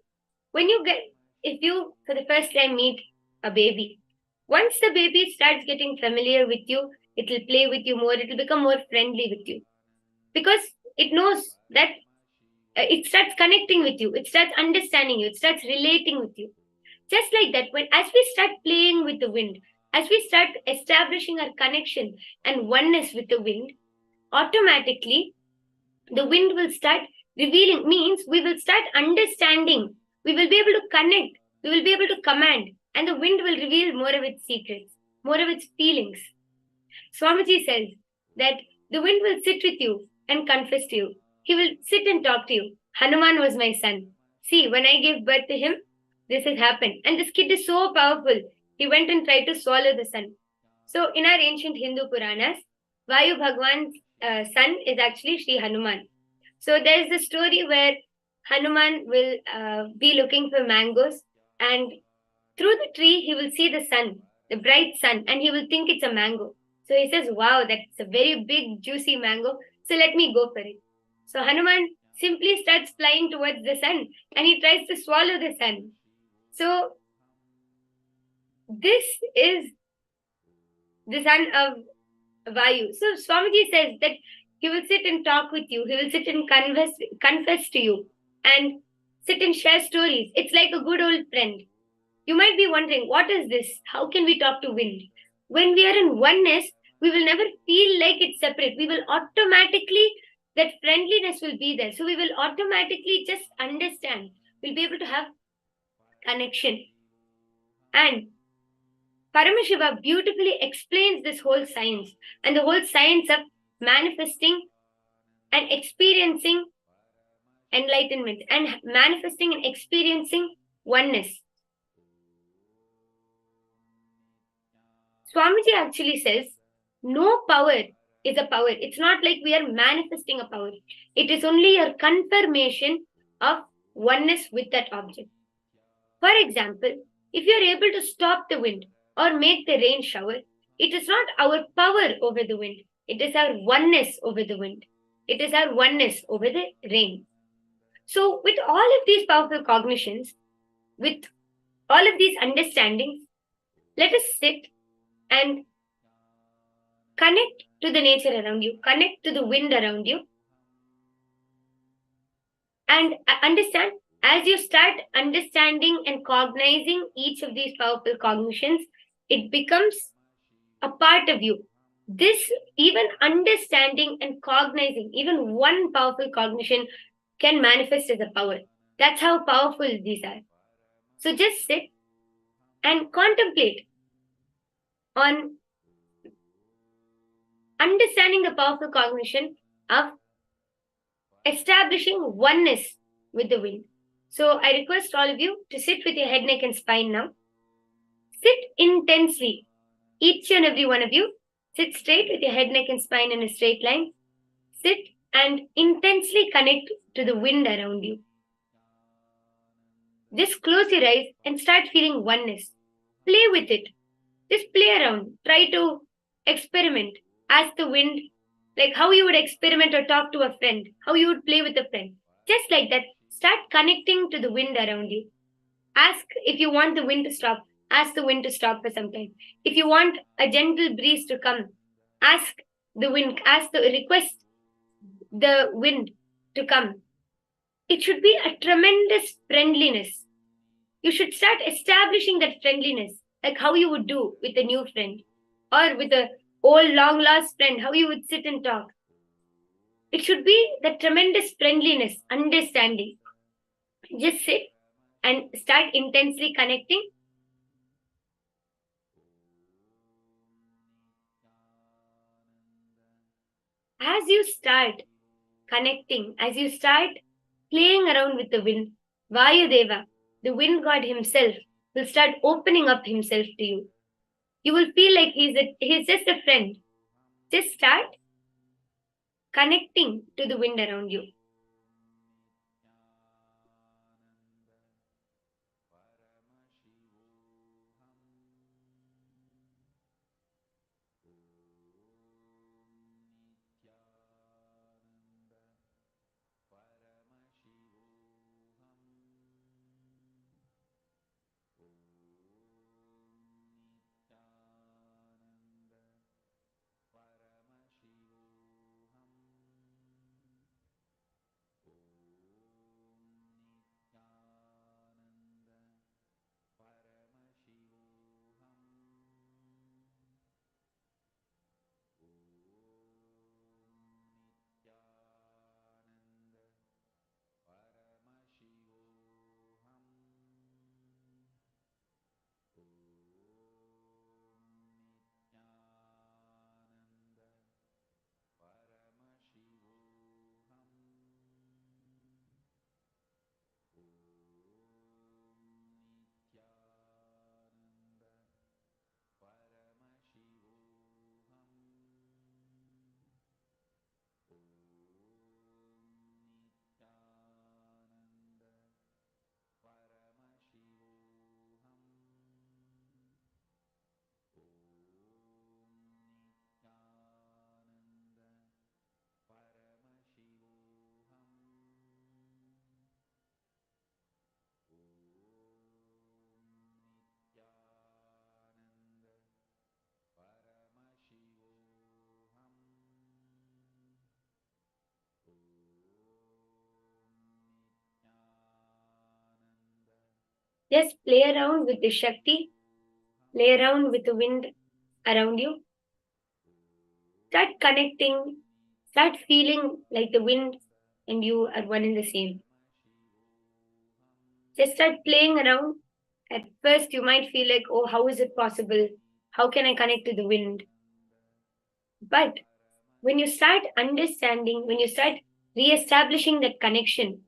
If you for the first time meet a baby, once the baby starts getting familiar with you, it will play with you more, it will become more friendly with you. Because it knows that it starts connecting with you, it starts understanding you, it starts relating with you. Just like that, when as we start playing with the wind, as we start establishing our connection and oneness with the wind, automatically the wind will start revealing, means we will start understanding, we will be able to connect, we will be able to command, and the wind will reveal more of its secrets, more of its feelings. Swamiji says that the wind will sit with you and confess to you. He will sit and talk to you. Hanuman was my son. See, when I gave birth to him, this has happened. And this kid is so powerful. He went and tried to swallow the sun. So, in our ancient Hindu Puranas, Vayu Bhagwan's son is actually Sri Hanuman. So, there is a story where Hanuman will be looking for mangoes, and through the tree, he will see the sun, the bright sun, and he will think it's a mango. So he says, wow, that's a very big, juicy mango. So let me go for it. So Hanuman simply starts flying towards the sun and he tries to swallow the sun. So this is the son of Vayu. So Swamiji says that he will sit and talk with you, he will sit and confess to you, and sit and share stories. It's like a good old friend. You might be wondering, what is this? How can we talk to wind? When we are in oneness, we will never feel like it's separate. We will automatically, that friendliness will be there. So we will automatically just understand. We'll be able to have connection. And Paramashiva beautifully explains this whole science and the whole science of manifesting and experiencing enlightenment and manifesting and experiencing oneness. Swamiji actually says, no power is a power. It's not like we are manifesting a power. It is only your confirmation of oneness with that object. For example, if you are able to stop the wind or make the rain shower, it is not our power over the wind. It is our oneness over the wind. It is our oneness over the rain. So with all of these powerful cognitions, with all of these understandings, let us sit and connect to the nature around you, connect to the wind around you, and understand. As you start understanding and cognizing each of these powerful cognitions, it becomes a part of you. This, even understanding and cognizing, even one powerful cognition can manifest as a power. That's how powerful these are. So just sit and contemplate on understanding the powerful cognition of establishing oneness with the wind. So I request all of you to sit with your head, neck, and spine now. Sit intensely. Each and every one of you, sit straight with your head, neck, and spine in a straight line. Sit and intensely connect to the wind around you. Just close your eyes and start feeling oneness. Play with it. Just play around. Try to experiment. Ask the wind, like how you would experiment or talk to a friend, how you would play with a friend. Just like that, start connecting to the wind around you. Ask if you want the wind to stop. Ask the wind to stop for some time. If you want a gentle breeze to come, ask the wind, request the wind to come. It should be a tremendous friendliness. You should start establishing that friendliness, like how you would do with a new friend or with a old long lost friend, how you would sit and talk. It should be the tremendous friendliness, understanding. Just sit and start intensely connecting. As you start connecting, as you start playing around with the wind, Vayudeva, the wind god himself, will start opening up himself to you. You will feel like he's just a friend. Just start connecting to the wind around you. Just play around with the Shakti, play around with the wind around you. Start connecting, start feeling like the wind and you are one and the same. Just start playing around. At first, you might feel like, oh, how is it possible? How can I connect to the wind? But when you start understanding, when you start re-establishing that connection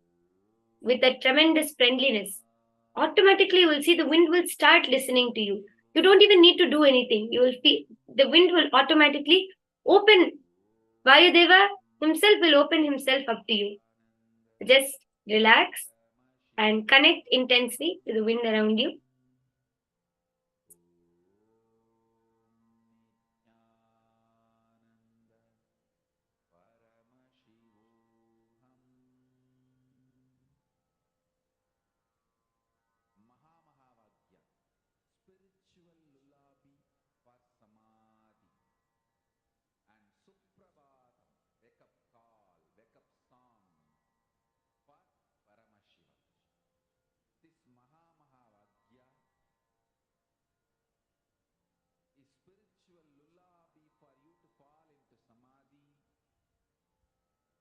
with that tremendous friendliness, automatically you will see the wind will start listening to you. You don't even need to do anything. You will feel the wind will automatically open. Vayudeva himself will open himself up to you. Just relax and connect intensely to the wind around you. spiritual lullaby for samadhi and suprabhatam, wake up call, wake up song for Paramashiva. This Mahavagya is spiritual lullaby for you to fall into samadhi.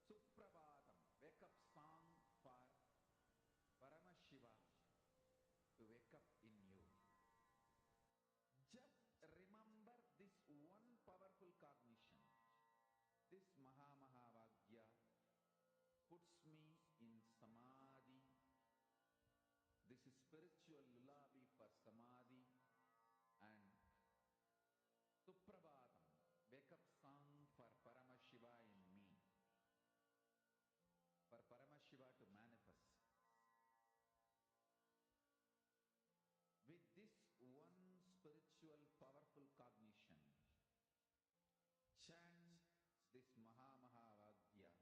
Suprabhatam, wake up song for Paramashiva to wake up in you. Just remember this one powerful cognition. This Mahavagya puts me in samadhi. This is spiritual lullaby for samadhi and Suprabhatam, wake up song for Paramashiva in me. For Paramashiva to manifest. With this one spiritual powerful cognition, chant this Mahavagya.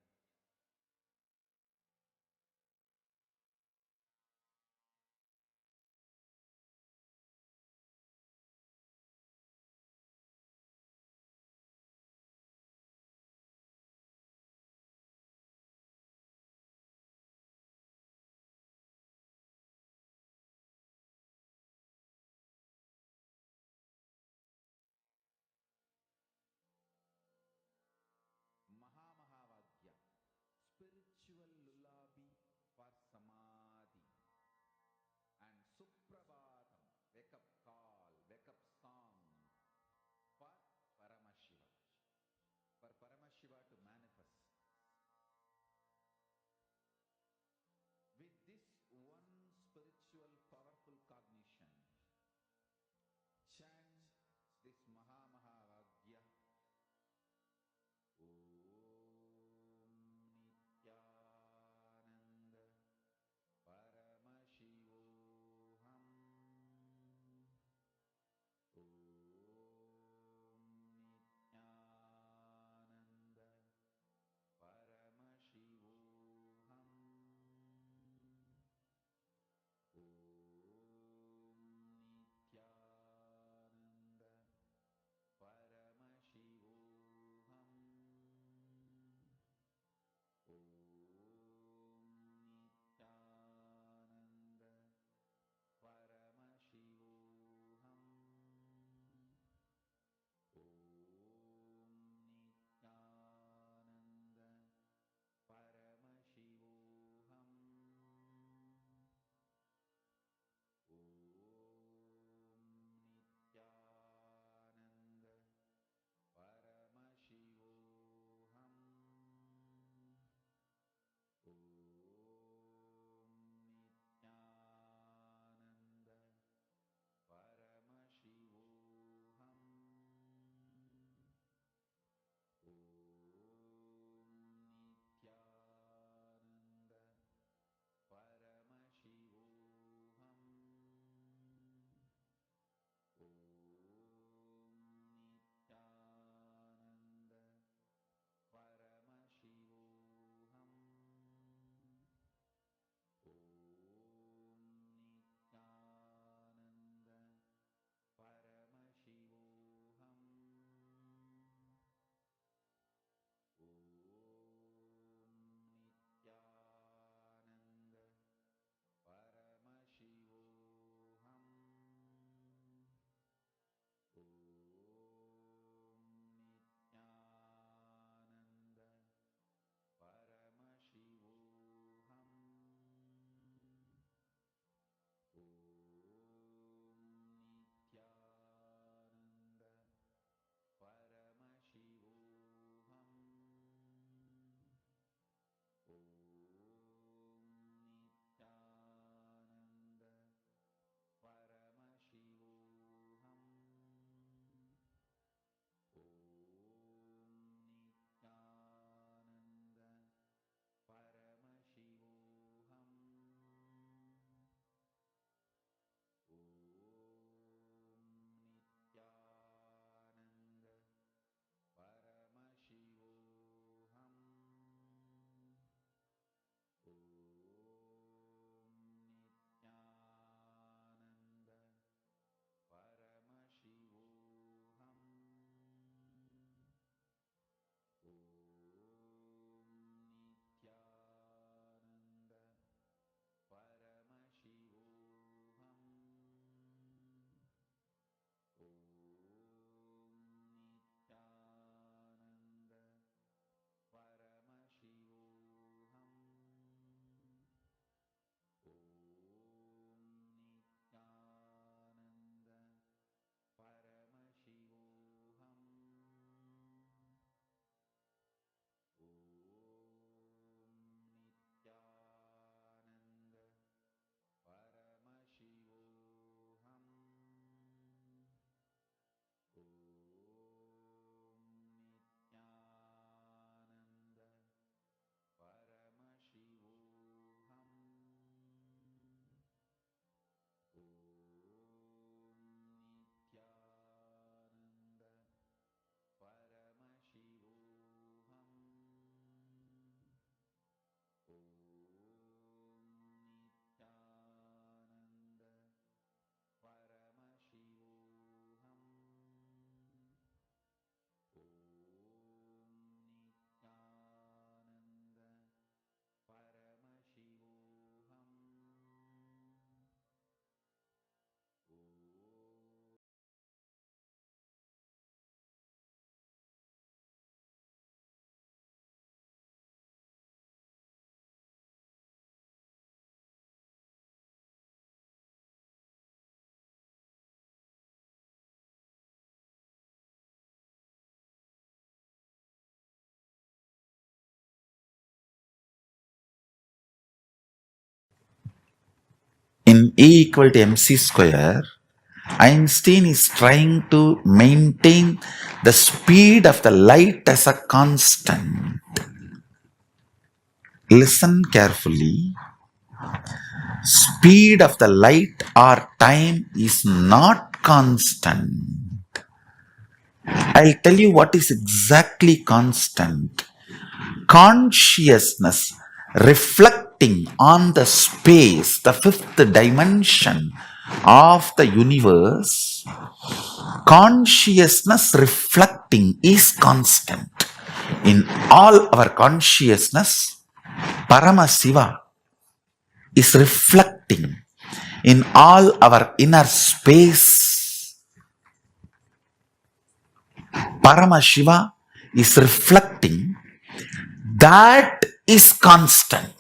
E equal to mc square, Einstein is trying to maintain the speed of the light as a constant. Listen carefully. Speed of the light or time is not constant. I'll tell you what is exactly constant. Consciousness reflecting on the space, the fifth dimension of the universe, consciousness reflecting is constant. In all our consciousness, Paramashiva is reflecting in all our inner space. Paramashiva is reflecting. That is constant.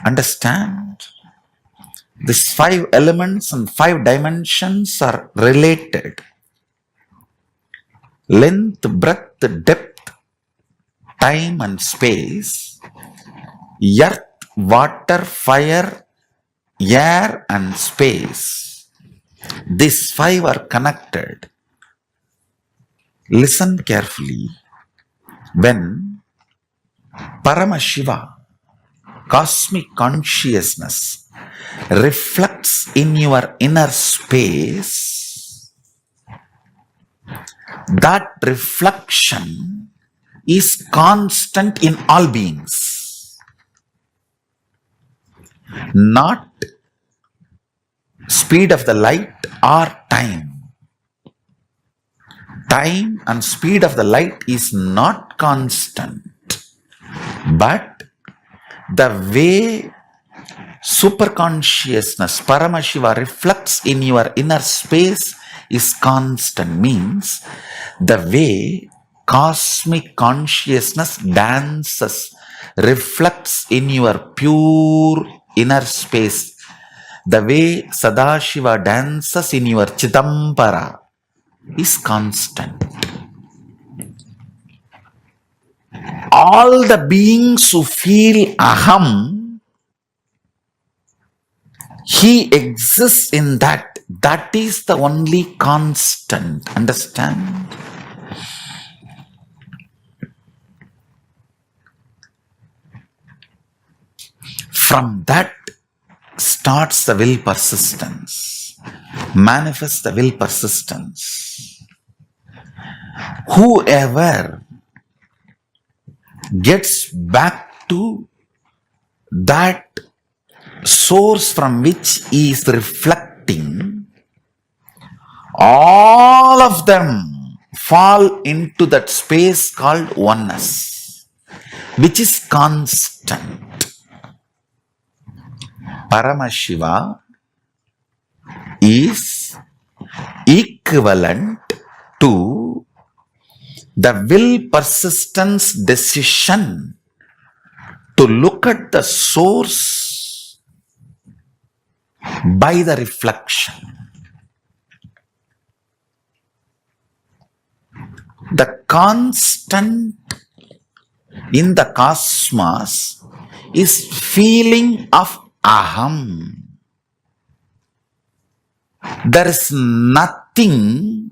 Understand? These 5 elements and 5 dimensions are related. Length, breadth, depth, time and space. Earth, water, fire, air and space. These 5 are connected. Listen carefully. When Paramashiva, cosmic consciousness, reflects in your inner space, that reflection is constant in all beings. Not speed of the light or time. Time and speed of the light is not constant. But the way superconsciousness, Paramashiva, reflects in your inner space is constant. Means the way cosmic consciousness dances, reflects in your pure inner space. The way Sadashiva dances in your Chidambara is constant. All the beings who feel aham, he exists in that. That is the only constant. Understand? From that starts the will persistence. Manifests the will persistence. Whoever gets back to that source from which he is reflecting, all of them fall into that space called oneness, which is constant. Paramashiva is equivalent to the will persistence decision to look at the source by the reflection. The constant in the cosmos is feeling of aham. There is nothing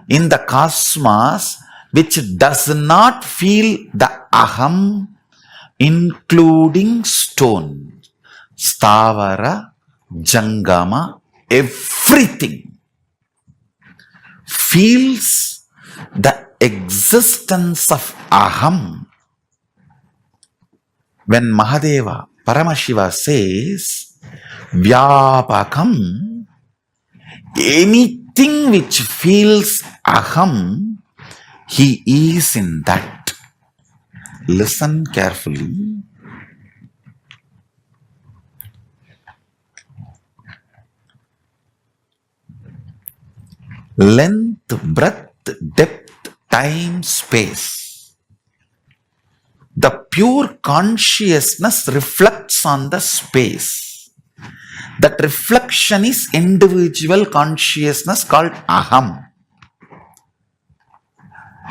in the cosmos which does not feel the aham, including stone, stavara, jangama, everything feels the existence of aham. When Mahadeva, Paramashiva says, Vyapakam, anything which feels aham, he is in that. Listen carefully. Length, breadth, depth, time, space. The pure consciousness reflects on the space. That reflection is individual consciousness called aham.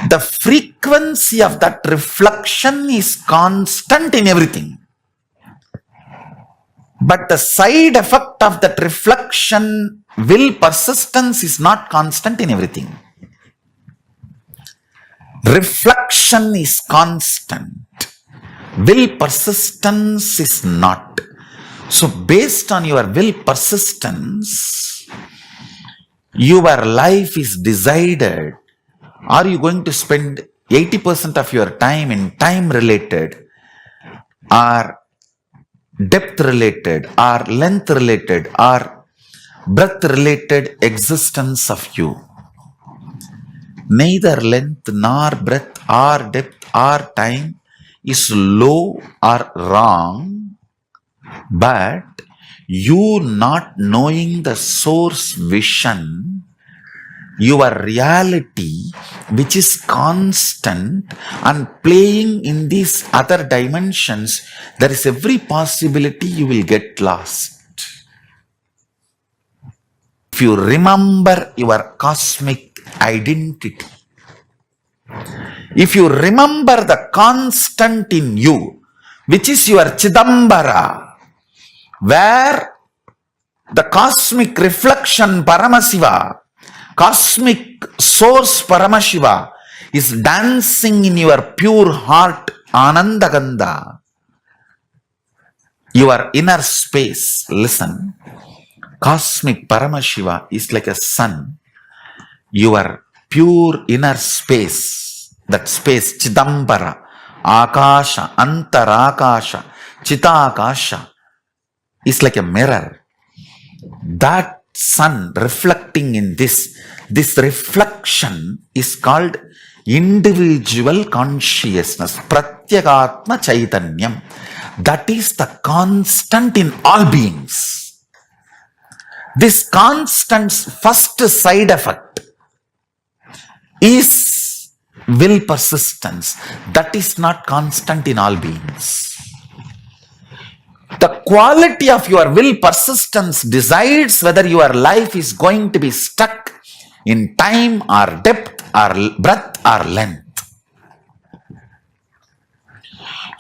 The frequency of that reflection is constant in everything. But the side effect of that reflection, will persistence, is not constant in everything. Reflection is constant. Will persistence is not. So based on your will persistence, your life is decided. Are you going to spend 80% of your time in time related, or depth related, or length related, or breadth related existence of you? Neither length nor breadth or depth or time is low or wrong, but you not knowing the source vision, your reality, which is constant and playing in these other dimensions, there is every possibility you will get lost. If you remember your cosmic identity, if you remember the constant in you, which is your Chidambara, where the cosmic reflection Paramashiva, cosmic source Paramashiva, is dancing in your pure heart Anandagandha, your inner space. Listen, cosmic Paramashiva is like a sun. Your pure inner space, that space Chidambara, Akasha, Antarakasha, Chitakasha, is like a mirror. That sun reflecting in this reflection is called individual consciousness, Pratyagatma Chaitanyam. That is the constant in all beings. This constant's first side effect is will persistence. That is not constant in all beings. The quality of your will persistence decides whether your life is going to be stuck in time or depth or breadth or length.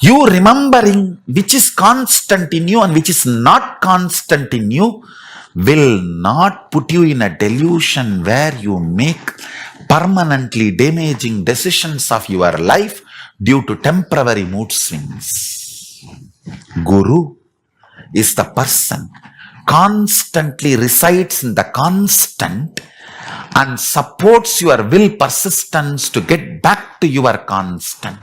You remembering which is constant in you and which is not constant in you will not put you in a delusion where you make permanently damaging decisions of your life due to temporary mood swings. Guru is the person constantly resides in the constant and supports your will persistence to get back to your constant.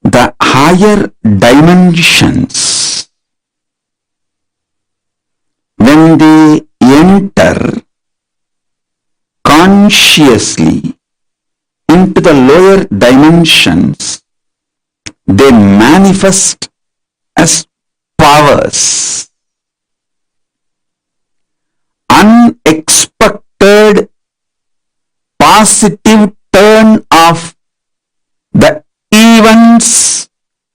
The higher dimensions, when they enter consciously into the lower dimensions, they manifest as powers. Unexpected positive turn of the events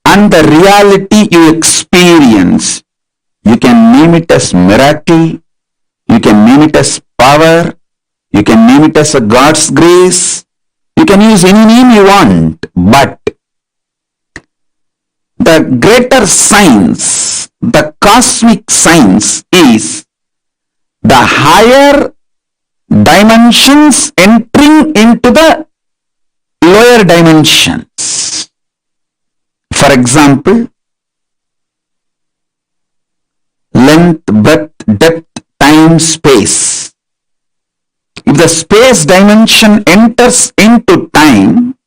and the reality you experience. You can name it as miracle, you can name it as power, you can name it as a God's grace, you can use any name you want, but the greater science, the cosmic science is the higher dimensions entering into the lower dimensions. For example, length, breadth, depth, time, space. If the space dimension enters into time,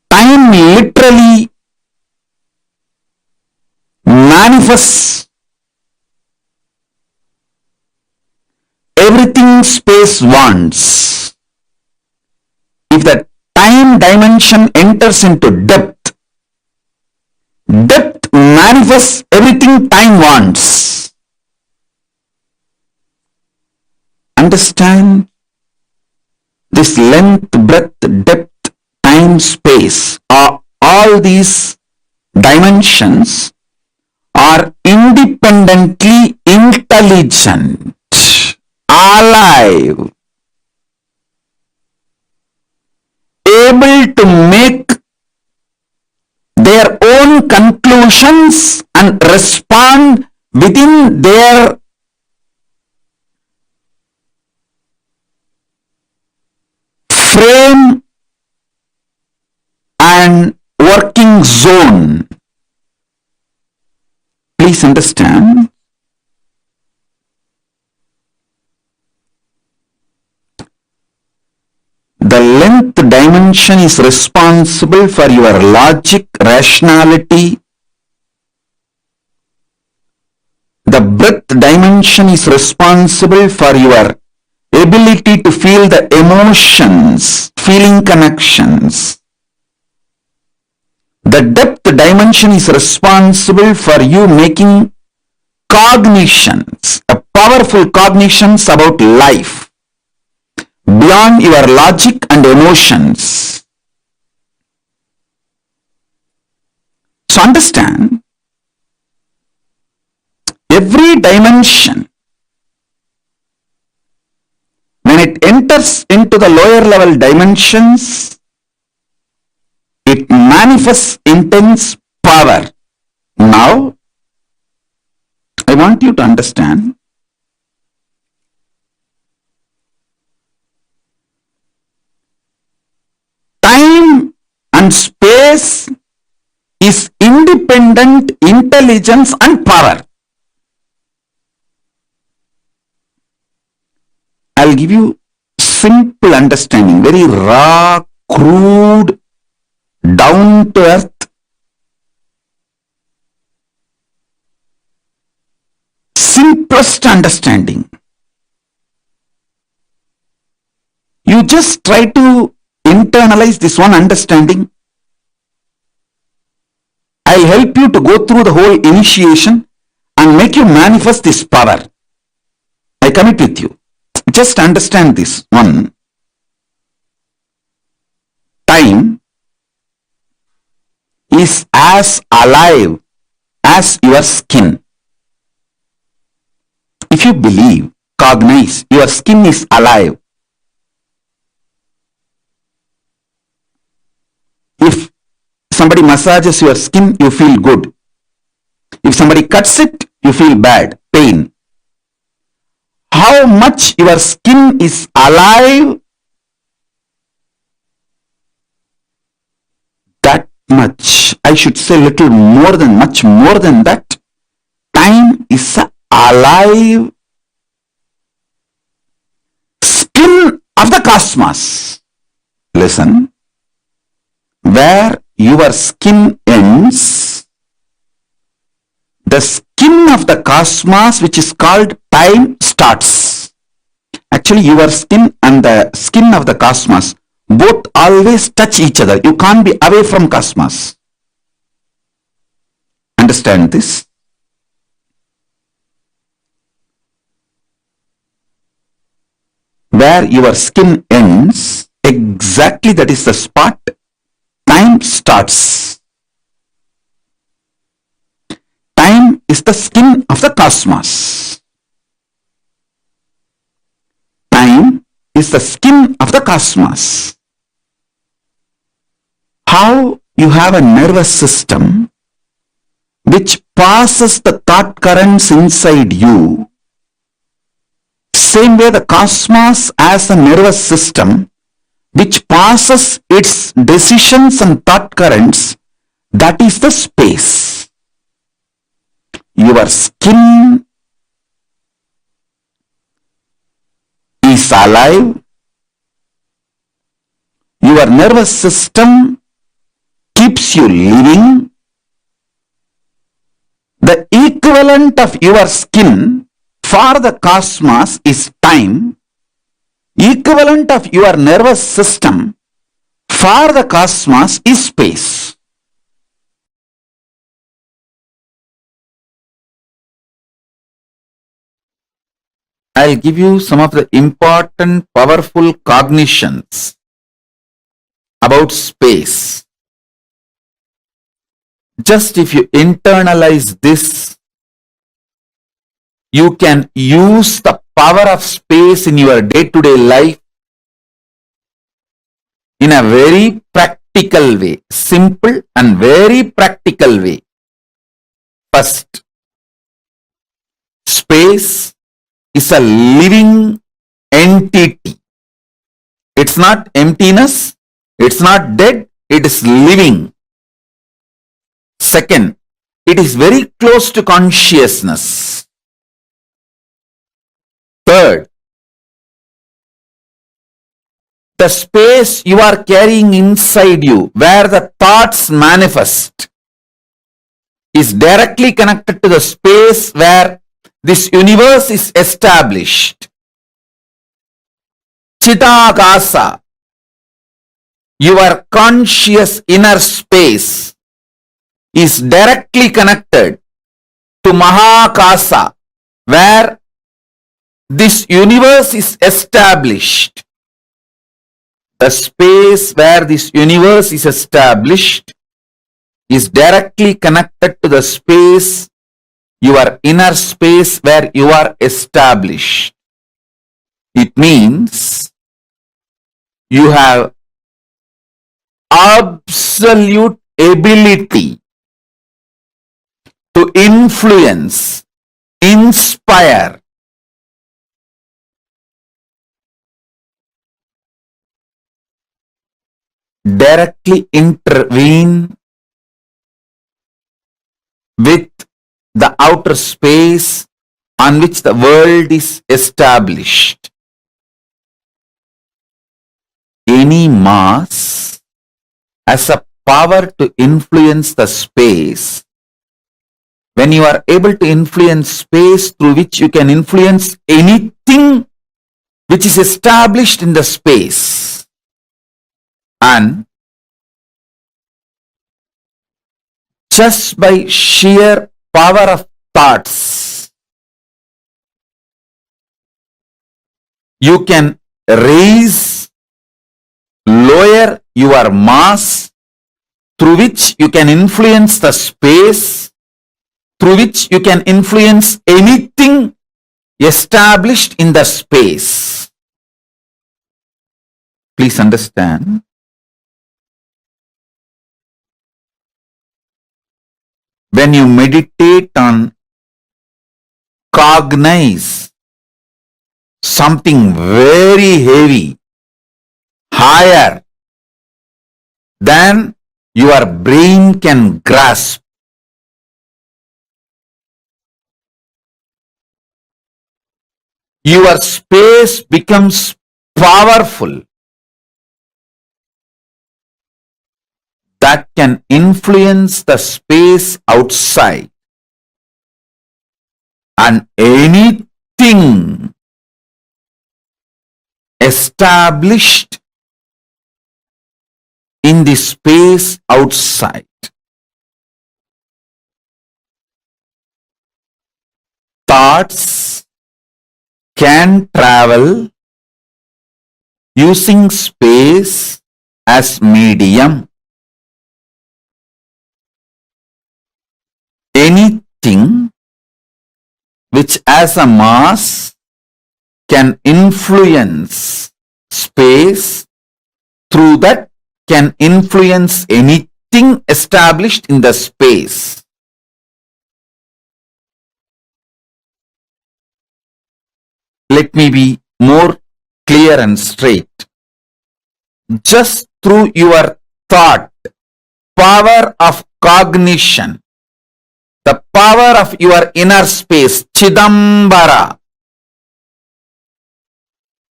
time literally manifests everything space wants. If the time dimension enters into depth, depth manifests everything time wants. Understand? This length, breadth, depth, time, space, all these dimensions are independently intelligent, alive. able to make their own conclusions and respond within their frame and working zone. Please understand. The length dimension is responsible for your logic, rationality. The breadth dimension is responsible for your ability to feel the emotions, feeling connections. The depth dimension is responsible for you making cognitions, powerful cognitions about life beyond your logic and emotions. So understand, every dimension, when it enters into the lower level dimensions, it manifests intense power. Now, I want you to understand, time and space is independent intelligence and power. I'll give you simple understanding, very raw, crude, down to earth, simplest understanding. You just try to internalize this one understanding. I'll help you to go through the whole initiation and make you manifest this power. I commit with you. Just understand this one. Time is as alive as your skin. If you believe, cognize, your skin is alive. If somebody massages your skin, you feel good. If somebody cuts it, you feel bad, pain. How much your skin is alive, that much, I should say little more than, much more than that, time is alive skin of the cosmos. Listen, where your skin ends, the skin of the cosmos, which is called time, starts. Actually, your skin and the skin of the cosmos both always touch each other. You can't be away from cosmos. Understand this? Where your skin ends, exactly that is the spot time starts. Time is the skin of the cosmos. Time is the skin of the cosmos. How you have a nervous system which passes the thought currents inside you, same way the cosmos has a nervous system which passes its decisions and thought currents, that is the space. Your skin is alive. Your nervous system keeps you living. The equivalent of your skin for the cosmos is time. Equivalent of your nervous system for the cosmos is space. I'll give you some of the important, powerful cognitions about space. Just if you internalize this, you can use the power of space in your day-to-day life in a very practical way, simple and very practical way. First, space is a living entity. It's not emptiness, it's not dead, it is living. Second, it is very close to consciousness. Third, the space you are carrying inside you, where the thoughts manifest, is directly connected to the space where this universe is established. Chidakasa, your conscious inner space, is directly connected to Mahakasa, where this universe is established. The space where this universe is established is directly connected to the space, your inner space where you are established. It means you have absolute ability to influence, inspire, directly intervene with the outer space on which the world is established. Any mass has a power to influence the space. When you are able to influence space through which you can influence anything which is established in the space, and just by sheer power of thoughts, you can raise, lower your mass, through which you can influence the space, through which you can influence anything established in the space. Please understand. When you meditate on cognize something very heavy, higher than your brain can grasp, your space becomes powerful, that can influence the space outside, and anything established in the space outside. Thoughts can travel using space as medium. Anything which has a mass can influence space, through that can influence anything established in the space. Let me be more clear and straight. Just through your thought, power of cognition, the power of your inner space, Chidambara,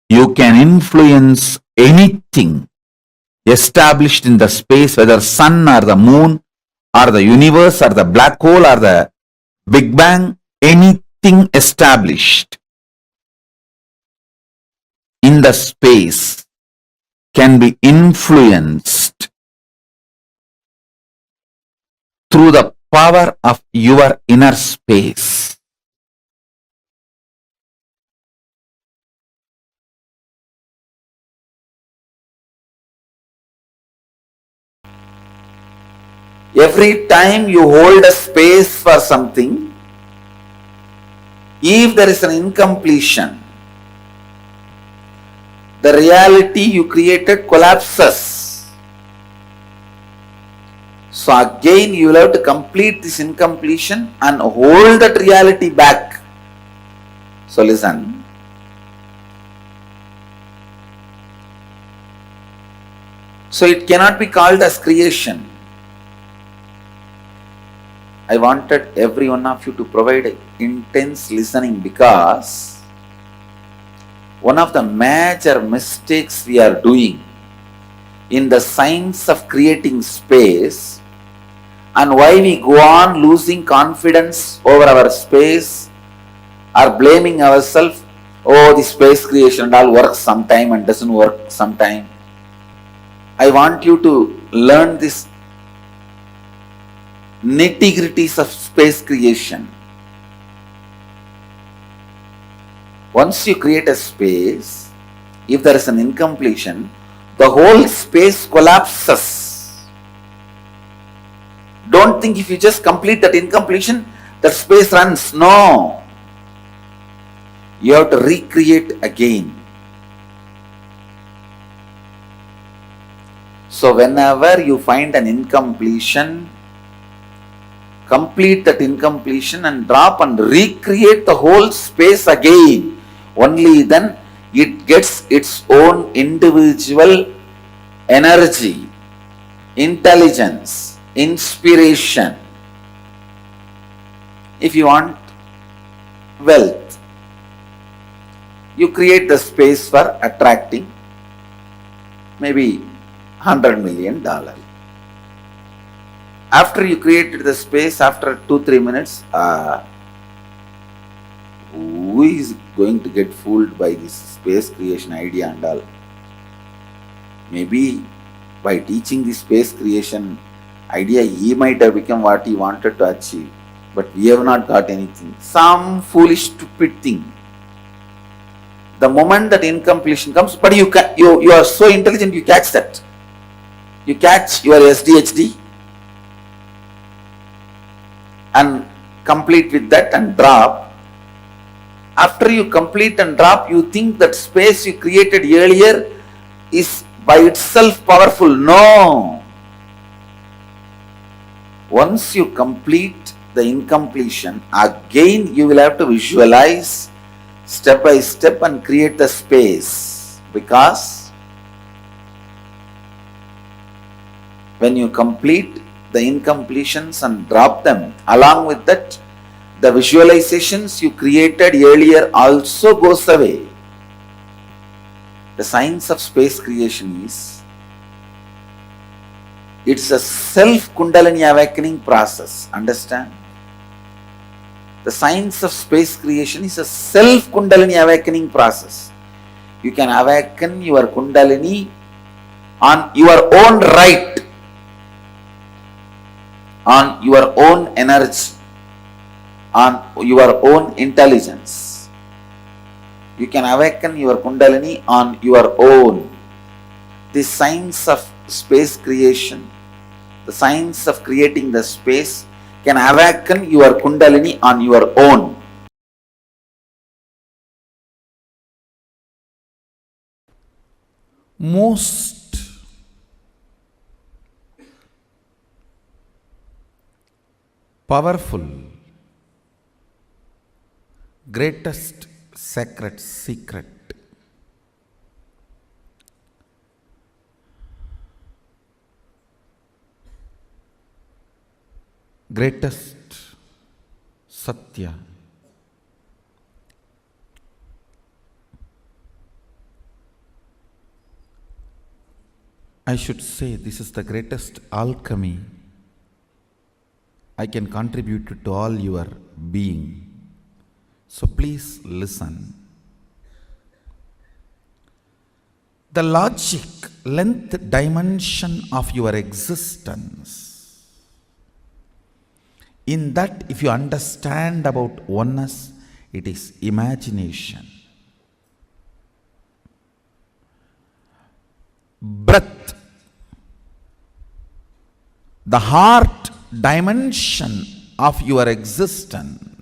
you can influence anything established in the space, whether sun or the moon or the universe or the black hole or the Big Bang, anything established in the space can be influenced through the power of your inner space. Every time you hold a space for something, if there is an incompletion, the reality you created collapses. So again you will have to complete this incompletion and hold that reality back. So listen. So it cannot be called as creation. I wanted every one of you to provide intense listening, because one of the major mistakes we are doing in the science of creating space, and why we go on losing confidence over our space or blaming ourselves, oh, the space creation and all works sometime and doesn't work sometime. I want you to learn this nitty-gritties of space creation. Once you create a space, if there is an incompletion, the whole space collapses. Don't think if you just complete that incompletion, the space runs. No. You have to recreate again. So whenever you find an incompletion, complete that incompletion and drop and recreate the whole space again. Only then it gets its own individual energy, intelligence, inspiration. If you want wealth, you create the space for attracting maybe $100 million. After you created the space, after 2-3 minutes, who is going to get fooled by this space creation idea and all? Maybe by teaching the space creation idea, he might have become what he wanted to achieve, but we have not got anything. Some foolish, stupid thing. The moment that incompletion comes, but you are so intelligent, you catch that. You catch your SDHD and complete with that and drop. After you complete and drop, you think that space you created earlier is by itself powerful. No. Once you complete the incompletion, again you will have to visualize step by step and create the space, because when you complete the incompletions and drop them, along with that, the visualizations you created earlier also goes away. The science of space creation is, it's a self-Kundalini awakening process. Understand? The science of space creation is a self-Kundalini awakening process. You can awaken your Kundalini on your own right, on your own energy, on your own intelligence. You can awaken your Kundalini on your own. The science of space creation, the science of creating the space, can awaken your Kundalini on your own. Most powerful, greatest sacred secret greatest Satya, I should say this is the greatest alchemy I can contribute to all your being. So please listen. The logic, length, dimension of your existence, in that if you understand about oneness, it is imagination. Breath, the heart dimension of your existence.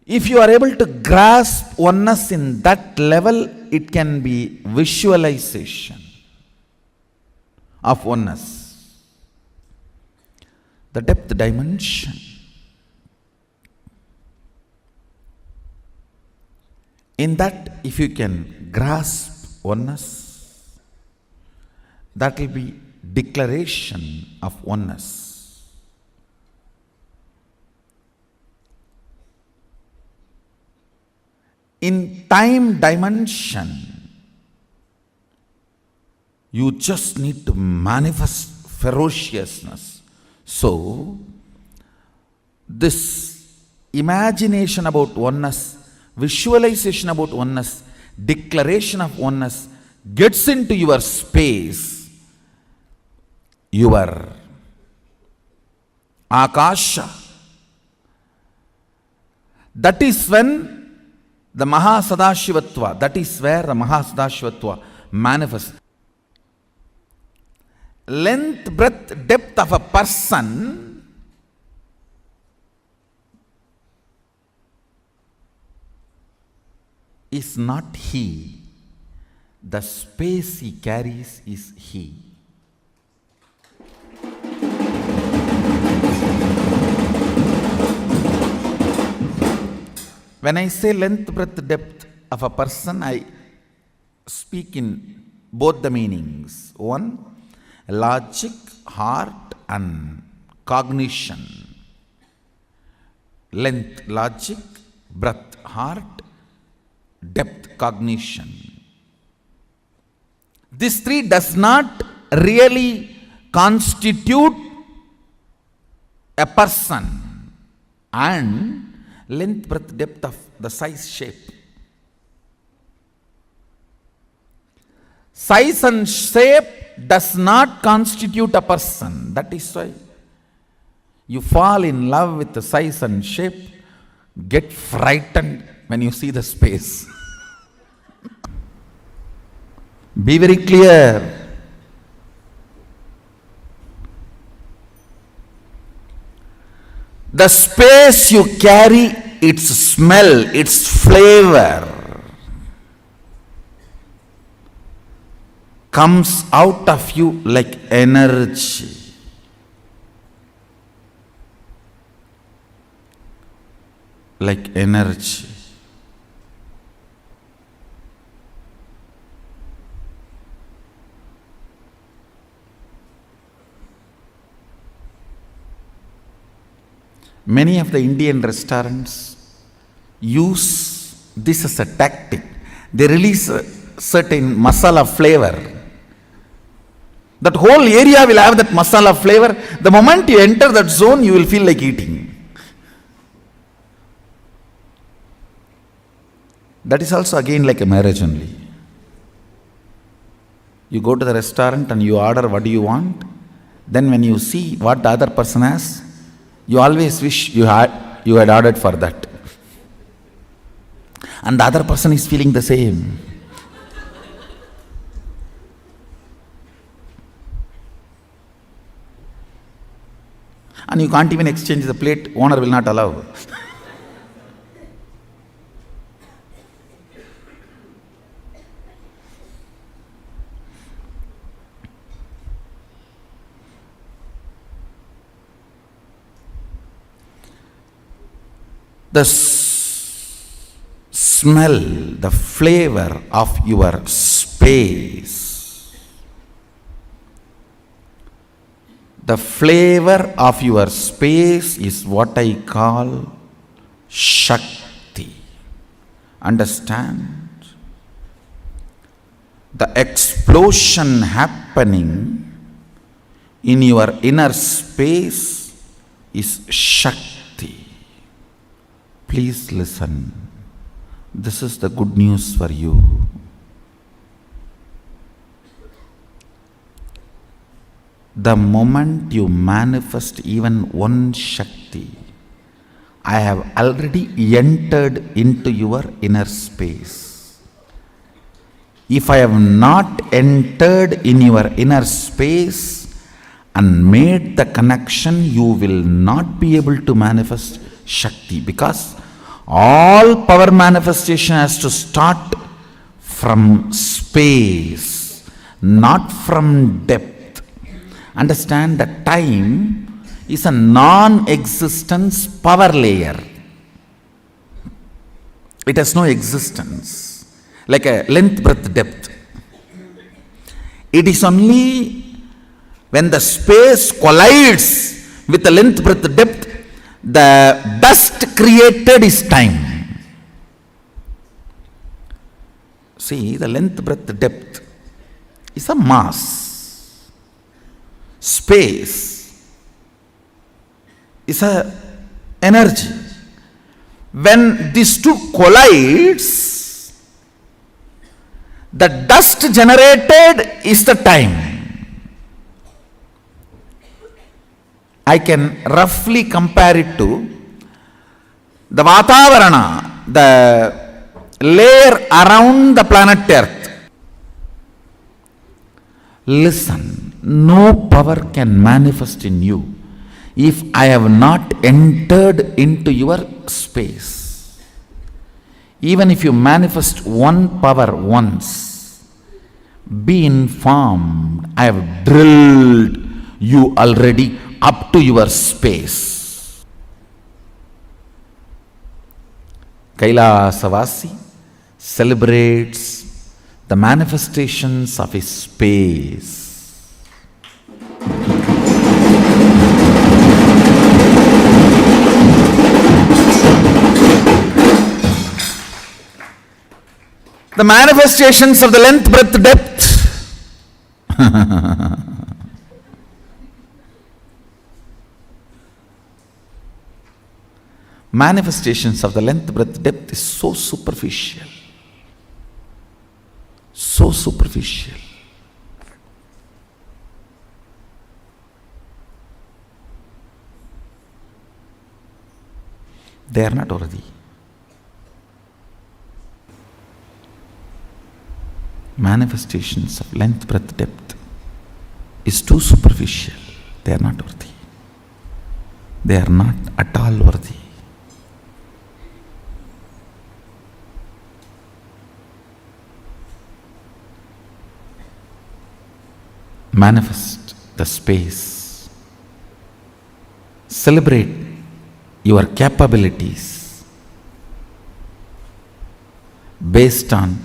If you are able to grasp oneness in that level, it can be visualization. of oneness. The depth dimension. In that, if you can grasp oneness, that will be declaration of oneness. In time dimension, you just need to manifest ferociousness. So, this imagination about oneness, visualization about oneness, declaration of oneness gets into your space, your akasha. That is when the Mahasadashivatva, that is where the Mahasadashivatva manifests. Length, breadth, depth of a person is not he. The space he carries is he. When I say length, breadth, depth of a person, I speak in both the meanings. One, logic, heart and cognition. Length, logic, breadth, heart, depth, cognition. This three does not really constitute a person. And length, breadth, depth of the size, shape. Size and shape does not constitute a person. That is why you fall in love with the size and shape, get frightened when you see the space. Be very clear. The space you carry, its smell, its flavor comes out of you like energy. Like energy. Many of the Indian restaurants use this as a tactic. They release a certain masala flavor. That whole area will have that masala flavor. The moment you enter that zone, you will feel like eating. That is also again like a marriage only. You go to the restaurant and you order what do you want. Then when you see what the other person has, you always wish you had ordered for that. And the other person is feeling the same. And you can't even exchange the plate, owner will not allow. The smell, the flavor of your space, the flavor of your space is what I call Shakti. Understand? The explosion happening in your inner space is Shakti. Please listen. This is the good news for you. The moment you manifest even one Shakti, I have already entered into your inner space. If I have not entered in your inner space and made the connection, you will not be able to manifest Shakti, because all power manifestation has to start from space, not from depth. Understand that time is a non-existence power layer. It has no existence, like a length, breadth, depth. It is only when the space collides with the length, breadth, depth, the dust created is time. See, the length, breadth, depth is a mass. Space is a energy. When these two collides, the dust generated is the time. I can roughly compare it to the Vatavarana, the layer around the planet Earth. Listen, no power can manifest in you if I have not entered into your space. Even if you manifest one power once, be informed, I have drilled you already up to your space. KAILASA celebrates the manifestations of his space. The manifestations of the length, breadth, depth. Manifestations of the length, breadth, depth is so superficial. So superficial. They are not worthy. Manifestations of length, breadth, depth is too superficial. They are not worthy. They are not at all worthy. Manifest the space. Celebrate your capabilities based on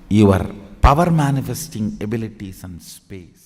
your power manifesting abilities and space.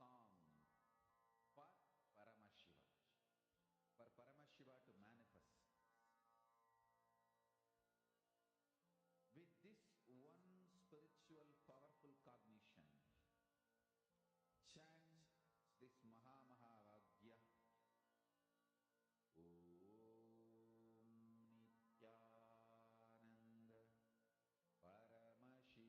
up song for Paramashiva, for Paramashiva to manifest. With this one spiritual powerful cognition, chant this Mahavagya. Om Nityananda Paramashivoham.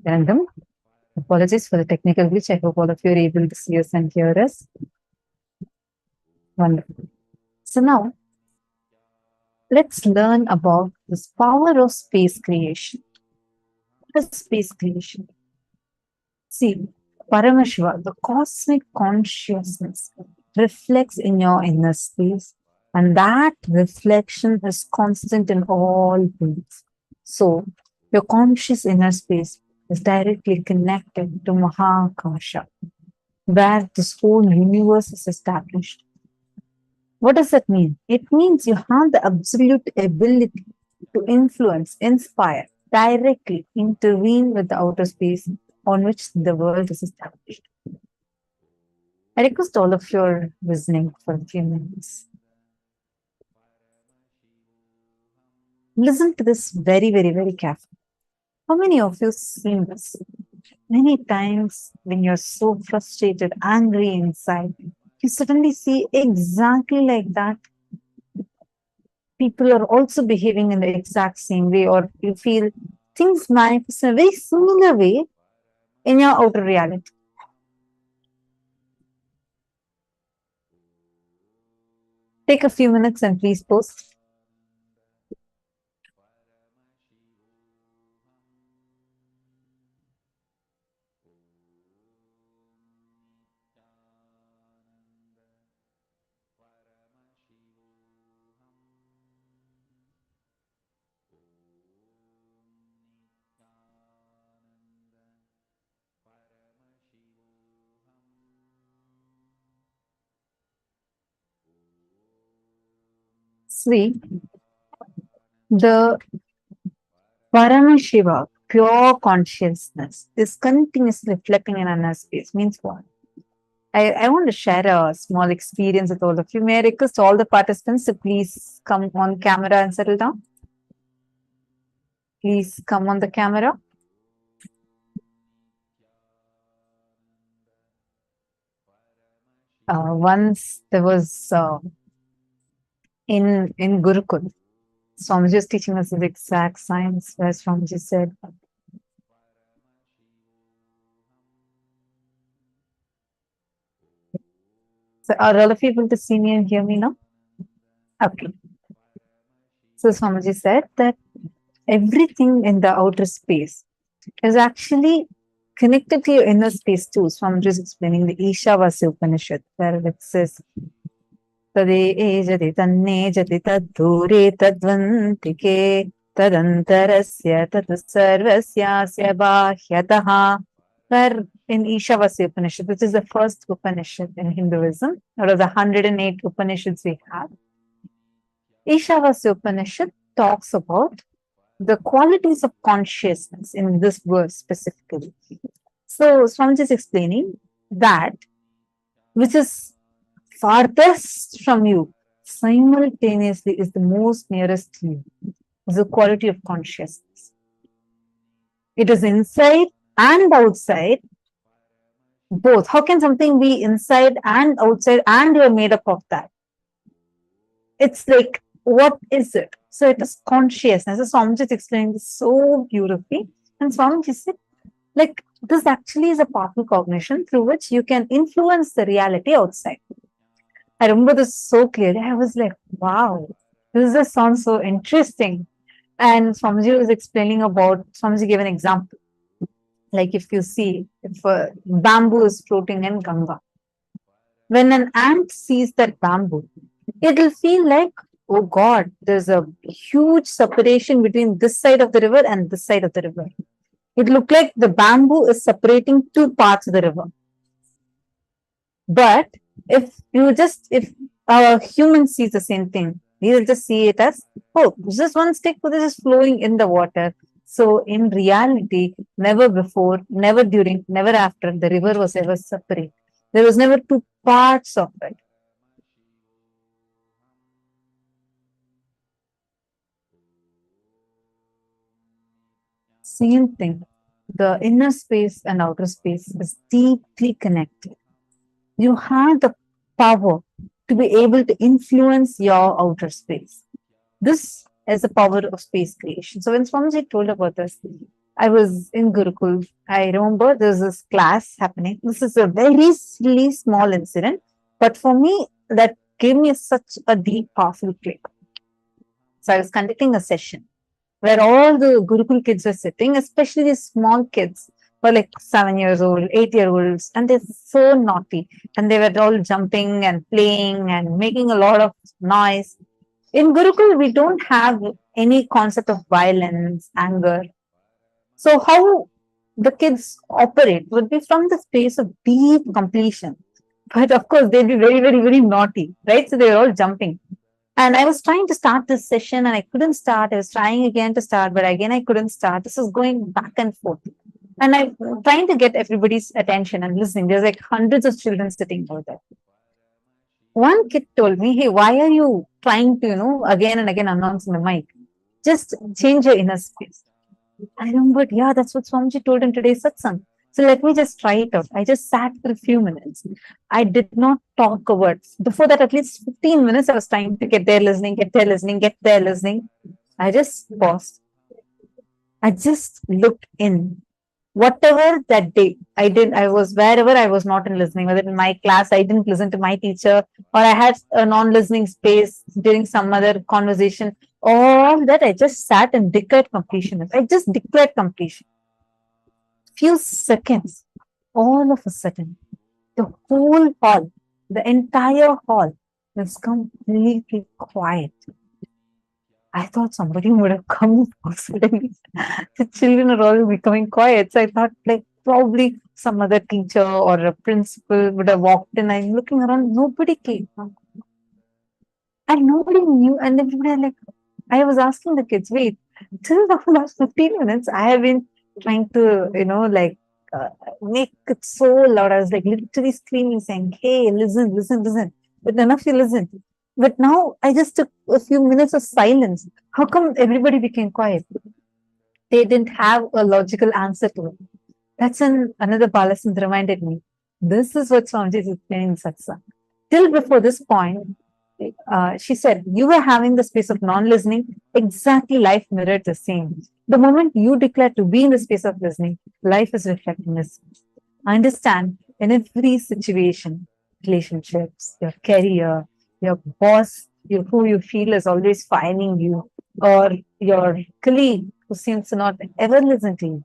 Random. Apologies for the technical glitch. I hope all of you are able to see us and hear us. Wonderful. So now, let's learn about this power of space creation. What is space creation? See, Paramashiva, the cosmic consciousness, reflects in your inner space, and that reflection is constant in all beings. So, your conscious inner space is directly connected to Mahakasha, where this whole universe is established. What does that mean? It means you have the absolute ability to influence, inspire, directly intervene with the outer space on which the world is established. I request all of you are listening for a few minutes. Listen to this very, very, very carefully. How many of you seen this? Many times when you're so frustrated, angry inside, you suddenly see exactly like that. People are also behaving in the exact same way, or you feel things manifest in a very similar way in your outer reality. Take a few minutes and please post. See, the Paramashiva, pure consciousness, is continuously reflecting in inner space. Means what? I want to share a small experience with all of you. May I request all the participants to please come on camera and settle down? Please come on the camera. Once there was in Gurukul, Swamiji was teaching us the exact science where Swamiji said, so are all of you able to see me and hear me now? Okay. So Swamiji said that everything in the outer space is actually connected to your inner space too. Swamiji is explaining the Ishavasya Upanishad, where it says, Tade jati tanne jati tadhure tadvantike tadantarasya tat sarvasyasya bahyataha. Where in Ishavasya Upanishad, which is the first Upanishad in Hinduism, out of the 108 Upanishads we have, Ishavasya Upanishad talks about the qualities of consciousness in this verse specifically. So Swamiji is explaining that which is farthest from you simultaneously is the most nearest to you, is the quality of consciousness. It is inside and outside, both. How can something be inside and outside and you are made up of that? It's like, what is it? So it is consciousness. So Swamiji is explaining this so beautifully. And Swamiji said, like, this actually is a powerful cognition through which you can influence the reality outside. I remember this so clearly. I was like, wow, this just sounds so interesting. And Swamiji was explaining about, Swamiji gave an example. Like if you see, if bamboo is floating in Ganga, when an ant sees that bamboo, it will feel like, oh God, there's a huge separation between this side of the river and this side of the river. It looked like the bamboo is separating two parts of the river. But if a human sees the same thing, we will just see it as, oh, this is one stick, but this is flowing in the water. So in reality, never before, never during, never after, the river was ever separate. There was never two parts of it. Same thing. The inner space and outer space is deeply connected. You have the power to be able to influence your outer space. This is the power of space creation. So when Swamiji told about this, I was in Gurukul. I remember there's this class happening. This is a very silly small incident, but for me, that gave me such a deep, powerful click. So I was conducting a session where all the Gurukul kids were sitting, especially the small kids were like 7 years old, 8 year olds, and they're so naughty. And they were all jumping and playing and making a lot of noise. In Gurukul, we don't have any concept of violence, anger. So, how the kids operate would be from the space of deep completion. But of course, they'd be very, very, very naughty, right? So, they were all jumping. And I was trying to start this session and I couldn't start. I was trying again to start, but again, I couldn't start. This was going back and forth. And I'm trying to get everybody's attention and listening. There's like hundreds of children sitting over there. One kid told me, hey, why are you trying to, again and again announce in the mic? Just change your inner space. I remembered, yeah, that's what Swamiji told in today's satsang. So let me just try it out. I just sat for a few minutes. I did not talk a word. Before that, at least 15 minutes, I was trying to get there listening, get there listening, get there listening. I just paused. I just looked in. Whatever that day I did, I was wherever I was not in listening, whether in my class, I didn't listen to my teacher, or I had a non-listening space during some other conversation. All that I just sat and declared completion. I just declared completion. Few seconds, all of a sudden, the whole hall, the entire hall was completely quiet. I thought somebody would have come suddenly. The children are all becoming quiet. So I thought like probably some other teacher or a principal would have walked in. I'm looking around, nobody came. And nobody knew. And everybody like, I was asking the kids, wait, till the last 15 minutes, I have been trying to, make it so loud. I was like literally screaming, saying, hey, listen, listen, listen. But none of you listened. But now I just took a few minutes of silence. How come everybody became quiet? They didn't have a logical answer to it. That's another Balasant reminded me. This is what Swamiji is explaining in Satsang. Till before this point, she said, you were having the space of non-listening, exactly life mirrored the same. The moment you declare to be in the space of listening, life is reflecting this. Understand, in every situation, relationships, your career, your boss, who you feel is always firing you, or your colleague who seems to not ever listen to you,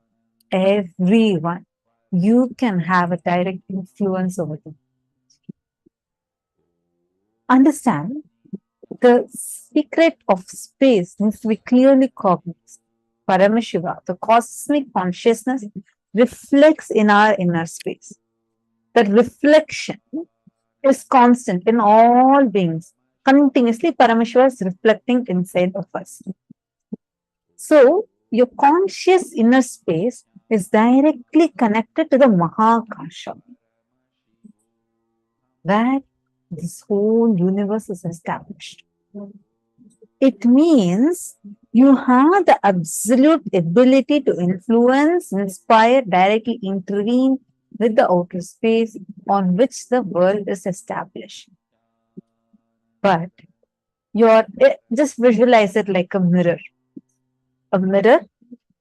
everyone, you can have a direct influence over them. Understand, the secret of space needs to be clearly cognized. Paramashiva, the cosmic consciousness, reflects in our inner space. That reflection is constant in all beings. Continuously, Paramashiva is reflecting inside of us. So, your conscious inner space is directly connected to the Mahakasha, where this whole universe is established. It means you have the absolute ability to influence, inspire, directly intervene with the outer space on which the world is established. But just visualize it like a mirror. A mirror,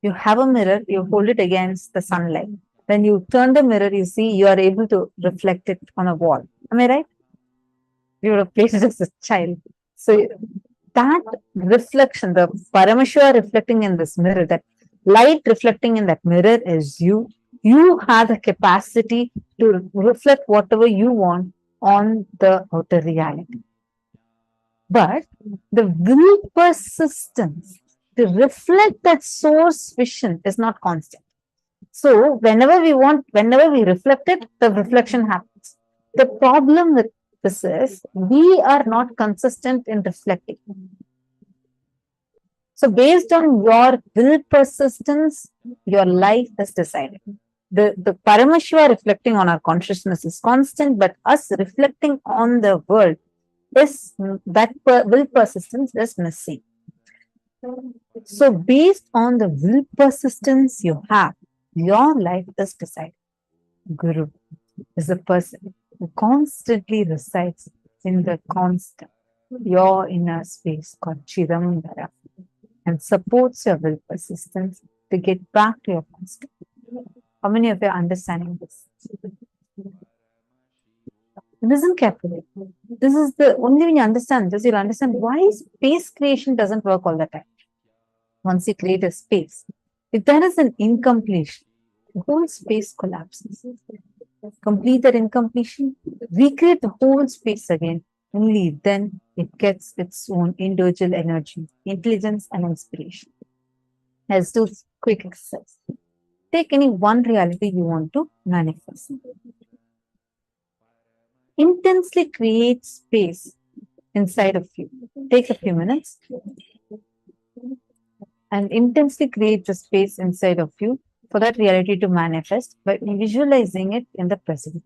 you have a mirror, you hold it against the sunlight. When you turn the mirror, you see you are able to reflect it on a wall. Am I right? You would have played it as a child. So that reflection, the Paramashiva reflecting in this mirror, that light reflecting in that mirror is you. You have the capacity to reflect whatever you want on the outer reality. But the will persistence to reflect that source vision is not constant. So whenever we reflect it, the reflection happens. The problem with this is we are not consistent in reflecting. So based on your will persistence, your life is decided. The Paramashiva reflecting on our consciousness is constant, but us reflecting on the world is will persistence is missing. So based on the will persistence you have, your life is decided. Guru is a person who constantly resides in the constant, your inner space called Chidambara, and supports your will persistence to get back to your master. How many of you are understanding this? Listen carefully. This is the only when you understand this, you'll understand why space creation doesn't work all the time. Once you create a space, if there is an incompletion, the whole space collapses. Complete that incompletion, recreate the whole space again. Only then it gets its own individual energy, intelligence, and inspiration. Let's do quick exercise. Take any one reality you want to manifest. Intensely create space inside of you. Take a few minutes and intensely create the space inside of you for that reality to manifest by visualizing it in the present.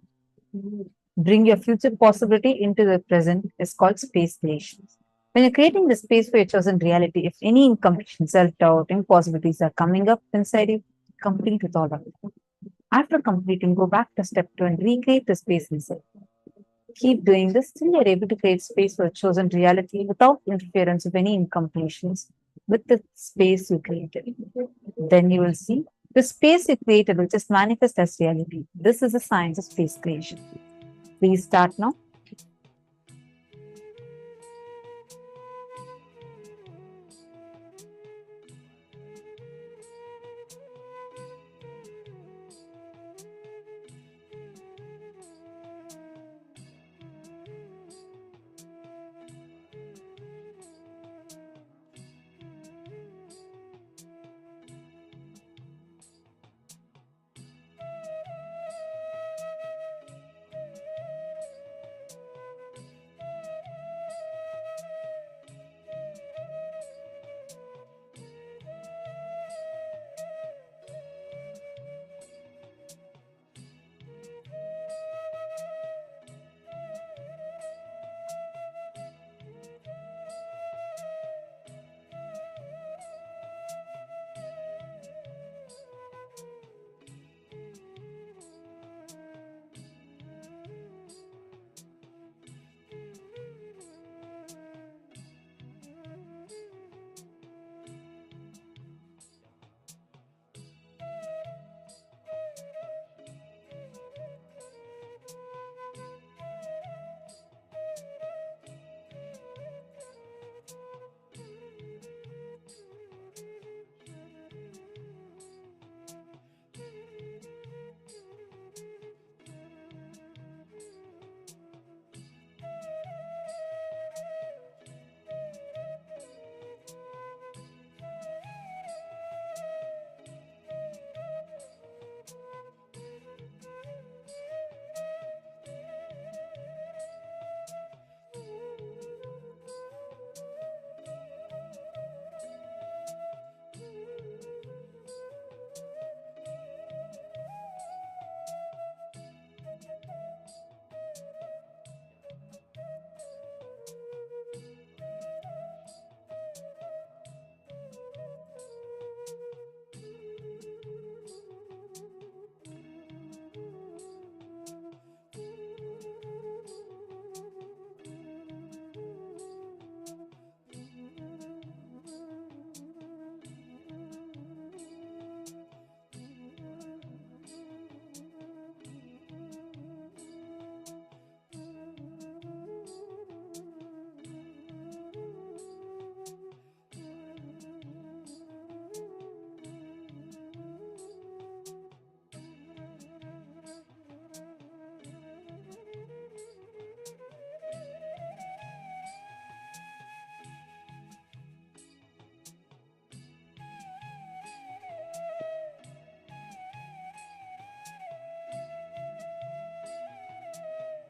Bring your future possibility into the present is called space creation. When you're creating the space for your chosen reality, if any incompletion, self-doubt, impossibilities are coming up inside you, complete with all of it. After completing, go back to step 2 and recreate the space inside. Keep doing this till you're able to create space for a chosen reality without interference of any incompletions with the space you created. Then you will see the space you created will just manifest as reality. This is the science of space creation. Please start now.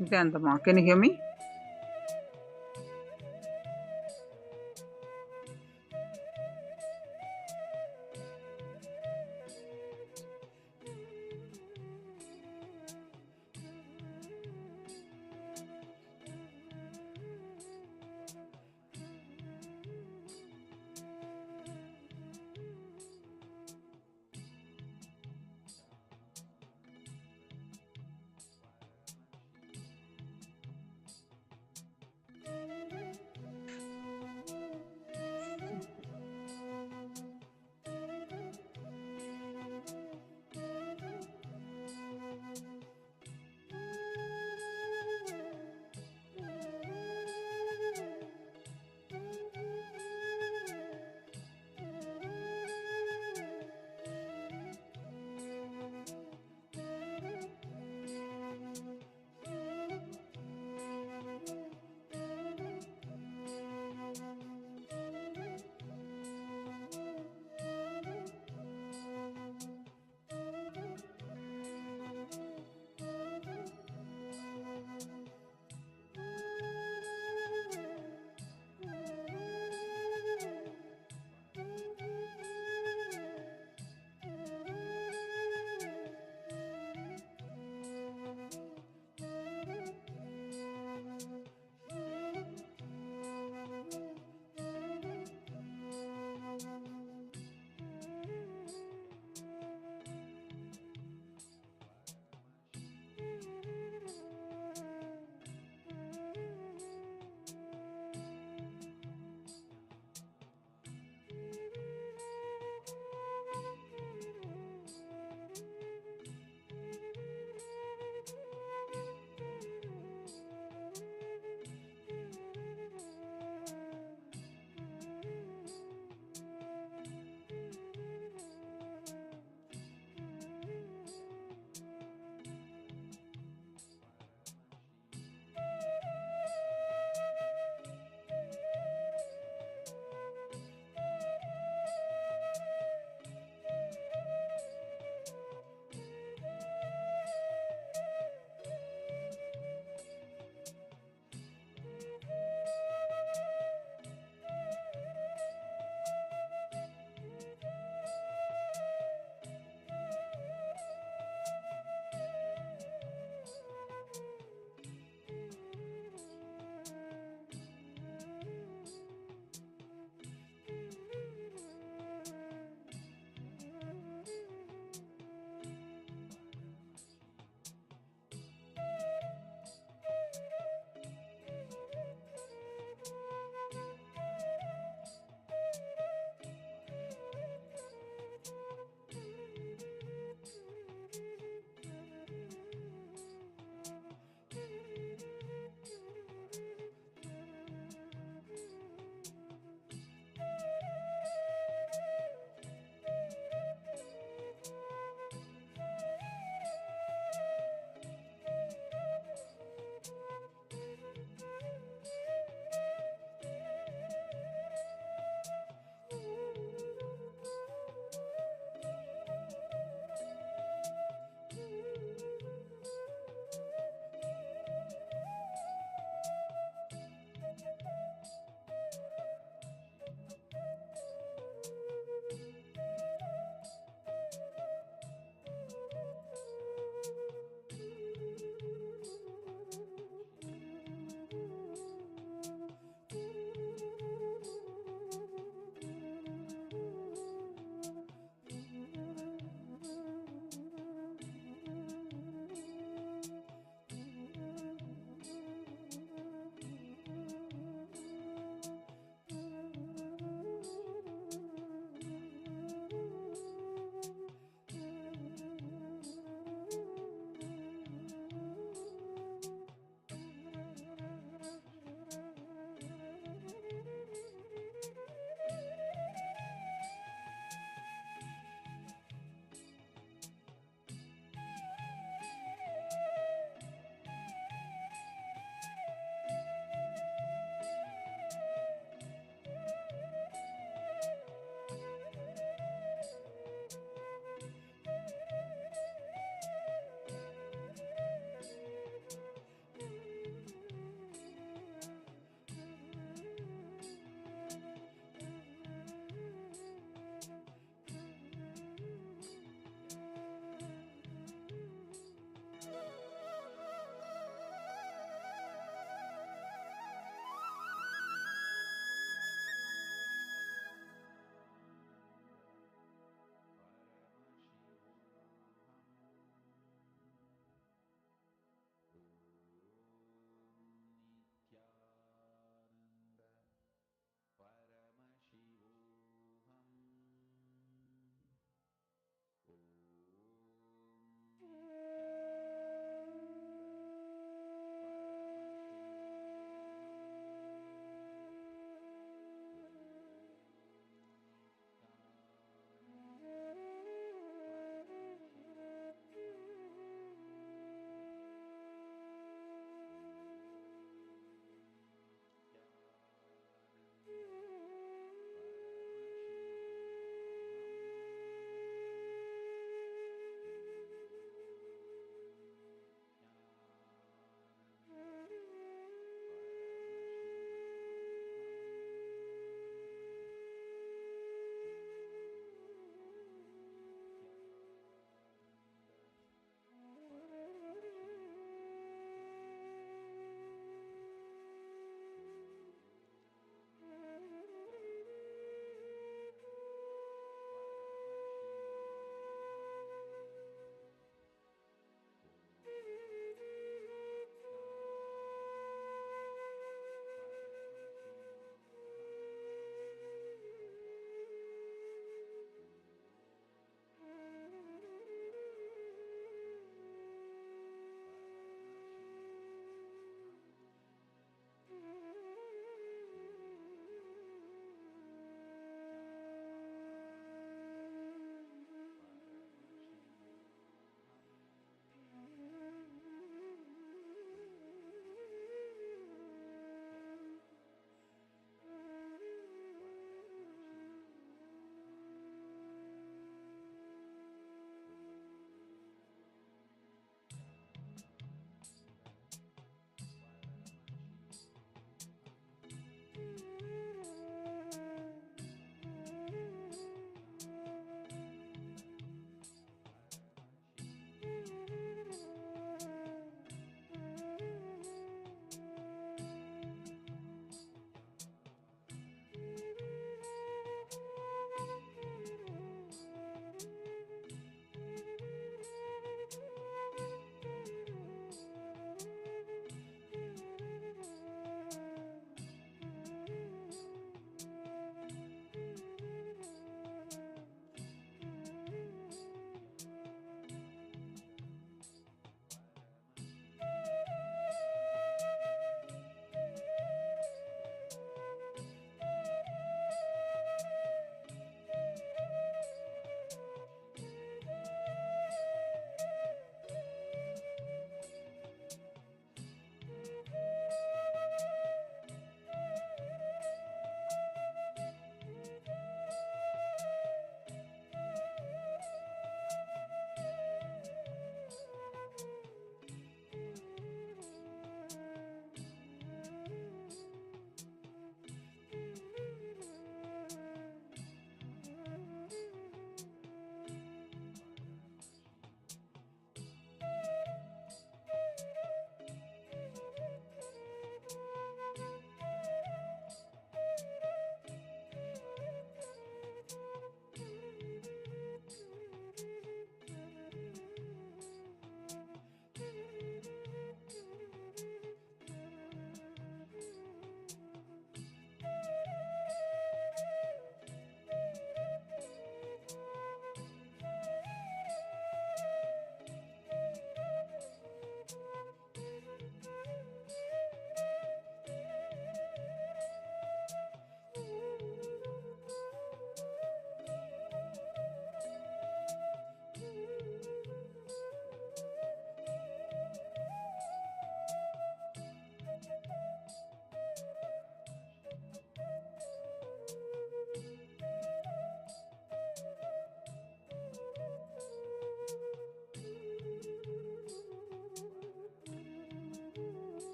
Gandama, can you hear me?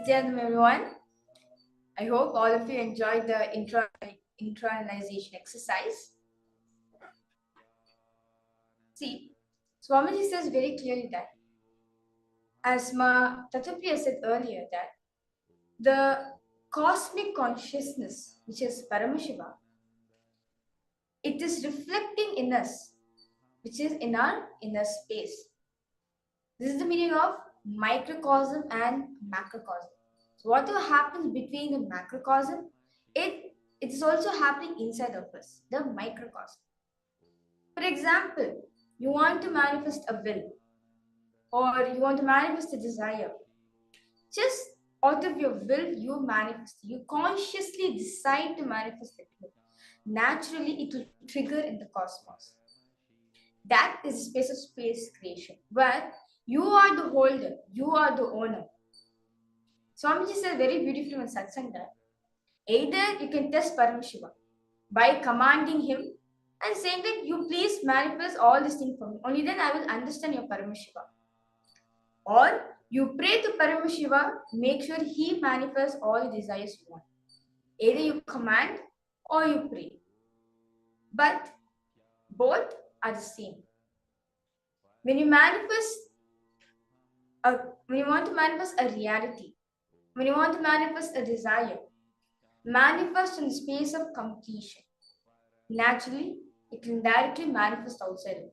Nityanam everyone. I hope all of you enjoyed the internalization exercise. See, Swamiji says very clearly that, as Ma Tatapriya said earlier, that the cosmic consciousness, which is Paramashiva, it is reflecting in us, which is in our inner space. This is the meaning of microcosm and macrocosm. So whatever happens between the macrocosm, it is also happening inside of us, the microcosm. For example, you want to manifest a will, or you want to manifest a desire. Just out of your will, you manifest. You consciously decide to manifest it. Naturally, it will trigger in the cosmos. That is a space of space creation, where you are the holder, you are the owner. Swamiji said very beautifully in Satsang that either you can test Paramashiva by commanding him and saying that you please manifest all these things for me. Only then I will understand your Paramashiva. Or you pray to Paramashiva, make sure he manifests all the desires you want. Either you command or you pray. But both are the same. When you want to manifest a reality, when you want to manifest a desire, manifest in the space of completion. Naturally, it can directly manifest outside of you.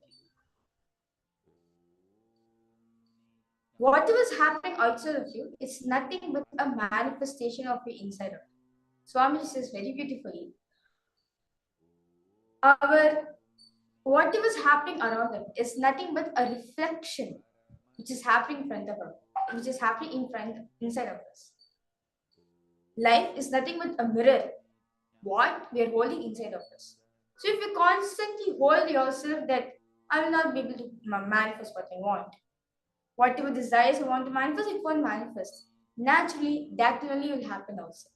Whatever is happening outside of you, it's nothing but a manifestation of your inside of you. Swami says very beautifully, whatever is happening around them is nothing but a reflection which is happening in front of us, which is happening inside of us. Life is nothing but a mirror, what we are holding inside of us. So if you constantly hold yourself that I will not be able to manifest what I want, whatever desires you want to manifest, it won't manifest. Naturally, that only will happen also.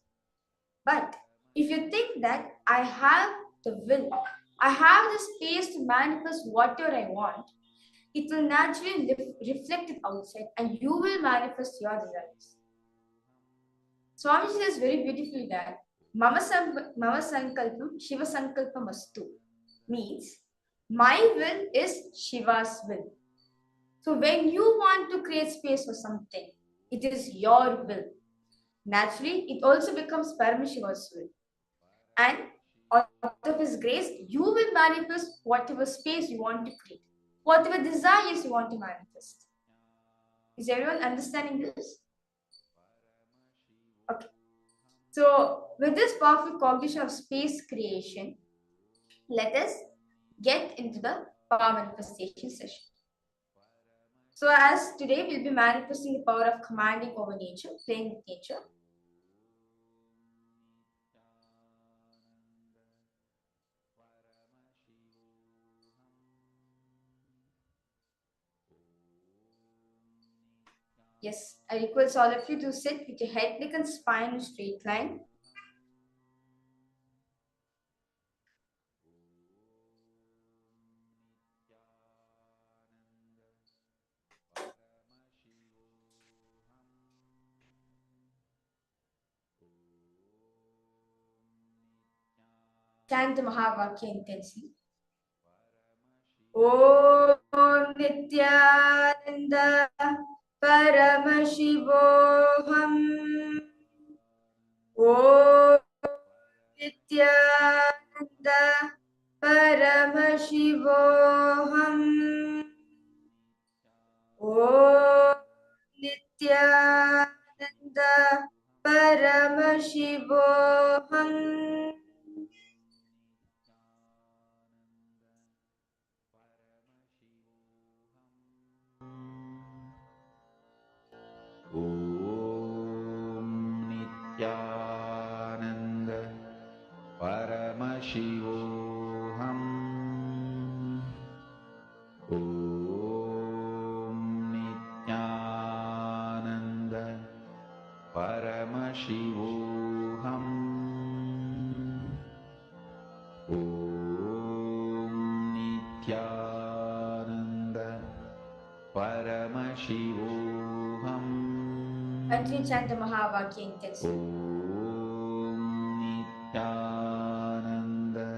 But if you think that I have the will, I have the space to manifest whatever I want, it will naturally reflect it outside and you will manifest your desires. Swami says very beautifully that Mama Sankalpam Shiva Sankalpam Astu means my will is Shiva's will. So when you want to create space for something, it is your will. Naturally, it also becomes Paramashiva's will. And out of his grace, you will manifest whatever space you want to create, whatever desires you want to manifest. Is everyone understanding this? Okay. So with this powerful combination of space creation, let us get into the power manifestation session. So as today we'll be manifesting the power of commanding over nature, playing with nature. Yes, I request all of you to sit with your head, neck and spine in a straight line. Chant the Mahavakya intensely. Om Nityananda Paramashivoham. Om Nityananda Paramashivoham. Om Nityananda Paramashivoham. Om Nityananda Paramashivoham. Om Nityananda Paramashivoham. Om Nityananda Paramashivoham. until you chant the Mahavakya intensely. Nityananda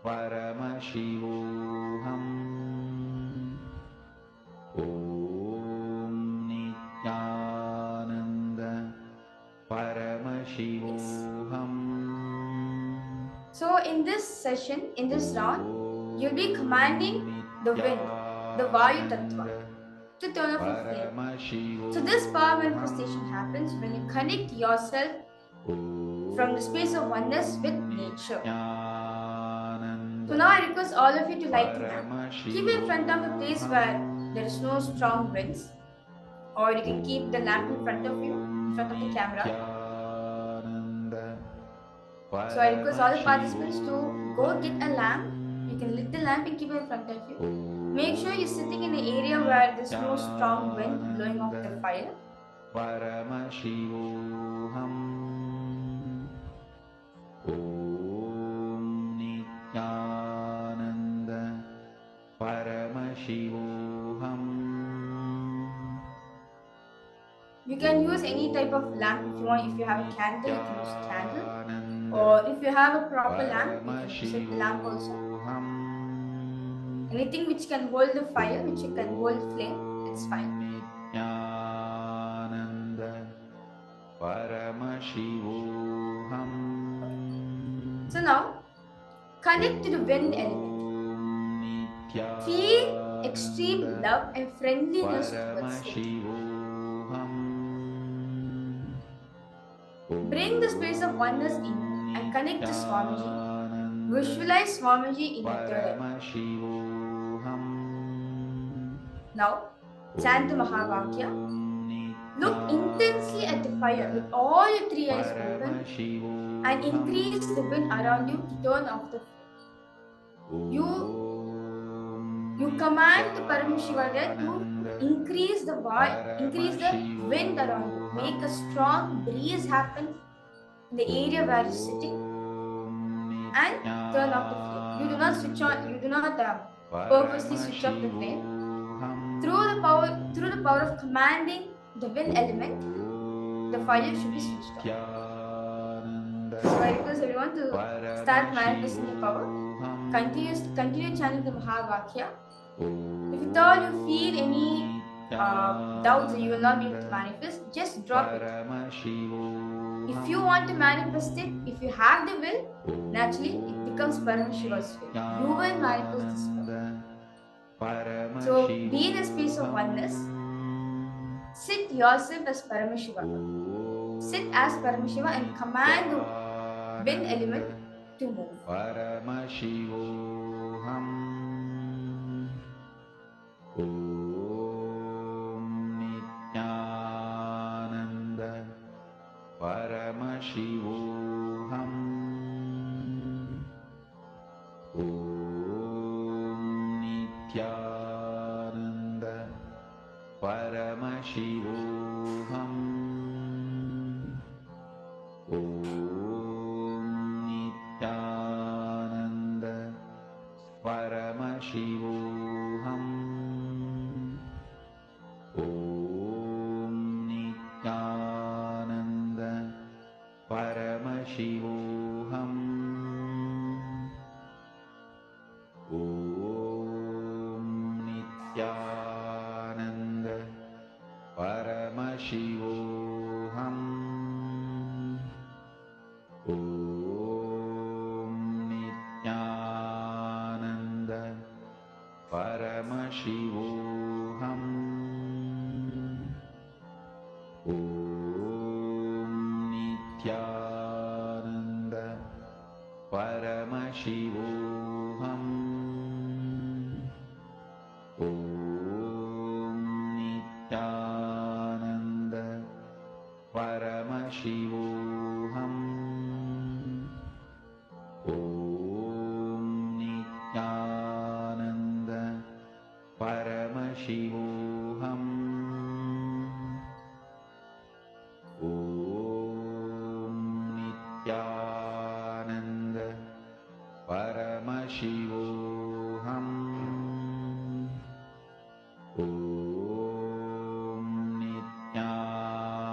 Paramashivoham Om Nityananda Paramashivoham. So in this session, in this round, you'll be commanding the wind, the Vayu Tattva, to turn off a flame. So this power manifestation happens when you connect yourself from the space of oneness with nature. So now I request all of you to light the lamp. Keep it in front of a place where there is no strong winds, or you can keep the lamp in front of you, in front of the camera. So I request all the participants to go get a lamp. You can lit the lamp and keep it in front of you. Make sure you're sitting in an area where there's no strong wind blowing off the fire. Paramashivoham Om Nityananda Paramashivoham. You can use any type of lamp if you want. If you have a candle, you can use candle. Or if you have a proper lamp, you can use a lamp also. Anything which can hold the fire, which can hold flame, it's fine. So now, connect to the wind element. Feel extreme love and friendliness towards it. Bring the space of oneness in and connect to Swamiji. Visualize Swamiji in your third eye. Now, chant the Mahavakya. Look intensely at the fire with all your three eyes open and increase the wind around you to turn off the flame. You command the Paramashivoham to increase the wind around you. Make a strong breeze happen in the area where you're sitting and turn off the flame. You do not switch on. You do not purposely switch off the flame. Through the power of commanding the wind element, the fire should be switched off. So I request everyone to start manifesting the power. Continue chanting the Mahavakya. If at all you feel any doubts that you will not be able to manifest, just drop it. If you want to manifest it, if you have the will, naturally it becomes Paramashiva's will. You will manifest this will. So be in a space of oneness. Sit yourself as Paramashiva. Sit as Paramashiva and command the wind element to move. Paramashivoham Om Nityananda Paramashivoham Om Nityananda Paramashivoham Om Nityananda Paramashivoham Om Nityananda Paramashivoham Om Nityananda Paramashivoham Om Nityananda Paramashivoham Om Nityananda Paramashivoham Om Nityananda Paramashivoham Om Nityananda Paramashivoham Om Nityananda Paramashivoham Om Nityananda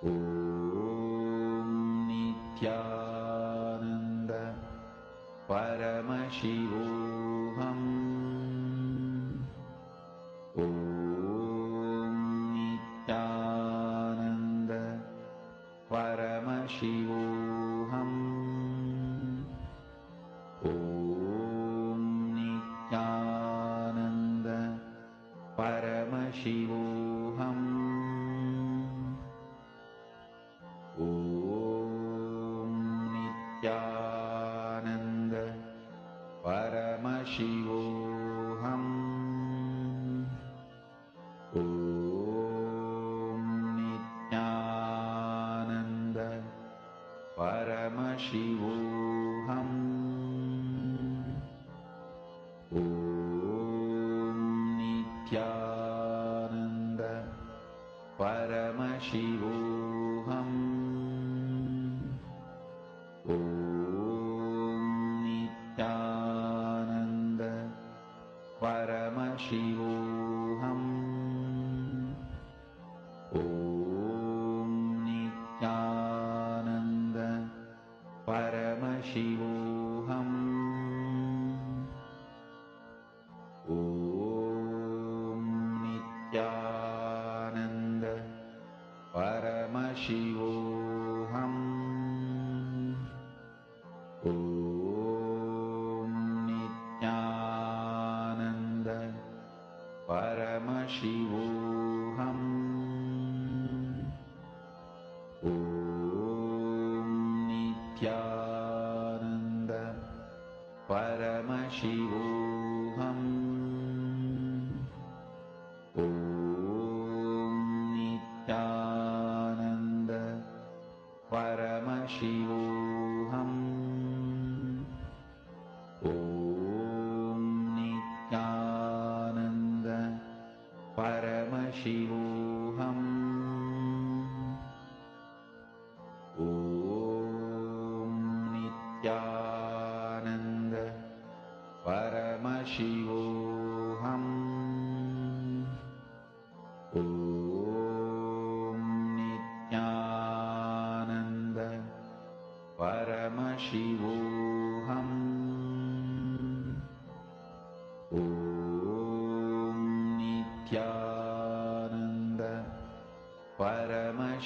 ॐ नित्यानन्द परमशिवोऽहम् ॐ नित्यानन्द परमशिवोऽहम् ॐ नित्यानन्द परमशिवोऽहम् ॐ नित्यानन्द परमशिवोऽहम् ॐ नित्यानन्द परमशिवोऽहम् ॐ नित्यानन्द परमशिवोऽहम् ॐ नित्यानन्द परमशिवोऽहम् ॐ नित्यानन्द परमशिवोऽहम् ॐ नित्यानन्द परमशिवोऽहम् ॐ नित्यानन्द परमशिवोऽहम् ॐ नित्यानन्द परमशिवोऽहम् ॐ नित्यानन्द परमशिवोऽहम् ॐ नित्यानन्द परमशिवोऽहम् ॐ नित्यानन्द परमशिवोऽहम् ॐ नित्यानन्द परमशिवोऽहम् ॐ नित्यानन्द परमशिवोऽहम्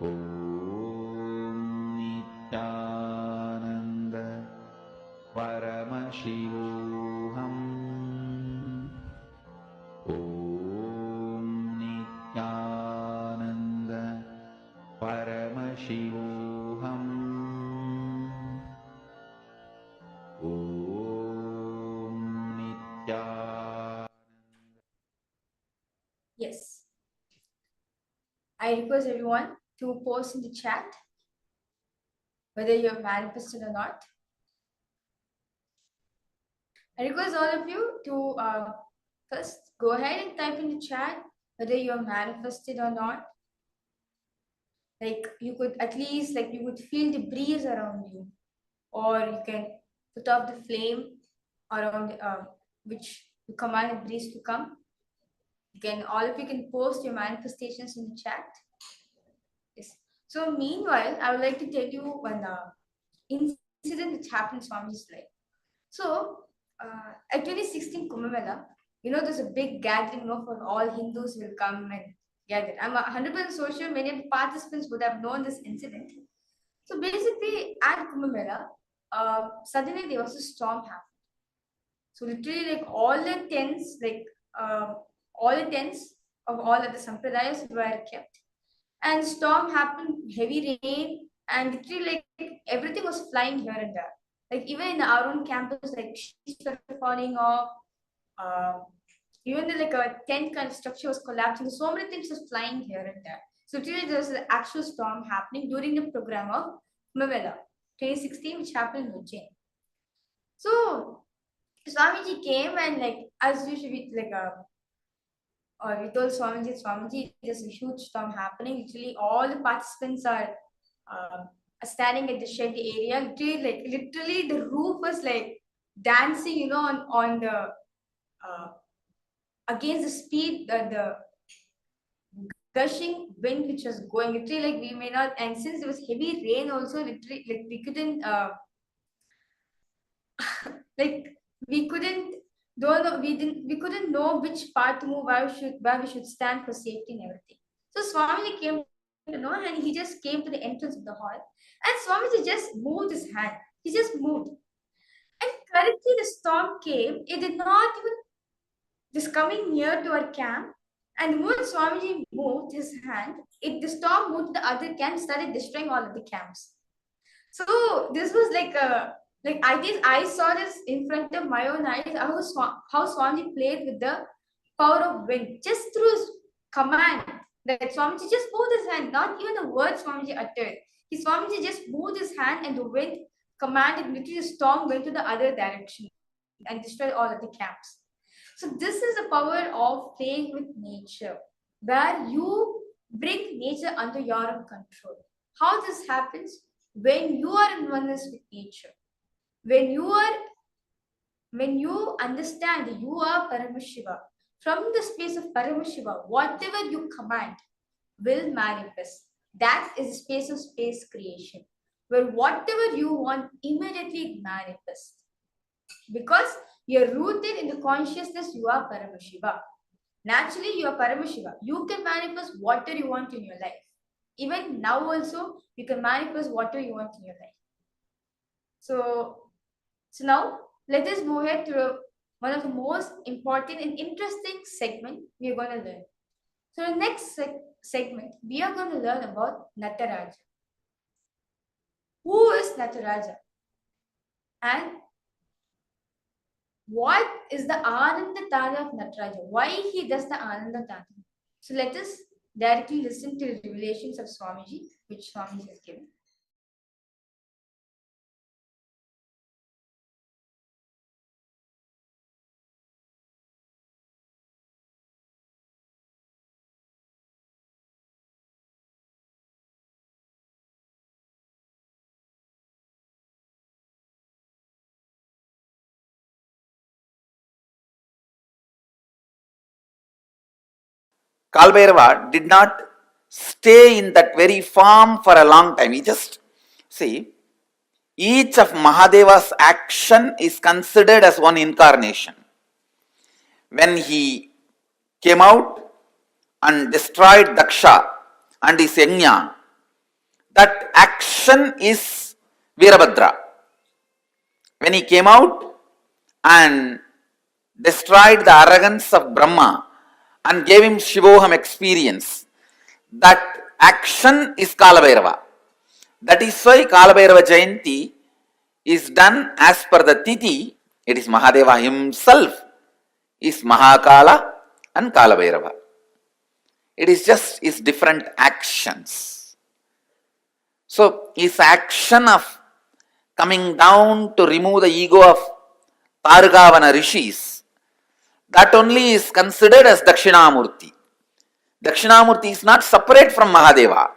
ॐ नित्यानन्द परमशिवोऽहम् ॐ नित्यानन्द परमशिवोऽहम् ॐ Nityanand. Yes. I request everyone to post in the chat whether you have manifested or not. I request all of you to first go ahead and type in the chat whether you have manifested or not. Like you could at least you could feel the breeze around you, or you can put off the flame around which you command the breeze to come. All of you can post your manifestations in the chat. Yes. So meanwhile, I would like to tell you one incident which happened in Swamiji's life. So at 2016 Kumbh Mela, there's a big gathering, for all Hindus will come and gather. I'm 100% sure many of the participants would have known this incident. So basically at Kumbh Mela, suddenly there was a storm happening. So literally all the tents of all of the sampradayas were kept. And storm happened, heavy rain, and literally everything was flying here and there. Even in our own campus, sheets were falling off. Even the a tent kind of structure was collapsing. So many things were flying here and there. So literally there was an actual storm happening during the program of Kumbh Mela 2016, which happened in Ujjain. So Swamiji came and as usual, we told Swamiji, there's a huge storm happening. Literally, all the participants are standing at the shed area. Literally, the roof was dancing, on the against the speed, the gushing wind which was going literally, like we may not, and since there was heavy rain also, literally, like we couldn't like we couldn't don't know, we couldn't know which path to move, where we should stand for safety and everything. So Swamiji came to know, and he just came to the entrance of the hall, and Swamiji just moved his hand. He just moved, and currently the storm came. It did not even just coming near to our camp. And the moment Swamiji moved his hand, the storm moved to the other camp, started destroying all of the camps. So this was like I think I saw this in front of my own eyes. How Swamiji played with the power of wind just through his command. That Swamiji just moved his hand, not even a word Swamiji uttered. Swamiji just moved his hand, and the wind commanded literally the storm went to the other direction and destroyed all of the camps. So this is the power of playing with nature, where you bring nature under your own control. How this happens? When you are in oneness with nature, when you understand that you are Paramashiva, from the space of Paramashiva, whatever you command will manifest. That is the space of space creation, where whatever you want immediately manifests. Because you're rooted in the consciousness, you are Paramashiva. Naturally, you are Paramashiva. You can manifest whatever you want in your life. Even now also, you can manifest whatever you want in your life. So now, let us move ahead to one of the most important and interesting segment we are going to learn. So the next segment, we are going to learn about Nataraja. Who is Nataraja? And what is the Ananda Tana of Nataraja? Why he does the Ananda Tana? So let us directly listen to the revelations of Swamiji, which Swamiji has given. Kalbhairava did not stay in that very form for a long time. He just, see, each of Mahadeva's action is considered as one incarnation. When he came out and destroyed Daksha and his Yajna, that action is Virabhadra. When he came out and destroyed the arrogance of Brahma and gave him Shivoham experience, that action is Kalabhairava. That is why Kalabhairava Jayanti is done as per the Tithi. It is Mahadeva himself is Mahakala and Kalabhairava. It is just his different actions. So his action of coming down to remove the ego of Targavana rishis, that only is considered as Dakshinamurti. Dakshinamurti is not separate from Mahadeva.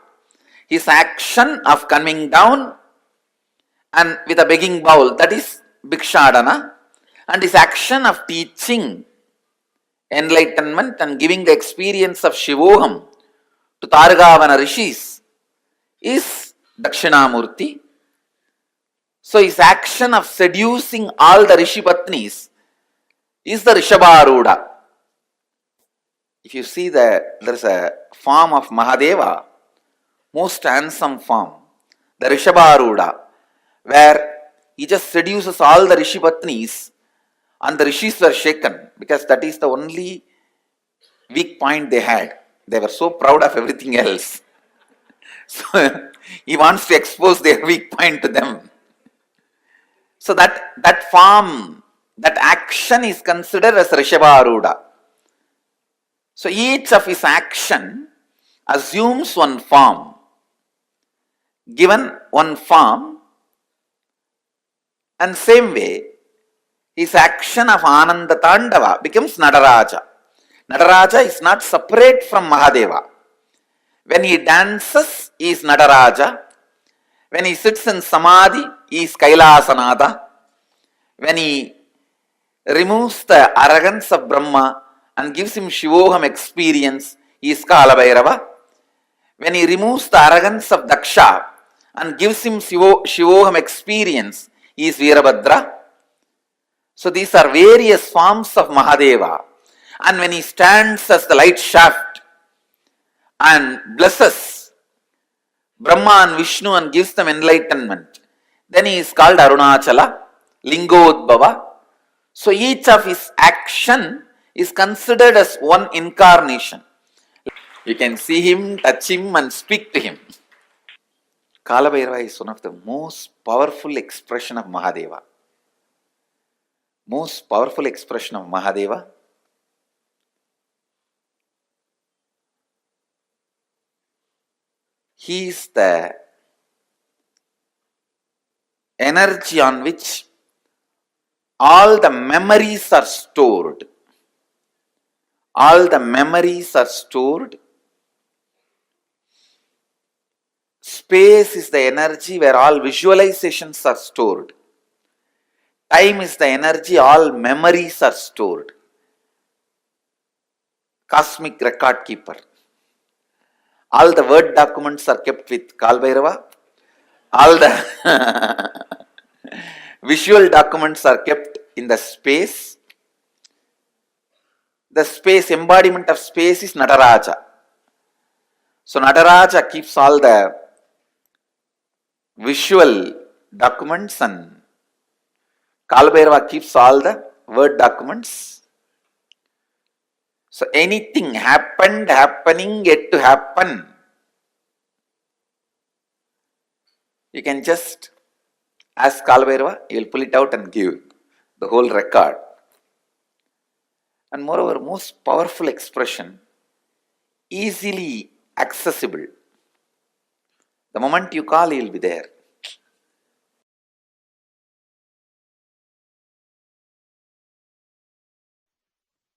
His action of coming down and with a begging bowl, that is Bhikshadana, and his action of teaching enlightenment and giving the experience of Shivoham to Targavana rishis is Dakshinamurti. So his action of seducing all the Rishi Patnis is the Rishabharuda. If you see that there is a form of Mahadeva, most handsome form, the Rishabharuda, where he just seduces all the Rishi Patnis and the Rishis were shaken because that is the only weak point they had. They were so proud of everything else. So he wants to expose their weak point to them. So that form, that action is considered as Rishabharuda. So each of his action assumes one form. Given one form, and same way, his action of Ananda Tandava becomes Nataraja. Nataraja is not separate from Mahadeva. When he dances, he is Nataraja. When he sits in Samadhi, he is KAILASA. When he removes the arrogance of Brahma and gives him Shivoham experience, he is Kalabhairava. when he removes the arrogance of Daksha and gives him Shivoham experience, he is Veerabhadra. So these are various forms of Mahadeva. And when he stands as the light shaft and blesses Brahma and Vishnu and gives them enlightenment, then he is called Arunachala, Lingodbhava. So each of his action is considered as one incarnation. You can see him, touch him and speak to him. Kalabhairava is one of the most powerful expression of Mahadeva. Most powerful expression of Mahadeva. He is the energy on which all the memories are stored. All the memories are stored. Space is the energy where all visualizations are stored. Time is the energy all memories are stored. Cosmic record keeper. All the word documents are kept with Kalbhairava. All the visual documents are kept in the space. The space, embodiment of space is Nataraja. So Nataraja keeps all the visual documents and Kalbhairava keeps all the word documents. So anything happened, happening, yet to happen, you can just ask Kalbhairava, he will pull it out and give the whole record. And moreover, most powerful expression, easily accessible. The moment you call, he will be there.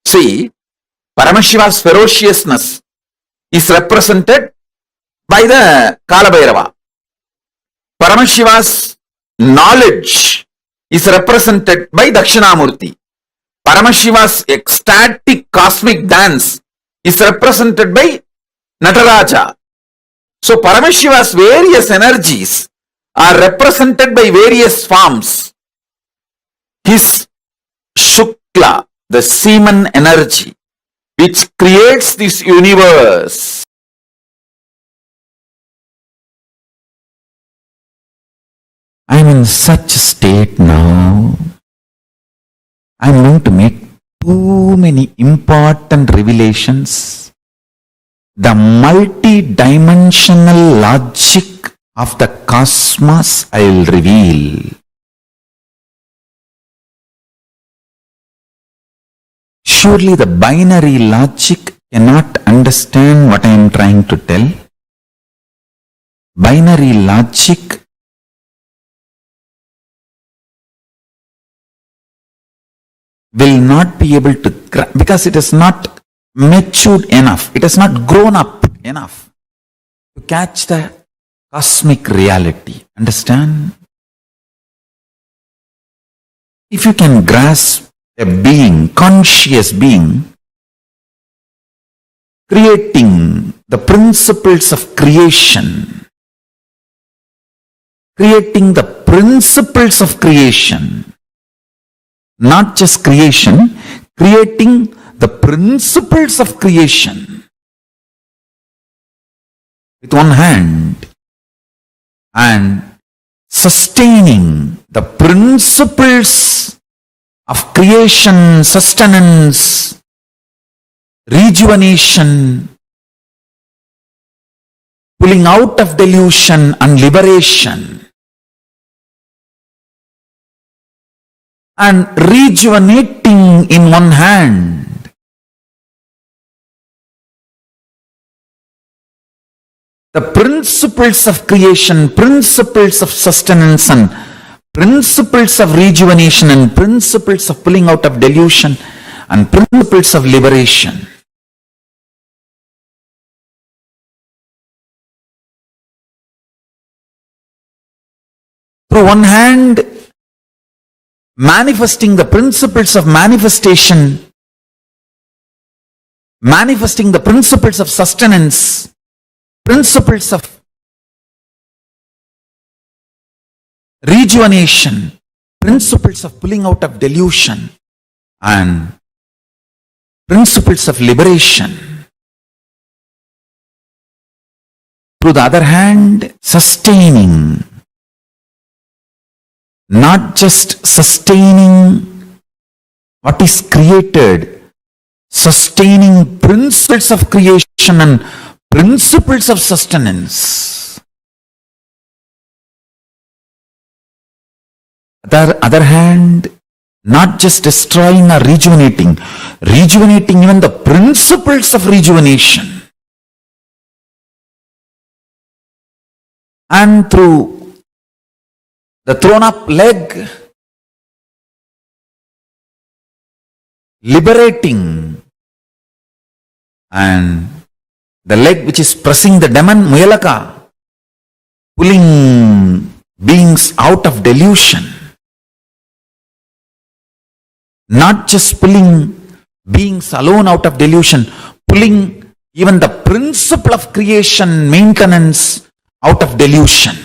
See, Paramashiva's ferociousness is represented by the Kalabhairava. Paramashiva's knowledge is represented by Dakshinamurti. Paramashiva's ecstatic cosmic dance is represented by Nataraja. So Paramashiva's various energies are represented by various forms. His Shukla, the semen energy, which creates this universe. I am in such a state now. I am going to make too many important revelations. The multi-dimensional logic of the cosmos I will reveal. Surely the binary logic cannot understand what I am trying to tell. Binary logic will not be able to, because it is not matured enough, it has not grown up enough to catch the cosmic reality. Understand? If you can grasp a being, conscious being, creating the principles of creation, creating the principles of creation, not just creation, creating the principles of creation with one hand and sustaining the principles of creation, sustenance, rejuvenation, pulling out of delusion and liberation, and rejuvenating in one hand. The principles of creation, principles of sustenance, and principles of rejuvenation, and principles of pulling out of delusion, and principles of liberation. Through one hand, manifesting the principles of manifestation, manifesting the principles of sustenance, principles of rejuvenation, principles of pulling out of delusion, and principles of liberation. To the other hand, sustaining, not just sustaining what is created, sustaining principles of creation and principles of sustenance. The other hand, not just destroying or rejuvenating, rejuvenating even the principles of rejuvenation. And through the thrown up leg, liberating, and the leg which is pressing the demon, Muyalaka, pulling beings out of delusion. Not just pulling beings alone out of delusion, pulling even the principle of creation, maintenance out of delusion.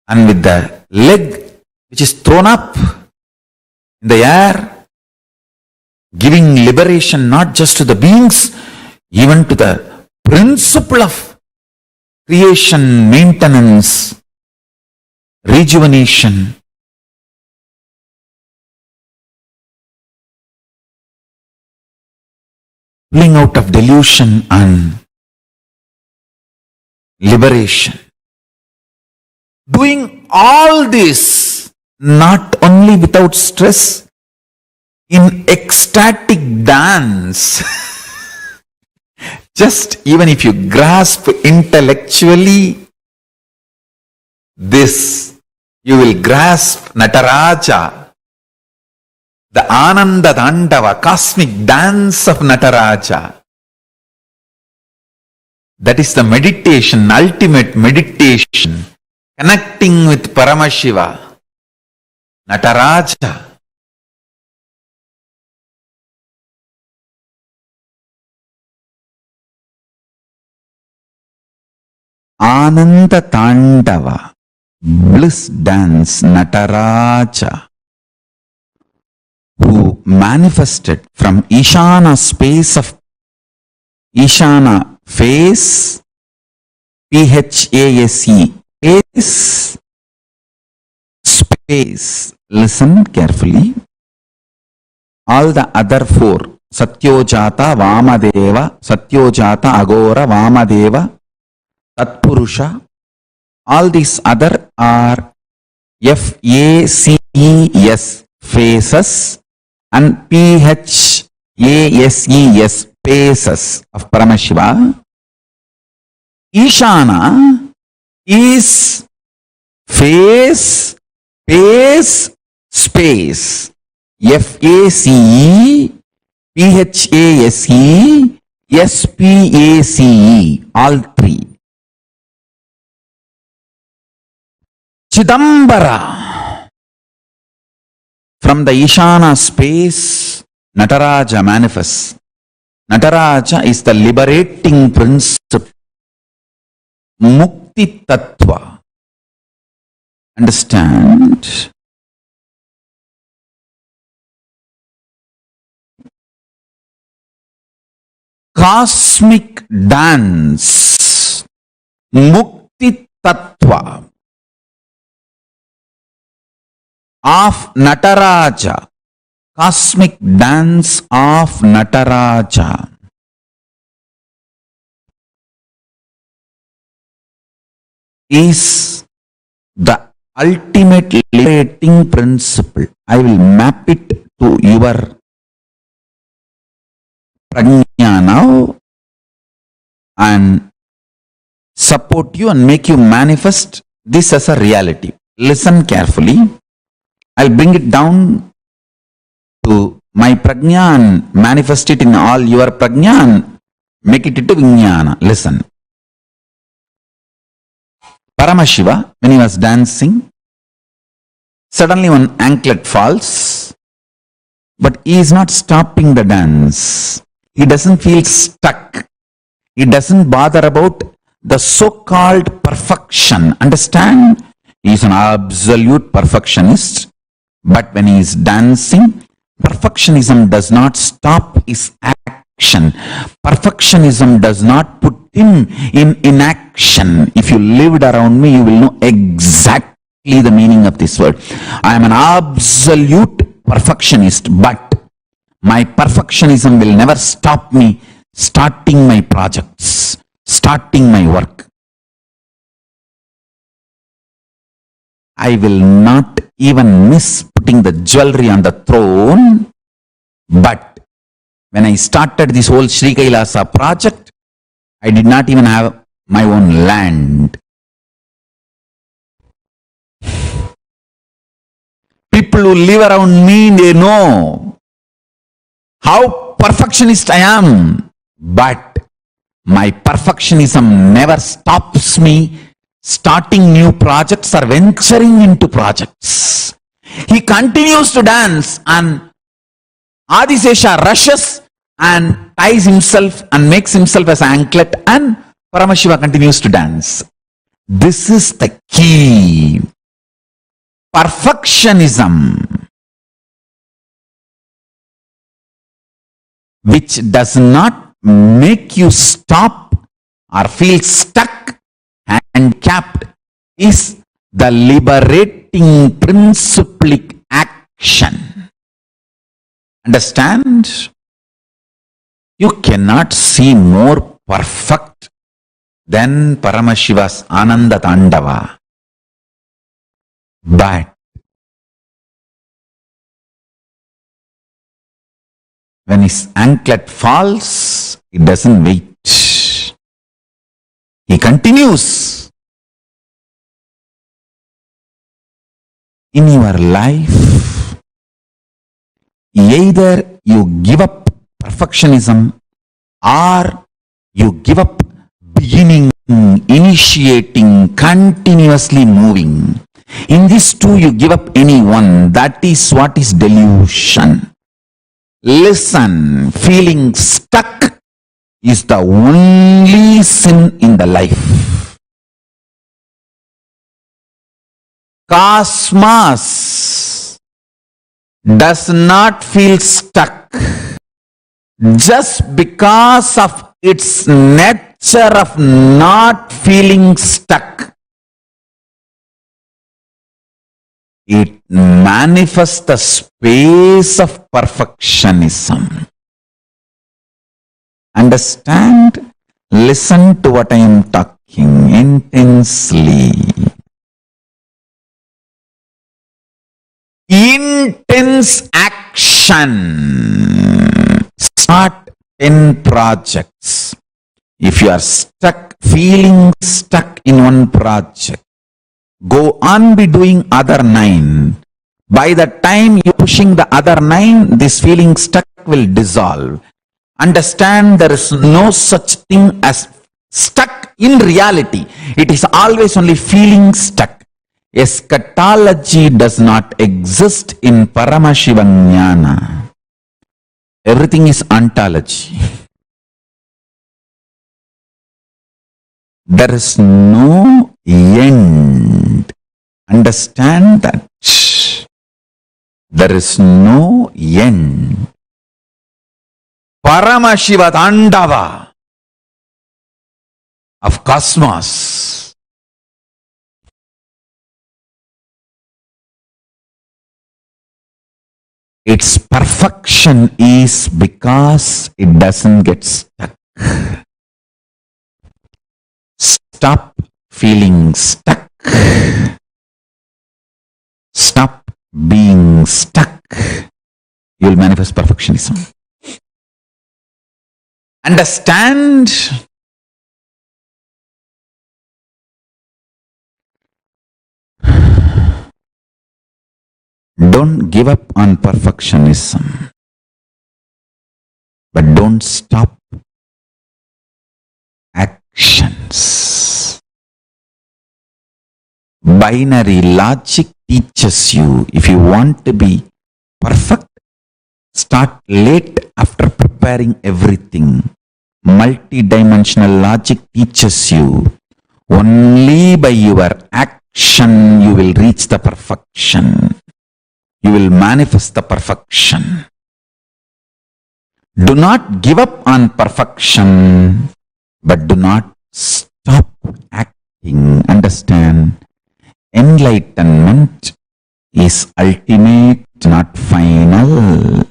And with the leg which is thrown up in the air, giving liberation not just to the beings, even to the principle of creation, maintenance, rejuvenation. Pulling out of delusion and liberation. Doing all this not only without stress, in ecstatic dance. Just even if you grasp intellectually this, you will grasp Nataraja, the Ananda Dandava, cosmic dance of Nataraja. That is the meditation, ultimate meditation, connecting with Paramashiva, Nataraja. Ananda Tandava, bliss dance, Nataraja, who manifested from Ishana space of Ishana face, PHASE, face, space. Listen carefully. All the other four, Satyojata, Vamadeva, Satyojata, Agora, Vamadeva, Tatpurusha, all these other are FACES, faces, and PHASES, spaces of Paramashiva. Ishana is face, space, space. FACE, PHASE, SPACE, all three. Chidambara. From the Ishana space, Nataraja manifests. Nataraja is the liberating principle. Mukti Tattva. Understand? Cosmic dance. Mukti Tattva of Nataraja. Cosmic dance of Nataraja. Is the ultimate liberating principle. I will map it to your prajna now and support you and make you manifest this as a reality. Listen carefully. I'll bring it down to my prajna and manifest it in all your prajna and make it into vijnana. Listen. Paramashiva, when he was dancing, suddenly one anklet falls, but he is not stopping the dance. He doesn't feel stuck. He doesn't bother about the so-called perfection. Understand? He is an absolute perfectionist. But when he is dancing, perfectionism does not stop his action. Perfectionism does not put him in inaction. If you lived around me, you will know exactly the meaning of this word. I am an absolute perfectionist, but my perfectionism will never stop me starting my projects, starting my work. I will not even miss putting the jewelry on the throne, but when I started this whole Sri KAILASA project, I did not even have my own land. People who live around me, they know how perfectionist I am, but my perfectionism never stops me starting new projects or venturing into projects. He continues to dance, and Adisesha rushes and ties himself and makes himself as anklet, and Paramashiva continues to dance. This is the key. Perfectionism, which does not make you stop or feel stuck and capped, is the liberating principlic action. Understand? You cannot see more perfect than Paramashiva's Ananda Tandava. But when his anklet falls, he doesn't wait. He continues. In your life, either you give up perfectionism or you give up beginning, initiating, continuously moving. In these two, you give up any one. That is what is delusion. Listen, feeling stuck is the only sin in the life. Cosmos does not feel stuck just because of its nature of not feeling stuck. It manifests the space of perfectionism. Understand? Listen to what I am talking intensely. Intense action. Start 10 projects. If you are stuck, feeling stuck in one project, go on be doing other 9. By the time you're pushing the other 9, this feeling stuck will dissolve. Understand, there is no such thing as stuck in reality. It is always only feeling stuck. Eschatology does not exist in Paramashiva Jnana. Everything is ontology. There is no end. Understand that. There is no end. Paramashiva Tandava of cosmos. Its perfection is because it doesn't get stuck. Stop feeling stuck. Stop being stuck. You will manifest perfectionism. Understand? Don't give up on perfectionism, but don't stop actions. Binary logic teaches you, if you want to be perfect, start late after preparing everything. multi-dimensional logic teaches you only by your action you will reach the perfection. You will manifest the perfection. Do not give up on perfection, but do not stop acting. Understand? Enlightenment is ultimate, not final.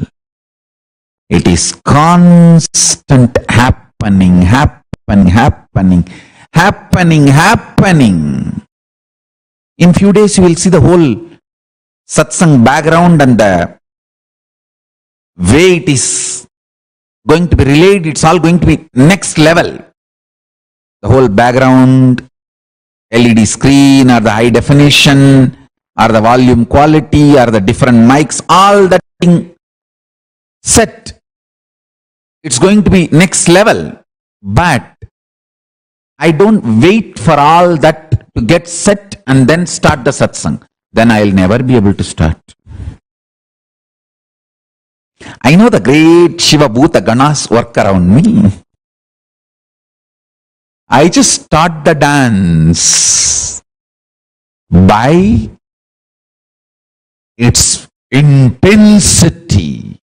It is constant happening. In few days you will see the whole satsang background and the way it is going to be relayed. It's all going to be next level. The whole background, LED screen or the high definition or the volume quality or the different mics, all that thing set. It's going to be next level. But I don't wait for all that to get set and then start the satsang. Then I'll never be able to start. I know the great Shiva Bhuta Ganas work around me. I just start the dance by its intensity.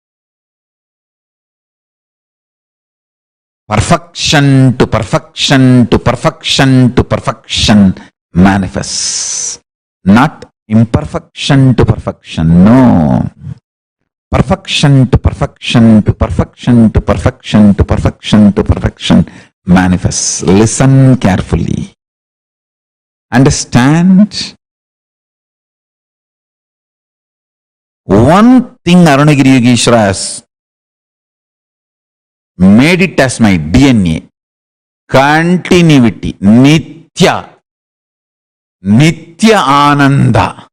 Perfection to perfection to perfection to perfection manifests. Not imperfection to perfection. No. Perfection to perfection to perfection to perfection to perfection to perfection manifests. Listen carefully. Understand? One thing Arunagiri Yogeshwara has made it as my DNA. Continuity. Nitya. Nitya Ananda.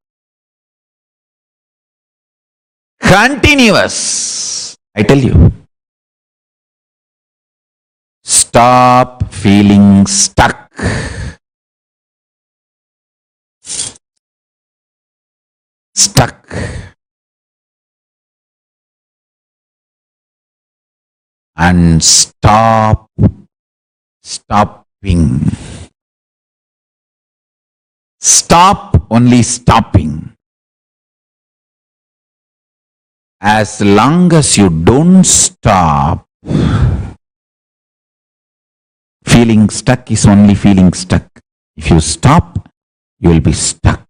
Continuous. I tell you. Stop feeling stuck. Stuck. And stop stopping. Stop only stopping. As long as you don't stop, feeling stuck is only feeling stuck. If you stop, you will be stuck.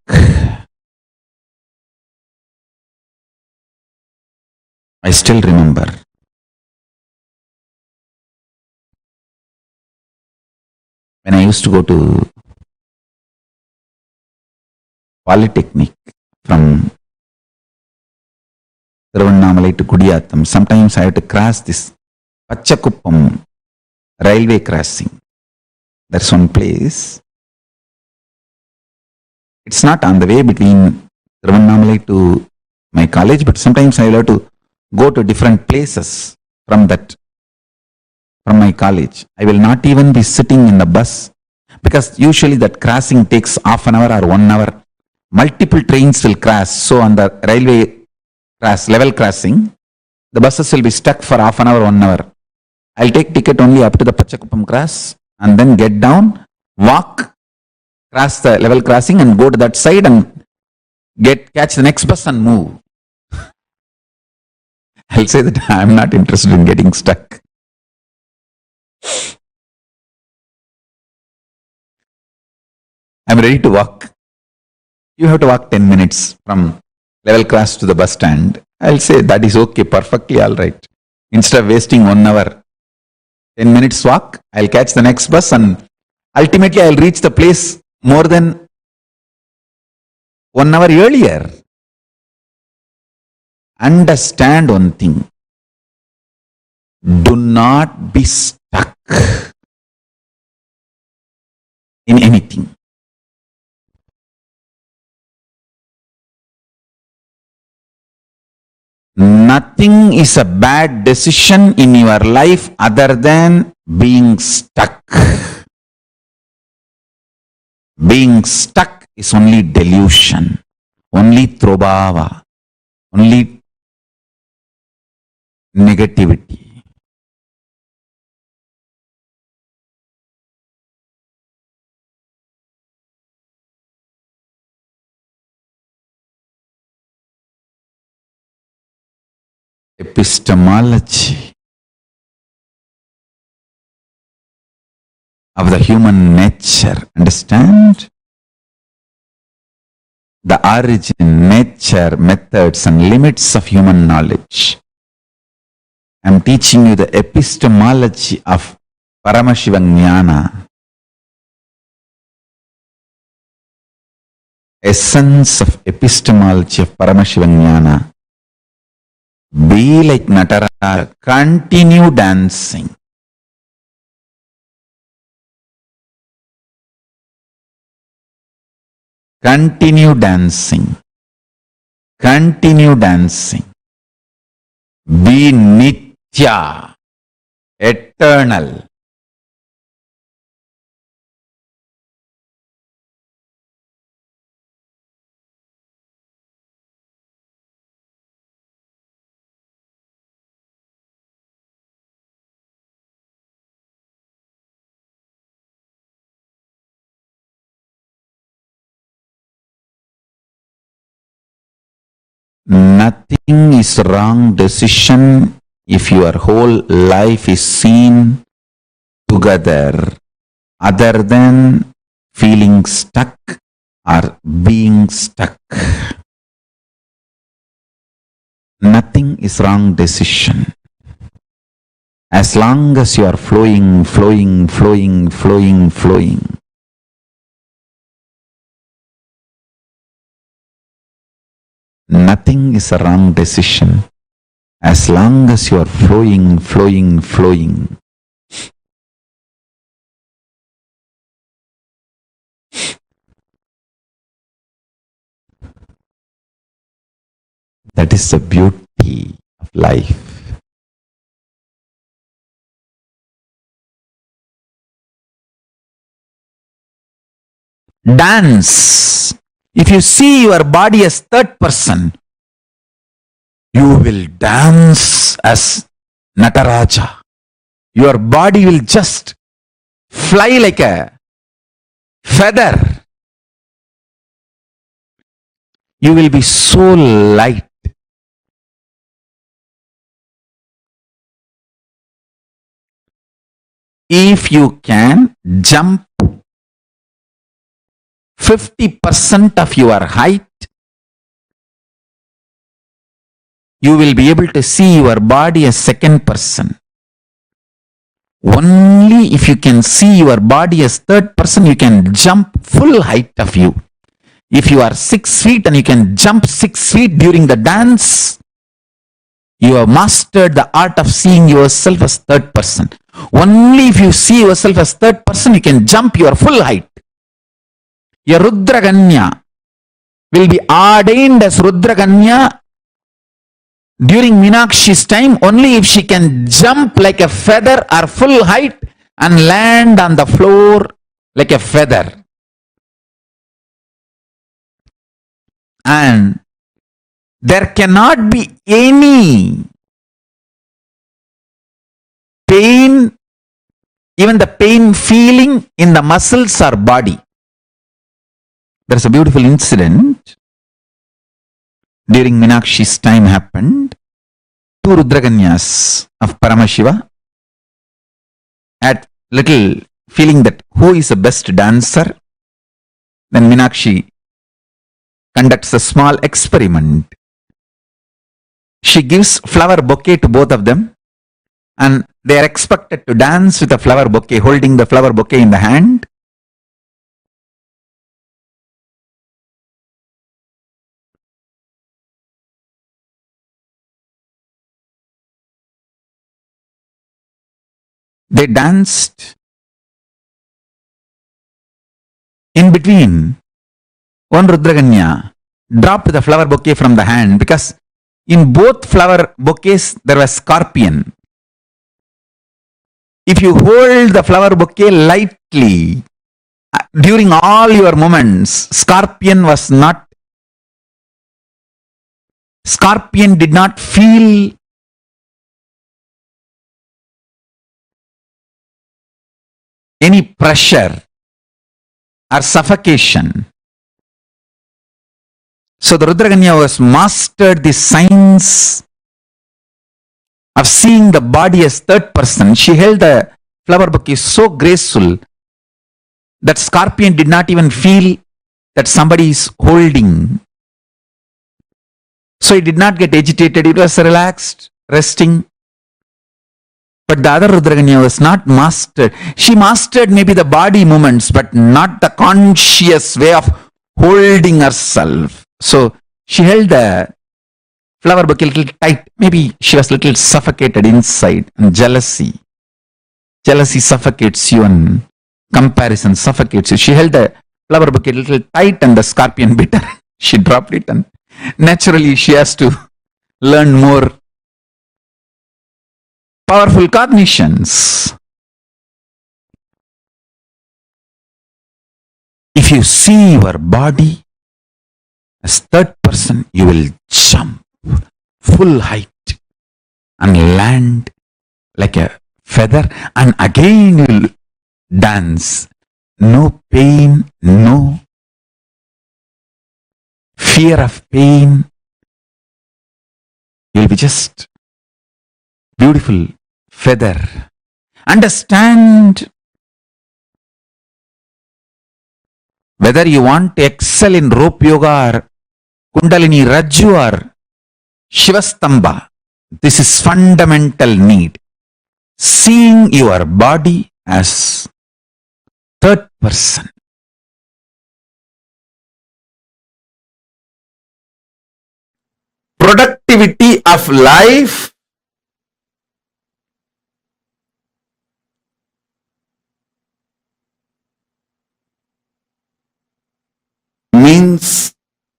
I still remember when I used to go to Polytechnic from Thiruvannamalai to Kudiyatham. Sometimes I had to cross this Pachakuppam railway crossing. That's one place. It's not on the way between Thiruvannamalai to my college, but sometimes I will have to go to different places from my college. I will not even be sitting in the bus because usually that crossing takes half an hour or 1 hour. Multiple trains will cross. So on the railway level crossing, the buses will be stuck for half an hour, 1 hour. I'll take ticket only up to the Pachakuppam cross and then get down, walk, cross the level crossing and go to that side and catch the next bus and move. I'll say that I'm not interested in getting stuck. I'm ready to walk. You have to walk 10 minutes from level cross to the bus stand. I'll say that is okay, perfectly all right. Instead of wasting 1 hour, 10 minutes walk, I'll catch the next bus and ultimately I'll reach the place more than 1 hour earlier. Understand one thing. Do not be stuck in anything. Nothing is a bad decision in your life other than being stuck. Being stuck is only delusion, only throbhava, only negativity. epistemology of the human nature. Understand? The origin, nature, methods and limits of human knowledge. I am teaching you the epistemology of Paramashivoham Jnana. Essence of epistemology of Paramashivoham Jnana. Be like Nataraja, continue dancing. Continue dancing. Continue dancing. Be Nitya, eternal. Nothing is wrong decision if your whole life is seen together other than feeling stuck or being stuck. Nothing is wrong decision. As long as you are flowing, flowing, flowing, flowing, flowing. Nothing is a wrong decision as long as you are flowing, flowing, flowing. That is the beauty of life. Dance. If you see your body as third person, you will dance as Nataraja. Your body will just fly like a feather. You will be so light. If you can jump 50% of your height, you will be able to see your body as second person. Only if you can see your body as third person, you can jump full height of you. If you are 6 feet and you can jump 6 feet during the dance, you have mastered the art of seeing yourself as third person. Only if you see yourself as third person, you can jump your full height. A Rudraganya will be ordained as Rudraganya during Meenakshi's time only if she can jump like a feather or full height and land on the floor like a feather. And there cannot be any pain, even the pain feeling in the muscles or body. There's a beautiful incident during Meenakshi's time happened. Two Rudraganyas of Paramashiva had little feeling that who is the best dancer. Then Meenakshi conducts a small experiment. She gives flower bouquet to both of them and they are expected to dance with a flower bouquet, holding the flower bouquet in the hand. They danced. In between, one Rudraganya dropped the flower bouquet from the hand because in both flower bouquets there was scorpion. If you hold the flower bouquet lightly during all your moments, scorpion did not feel any pressure or suffocation. So the Rudraganya was mastered the science of seeing the body as third person. She held the flower bouquet so graceful that scorpion did not even feel that somebody is holding. So it did not get agitated. It was relaxed, resting. But the other Rudraganya was not mastered. She mastered maybe the body movements, but not the conscious way of holding herself. So she held the flower bouquet a little tight. Maybe she was a little suffocated inside. And jealousy suffocates you, and comparison suffocates you. She held the flower bouquet a little tight, and the scorpion bit her. She dropped it, and naturally she has to learn more powerful cognitions. If you see your body as third person, you will jump full height and land like a feather, and again you will dance. No pain, no fear of pain. You'll be just beautiful feather. Understand, whether you want to excel in rope yoga or Kundalini Rajju or Shivastamba, this is fundamental need. Seeing your body as third person. Productivity of life means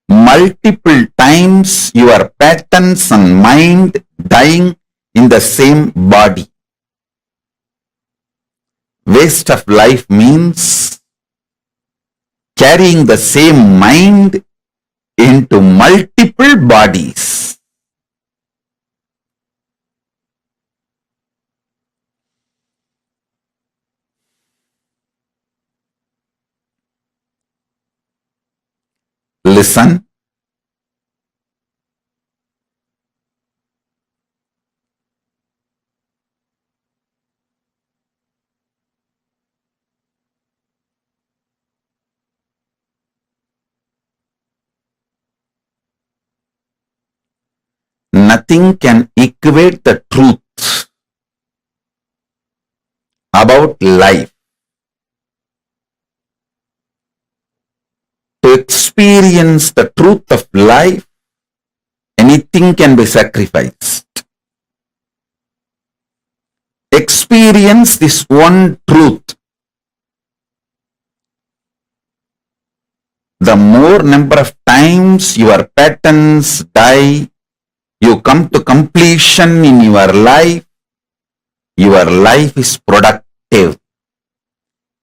multiple times your patterns and mind dying in the same body. Waste of life means carrying the same mind into multiple bodies. Listen. Nothing can equate the truth about life. To experience the truth of life, anything can be sacrificed. Experience this one truth. The more number of times your patterns die, you come to completion in your life is productive.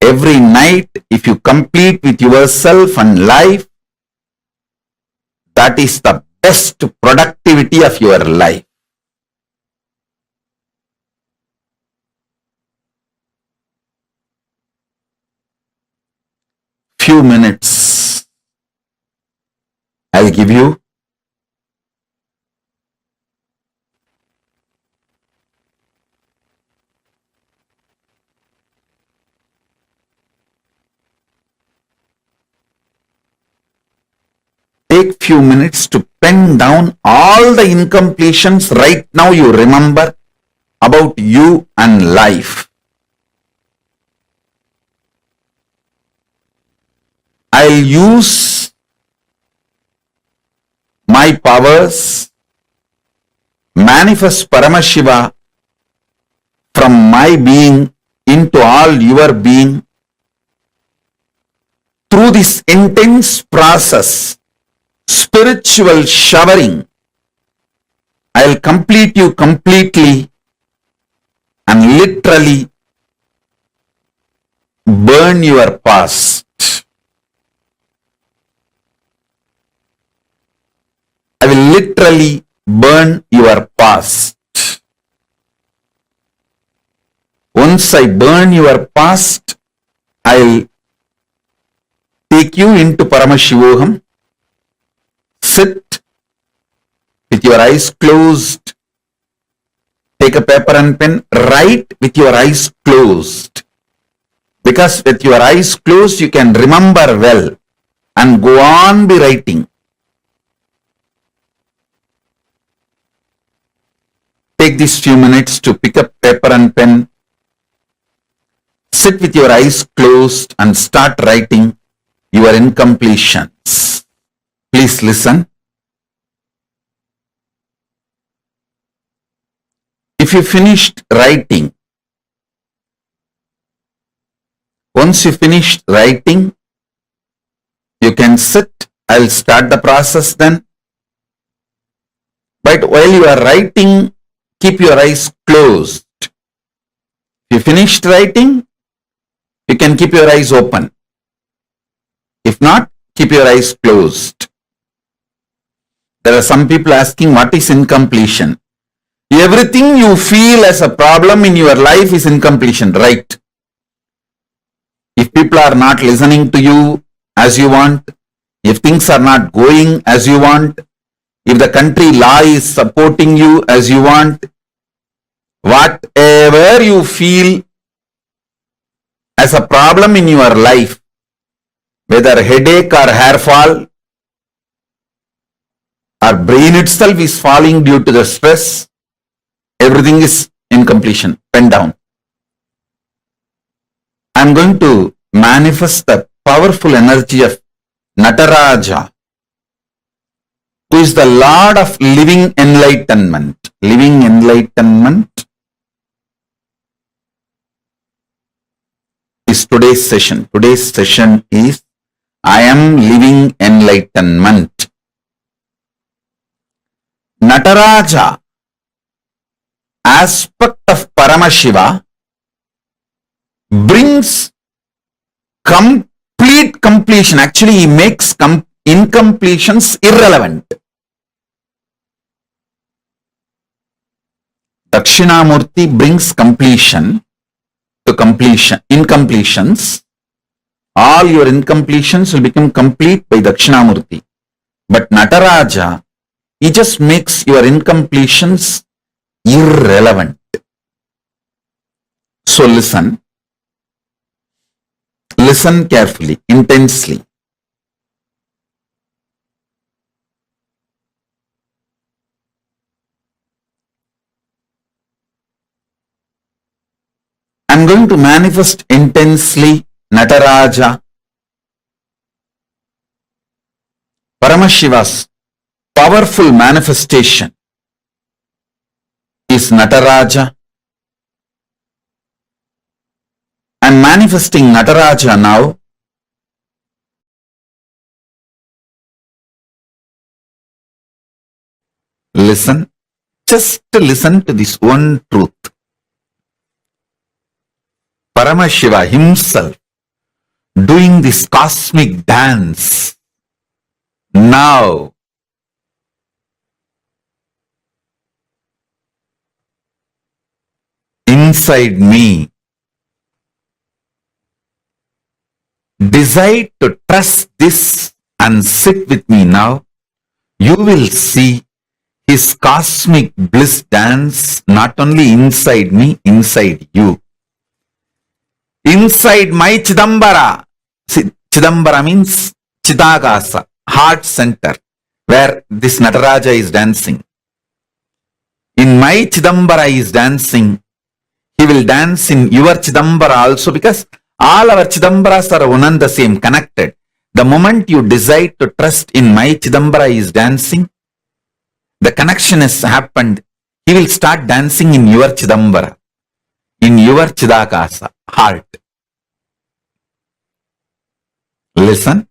Every night, if you complete with yourself and life, that is the best productivity of your life. Few minutes I'll give you. Take few minutes to pen down all the incompletions right now you remember about you and life. I'll use my powers, manifest Paramashiva from my being into all your being. Through this intense process, spiritual showering, I'll complete you completely and literally burn your past. I will literally burn your past. Once I burn your past, I'll take you into Paramashivoham. Sit with your eyes closed. take a paper and pen, write with your eyes closed. Because with your eyes closed, you can remember well and go on be writing. Take these few minutes to pick up paper and pen. Sit with your eyes closed and start writing your incompletions. Please listen. If you finished writing, once you finished writing, you can sit. I'll start the process then. But while you are writing, keep your eyes closed. If you finished writing, you can keep your eyes open. If not, keep your eyes closed. There are some people asking, what is incompletion? Everything you feel as a problem in your life is incompletion, right? If people are not listening to you as you want, if things are not going as you want, if the country law is supporting you as you want, whatever you feel as a problem in your life, whether headache or hair fall, or brain itself is falling due to the stress, everything is incompletion. Pen down. I am going to manifest the powerful energy of Nataraja, who is the Lord of living enlightenment. Living enlightenment is today's session. Today's session is I am living enlightenment. Nataraja, aspect of Paramashiva, brings complete completion. Actually, he makes incompletions irrelevant. Dakshinamurti brings completion to completion. Incompletions, all your incompletions will become complete by Dakshinamurti. But Nataraja, he just makes your incompletions irrelevant. So listen. Listen carefully, intensely. I'm going to manifest intensely Nataraja, Paramashiva's powerful manifestation is Nataraja. I'm manifesting Nataraja now. Listen, just listen to this one truth. Paramashiva himself doing this cosmic dance now. Inside me. Decide to trust this and sit with me now. You will see his cosmic bliss dance not only inside me, inside you. Inside my Chidambara. See, Chidambara means Chidagasa, heart center, where this Nataraja is dancing. In my Chidambara he is dancing. He will dance in your Chidambara also, because all our Chidambaras are one and the same, connected. The moment you decide to trust in my Chidambara is dancing, the connection has happened. He will start dancing in your Chidambara, in your Chidakasa, heart. Listen.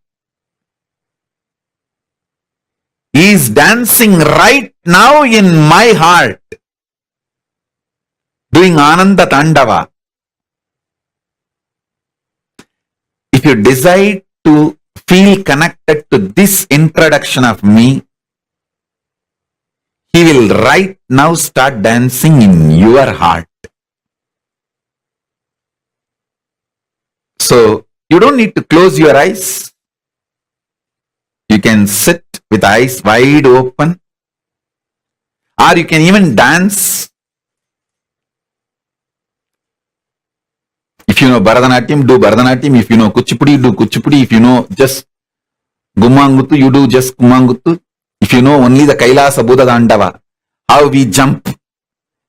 He is dancing right now in my heart, doing Ananda Tandava. If you decide to feel connected to this introduction of me, he will right now start dancing in your heart. So, you don't need to close your eyes. You can sit with eyes wide open, or you can even dance If you know Bharatanatyam, do Bharatanatyam. If you know Kuchipudi, do Kuchipudi. If you know just Gumanguttu, you do just Gumanguttu. If you know only the Kailasa Buddha Dandava, how we jump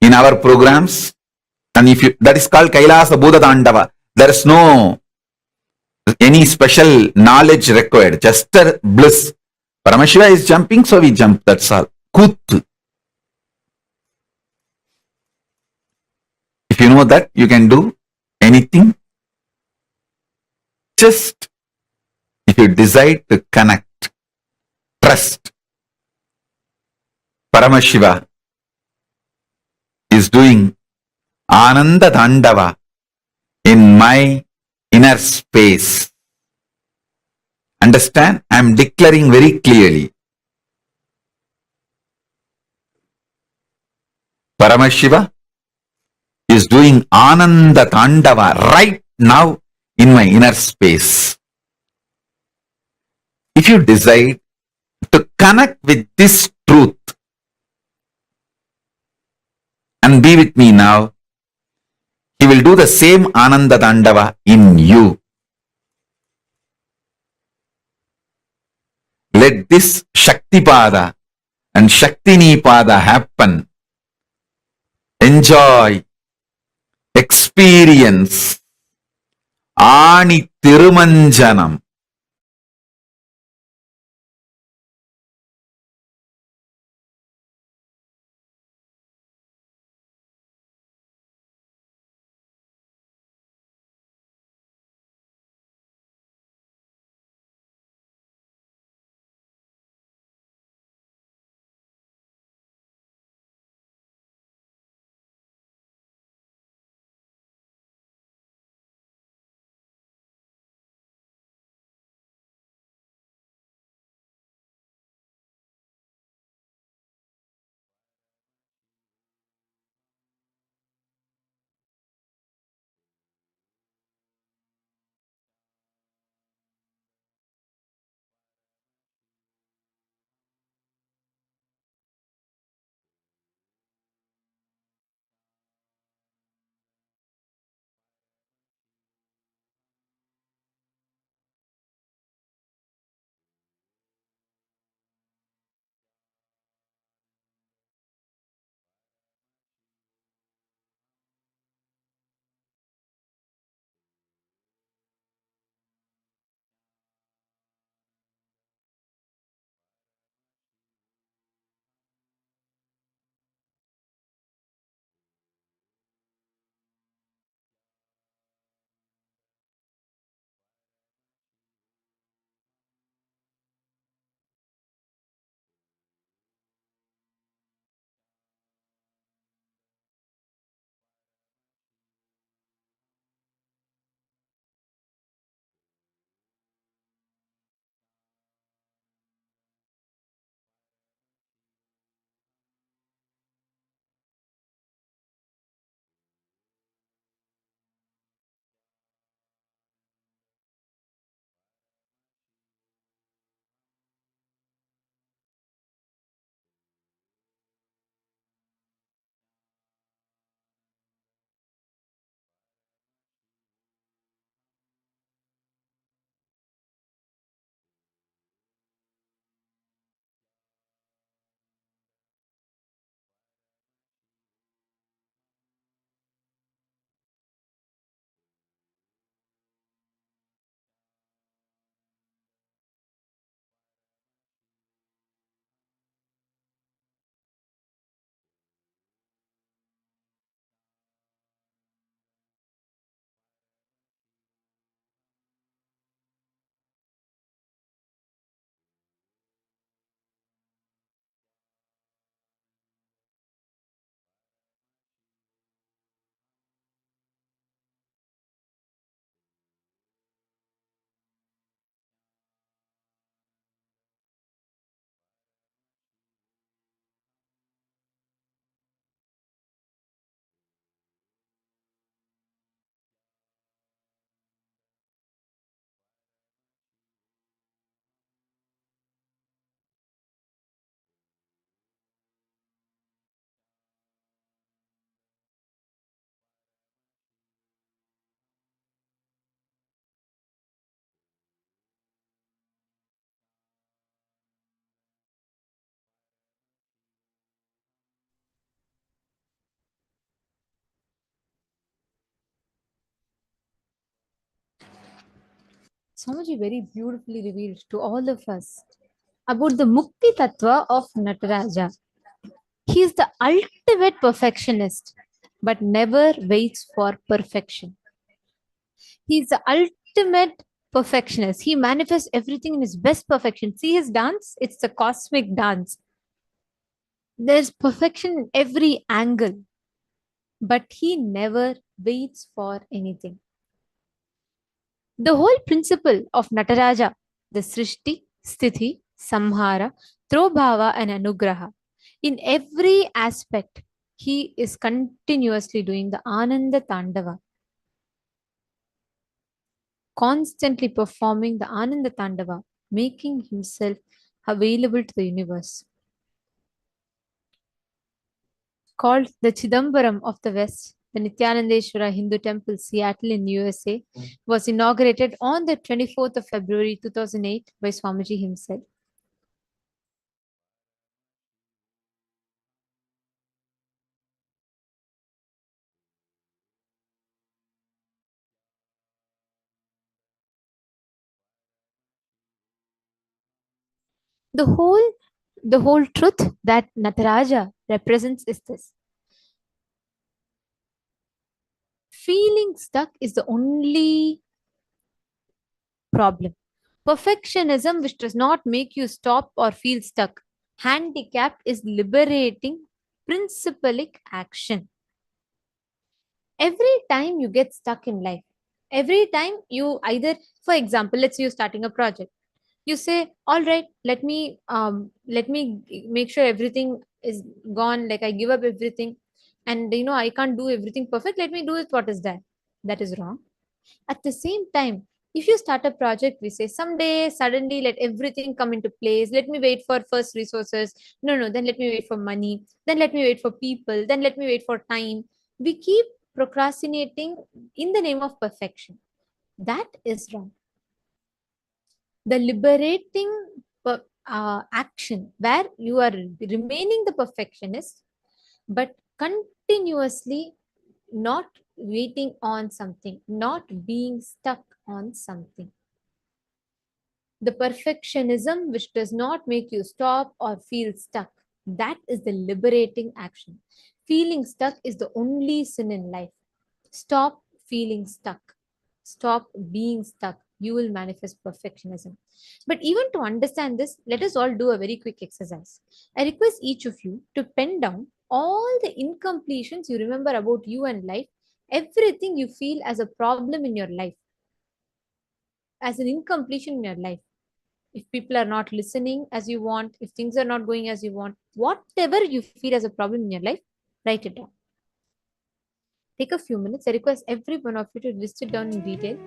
in our programs, and if you, that is called Kailasa Buddha Dandava. There is no any special knowledge required, just a bliss. Paramashiva is jumping, so we jump, that's all. Kut. If you know that, you can do anything. Just if you decide to connect, trust. Paramashiva is doing Ananda Dandava in my inner space. Understand? I am declaring very clearly. Paramashiva is doing Ananda Dandava right now in my inner space. If you decide to connect with this truth and be with me now, he will do the same Ananda Dandava in you. Let this Shaktipada and Shaktinipada happen. Enjoy, experience Ani Tirumanjanam. Swamiji very beautifully revealed to all of us about the Mukti Tattva of Nataraja. He is the ultimate perfectionist, but never waits for perfection. He is the ultimate perfectionist. He manifests everything in his best perfection. See his dance? It's the cosmic dance. There's perfection in every angle, but he never waits for anything. The whole principle of Nataraja, the Srishti, Sthiti, Samhara, Trobhava, and Anugraha, in every aspect, he is continuously doing the Ananda Tandava, constantly performing the Ananda Tandava, making himself available to the universe. Called the Chidambaram of the West, the Nityanandeshwara Hindu Temple, Seattle in USA, was inaugurated on the 24th of February 2008 by Swamiji himself. The whole truth that Nataraja represents is this. Feeling stuck is the only problem. Perfectionism, which does not make you stop or feel stuck. Handicapped is liberating principalic action. Every time you get stuck in life, every time you either, for example, let's say you're starting a project, you say, all right, let me make sure everything is gone, like I give up everything, and I can't do everything perfect, let me do it what is there. That is wrong. At the same time, if you start a project, we say someday suddenly let everything come into place, let me wait for first resources, no, then let me wait for money, then let me wait for people, then let me wait for time. We keep procrastinating in the name of perfection. That is wrong. The liberating action where you are remaining the perfectionist but continuously not waiting on something, not being stuck on something. The perfectionism which does not make you stop or feel stuck, that is the liberating action. Feeling stuck is the only sin in life. Stop feeling stuck. Stop being stuck. You will manifest perfectionism. But even to understand this, let us all do a very quick exercise. I request each of you to pen down all the incompletions you remember about you and life, everything you feel as a problem in your life, as an incompletion in your life. If people are not listening as you want, if things are not going as you want, whatever you feel as a problem in your life, write it down. Take a few minutes. I request every one of you to list it down in detail.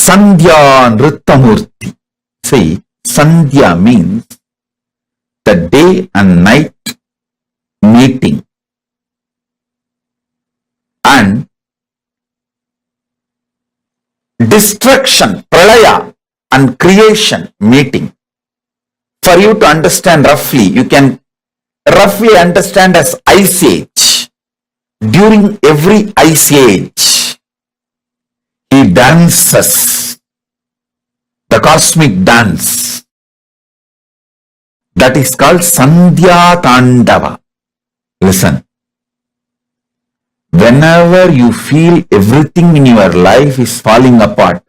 Sandhya Nrittamurti. See, Sandhya means the day and night meeting, and destruction, pralaya, and creation meeting. For you to understand roughly, you can roughly understand as ice age. During every ice age, he dances the cosmic dance. That is called Sandhya Tandava. Listen. Whenever you feel everything in your life is falling apart,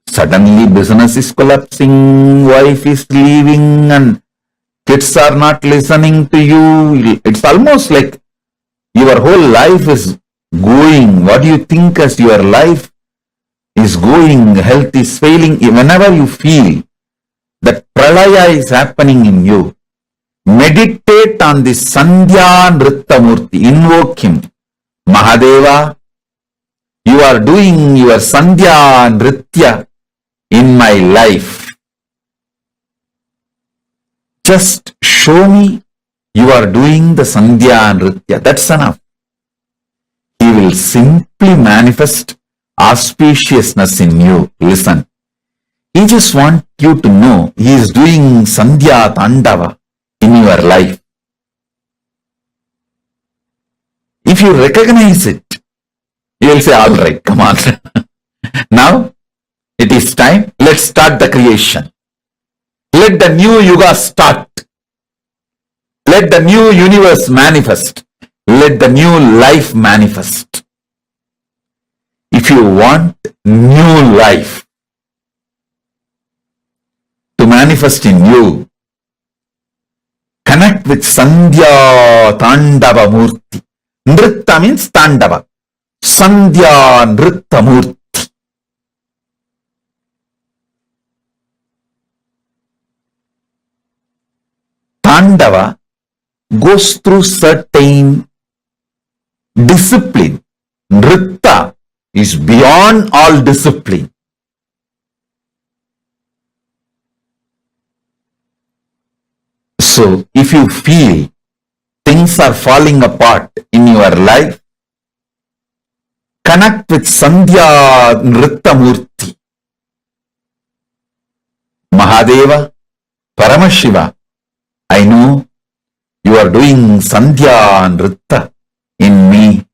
suddenly business is collapsing, wife is leaving, and kids are not listening to you. It's almost like your whole life is going. What do you think as your life is going? Health is failing. Whenever you feel that pralaya is happening in you, meditate on the Sandhya Nrittamurti. Invoke him. Mahadeva, you are doing your Sandhya Nritya in my life. Just show me you are doing the Sandhya Nritya. That's enough. He will simply manifest auspiciousness in you. Listen. He just wants you to know he is doing Sandhya Tandava in your life. If you recognize it, you will say, all right, come on. Now, it is time. Let's start the creation. Let the new yuga start. Let the new universe manifest. Let the new life manifest. If you want new life to manifest in you, connect with Sandhya Tandava Murti. Nritta means Tandava. Sandhya Nritta Murti. Tandava goes through certain discipline. Nritta is beyond all discipline. So, if you feel things are falling apart in your life, connect with Sandhya Nritta Murti. Mahadeva, Paramashiva, I know you are doing Sandhya Nritta in me.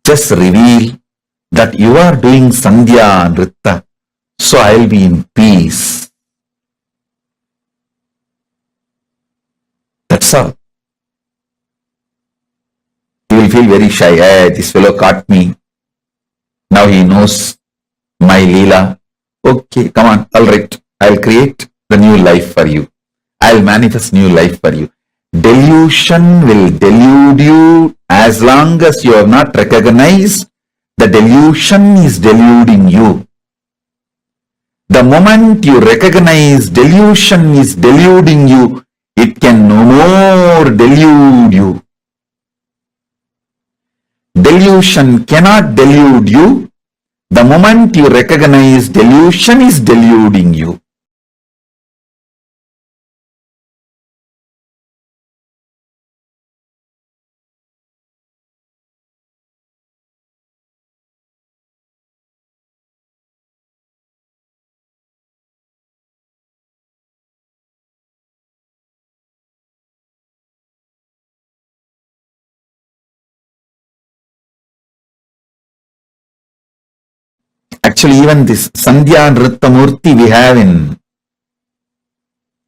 Just reveal that you are doing Sandhya Nritta, so I will be in peace. That's all. You will feel very shy. Hey, this fellow caught me. Now he knows my Leela. Okay, come on. All right. I'll create the new life for you. I'll manifest new life for you. Delusion will delude you as long as you have not recognized the delusion is deluding you. The moment you recognize delusion is deluding you, it can no more delude you. Delusion cannot delude you. The moment you recognize delusion is deluding you. Actually, even this Sandhya Nritta Murti we have in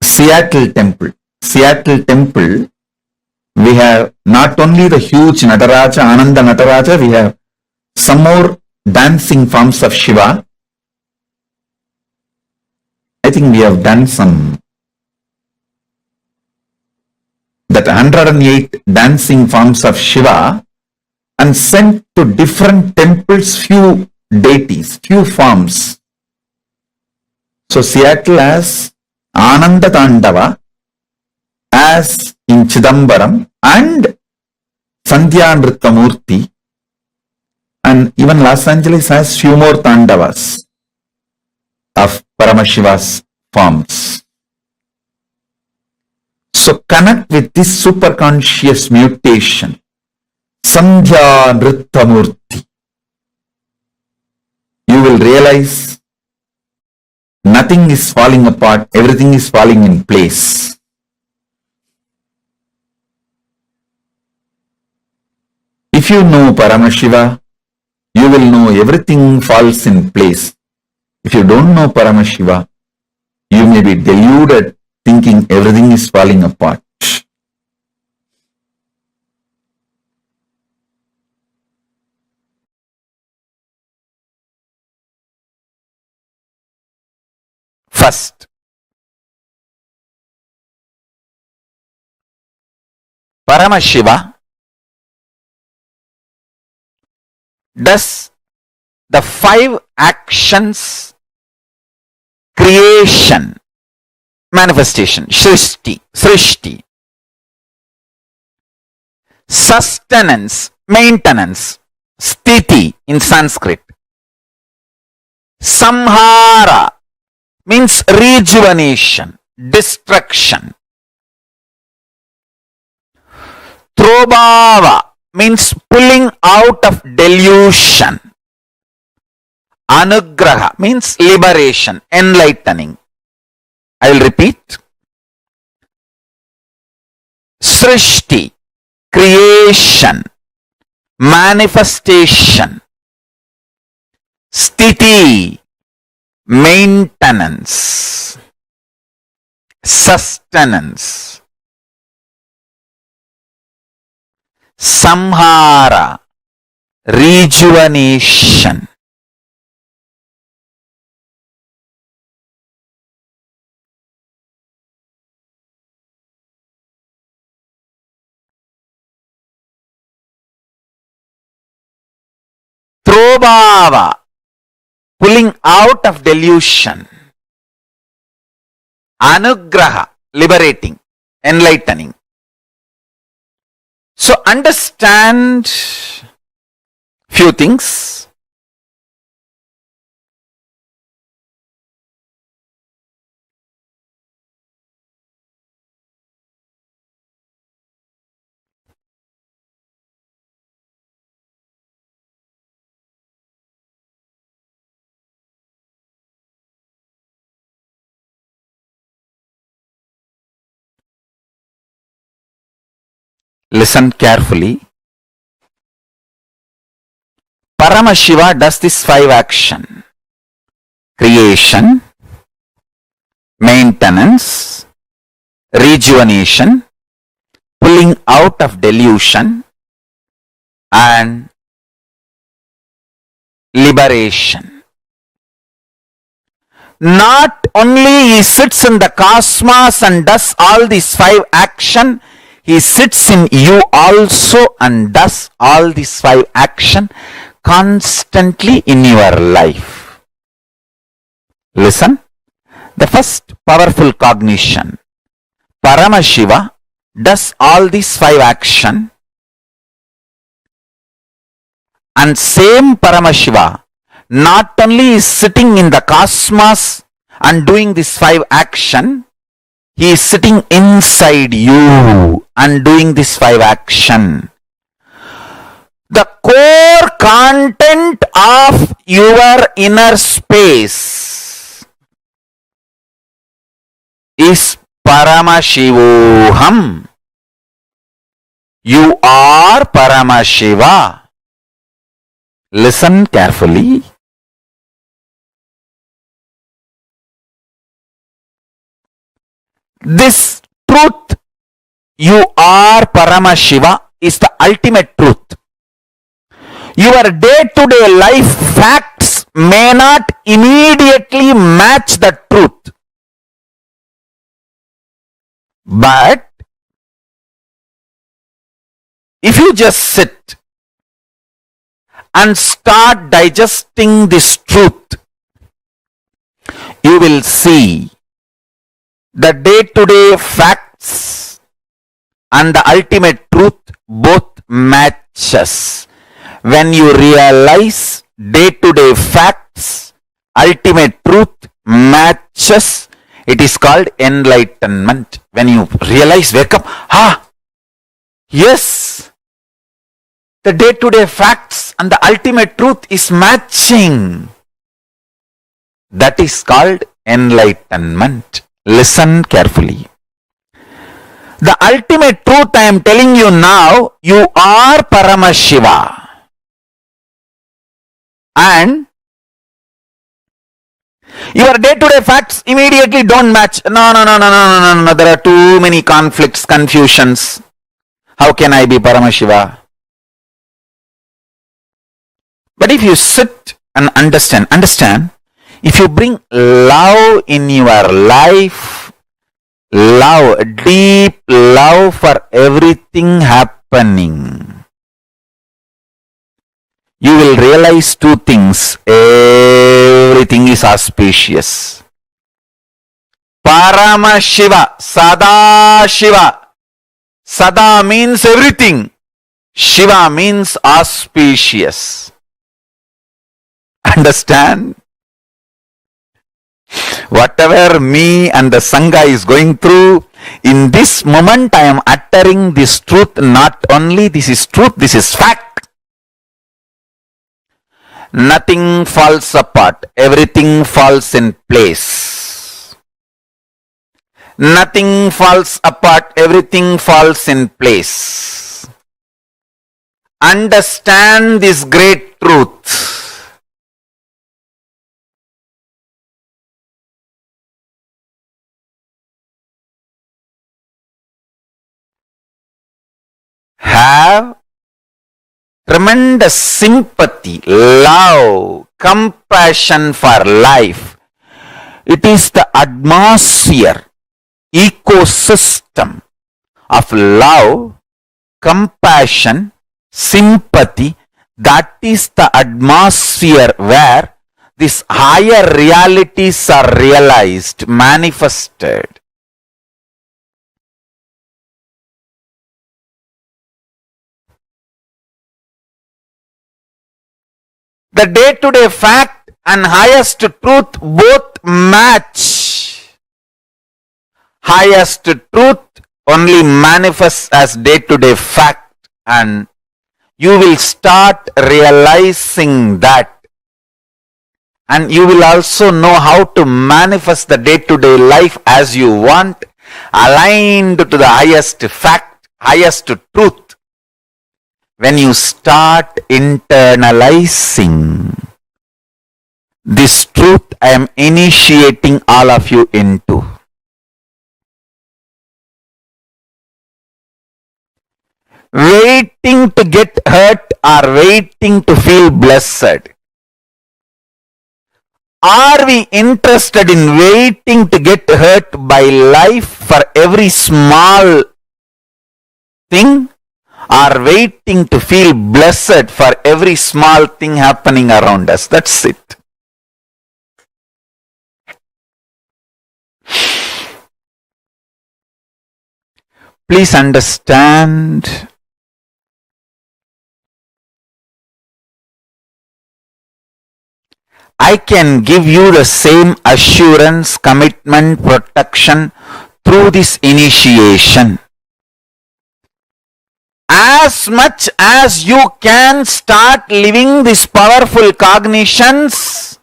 Seattle Temple. Seattle Temple, we have not only the huge Nataraja, Ananda Nataraja, we have some more dancing forms of Shiva. I think we have done that 108 dancing forms of Shiva and sent to different temples few deities, few forms. So Seattle has Ananda Tandava, as in Chidambaram, and Sandhya Nritta Murti, And even Los Angeles has few more Tandavas of Paramashiva's forms. So connect with this superconscious mutation, Sandhya Nrittamurti. You will realize nothing is falling apart, everything is falling in place. If you know Paramashiva, you will know everything falls in place. If you don't know Paramashiva, you may be deluded thinking everything is falling apart. First, Paramashiva does the 5 actions: creation, manifestation, srishti, sustenance, maintenance, sthiti in Sanskrit, samhara means rejuvenation, destruction, throbhava means pulling out of delusion, anugraha means liberation, enlightening. I will repeat. Srishti, creation, manifestation, sthiti, maintenance, sustenance, samhara, rejuvenation, throbhava, pulling out of delusion, anugraha, liberating, enlightening. So understand few things. Listen carefully. Paramashiva does this 5 action: creation, maintenance, rejuvenation, pulling out of delusion, and liberation. Not only he sits in the cosmos and does all these 5 action, he sits in you also and does all these 5 action constantly in your life. Listen, the first powerful cognition. Paramashiva does all these 5 action, and same Paramashiva not only is sitting in the cosmos and doing this 5 action, he is sitting inside you and doing this 5 action. The core content of your inner space is Paramashivoham. You are Paramashiva. Listen carefully. This truth, you are Paramashiva, is the ultimate truth. Your day-to-day life facts may not immediately match the truth. But if you just sit and start digesting this truth, you will see the day-to-day facts and the ultimate truth both matches. When you realize day-to-day facts, ultimate truth matches, it is called enlightenment. When you realize, wake up, yes, the day-to-day facts and the ultimate truth is matching. That is called enlightenment. Listen carefully. The ultimate truth I am telling you now, you are Paramashiva. And your day-to-day facts immediately don't match. No. There are too many conflicts, confusions. How can I be Paramashiva? But if you sit and understand, if you bring love in your life, love, deep love for everything happening, you will realize two things. Everything is auspicious. Paramashiva, Sada Shiva. Sada means everything. Shiva means auspicious. Understand? Whatever me and the Sangha is going through, in this moment I am uttering this truth. Not only this is truth, this is fact. Nothing falls apart. Everything falls in place. Nothing falls apart. Everything falls in place. Understand this great truth. Have tremendous sympathy, love, compassion for life. It is the atmosphere, ecosystem of love, compassion, sympathy. That is the atmosphere where these higher realities are realized, manifested. The day-to-day fact and highest truth both match. Highest truth only manifests as day-to-day fact, and you will start realizing that. And you will also know how to manifest the day-to-day life as you want, aligned to the highest fact, highest truth. When you start internalizing this truth, I am initiating all of you into. Waiting to get hurt or waiting to feel blessed. Are we interested in waiting to get hurt by life for every small thing? Are waiting to feel blessed for every small thing happening around us? That's it. Please understand. I can give you the same assurance, commitment, protection through this initiation. As much as you can start living these powerful cognitions,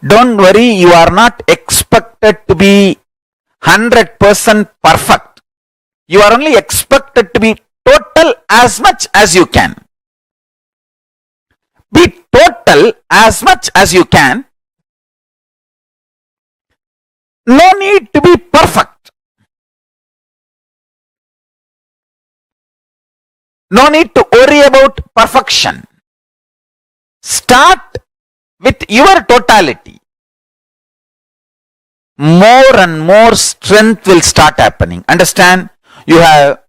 don't worry, you are not expected to be 100% perfect. You are only expected to be total as much as you can. Be total as much as you can. No need to be perfect. No need to worry about perfection. Start with your totality. More and more strength will start happening. Understand? You have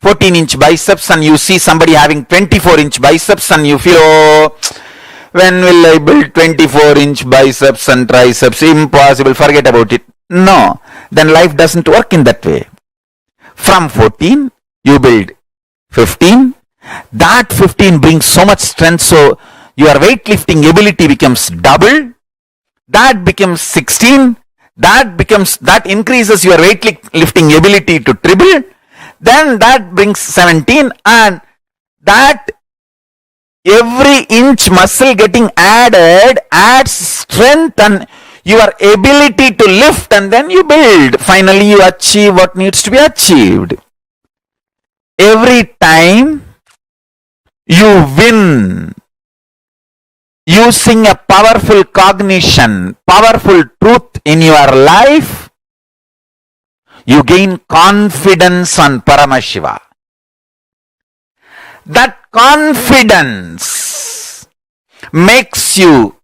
14-inch biceps and you see somebody having 24-inch biceps and you feel, oh, when will I build 24-inch biceps and triceps? Impossible, forget about it. No, then life doesn't work in that way. From 14, you build 15. That 15 brings so much strength, so your weightlifting ability becomes double. That becomes 16. That increases your weightlifting ability to triple. Then that brings 17, and that every inch muscle getting added adds strength and your ability to lift, and then you build. Finally, you achieve what needs to be achieved. Every time you win using a powerful cognition, powerful truth in your life, you gain confidence on Paramashiva. That confidence gives you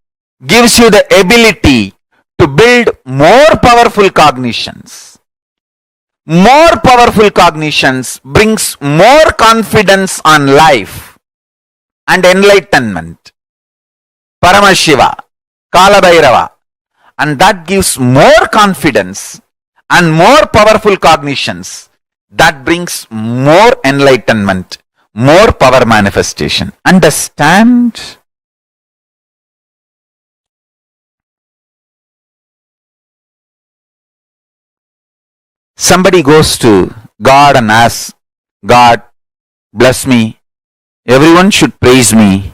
the ability to build more powerful cognitions. More powerful cognitions brings more confidence on life and enlightenment. Paramashiva, Kalabhairava, and that gives more confidence and more powerful cognitions. That brings more enlightenment, more power manifestation. Understand? Somebody goes to God and asks, God, bless me. Everyone should praise me.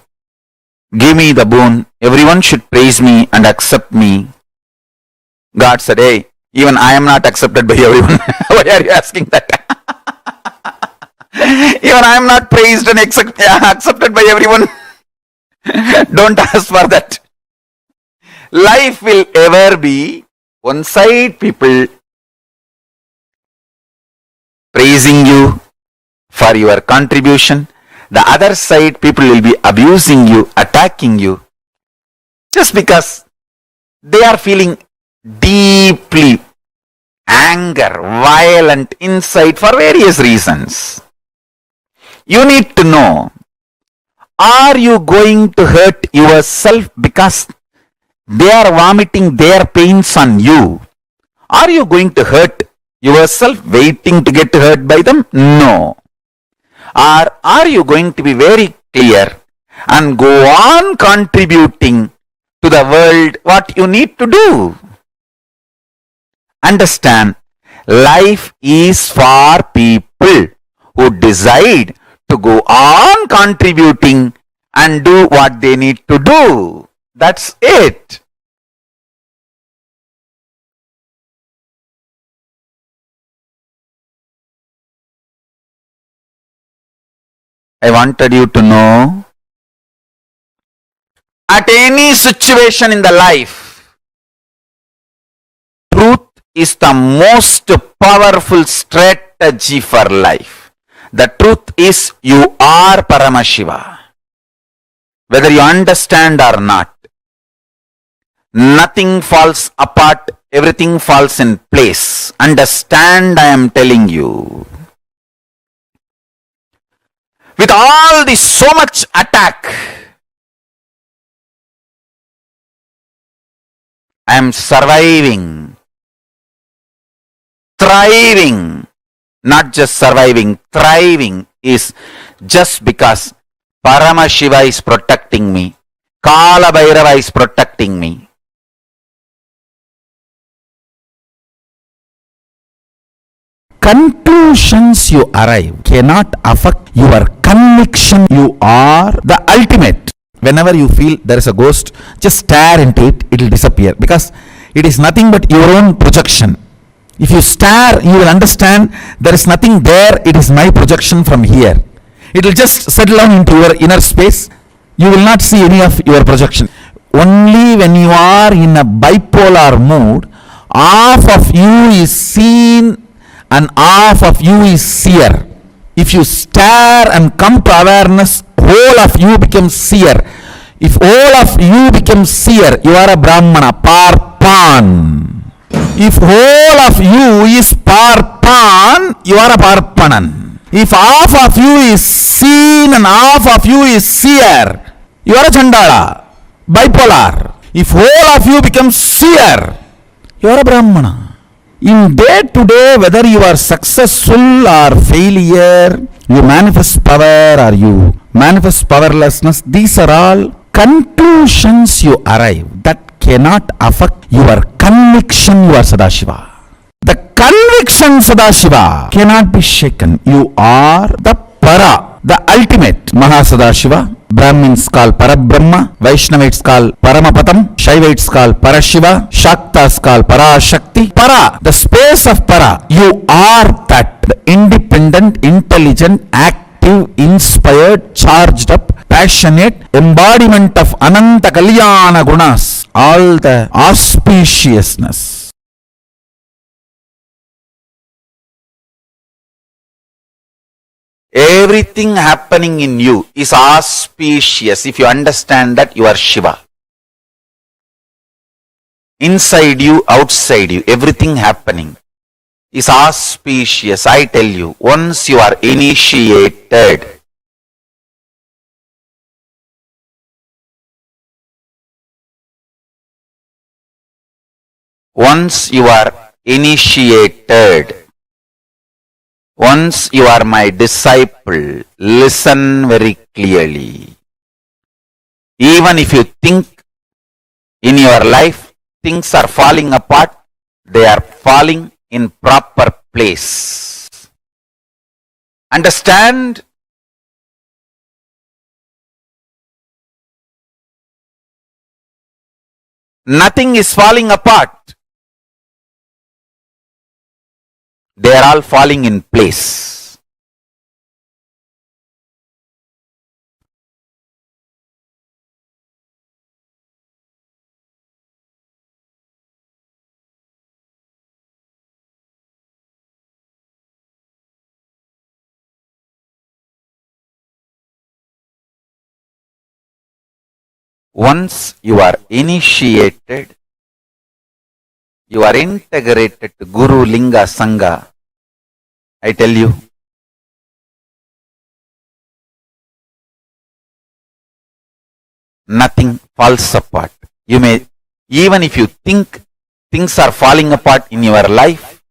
Give me the boon. Everyone should praise me and accept me. God said, hey, even I am not accepted by everyone. Why are you asking that? Even I am not praised and accepted by everyone. Don't ask for that. Life will ever be one side people praising you for your contribution. The other side people will be abusing you, attacking you, just because they are feeling deeply anger, violent inside for various reasons. You need to know, are you going to hurt yourself because they are vomiting their pains on you? Are you going to hurt yourself waiting to get hurt by them? No. Or are you going to be very clear and go on contributing to the world what you need to do? Understand, life is for people who decide to go on contributing and do what they need to do. That's it. I wanted you to know, at any situation in the life, truth is the most powerful strategy for life. The truth is you are Paramashiva. Whether you understand or not, nothing falls apart, everything falls in place. Understand, I am telling you. With all this so much attack, I am surviving, thriving, not just surviving, thriving is just because Paramashiva is protecting me, Kalabhairava is protecting me. Conclusions you arrive cannot affect your conviction. You are the ultimate. Whenever you feel there is a ghost, just stare into it, it will disappear, because it is nothing but your own projection. If you stare, you will understand there is nothing there, it is my projection from here. It will just settle down into your inner space. You will not see any of your projection. Only when you are in a bipolar mood, half of you is seen and half of you is seer. If you stare and come to awareness, whole of you becomes seer. If all of you becomes seer, you are a Brahmana, Parpan. If whole of you is Parpan, you are a Parpanan. If half of you is seen and half of you is seer, you are a Chandala, bipolar. If whole of you becomes seer, you are a Brahmana. In day to day, whether you are successful or failure, you manifest power or you manifest powerlessness, these are all conclusions you arrive that cannot affect your conviction you are Sadashiva. The conviction Sadashiva cannot be shaken. You are the Para, the ultimate Mahasadashiva. Brahmins call Parabrahma, Vaishnavites call Paramapadam, Shaivites call Parashiva, Shaktas call Parashakti. Para, the space of Para, you are that, the independent, intelligent, active, inspired, charged up, passionate embodiment of Ananta Kalyana Gunas, all the auspiciousness. Everything happening in you is auspicious. If you understand that, you are Shiva. Inside you, outside you, everything happening is auspicious. I tell you, once you are initiated, once you are my disciple, listen very clearly. Even if you think in your life things are falling apart, they are falling in proper place. Understand? Nothing is falling apart. They are all falling in place. Once you are initiated, you are integrated to Guru, Linga, Sangha. I tell you, nothing falls apart. You may, even if you think things are falling apart in your life,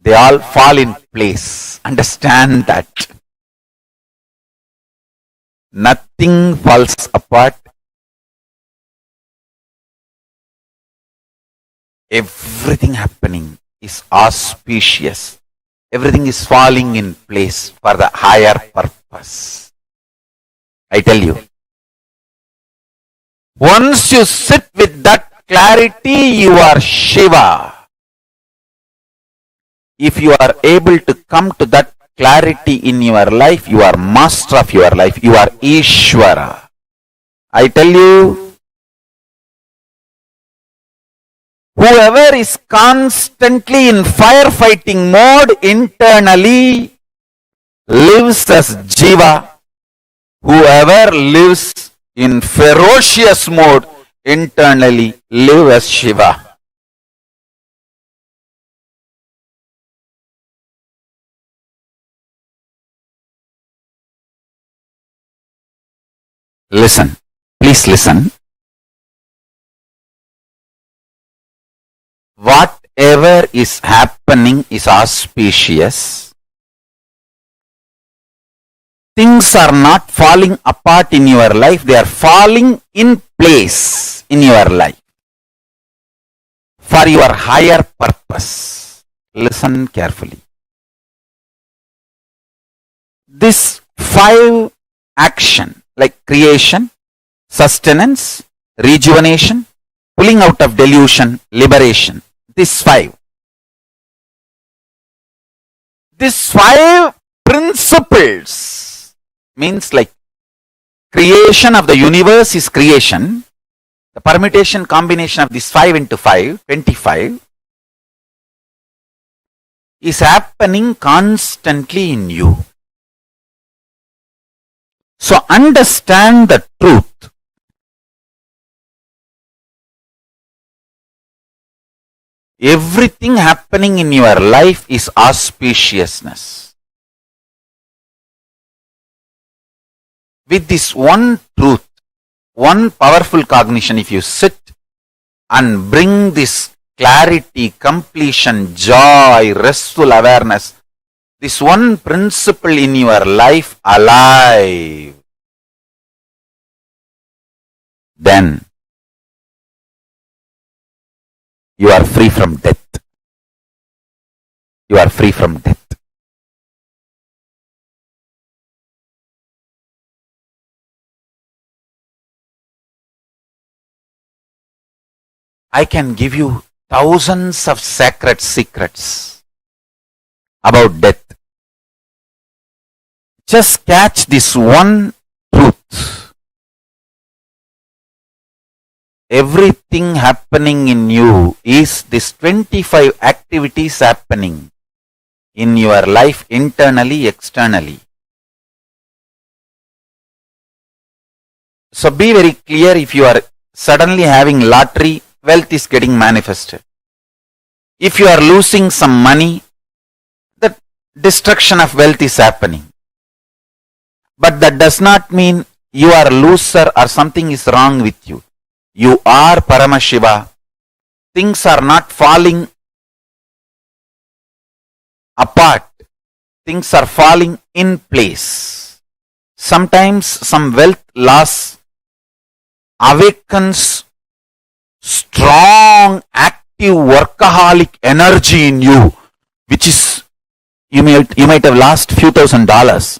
they all fall in place. Understand that. Nothing falls apart. Everything happening is auspicious. Everything is falling in place for the higher purpose. I tell you. Once you sit with that clarity, you are Shiva. If you are able to come to that clarity in your life, you are master of your life. You are Ishvara. I tell you, whoever is constantly in firefighting mode internally lives as Jiva. Whoever lives in ferocious mode internally lives as Shiva. Listen, please listen. Whatever is happening is auspicious. Things are not falling apart in your life, they are falling in place in your life for your higher purpose. Listen carefully. This 5 action like creation, sustenance, rejuvenation, pulling out of delusion, liberation. These 5 principles means like creation of the universe is creation. The permutation combination of this 5 into 5, 25, is happening constantly in you. So understand the truth. Everything happening in your life is auspiciousness. With this one truth, one powerful cognition, if you sit and bring this clarity, completion, joy, restful awareness this one principle in your life alive, then you are free from death. You are free from death. I can give you thousands of sacred secrets about death. Just catch this one truth. Everything happening in you is this 25 activities happening in your life internally, externally. So be very clear. If you are suddenly having lottery, wealth is getting manifested. If you are losing some money, the destruction of wealth is happening. But that does not mean you are a loser or something is wrong with you. You are Paramashiva. Things are not falling apart. Things are falling in place. Sometimes some wealth loss awakens strong, active, workaholic energy in you, which is, you might have lost few $1,000s,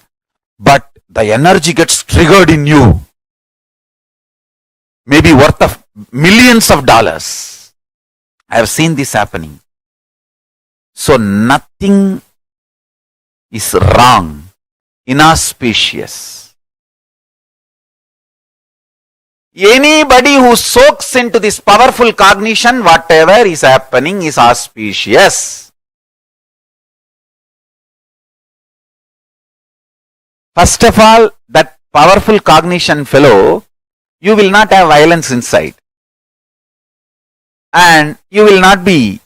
but the energy gets triggered in you, maybe worth of millions of dollars. I have seen this happening. So nothing is wrong, inauspicious. Anybody who soaks into this powerful cognition, whatever is happening is auspicious. First of all, that powerful cognition fellow, you will not have violence inside. And you will not be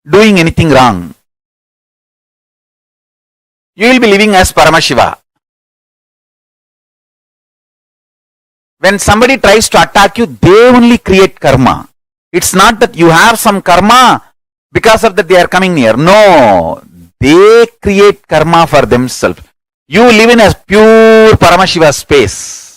doing anything wrong. You will be living as Paramashiva. When somebody tries to attack you, they only create karma. It's not that you have some karma, because of that they are coming near. No, they create karma for themselves. You live in a pure Paramashiva space.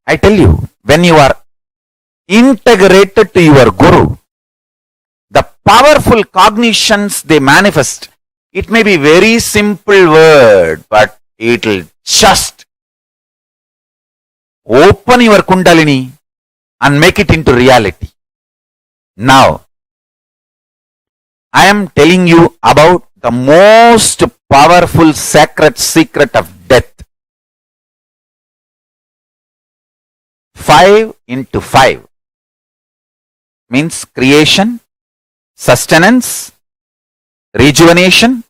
I tell you, when you are integrated to your Guru, the powerful cognitions they manifest, it may be very simple word, but it will just open your Kundalini and make it into reality. Now, I am telling you about the most powerful sacred secret of death. 5 into 5 means creation, sustenance, rejuvenation,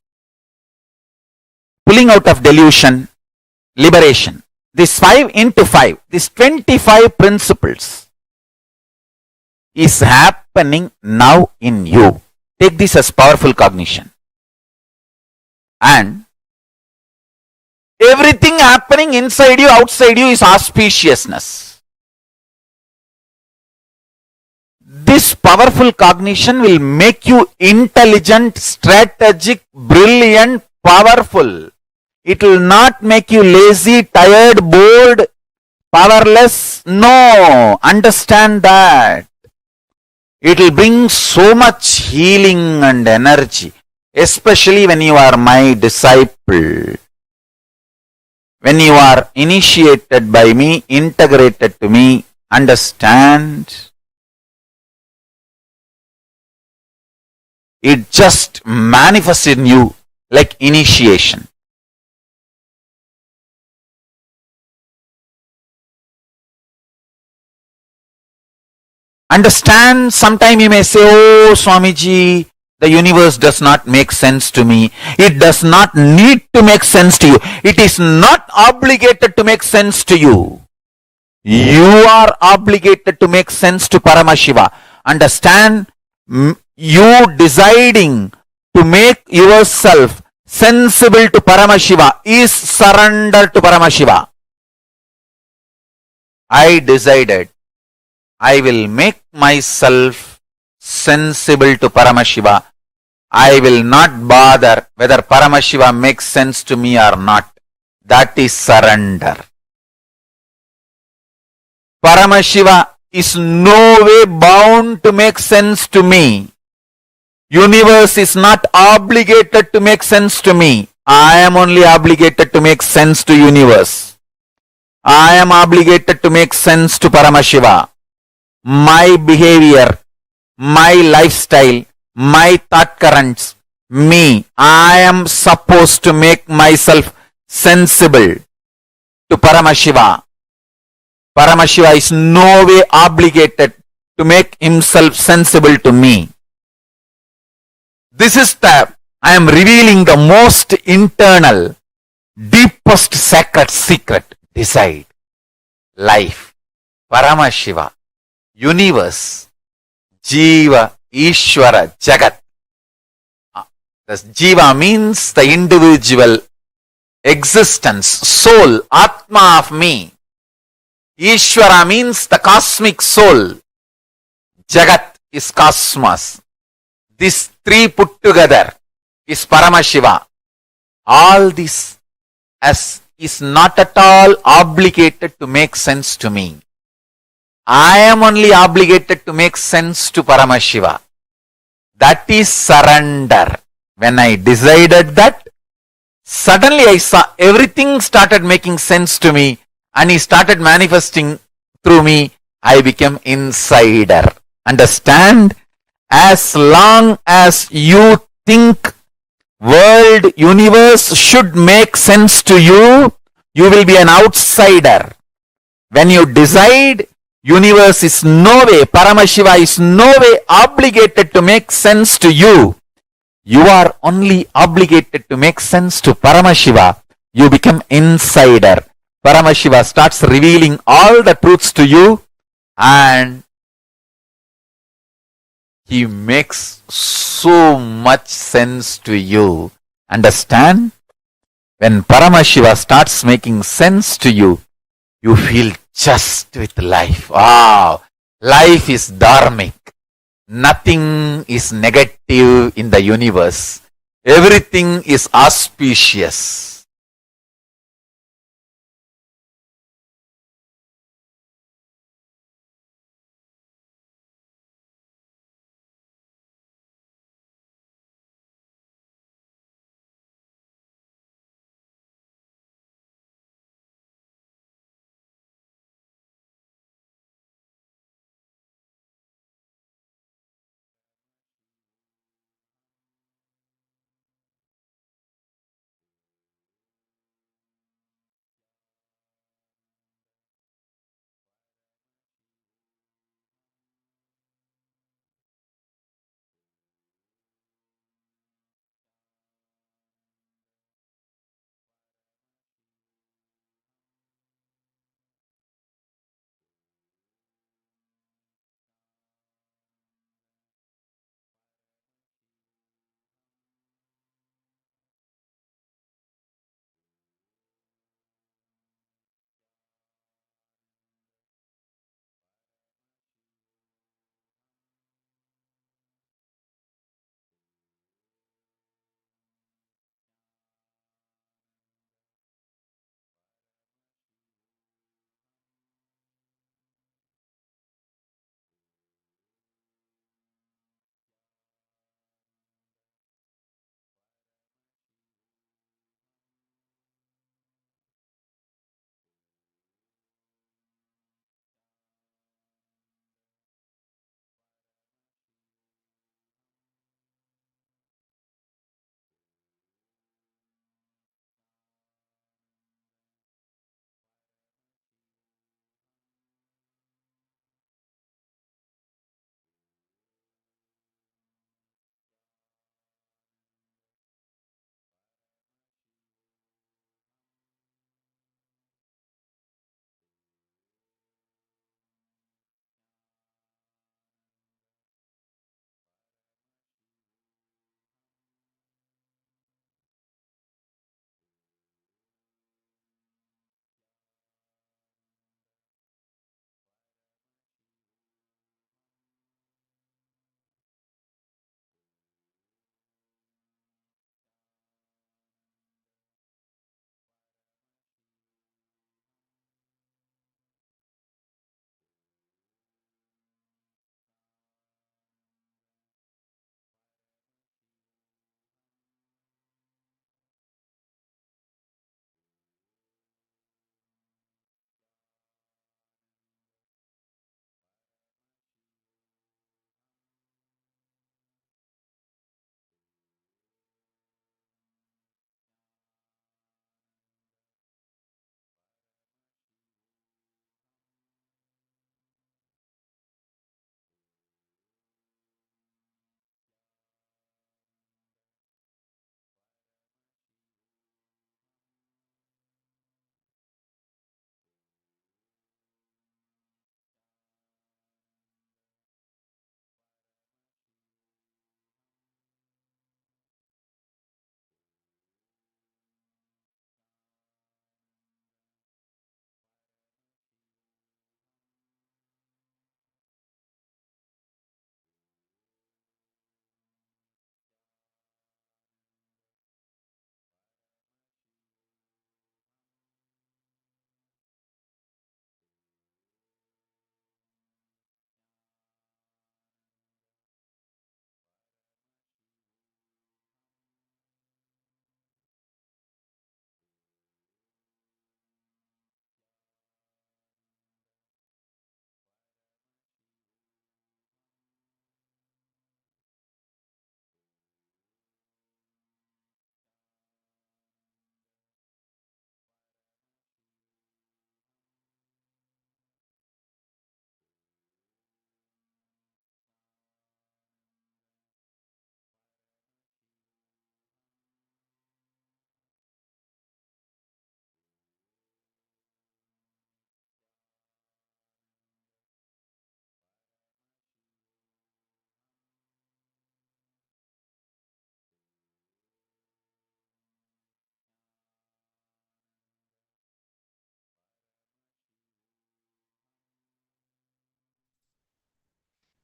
pulling out of delusion, liberation. This 5 into 5, this 25 principles is happening now in you. Take this as powerful cognition. And everything happening inside you, outside you is auspiciousness. This powerful cognition will make you intelligent, strategic, brilliant, powerful. It will not make you lazy, tired, bored, powerless. No, understand that. It will bring so much healing and energy, especially when you are my disciple. When you are initiated by me, integrated to me, understand. It just manifests in you like initiation. Understand, sometime you may say, oh Swamiji, the universe does not make sense to me. It does not need to make sense to you. It is not obligated to make sense to you. You are obligated to make sense to Paramashiva. Understand? You deciding to make yourself sensible to Paramashiva is surrender to Paramashiva. I decided I will make myself sensible to Paramashiva. I will not bother whether Paramashiva makes sense to me or not. That is surrender. Paramashiva is no way bound to make sense to me. Universe is not obligated to make sense to me. I am only obligated to make sense to universe. I am obligated to make sense to Paramashiva. My behavior, my lifestyle, my thought currents, me, I am supposed to make myself sensible to Paramashiva. Paramashiva is no way obligated to make himself sensible to me. This is I am revealing the most internal, deepest sacred secret. Decide. Life, Paramashiva, universe, Jiva, Ishvara, Jagat. The Jiva means the individual existence, soul, Atma of me. Ishvara means the cosmic soul. Jagat is cosmos. These three put together is Paramashiva. All this is not at all obligated to make sense to me. I am only obligated to make sense to Paramashiva. That is surrender. When I decided that, suddenly I saw everything started making sense to me and he started manifesting through me. I became insider. Understand? As long as you think world, universe should make sense to you, you will be an outsider. When you decide, universe is no way, Paramashiva is no way obligated to make sense to you. You are only obligated to make sense to Paramashiva. You become insider. Paramashiva starts revealing all the truths to you and he makes so much sense to you. Understand? When Paramashiva starts making sense to you, you feel just with life. Wow! Life is dharmic. Nothing is negative in the universe. Everything is auspicious.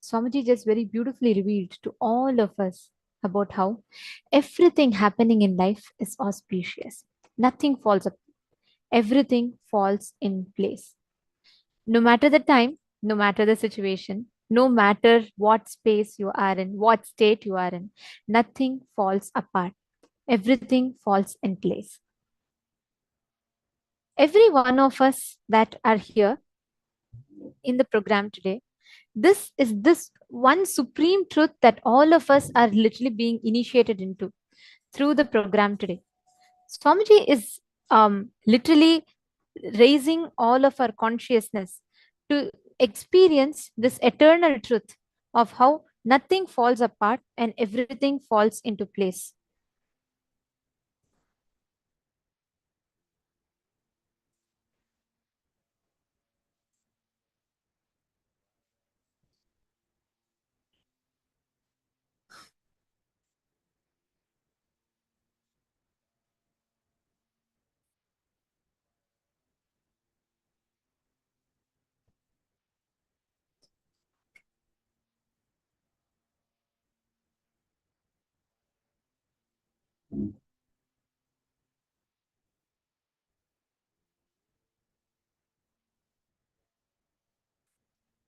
Swamiji just very beautifully revealed to all of us about how everything happening in life is auspicious. Nothing falls up. Everything falls in place. No matter the time, no matter the situation, no matter what space you are in, what state you are in, nothing falls apart. Everything falls in place. Every one of us that are here in the program today, this is this one supreme truth that all of us are literally being initiated into through the program today. Swamiji is literally raising all of our consciousness to experience this eternal truth of how nothing falls apart and everything falls into place.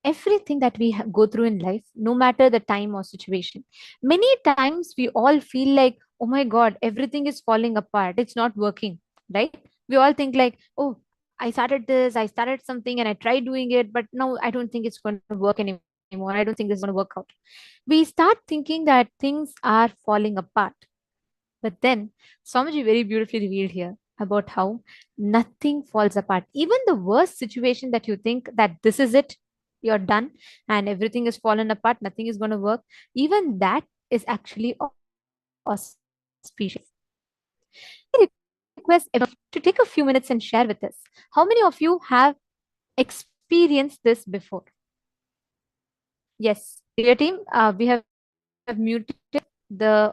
Everything that we go through in life, no matter the time or situation, many times we all feel like, oh my God, everything is falling apart. It's not working, right? We all think like, oh, I started this, I started something and I tried doing it, but no, I don't think it's going to work anymore. I don't think this is going to work out. We start thinking that things are falling apart. But then Swamiji very beautifully revealed here about how nothing falls apart. Even the worst situation that you think that this is it, you're done, and everything is fallen apart, nothing is going to work, even that is actually auspicious. I request everyone to take a few minutes and share with us. How many of you have experienced this before? Yes, dear team, we have muted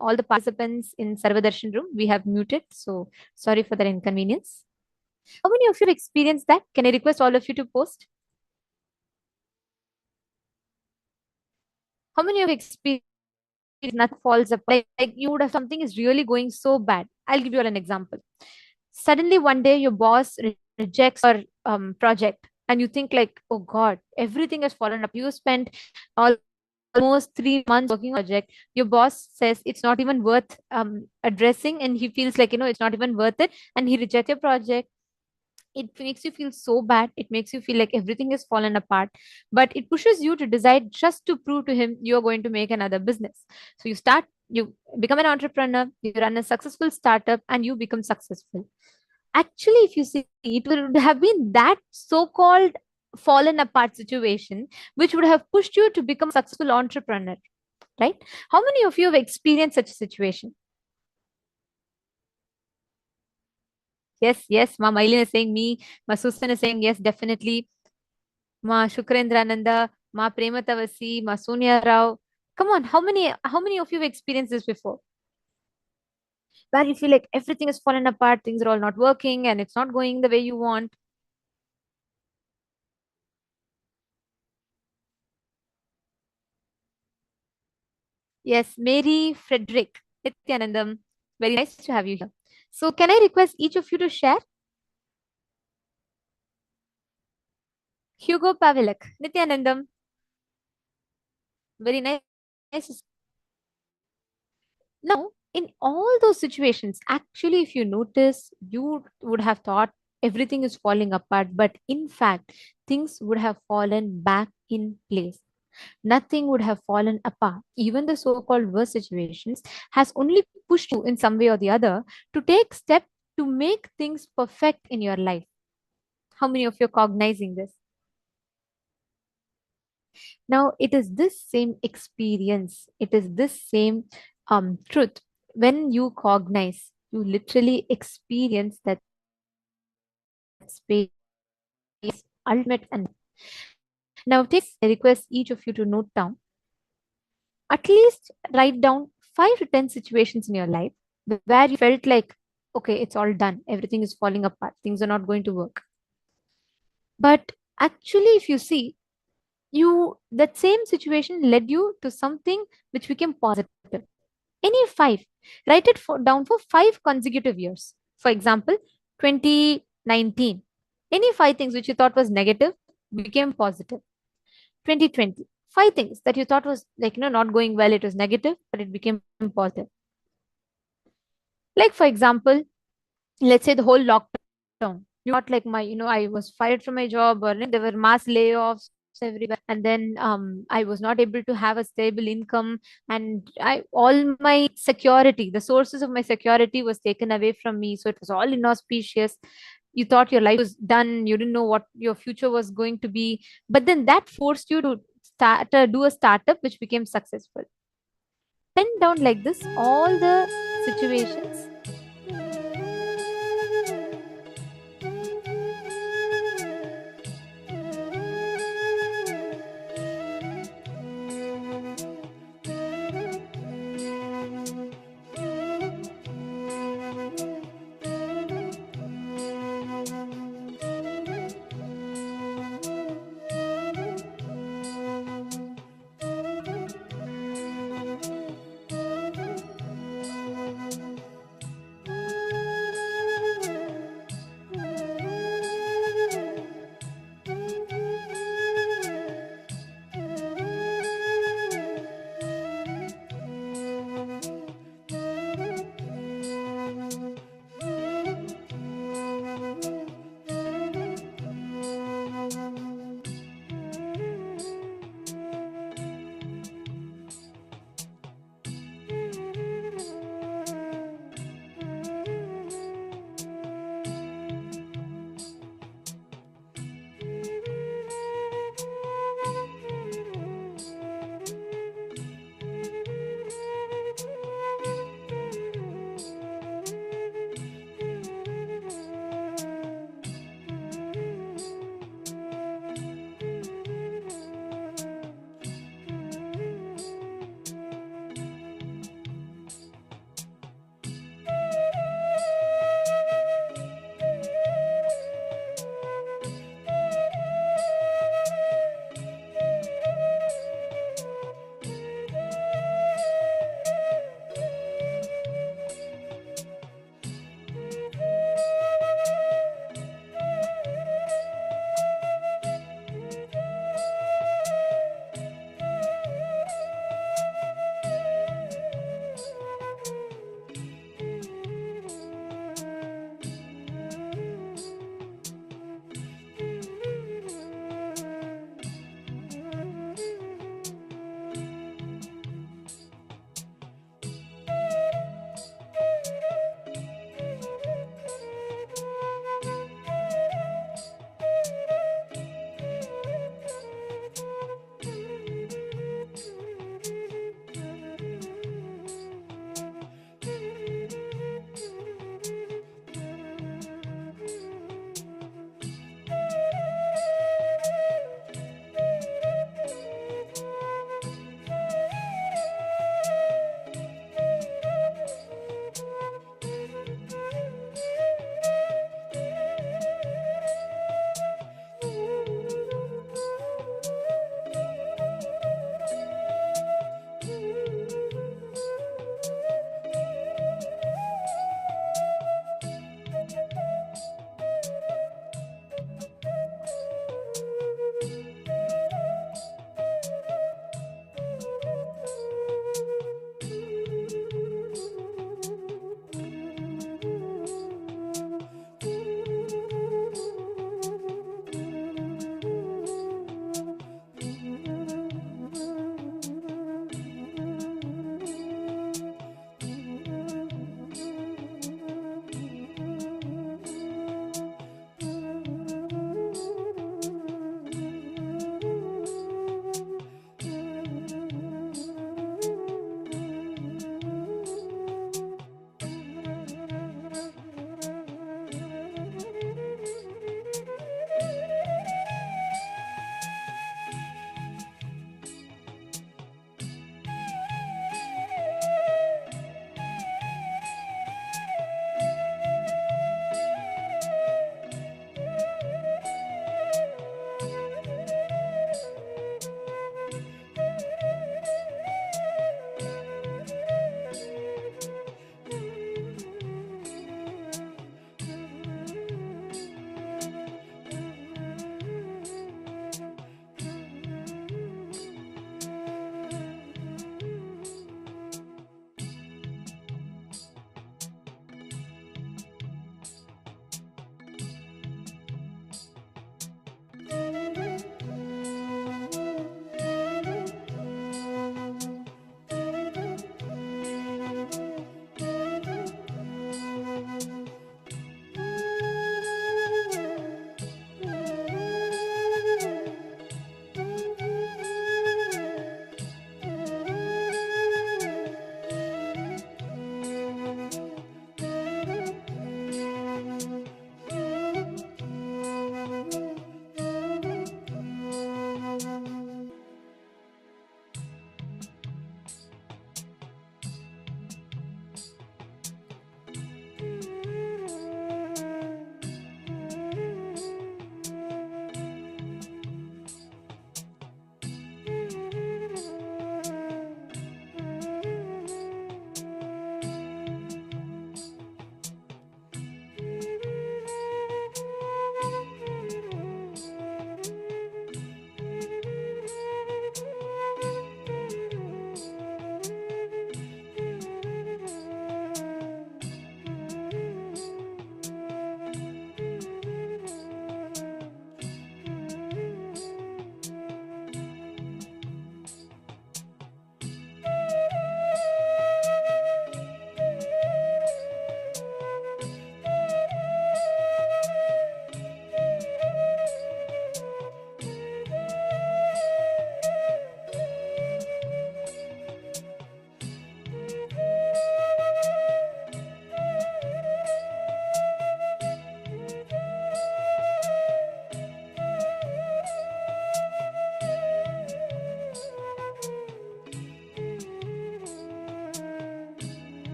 all the participants in Sarvadarshan room. We have muted, so sorry for that inconvenience. How many of you have experienced that? Can I request all of you to post? How many of you experienced nothing falls apart? Like you would have something is really going so bad. I'll give you all an example. Suddenly one day your boss rejects your project and you think like, oh God, everything has fallen up. You spent almost 3 months working on a project. Your boss says it's not even worth addressing, and he feels like, it's not even worth it, and he rejects your project. It makes you feel so bad. It makes you feel like everything is fallen apart, but it pushes you to decide just to prove to him you're going to make another business. So you become an entrepreneur, you run a successful startup, and you become successful. Actually, if you see, it would have been that so-called fallen apart situation which would have pushed you to become a successful entrepreneur, right? How many of you have experienced such a situation? Yes, Ma Mailin is saying me, Ma Susan is saying yes, definitely. Ma Shukrendraananda, Ma Prematavasi, Ma Sonia Rao. Come on, how many of you have experienced this before? Where you feel like everything is fallen apart, things are all not working, and it's not going the way you want. Yes, Mary Frederick, Nityanandam. Very nice to have you here. So, can I request each of you to share? Hugo Pavelek, Nityanandam. Very nice. Now, in all those situations, actually, if you notice, you would have thought everything is falling apart, but in fact, things would have fallen back in place. Nothing would have fallen apart. Even the so-called worst situations has only pushed you in some way or the other to take steps to make things perfect in your life. How many of you are cognizing this? Now, it is this same experience, it is this same truth. When you cognize, you literally experience that space, ultimate. And now, I request each of you to note down, at least write down 5 to 10 situations in your life where you felt like, okay, it's all done, everything is falling apart, things are not going to work. But actually, if you see, that same situation led you to something which became positive. Any five, write it down for 5 consecutive years. For example, 2019, any 5 things which you thought was negative became positive. 2020, 5 things that you thought was not going well, it was negative, but it became positive. Like for example, let's say the whole lockdown, you not like I was fired from my job, or there were mass layoffs everywhere, and then I was not able to have a stable income, and all my security, the sources of my security was taken away from me, so it was all inauspicious. You thought your life was done, you didn't know what your future was going to be, but then that forced you to do a startup which became successful. Pen down like this all the situations.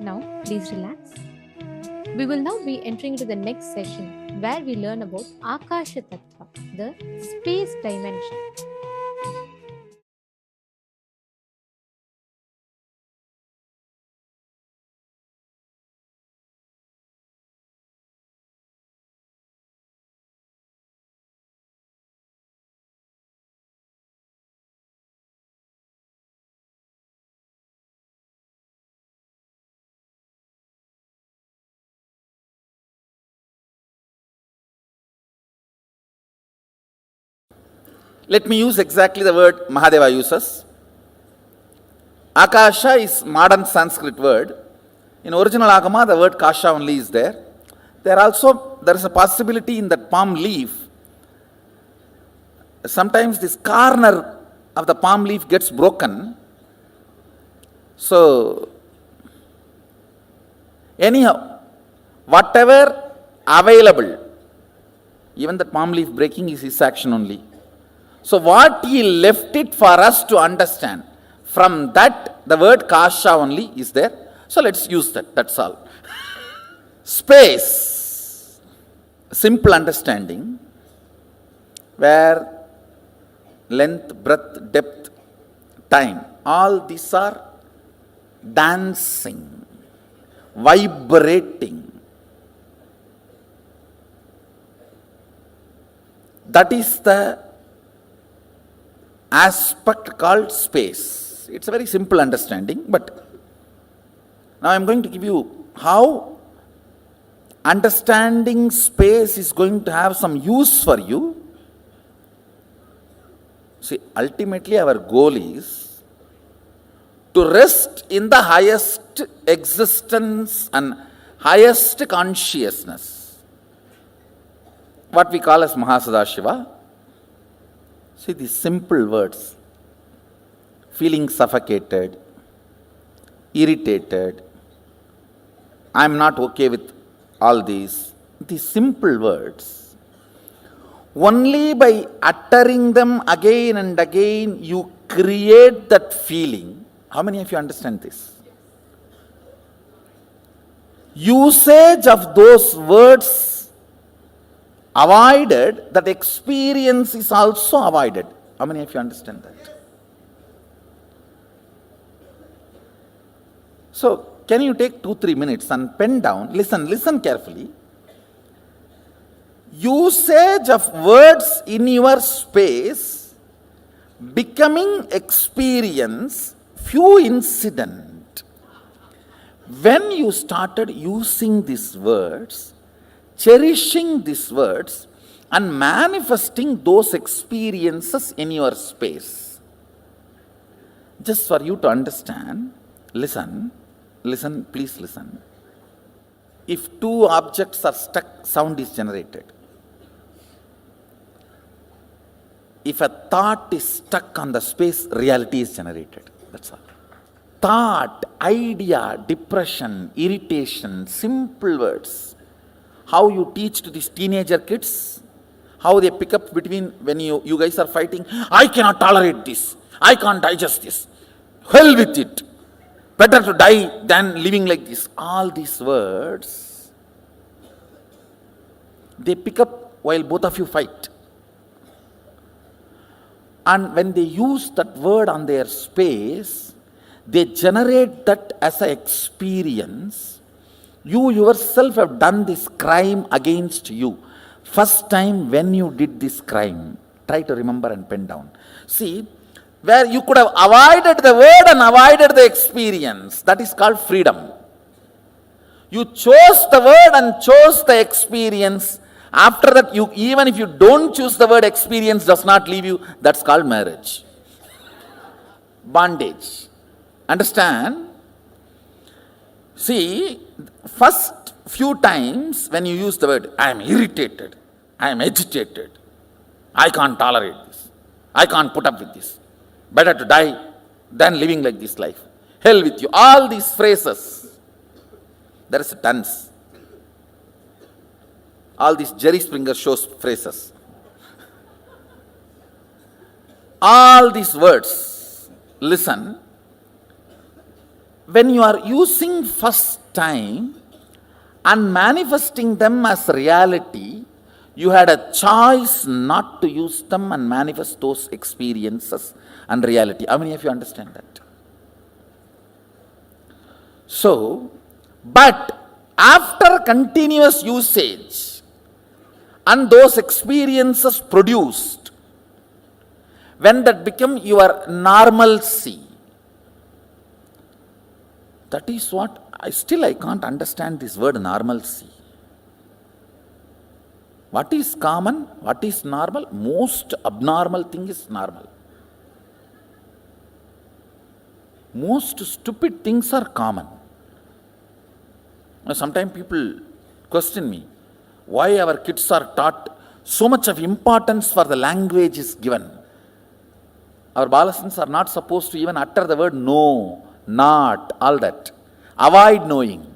Now, please relax. We will now be entering into the next session where we learn about Akasha Tattva, the space dimension. Let me use exactly the word Mahadeva uses. Akasha is modern Sanskrit word. In original Agama, the word Kasha only is there. There is a possibility in that palm leaf. Sometimes this corner of the palm leaf gets broken. So, anyhow, whatever available, even the palm leaf breaking is his action only. So what he left it for us to understand, from that the word Kasha only is there. So let's use that, that's all. Space, simple understanding, where length, breadth, depth, time, all these are dancing, vibrating. That is the aspect called space. It's a very simple understanding, but now I'm going to give you how understanding space is going to have some use for you. See, ultimately our goal is to rest in the highest existence and highest consciousness, what we call as Mahasadashiva. See these simple words: feeling suffocated, irritated, I'm not okay with all these simple words. Only by uttering them again and again, you create that feeling. How many of you understand this? Usage of those words avoided, that experience is also avoided. How many of you understand that? So, can you take 2-3 minutes and pen down, listen carefully. Usage of words in your space, becoming experience, few incident. When you started using these words, cherishing these words, and manifesting those experiences in your space. Just for you to understand, listen, please listen. If two objects are stuck, sound is generated. If a thought is stuck on the space, reality is generated. That's all. Thought, idea, depression, irritation, simple words. How you teach to these teenager kids, how they pick up between when you guys are fighting, I cannot tolerate this, I can't digest this, hell with it, better to die than living like this. All these words, they pick up while both of you fight. And when they use that word on their space, they generate that as an experience. You yourself have done this crime against you. First time when you did this crime, try to remember and pen down. See, where you could have avoided the word and avoided the experience, that is called freedom. You chose the word and chose the experience. After that, even if you don't choose the word, experience does not leave you, that's called marriage. Bondage. Understand? See, first few times when you use the word, I am irritated, I am agitated, I can't tolerate this, I can't put up with this, better to die than living like this life, hell with you, all these phrases, there is a dance. All these Jerry Springer shows phrases. All these words, listen, when you are using first time and manifesting them as reality, you had a choice not to use them and manifest those experiences and reality. How many of you understand that? So, but after continuous usage and those experiences produced, when that become your normalcy, that is what I can't understand this word normalcy. What is common? What is normal? Most abnormal thing is normal. Most stupid things are common. Now, sometimes people question me, why our kids are taught so much of importance for the language is given. Our balasans are not supposed to even utter the word no, not, all that. Avoid knowing.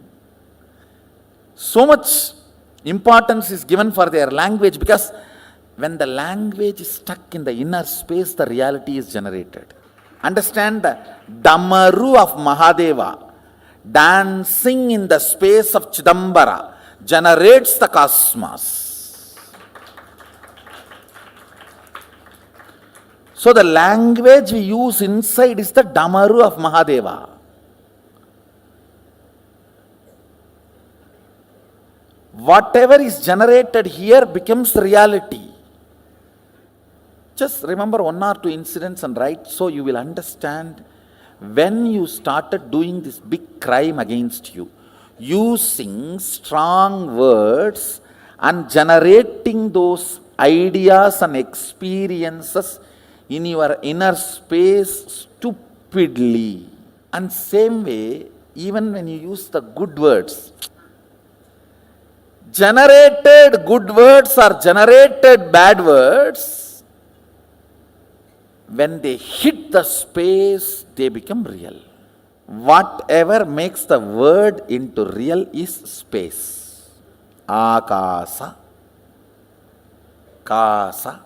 So much importance is given for their language, because when the language is stuck in the inner space, the reality is generated. Understand the Damaru of Mahadeva dancing in the space of Chidambara generates the cosmos. So the language we use inside is the Damaru of Mahadeva. Whatever is generated here becomes reality. Just remember one or two incidents and write, so you will understand when you started doing this big crime against you, using strong words and generating those ideas and experiences in your inner space stupidly. And same way, even when you use the good words, generated good words or generated bad words, when they hit the space, they become real. Whatever makes the word into real is space. Akasa, kasa.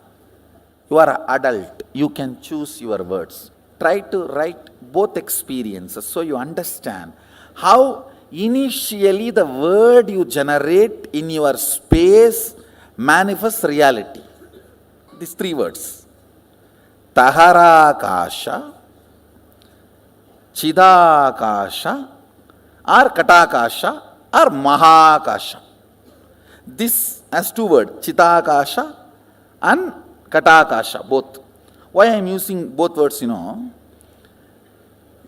You are an adult, you can choose your words. Try to write both experiences so you understand how initially the word you generate in your space manifests reality. These three words. Taharakasha, Chidakasha, or Katakasha, or Mahakasha. This has two words, Chidakasha and Katakasha, both. Why I am using both words,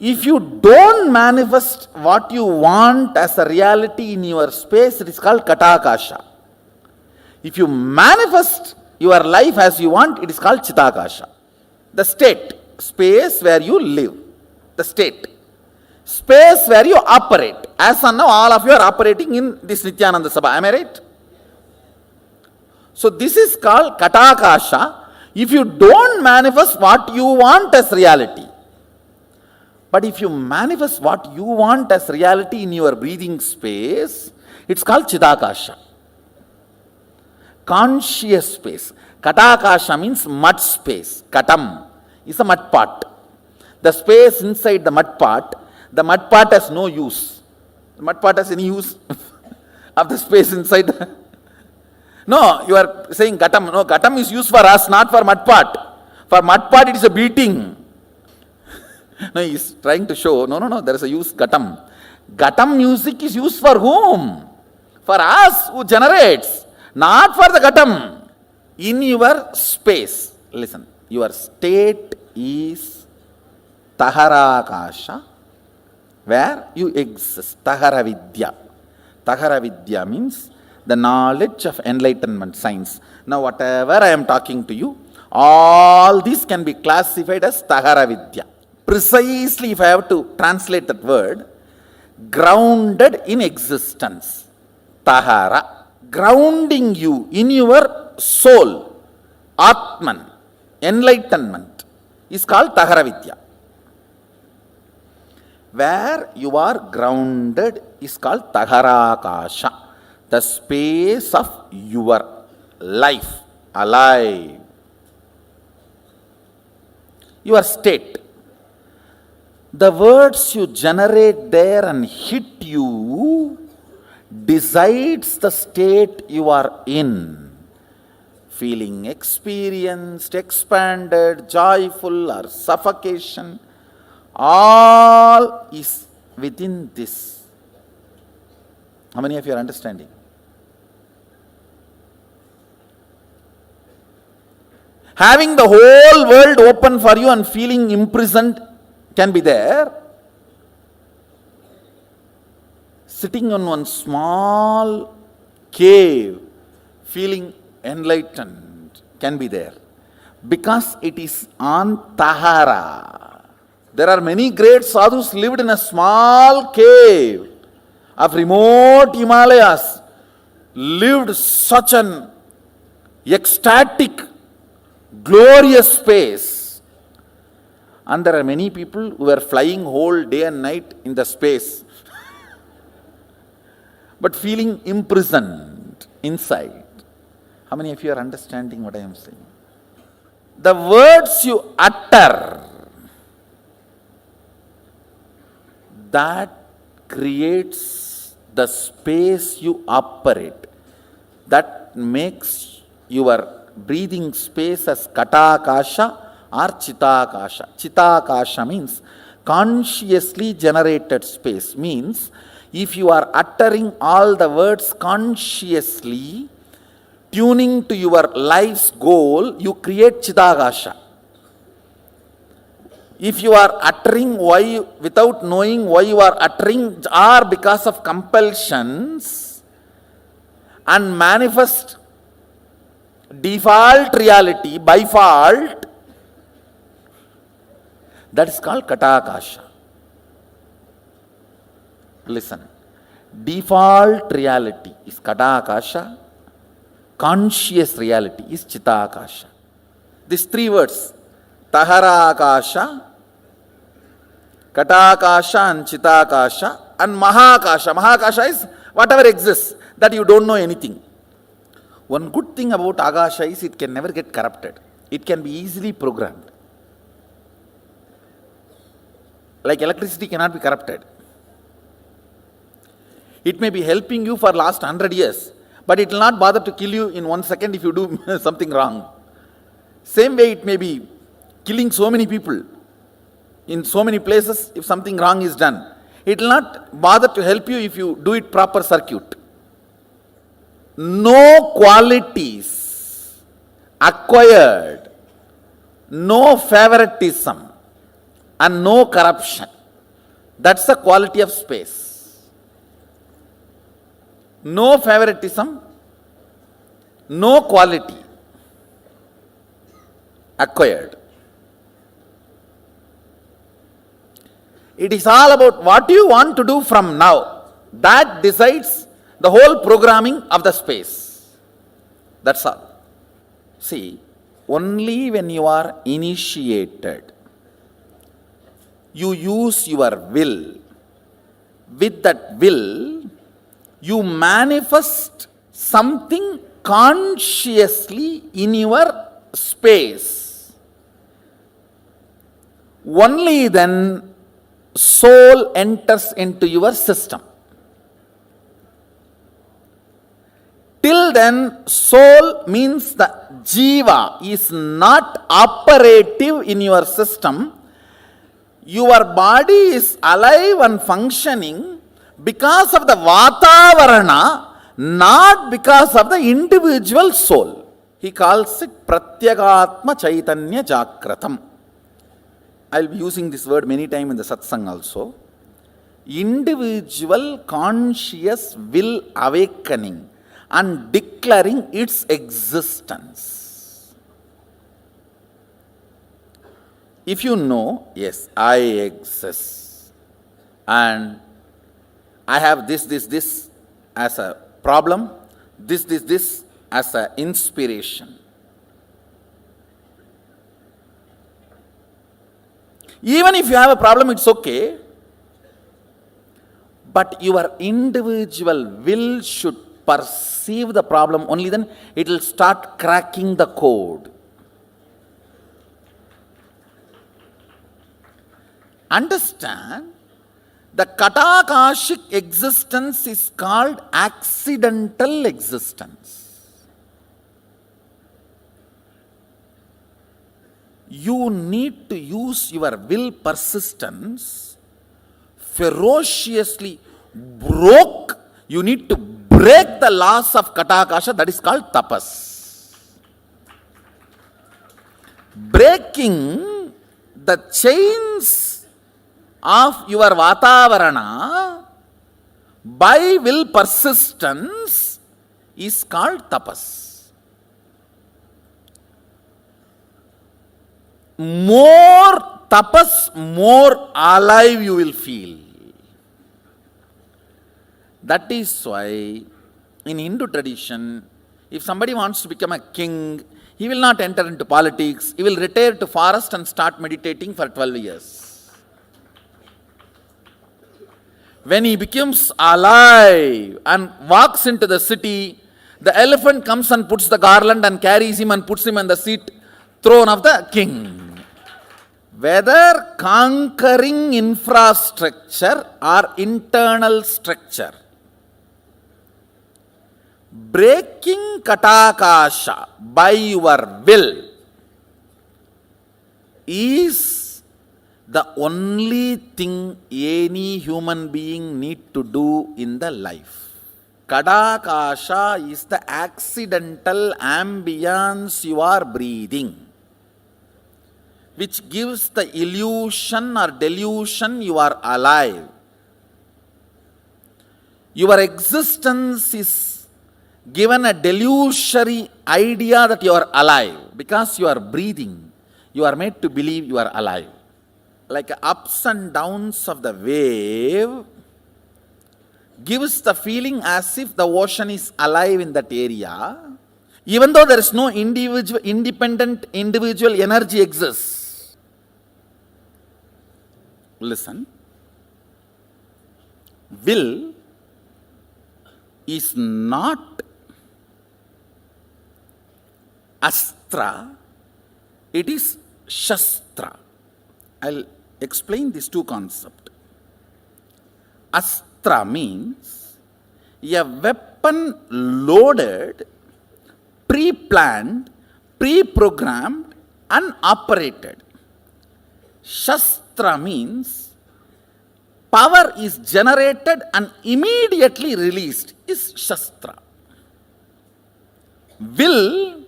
if you don't manifest what you want as a reality in your space, it is called Katakasha. If you manifest your life as you want, it is called Chitakasha. The state, space where you live, the state, space where you operate. As of now, all of you are operating in this Nityananda Sabha, am I right? So this is called Katakasha. If you don't manifest what you want as reality, but if you manifest what you want as reality in your breathing space, it's called Chidakasha. Conscious space. Katakasha means mud space. Katam is a mud pot. The space inside the mud pot has no use. The mud pot has any use of the space inside? No, you are saying Gatam. No, Gatam is used for us, not for mud pot. For mud pot, it is a beating. No, he is trying to show, no, there is a use, Gatam. Gatam music is used for whom? For us who generates, not for the Gatam. In your space, listen, your state is Taharakasha, where you exist, Taharavidya. Taharavidya means the knowledge of enlightenment science. Now, whatever I am talking to you, all this can be classified as Taharavidya. Precisely, if I have to translate that word, grounded in existence. Tahara, grounding you in your soul, Atman, enlightenment, is called Taharavidya. Where you are grounded is called Taharakasha, the space of your life, alive. Your state. The words you generate there and hit you decides the state you are in. Feeling experienced, expanded, joyful, or suffocation, all is within this. How many of you are understanding? Having the whole world open for you and feeling imprisoned can be there. Sitting on one small cave, feeling enlightened can be there. Because it is on Tahara. There are many great sadhus lived in a small cave of remote Himalayas, lived such an ecstatic, glorious space. And there are many people who are flying whole day and night in the space, but feeling imprisoned inside. How many of you are understanding what I am saying? The words you utter, that creates the space you operate. That makes your breathing space as Katakasha or Chitakasha. Chitakasha means consciously generated space. Means if you are uttering all the words consciously, tuning to your life's goal, you create Chitakasha. If you are uttering why without knowing why you are uttering, or because of compulsions, and manifest default reality by fault, that is called Katakasha. Listen, default reality is Katakasha, conscious reality is Chitakasha. These three words, Taharakasha, Katakasha and Chitakasha, and Mahakasha. Mahakasha is whatever exists, that you don't know anything. One good thing about Akasha is it can never get corrupted. It can be easily programmed. Like electricity cannot be corrupted. It may be helping you for last 100 years, but it will not bother to kill you in 1 second if you do something wrong. Same way it may be killing so many people in so many places if something wrong is done. It will not bother to help you if you do it proper circuit. No qualities acquired, no favoritism, and no corruption. That's the quality of space. No favoritism, no quality acquired. It is all about what you want to do from now. That decides the whole programming of the space. That's all. See, only when you are initiated, you use your will. With that will, you manifest something consciously in your space. Only then soul enters into your system. Till then, soul means the jiva is not operative in your system. Your body is alive and functioning because of the vatavarana, not because of the individual soul. He calls it pratyagatma chaitanya jagratam. I will be using this word many times in the satsang also. Individual conscious will awakening and declaring its existence. If you know, yes, I exist, and I have this as a problem, this as an inspiration. Even if you have a problem, it's okay. But your individual will should perceive the problem, only then it will start cracking the code. Understand, the Katakashic existence is called accidental existence. You need to use your will persistence ferociously. You need to break the laws of Katakasha, that is called tapas. Breaking the chains of your Vatavarana by will persistence is called tapas. More tapas, more alive you will feel. That is why in Hindu tradition, if somebody wants to become a king, he will not enter into politics. He will retire to forest and start meditating for 12 years. When he becomes alive and walks into the city, the elephant comes and puts the garland and carries him and puts him on the throne of the king. Whether conquering infrastructure or internal structure, breaking Katakasha by your will is the only thing any human being need to do in the life. Katakasha is the accidental ambience you are breathing, which gives the illusion or delusion you are alive. Your existence is given a delusory idea that you are alive. Because you are breathing, you are made to believe you are alive. Like ups and downs of the wave gives the feeling as if the ocean is alive in that area, even though there is no independent individual energy exists. Listen. Will is not astra, it is shastra. I'll explain these two concepts. Astra means a weapon loaded, pre-planned, pre-programmed and operated. Shastra means power is generated and immediately released is Shastra. Will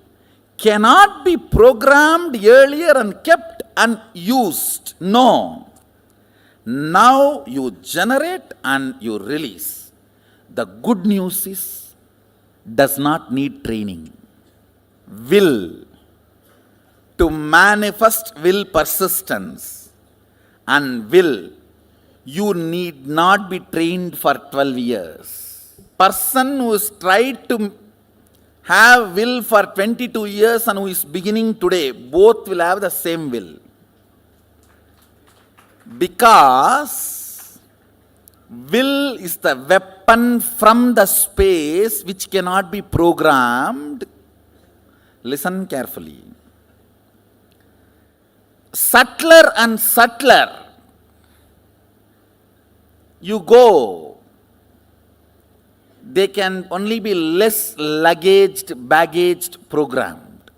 cannot be programmed earlier and kept and used. No. Now you generate and you release. The good news is, does not need training. Will to manifest will persistence and will, you need not be trained for 12 years. Person who has tried to have will for 22 years and who is beginning today, both will have the same will. Because will is the weapon from the space which cannot be programmed. Listen carefully. Subtler and subtler you go, they can only be less baggaged, programmed.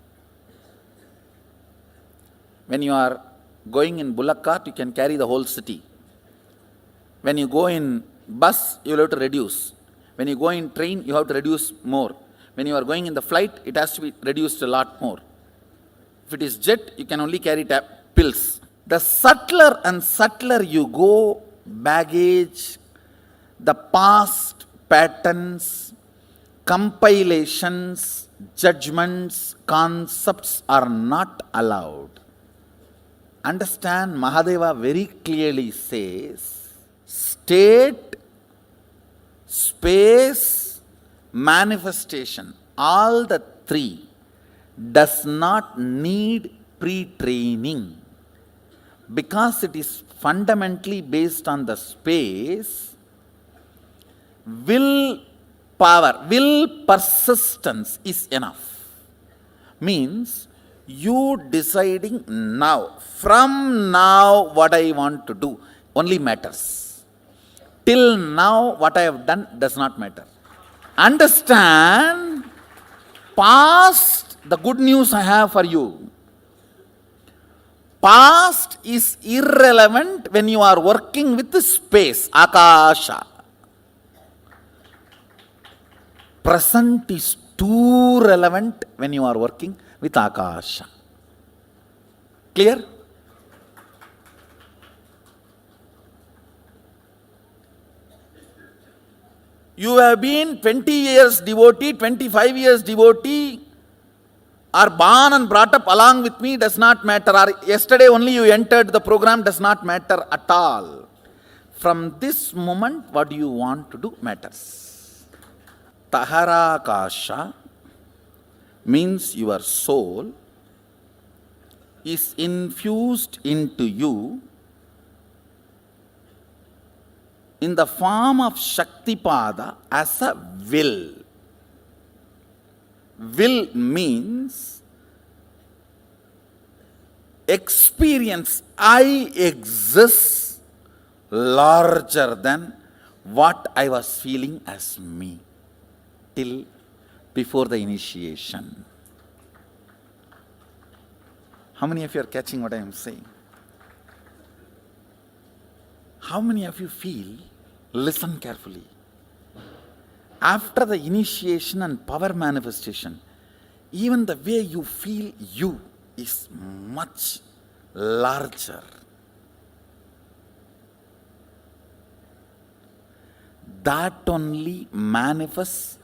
When you are going in bullock cart, you can carry the whole city. When you go in bus, you will have to reduce. When you go in train, you have to reduce more. When you are going in the flight, it has to be reduced a lot more. If it is jet, you can only carry pills. The subtler and subtler you go, baggage, the past patterns, compilations, judgments, concepts are not allowed. Understand, Mahadeva very clearly says, state, space, manifestation, all the three does not need pre-training. Because it is fundamentally based on the space, will power, will persistence is enough. Means You deciding now, from now what I want to do only matters. Till now what I have done does not matter. Understand, past, the good news I have for you. Past is irrelevant when you are working with the space, akasha. Present is too relevant when you are working with akasha. Clear? You have been 20 years devotee, 25 years devotee, or born and brought up along with me, does not matter. Or yesterday only you entered the program, does not matter at all. From this moment, what do you want to do matters. Taharakasha means your soul is infused into you in the form of Shaktipada as a will. Will means experience, I exist larger than what I was feeling as me till before the initiation. How many of you are catching what I am saying? How many of you feel? Listen carefully. After the initiation and power manifestation, even the way you feel you is much larger. That only manifests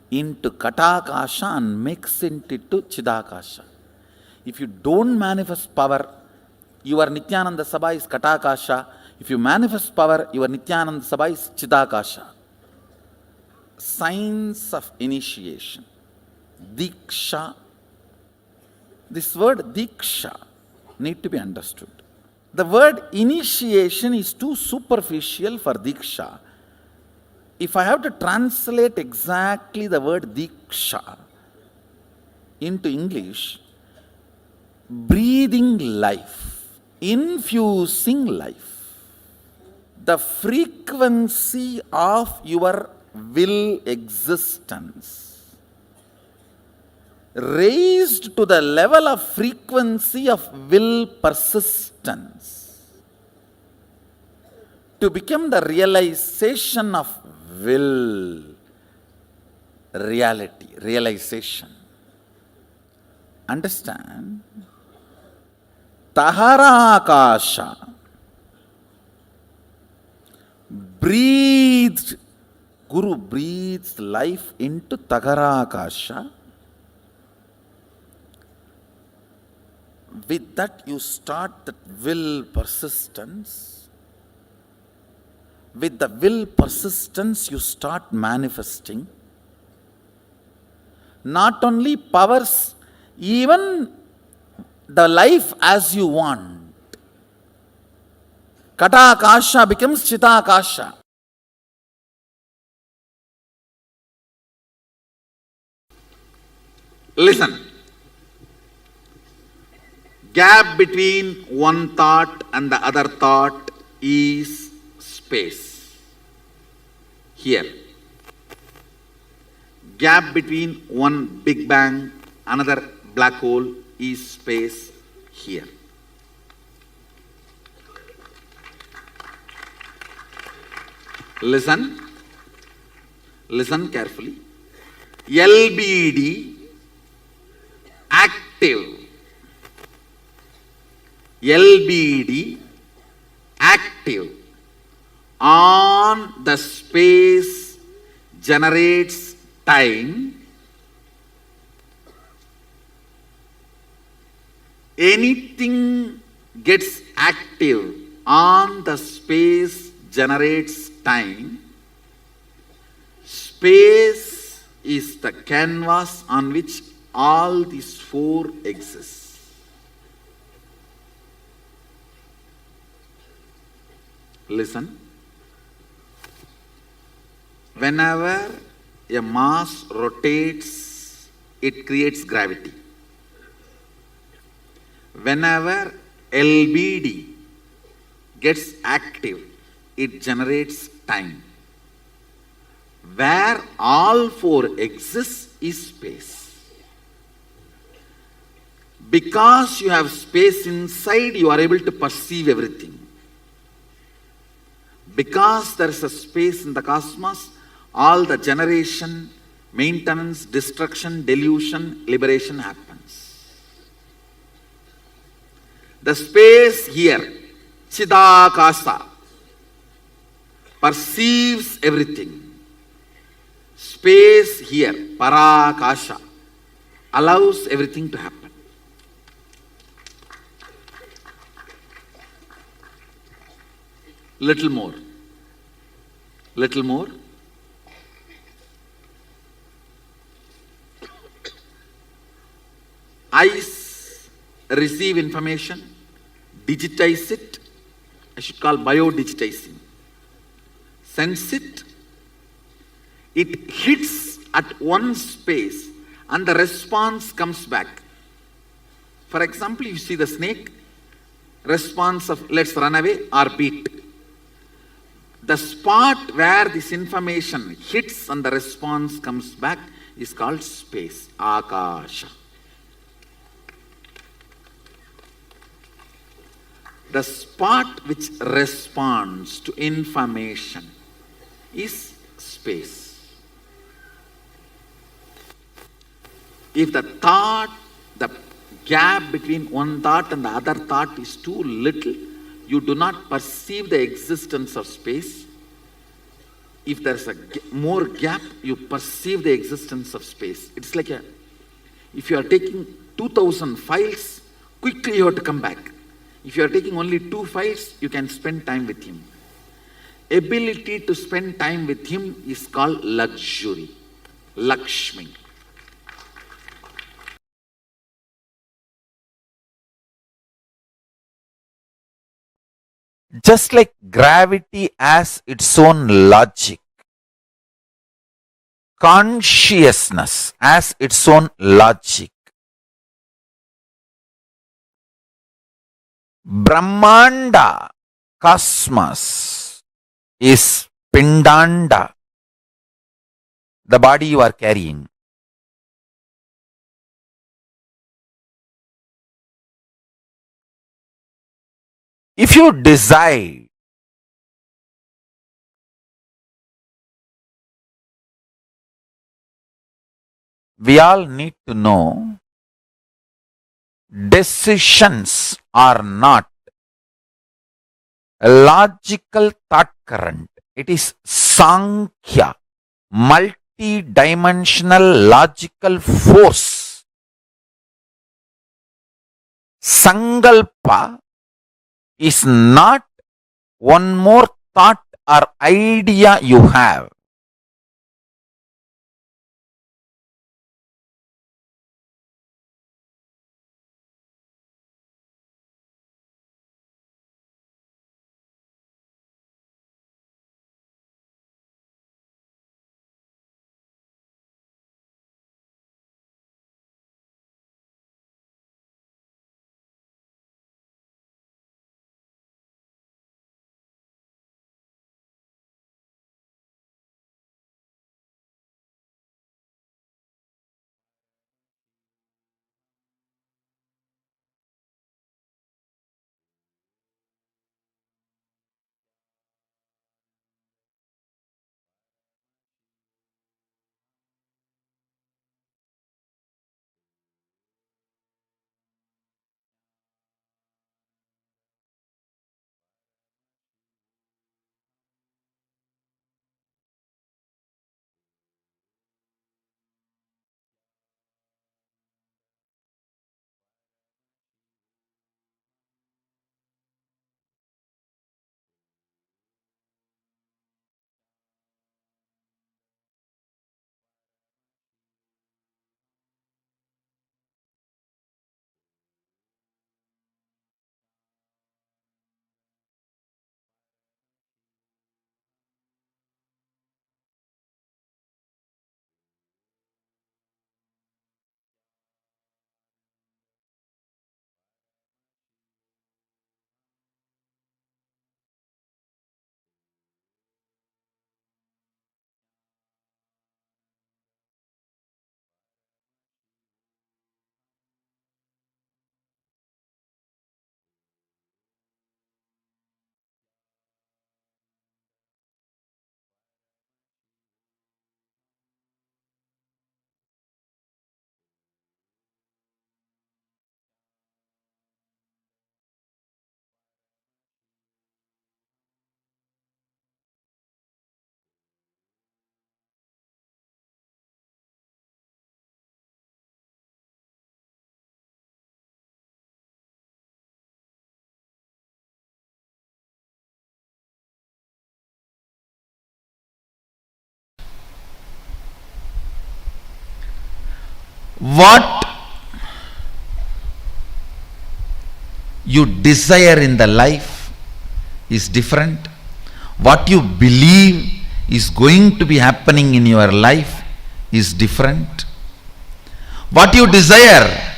into Katakasha and makes it into Chidakasha. If you don't manifest power, your Nityananda Sabha is Katakasha. If you manifest power, your Nityananda Sabha is Chidakasha. Signs of initiation. Diksha. This word Diksha need to be understood. The word initiation is too superficial for Diksha. If I have to translate exactly the word Diksha into English, breathing life, infusing life. The frequency of your will existence raised to the level of frequency of will persistence to become the realization of will, reality, realization. Understand? Taharakasha, breathed, Guru breathes life into Taharakasha. With that you start that will persistence. With the will persistence you start manifesting. Not only powers, even the life as you want. Katakasha becomes Chitakasha. Listen. Gap between one thought and the other thought is space. Here. Gap between one Big Bang, another black hole is space here. Listen. Listen carefully. LBD, active. LBD, active on the space generates time. Anything gets active on the space generates time. Space is the canvas on which all these four exist. Listen. Whenever a mass rotates, it creates gravity. Whenever LBD gets active, it generates time. Where all four exists is space. Because you have space inside, you are able to perceive everything. Because there is a space in the cosmos, all the generation, maintenance, destruction, delusion, liberation happens. The space here, Chidakasa, perceives everything. Space here, Parakasha, allows everything to happen. Little more. Little more. Eyes receive information, digitize it. I should call bio-digitizing. Sense it. It hits at one space and the response comes back. For example, you see the snake, response of let's run away or beat. The spot where this information hits and the response comes back is called space, Akasha. The spot which responds to information is space. If the thought, the gap between one thought and the other thought is too little, you do not perceive the existence of space. If there's a more gap, you perceive the existence of space. It's like if you are taking 2000 files, quickly you have to come back. If you are taking only 2 files, you can spend time with him. Ability to spend time with him is called luxury, Lakshmi. Just like gravity has its own logic, consciousness has its own logic. Brahmanda, cosmos, is Pindanda, the body you are carrying. If you decide we all need to know decisions are not a logical thought current. It is Sankhya, multi-dimensional logical force. Sankalpa is not one more thought or idea you have. What you desire in the life is different. What you believe is going to be happening in your life is different. What you desire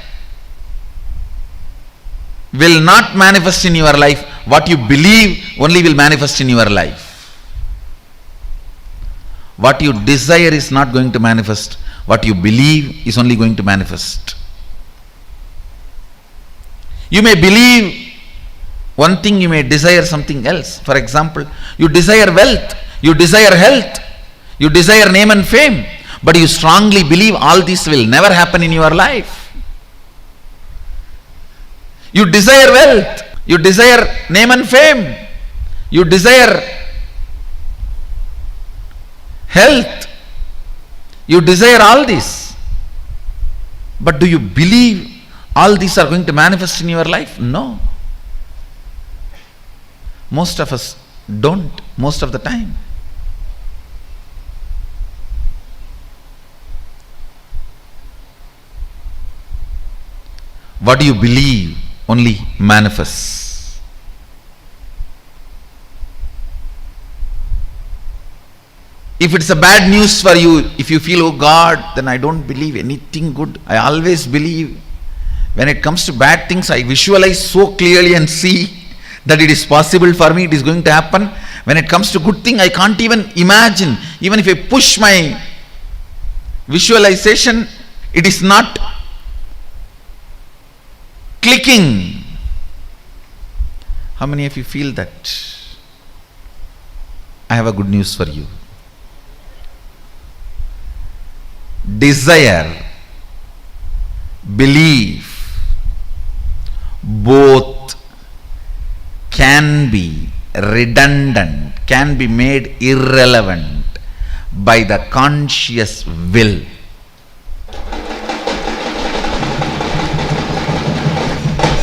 will not manifest in your life. What you believe only will manifest in your life. What you desire is not going to manifest. What you believe is only going to manifest. You may believe one thing, you may desire something else. For example, you desire wealth, you desire health, you desire name and fame, but you strongly believe all this will never happen in your life. You desire wealth, you desire name and fame, you desire health, you desire all this, but do you believe all these are going to manifest in your life? No. Most of us don't, most of the time. What do you believe only manifests. If it's a bad news for you, if you feel, oh God, then I don't believe anything good. I always believe. When it comes to bad things, I visualize so clearly and see that it is possible for me, it is going to happen. When it comes to good thing, I can't even imagine. Even if I push my visualization, it is not clicking. How many of you feel that? I have a good news for you. Desire, belief, both can be redundant, can be made irrelevant by the conscious will.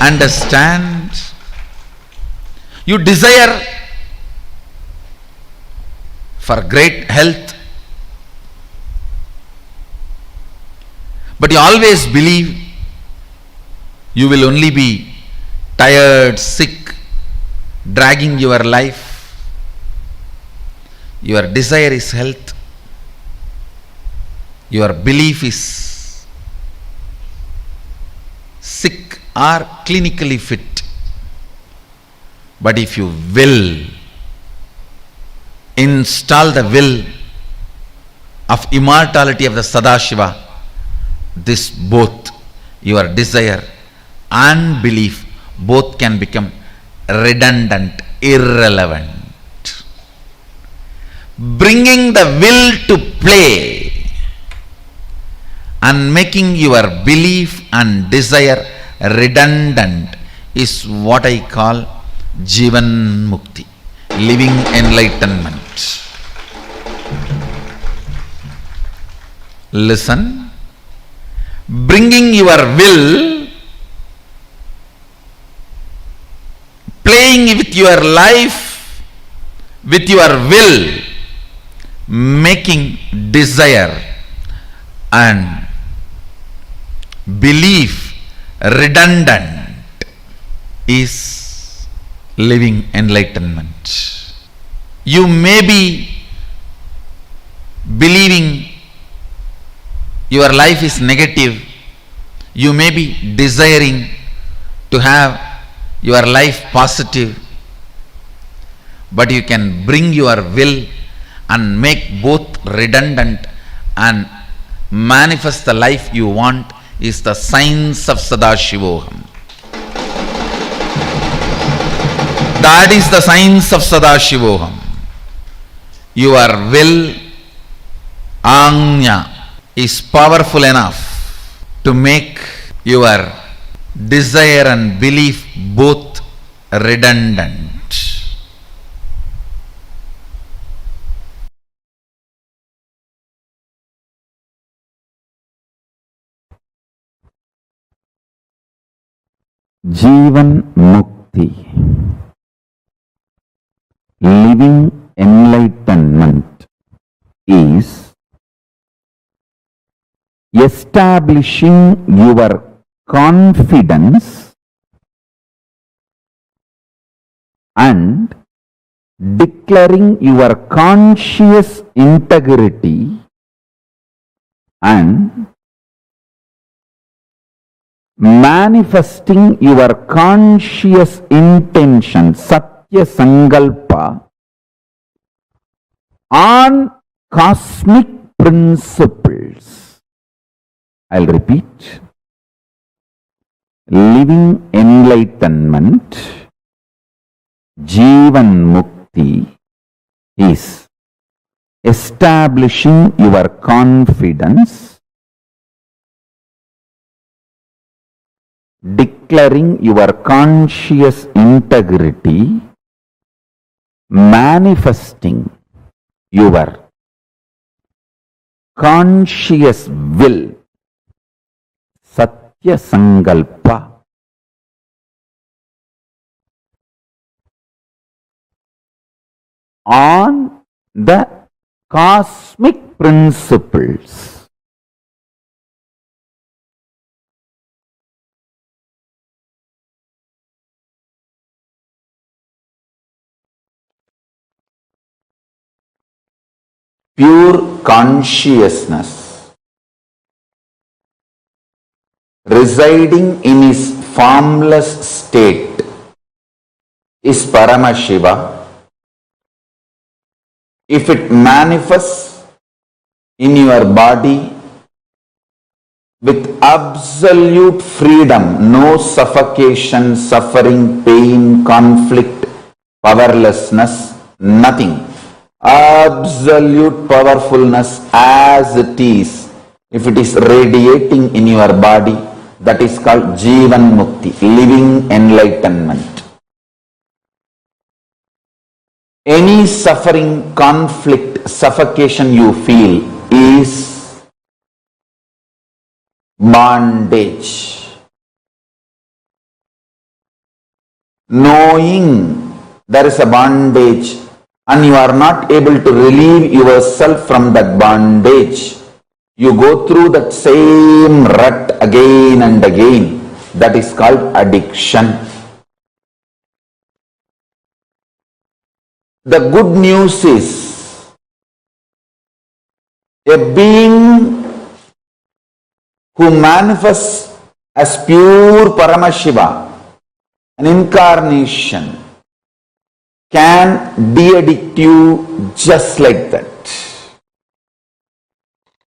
Understand? You desire for great health, but you always believe you will only be tired, sick, dragging your life. Your desire is health. Your belief is sick or clinically fit. But if you will install the will of immortality of the Sadashiva, this both, your desire and belief, both can become redundant, irrelevant. Bringing the will to play and making your belief and desire redundant is what I call Jivan Mukti, living enlightenment. Listen, bringing your will, playing with your life, with your will, making desire and belief redundant is living enlightenment. You may be believing your life is negative. You may be desiring to have your life positive, but you can bring your will and make both redundant and manifest the life you want is the science of Sadashivoham. That is the science of Sadashivoham. Your will, Anya, is powerful enough to make your desire and belief both redundant. Jivan Mukti, living enlightenment, is establishing your confidence and declaring your conscious integrity and manifesting your conscious intention, Satya Sankalpa, on cosmic principles. I'll repeat. Living enlightenment, Jivan Mukti, is establishing your confidence, declaring your conscious integrity, manifesting your conscious will, Satya Sankalpa, on the cosmic principles. Pure consciousness residing in his formless state is Paramashiva. If it manifests in your body with absolute freedom, no suffocation, suffering, pain, conflict, powerlessness, nothing. Absolute powerfulness as it is. If it is radiating in your body, that is called Jivan Mukti, living enlightenment. Any suffering, conflict, suffocation you feel is bondage. Knowing there is a bondage and you are not able to relieve yourself from that bondage, you go through that same rut again and again. That is called addiction. The good news is, a being who manifests as pure Paramashiva, an incarnation, can de-addict you just like that.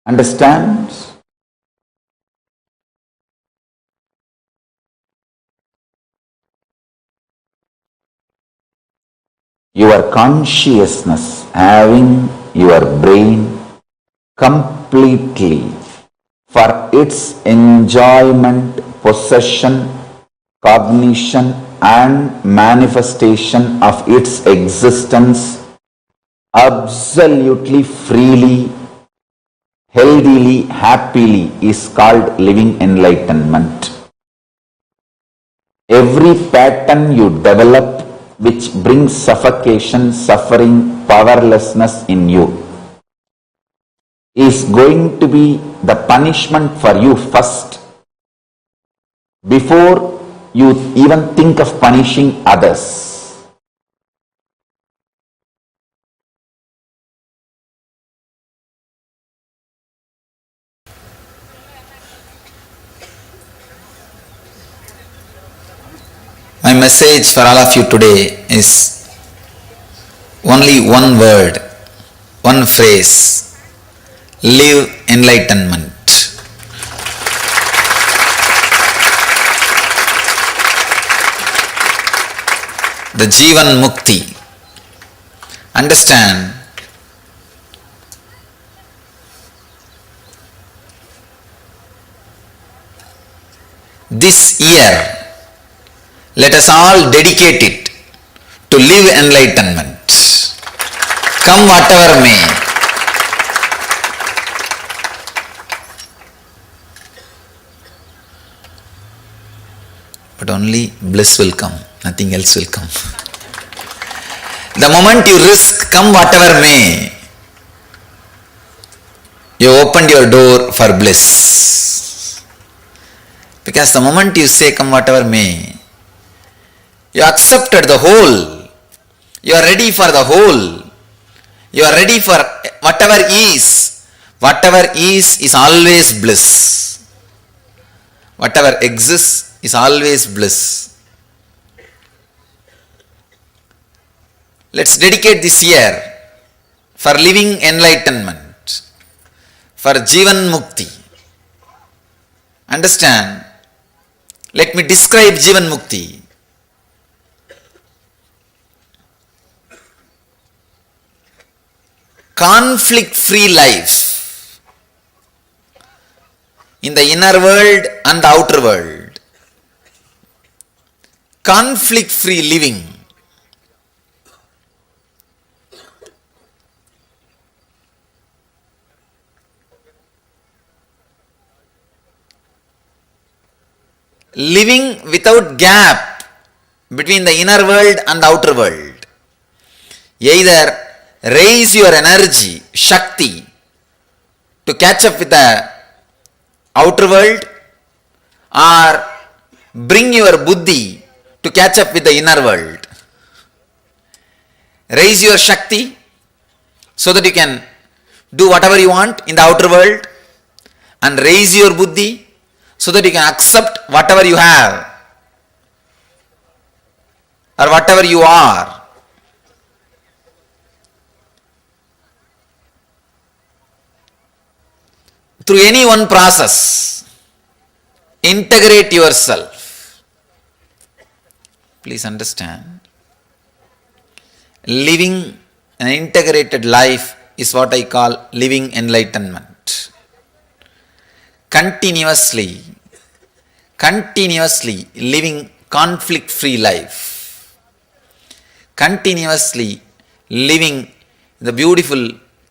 Understand? Your consciousness having your brain completely for its enjoyment, possession, cognition and manifestation of its existence absolutely freely, healthily, happily is called living enlightenment. Every pattern you develop which brings suffocation, suffering, powerlessness in you is going to be the punishment for you first, before you even think of punishing others. My message for all of you today is only one word, one phrase: live enlightenment. The Jivan Mukti. Understand, this year let us all dedicate it to live enlightenment. Come whatever may. But only bliss will come, nothing else will come. The moment you risk come whatever may, you opened your door for bliss. Because the moment you say, come whatever may, you accepted the whole. You are ready for the whole. You are ready for whatever is. Whatever is always bliss. Whatever exists is always bliss. Let's dedicate this year for living enlightenment, for Jivan Mukti. Understand? Let me describe Jivan Mukti. Conflict-free life in the inner world and the outer world. Conflict-free living. Living without gap between the inner world and the outer world. Either raise your energy, Shakti, to catch up with the outer world, or bring your Buddhi to catch up with the inner world. Raise your Shakti so that you can do whatever you want in the outer world, and raise your Buddhi so that you can accept whatever you have or whatever you are. Through any one process, integrate yourself. Please understand, living an integrated life is what I call living enlightenment. Continuously living conflict-free life. Continuously living the beautiful,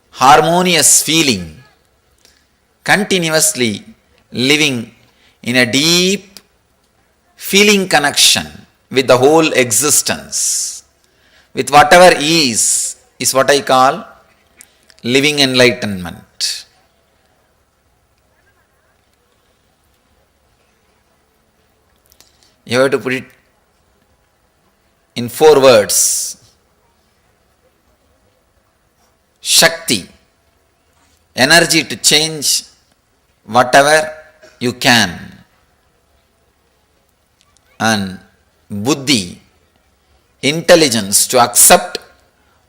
harmonious feeling. Continuously living in a deep feeling connection with the whole existence, with whatever is what I call living enlightenment. You have to put it in 4 words. Shakti, energy to change whatever you can, and Buddhi, intelligence to accept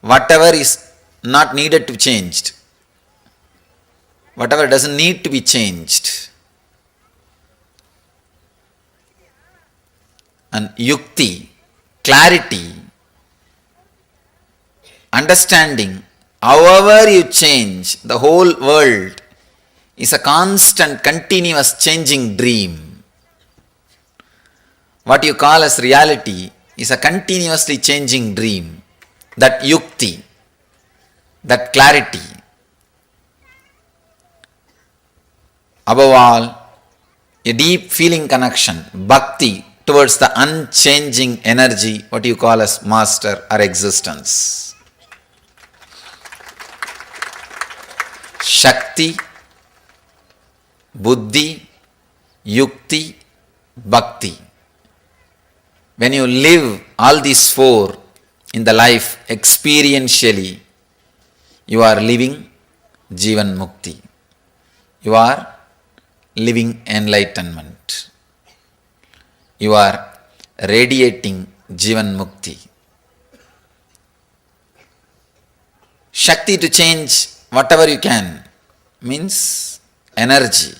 whatever is not needed to be changed, whatever doesn't need to be changed, and Yukti, clarity, understanding. However you change, the whole world is a constant, continuous changing dream. What you call as reality is a continuously changing dream. That Yukti, that clarity. Above all, a deep feeling connection, bhakti, towards the unchanging energy, what you call as master or existence. Shakti, Buddhi, Yukti, Bhakti. When you live all these 4 in the life experientially, you are living Jivan Mukti. You are living enlightenment. You are radiating Jivan Mukti. Shakti to change whatever you can means energy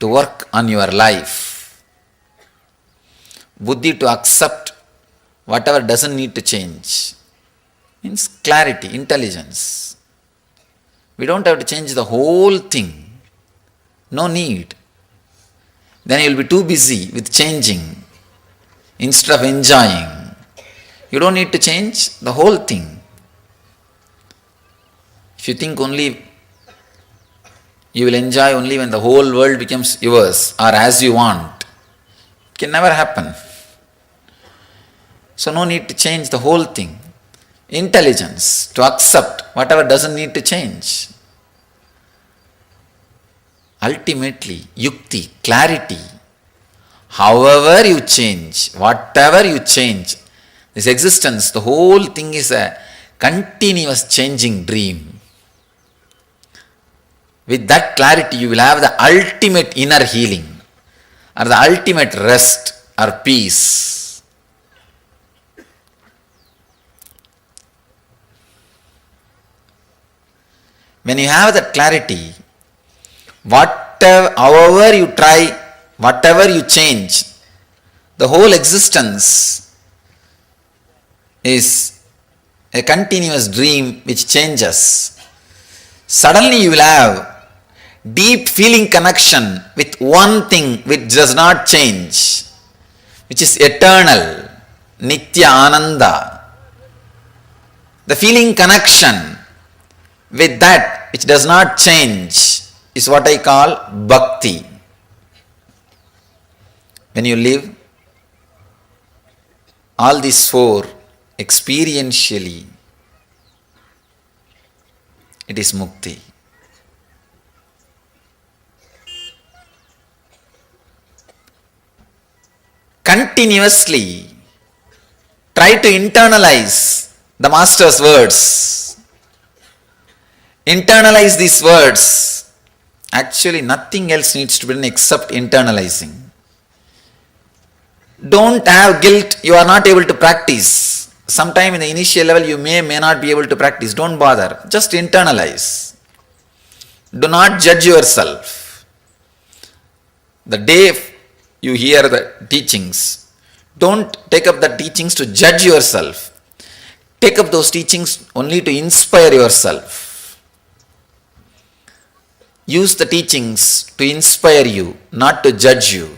to work on your life. Buddhi to accept whatever doesn't need to change means clarity, intelligence. We don't have to change the whole thing. No need. Then you will be too busy with changing instead of enjoying. You don't need to change the whole thing. If you think only you will enjoy only when the whole world becomes yours or as you want, it can never happen. So no need to change the whole thing. Intelligence to accept whatever doesn't need to change. Ultimately, yukti, clarity. However you change, whatever you change, this existence, the whole thing is a continuous changing dream. With that clarity, you will have the ultimate inner healing or the ultimate rest or peace. When you have that clarity, however you try, whatever you change, the whole existence is a continuous dream which changes. Suddenly you will have deep feeling connection with one thing which does not change, which is eternal, Nitya Ananda. The feeling connection with that which does not change is what I call bhakti. When you live all these four experientially, it is mukti. Continuously try to internalize the Master's words. Internalize these words. Actually, nothing else needs to be done except internalizing. Don't have guilt, you are not able to practice. Sometime in the initial level you may not be able to practice. Don't bother. Just internalize. Do not judge yourself. The day you hear the teachings, don't take up the teachings to judge yourself. Take up those teachings only to inspire yourself. Use the teachings to inspire you, not to judge you.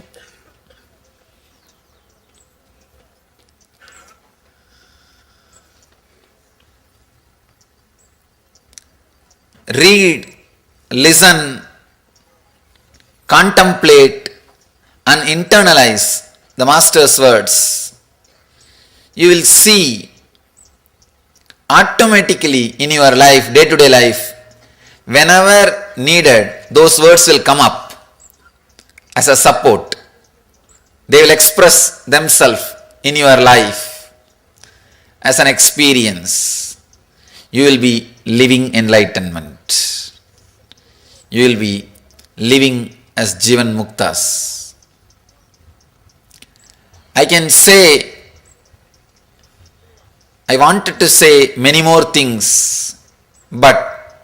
Read, listen, contemplate and internalize the Master's words. You will see automatically in your life, day-to-day life, whenever needed, those words will come up as a support. They will express themselves in your life as an experience. You will be living enlightenment. You will be living as Jivan Muktas. I wanted to say many more things, but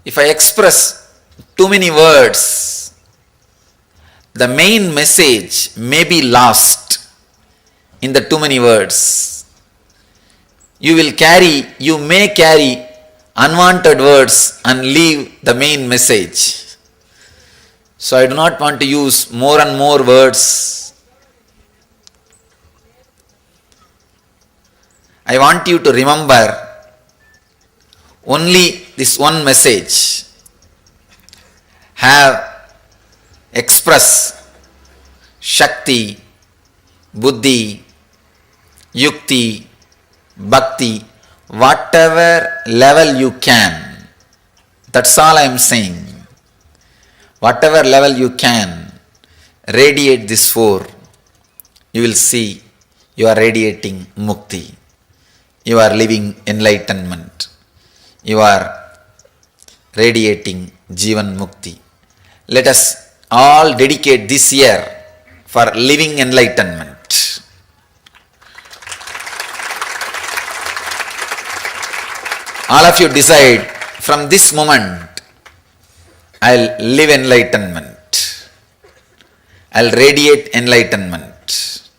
if I express too many words, the main message may be lost in the too many words. You may carry unwanted words and leave the main message. So I do not want to use more and more words. I want you to remember only this one message. Express Shakti, Buddhi, Yukti, Bhakti, whatever level you can. That's all I am saying. Whatever level you can, radiate this four. You will see you are radiating mukti. You are living enlightenment. You are radiating Jivan Mukti. Let us all dedicate this year for living enlightenment. All of you decide, from this moment, I'll live enlightenment. I'll radiate enlightenment.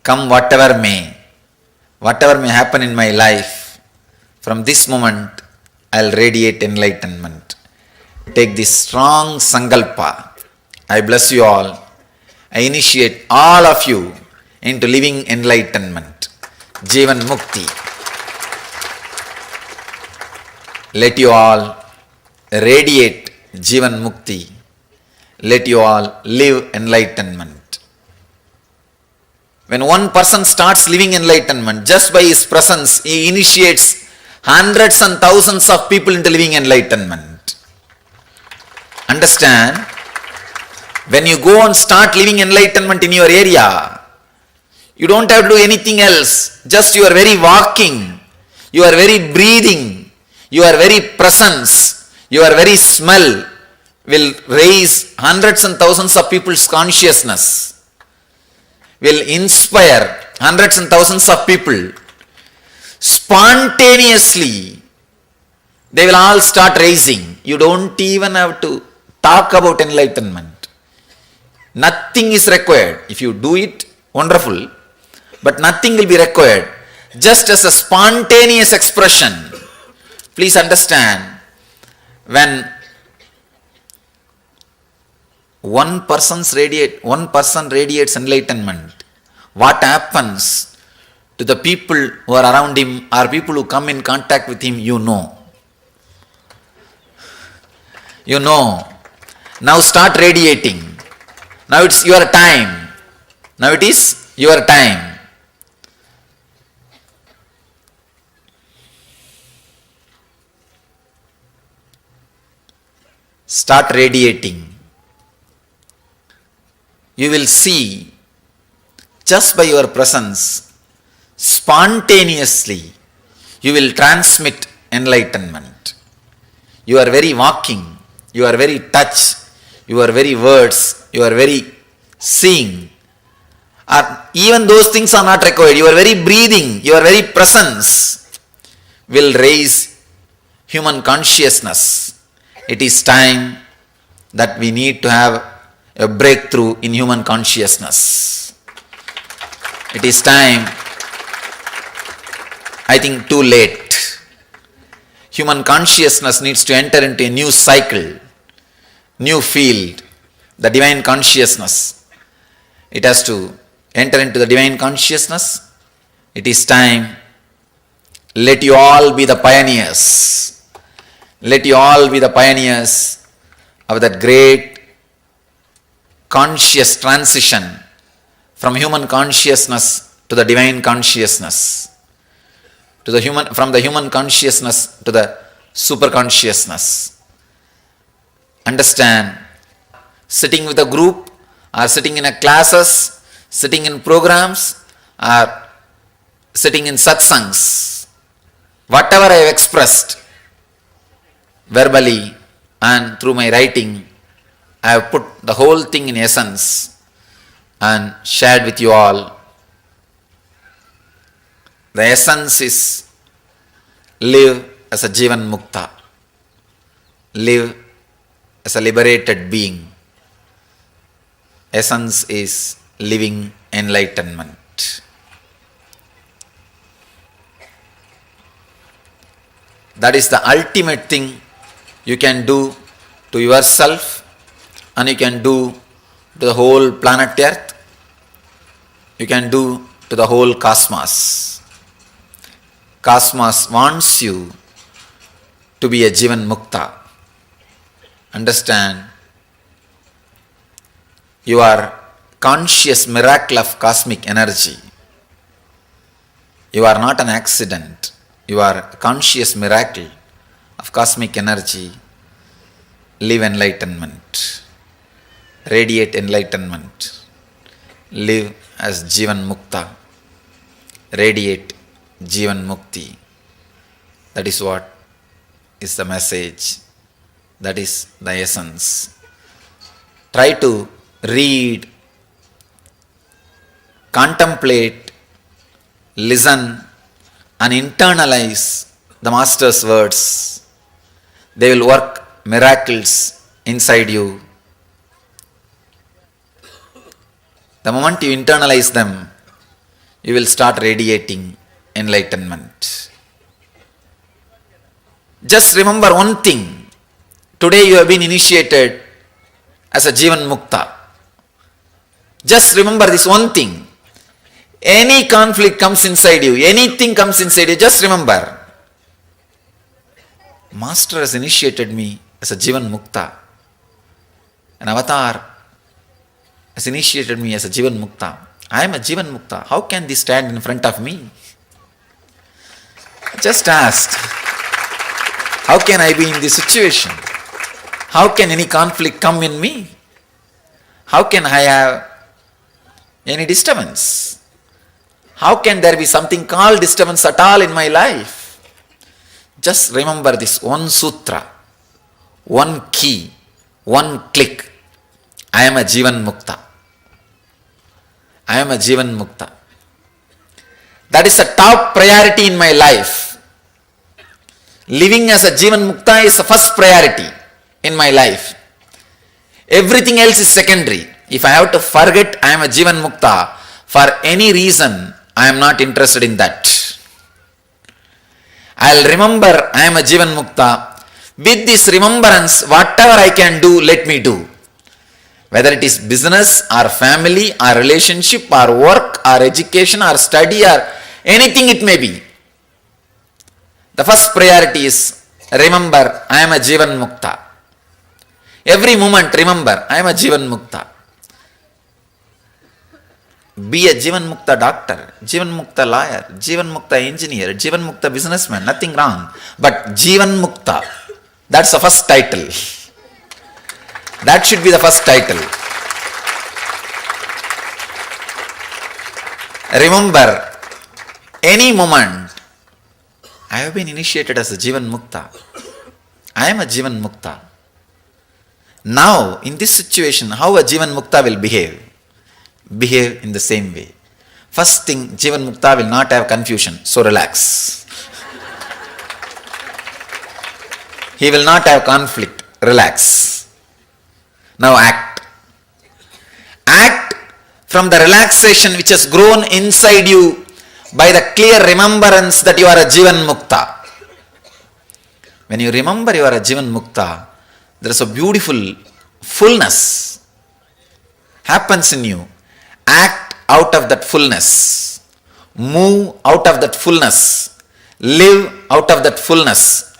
Come whatever may happen in my life, from this moment, I'll radiate enlightenment. Take this strong sankalpa. I bless you all. I initiate all of you into living enlightenment. Jivan Mukti. Let you all radiate Jivan Mukti. Let you all live enlightenment. When one person starts living enlightenment, just by his presence, he initiates hundreds and thousands of people into living enlightenment. Understand? When you go and start living enlightenment in your area, you don't have to do anything else. Just your very walking, your very breathing, your very presence, your very smell will raise hundreds and thousands of people's consciousness, will inspire hundreds and thousands of people. Spontaneously, they will all start raising. You don't even have to talk about enlightenment. Nothing is required. If you do it, wonderful, but nothing will be required. Just as a spontaneous expression. Please understand, when one person radiates enlightenment, what happens to the people who are around him or people who come in contact with him, you know. You know. Now start radiating. Now it's your time. Now it is your time. Start radiating. You will see, just by your presence, spontaneously, you will transmit enlightenment. Your very walking, your very touch, your very words, your very seeing, or even those things are not required. Your very breathing, your very presence will raise human consciousness. It is time that we need to have a breakthrough in human consciousness. It is time, I think too late. Human consciousness needs to enter into a new cycle, new field, the divine consciousness. It has to enter into the divine consciousness. It is time. Let you all be the pioneers. Let you all be the pioneers of that great conscious transition from human consciousness to the divine consciousness, from the human consciousness to the super consciousness. Understand, sitting with a group or sitting in a classes, sitting in programs or sitting in satsangs, whatever I have expressed verbally and through my writing, I have put the whole thing in essence and shared with you all. The essence is live as a Jivan Mukta, live as a liberated being. Essence is living enlightenment. That is the ultimate thing you can do to yourself and you can do to the whole planet Earth. You can do to the whole cosmos. Cosmos wants you to be a Jivan Mukta. Understand, you are conscious miracle of cosmic energy. You are not an accident. You are a conscious miracle of cosmic energy. Live enlightenment. Radiate enlightenment. Live as Jivan Mukta. Radiate Jivan Mukti. That is what is the message. That is the essence. Try to read, contemplate, listen and internalize the Master's words. They will work miracles inside you. The moment you internalize them, you will start radiating enlightenment. Just remember one thing. Today you have been initiated as a Jivan Mukta. Just remember this one thing. Any conflict comes inside you, anything comes inside you, just remember, Master has initiated me as a Jivan Mukta. An avatar has initiated me as a Jivan Mukta. I am a Jivan Mukta. How can this stand in front of me? Just ask, how can I be in this situation? How can any conflict come in me? How can I have any disturbance? How can there be something called disturbance at all in my life? Just remember this one sutra, one key, one click. I am a Jivan Mukta. I am a Jivan Mukta. That is a top priority in my life. Living as a Jivan Mukta is the first priority in my life. Everything else is secondary. If I have to forget I am a Jivan Mukta for any reason, I am not interested in that. I'll remember I am a Jivan Mukta. With this remembrance, whatever I can do, let me do. Whether it is business or family or relationship or work or education or study or anything it may be. The first priority is remember I am a Jivan Mukta. Every moment remember I am a Jivan Mukta. Be a Jivan Mukta doctor, Jivan Mukta lawyer, Jivan Mukta engineer, Jivan Mukta businessman, nothing wrong. But Jivan Mukta, that's the first title. That should be the first title. Remember, any moment, I have been initiated as a Jivan Mukta. I am a Jivan Mukta. Now, in this situation, how a Jivan Mukta will behave? Behave in the same way. First thing, Jivan Mukta will not have confusion, so relax. He will not have conflict, relax. Now act. Act from the relaxation which has grown inside you by the clear remembrance that you are a Jivan Mukta. When you remember you are a Jivan Mukta, there is a beautiful fullness happens in you. Act out of that fullness. Move out of that fullness. Live out of that fullness.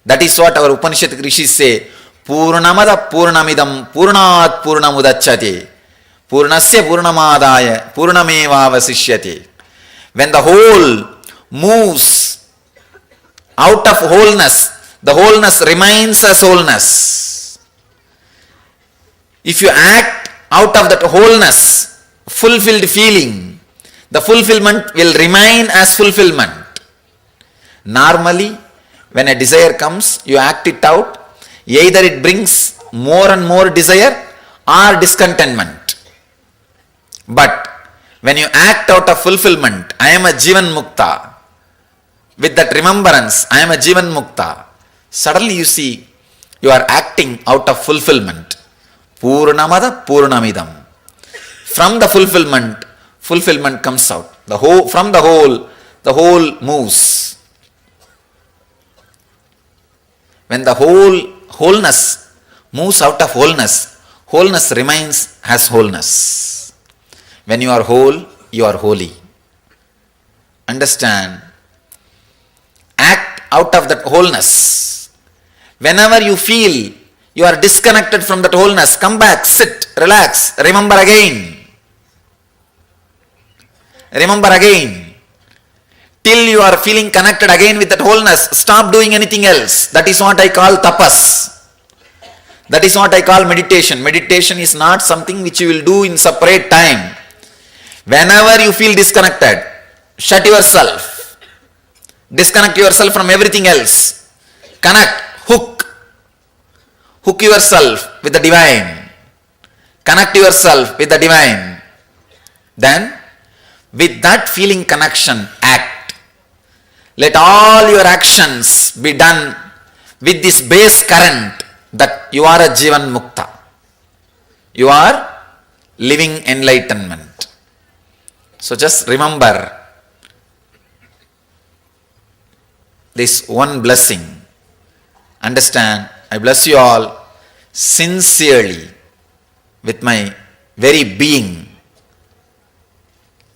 That is what our Upanishad Rishis say. Purnamada Purnamidam Purnat Purnamudachyate Purnasya Purnamadaya Purnameva Vasishyate. When the whole moves out of wholeness, the wholeness remains as wholeness. If you act out of that wholeness, fulfilled feeling, the fulfillment will remain as fulfillment. Normally, when a desire comes, you act it out. Either it brings more and more desire or discontentment. But when you act out of fulfillment, I am a Jivan Mukta. With that remembrance, I am a Jivan Mukta. Suddenly you see, you are acting out of fulfillment. Purnamada Purnamidam. From the fulfillment, fulfillment comes out. From the whole moves. When the wholeness moves out of wholeness, wholeness remains as wholeness. When you are whole, you are holy. Understand? Act out of that wholeness. Whenever you feel you are disconnected from that wholeness, come back, sit, relax, remember again. Remember again. Till you are feeling connected again with that wholeness, stop doing anything else. That is what I call tapas. That is what I call meditation. Meditation is not something which you will do in separate time. Whenever you feel disconnected, shut yourself. Disconnect yourself from everything else. Connect, hook. Hook yourself with the divine. Connect yourself with the divine. Then, with that feeling connection, act. Let all your actions be done with this base current that you are a Jivan Mukta. You are living enlightenment. So just remember this one blessing. Understand, I bless you all sincerely with my very being.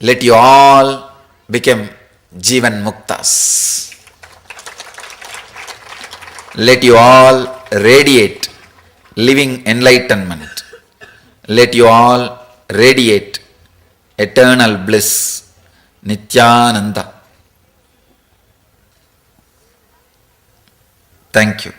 Let you all become Jivan Muktas. Let you all radiate living enlightenment. Let you all radiate eternal bliss, Nityananda. Thank you.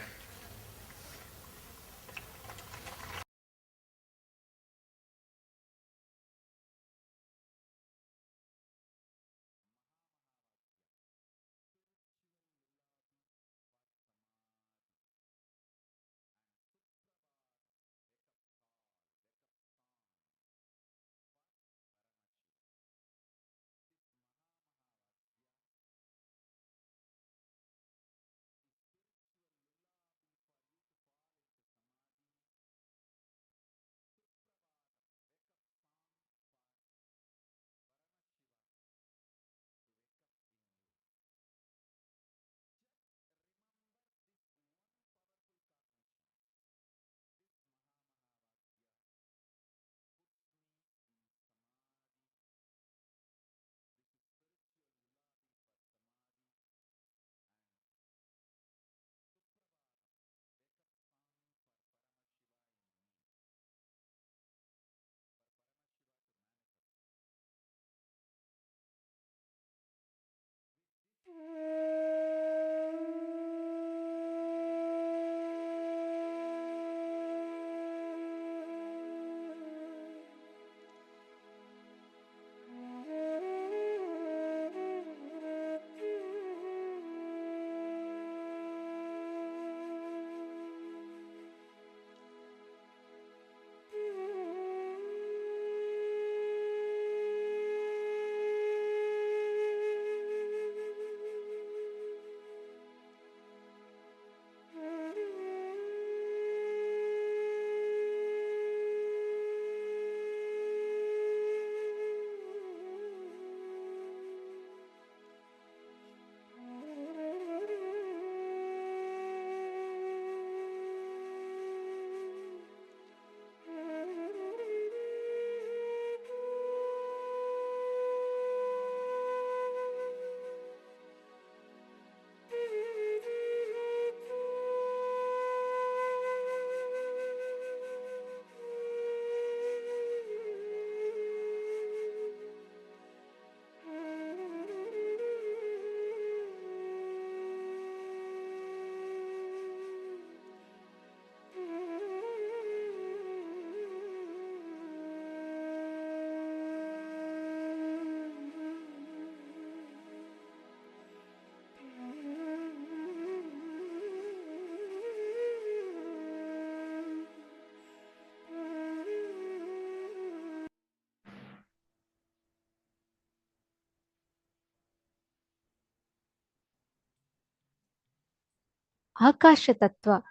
Akasha Tattva,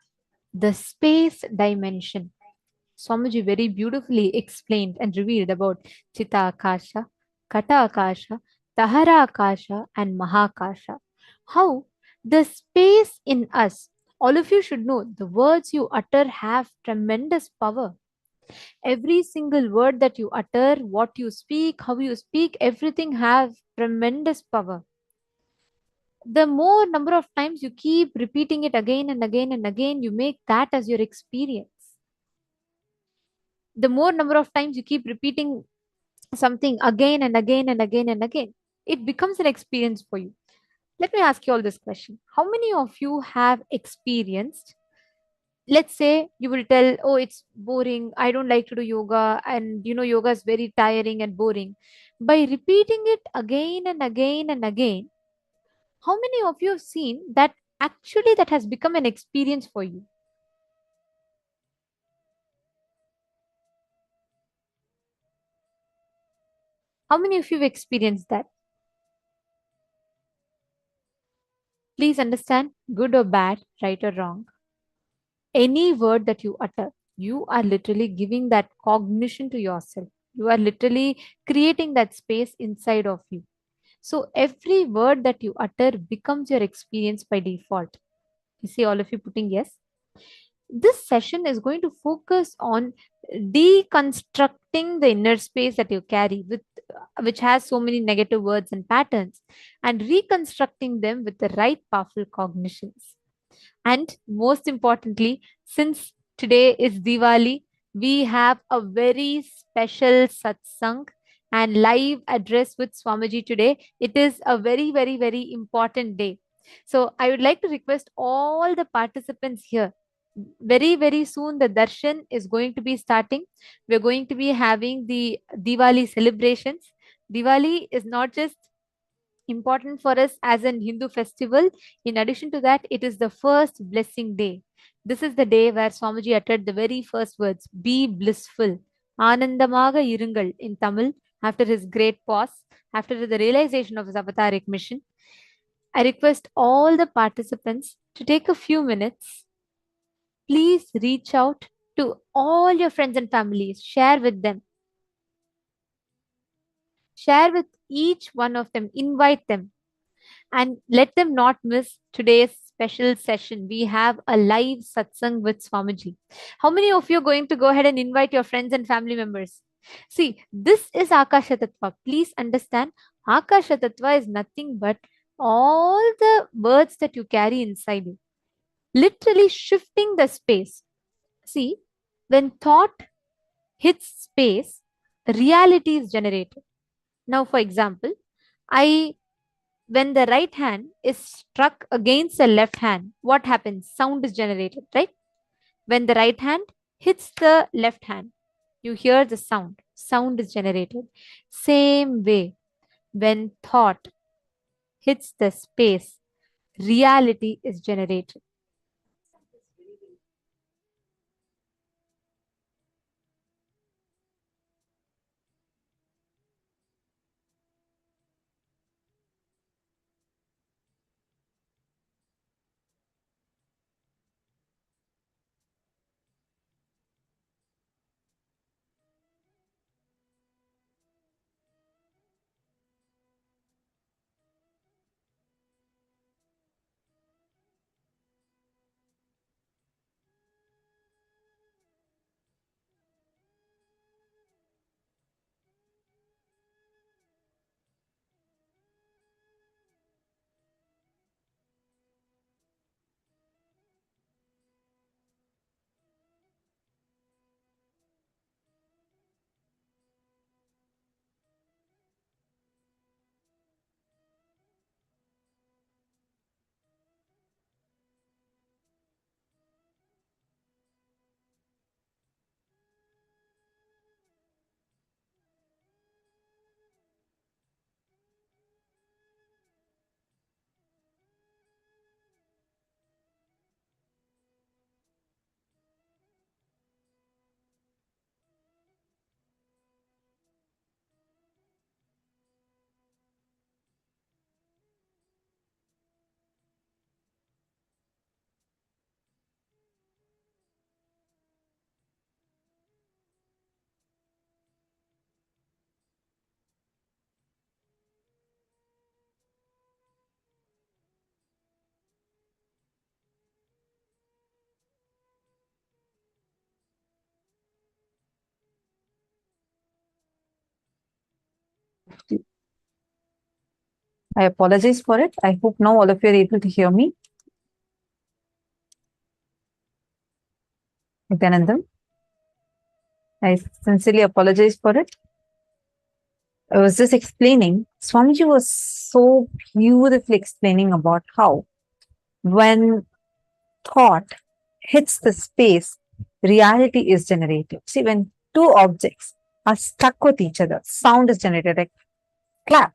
the space dimension. Swamiji very beautifully explained and revealed about Chita Akasha, Kata Akasha, Tahara Akasha, and Mahakasha. How the space in us, all of you should know, the words you utter have tremendous power. Every single word that you utter, what you speak, how you speak, everything have tremendous power. The more number of times you keep repeating it again and again and again, you make that as your experience. The more number of times you keep repeating something again and again and again and again, it becomes an experience for you. Let me ask you all this question. How many of you have experienced, let's say you will tell, oh, it's boring, I don't like to do yoga, and yoga is very tiring and boring. By repeating it again and again and again, how many of you have seen that actually that has become an experience for you? How many of you have experienced that? Please understand, good or bad, right or wrong, any word that you utter, you are literally giving that cognition to yourself. You are literally creating that space inside of you. So every word that you utter becomes your experience by default. You see all of you putting yes? This session is going to focus on deconstructing the inner space that you carry with which has so many negative words and patterns, and reconstructing them with the right powerful cognitions. And most importantly, since today is Diwali, we have a very special satsang and live address with Swamiji today. It is a very, very, very important day. So I would like to request all the participants here. Very, very soon the darshan is going to be starting. We're going to be having the Diwali celebrations. Diwali is not just important for us as an Hindu festival. In addition to that, it is the first blessing day. This is the day where Swamiji uttered the very first words, be blissful. Anandamaga irungal in Tamil, after his great pause, after the realization of his avataric mission. I request all the participants to take a few minutes. Please reach out to all your friends and families. Share with them. Share with each one of them. Invite them. And let them not miss today's special session. We have a live satsang with Swamiji. How many of you are going to go ahead and invite your friends and family members? See, this is Akasha Tattva. Please understand, Akasha Tattva is nothing but all the words that you carry inside you. Literally shifting the space. See, when thought hits space, reality is generated. Now, for example, when the right hand is struck against the left hand, what happens? Sound is generated, right? When the right hand hits the left hand, you hear the sound. Sound is generated. Same way, when thought hits the space, reality is generated. I apologize for it. I hope now all of you are able to hear me. Nityanandam, I sincerely apologize for it. I was just explaining, Swamiji was so beautifully explaining about how when thought hits the space, reality is generated. See, when two objects are stuck with each other, sound is generated, like clap,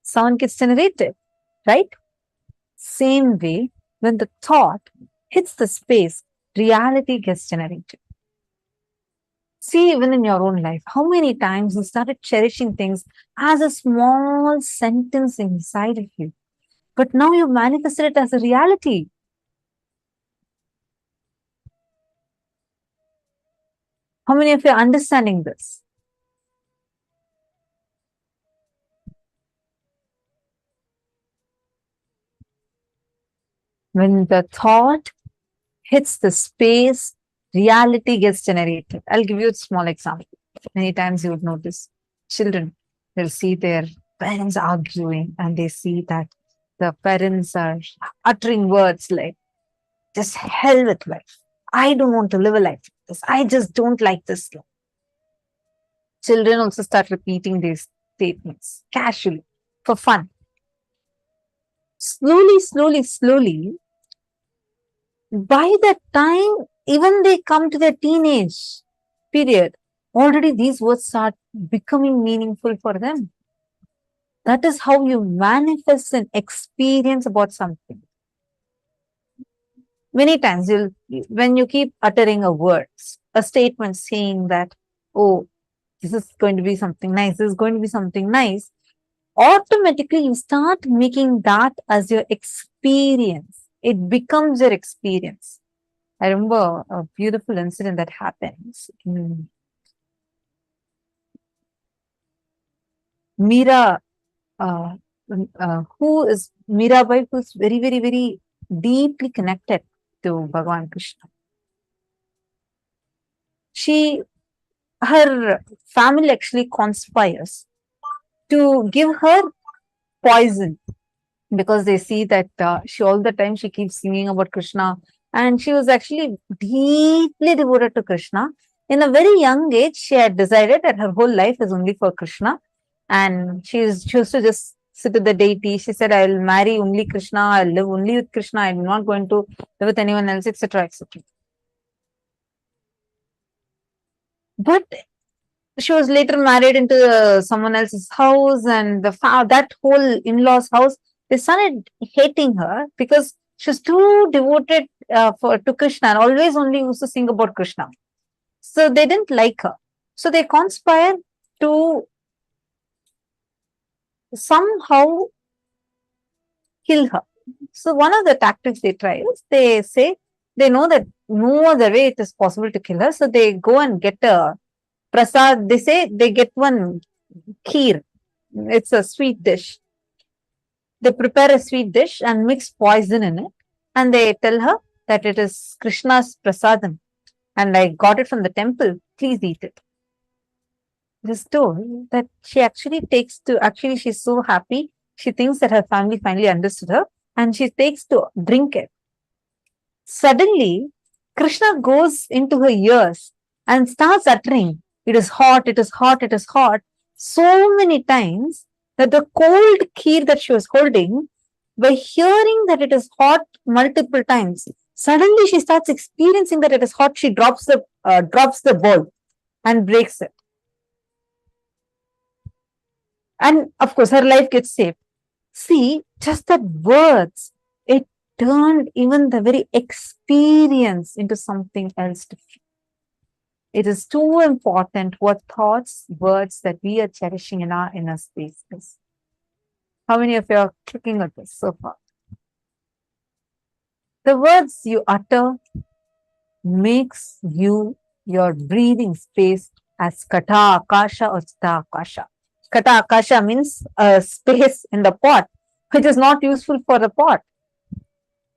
sound gets generated, right? Same way, when the thought hits the space, reality gets generated. See, even in your own life, how many times you started cherishing things as a small sentence inside of you, but now you manifested it as a reality. How many of you are understanding this? When the thought hits the space, reality gets generated. I'll give you a small example. Many times you would notice children, they'll see their parents arguing and they see that the parents are uttering words like, just hell with life. I don't want to live a life like this. I just don't like this life. Children also start repeating these statements casually for fun. Slowly, by that time, even they come to their teenage period, already these words start becoming meaningful for them. That is how you manifest an experience about something. Many times, when you keep uttering a word, a statement saying that, oh, this is going to be something nice, this is going to be something nice, automatically you start making that as your experience. It becomes your experience. I remember a beautiful incident that happens in Meera, who is Meerabai, who is very deeply connected to Bhagavan Krishna. Her family actually conspires to give her poison because they see that she all the time she keeps singing about Krishna, and she was actually deeply devoted to Krishna. In a very young age, she had decided that her whole life is only for Krishna, and she used to just sit with the deity. She said, I will marry only Krishna, I will live only with Krishna, I am not going to live with anyone else, etc., etc. But she was later married into someone else's house, and that whole in-laws house, they started hating her because she was too devoted to Krishna and always only used to sing about Krishna. So they didn't like her. So they conspired to somehow kill her. So one of the tactics they try is they say they know that no other way it is possible to kill her. So they go and get a prasad. They say they get one kheer. It's a sweet dish. They prepare a sweet dish and mix poison in it. And they tell her that it is Krishna's prasadam. And I got it from the temple. Please eat it. This told that she actually she's so happy. She thinks that her family finally understood her and she takes to drink it. Suddenly, Krishna goes into her ears and starts uttering, it is hot, it is hot, it is hot, so many times that the cold kheer that she was holding, by hearing that it is hot multiple times, suddenly she starts experiencing that it is hot. She drops the bowl and breaks it. And of course, her life gets saved. See, just that words, it turned even the very experience into something else different. It is too important what thoughts, words that we are cherishing in our inner spaces. How many of you are clicking at this so far? The words you utter makes you your breathing space as Kata Akasha or Chita Akasha. Kata Akasha means a space in the pot, which is not useful for the pot.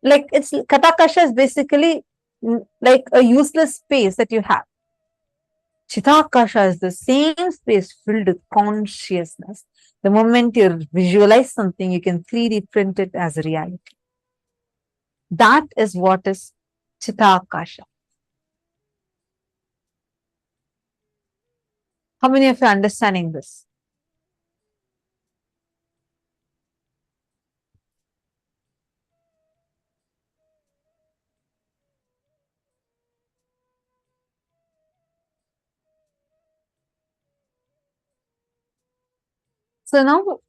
Like Kata Akasha is basically like a useless space that you have. Chitakasha is the same space filled with consciousness. The moment you visualize something, you can 3D print it as a reality. That is what is Chitakasha. How many of you are understanding this? So now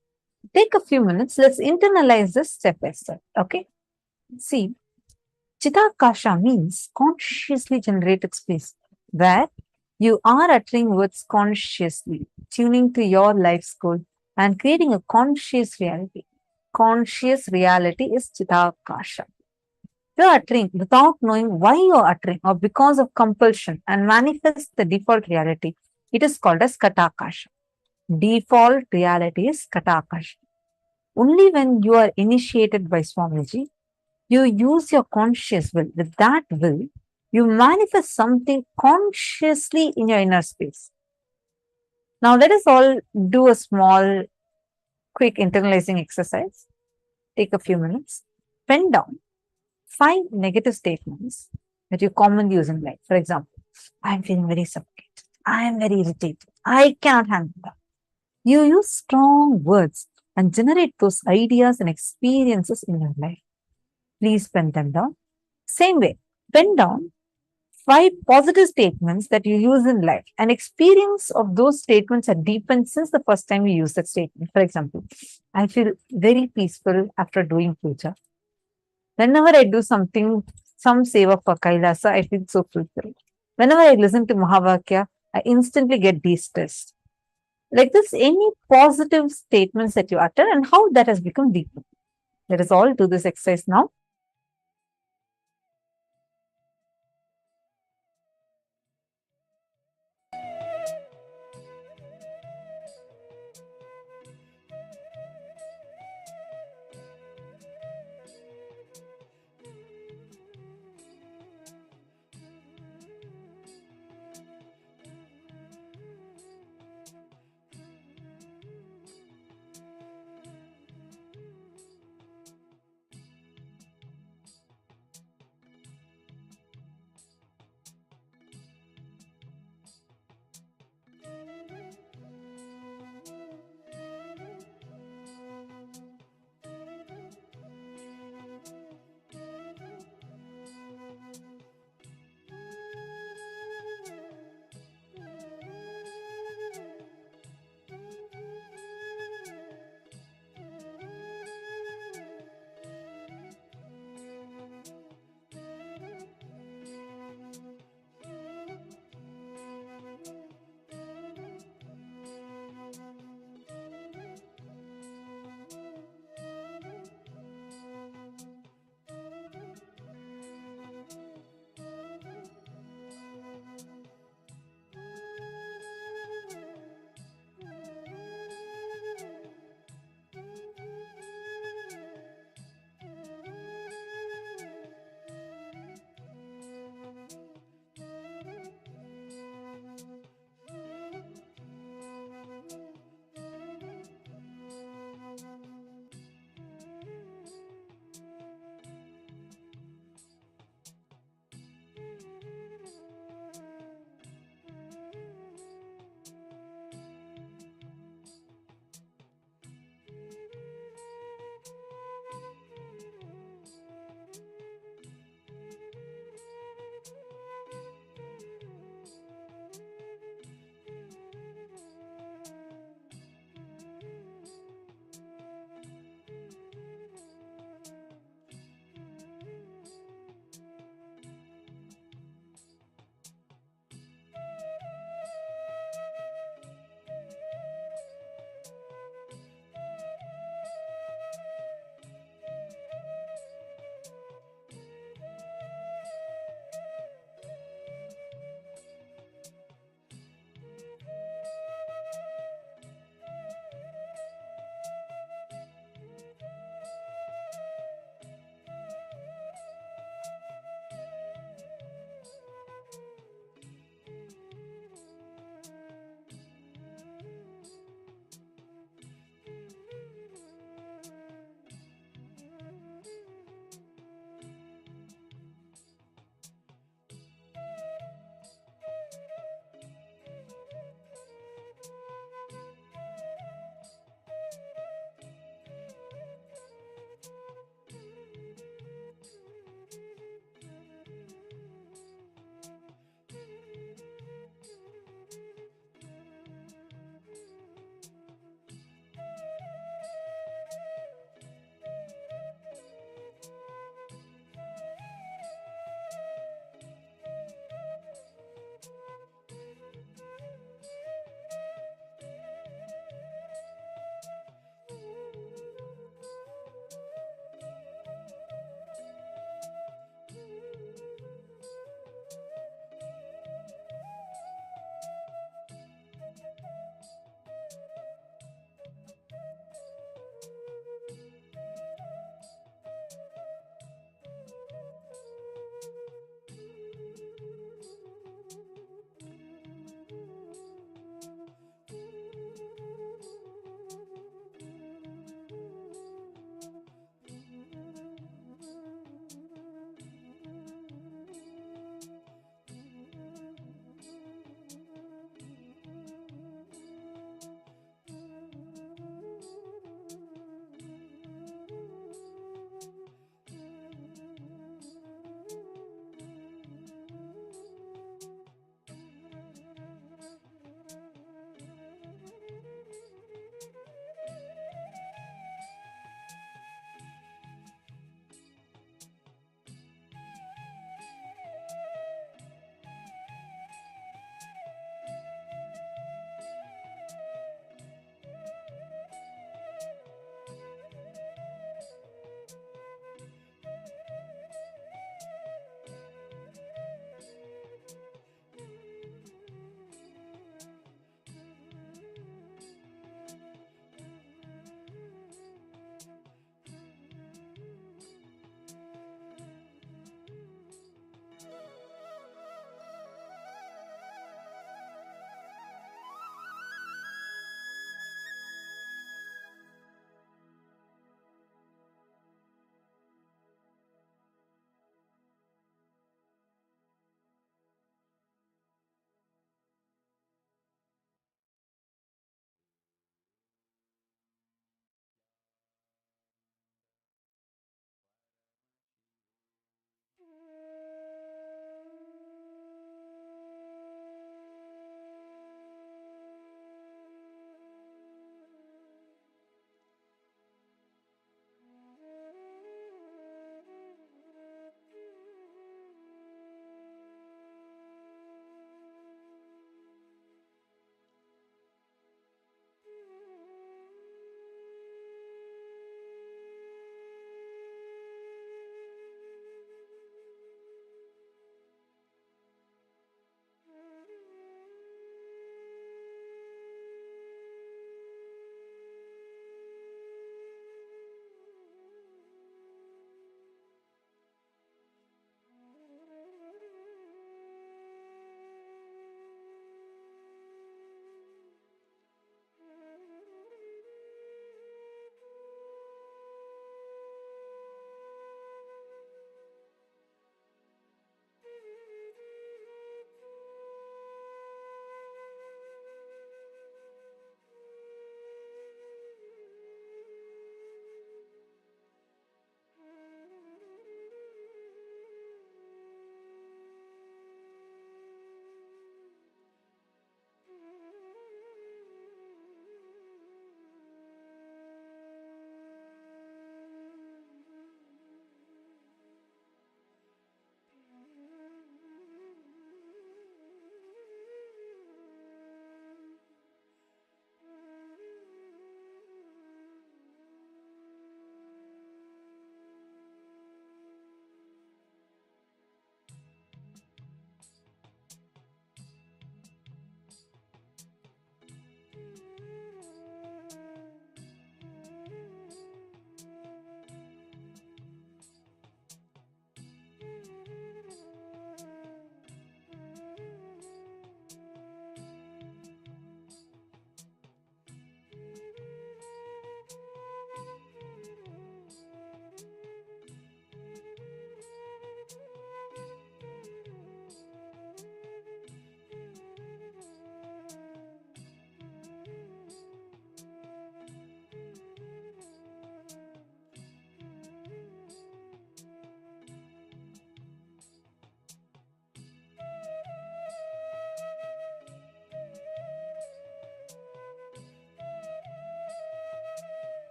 take a few minutes. Let's internalize this step by step. Okay. See, Chitakasha means consciously generated space where you are uttering words consciously, tuning to your life's goal and creating a conscious reality. Conscious reality is Chitakasha. You're uttering without knowing why you're uttering or because of compulsion and manifest the default reality. It is called as Katakasha. Default reality is Katakasha. Only when you are initiated by Swamiji, you use your conscious will. With that will, you manifest something consciously in your inner space. Now, let us all do a small, quick internalizing exercise. Take a few minutes. Pen down 5 negative statements that you commonly use in life. For example, I am feeling very suffocated. I am very irritated. I cannot handle that. You use strong words and generate those ideas and experiences in your life. Please pen them down. Same way, pen down 5 positive statements that you use in life. An experience of those statements are deepened since the first time you use that statement. For example, I feel very peaceful after doing puja. Whenever I do something, some seva for KAILASA, I feel so fulfilled. Whenever I listen to Mahavakya, I instantly get de-stressed. Like this, any positive statements that you utter and how that has become deeper. Let us all do this exercise now.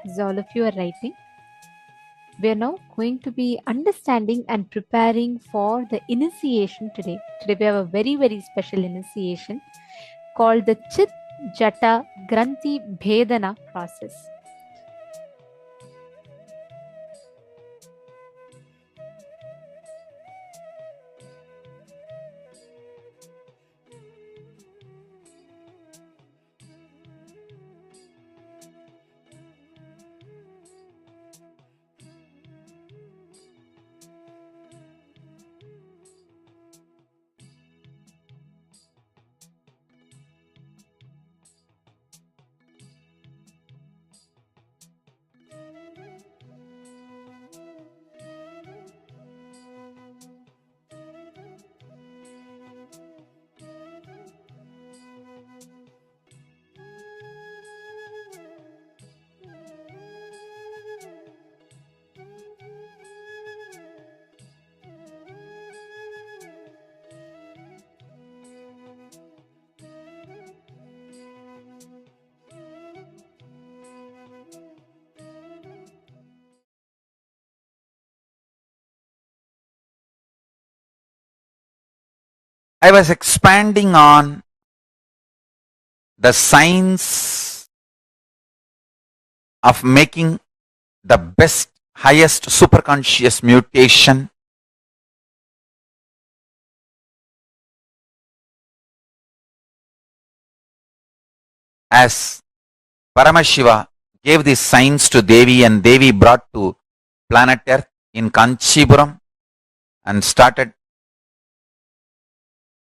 as all of you are writing, we are now going to be understanding and preparing for the initiation today. Today we have a very, very special initiation called the Chit Jata Granthi Bhedana process. I was expanding on the science of making the best, highest superconscious mutation as Paramashiva gave this science to Devi and Devi brought to planet Earth in Kanchipuram and started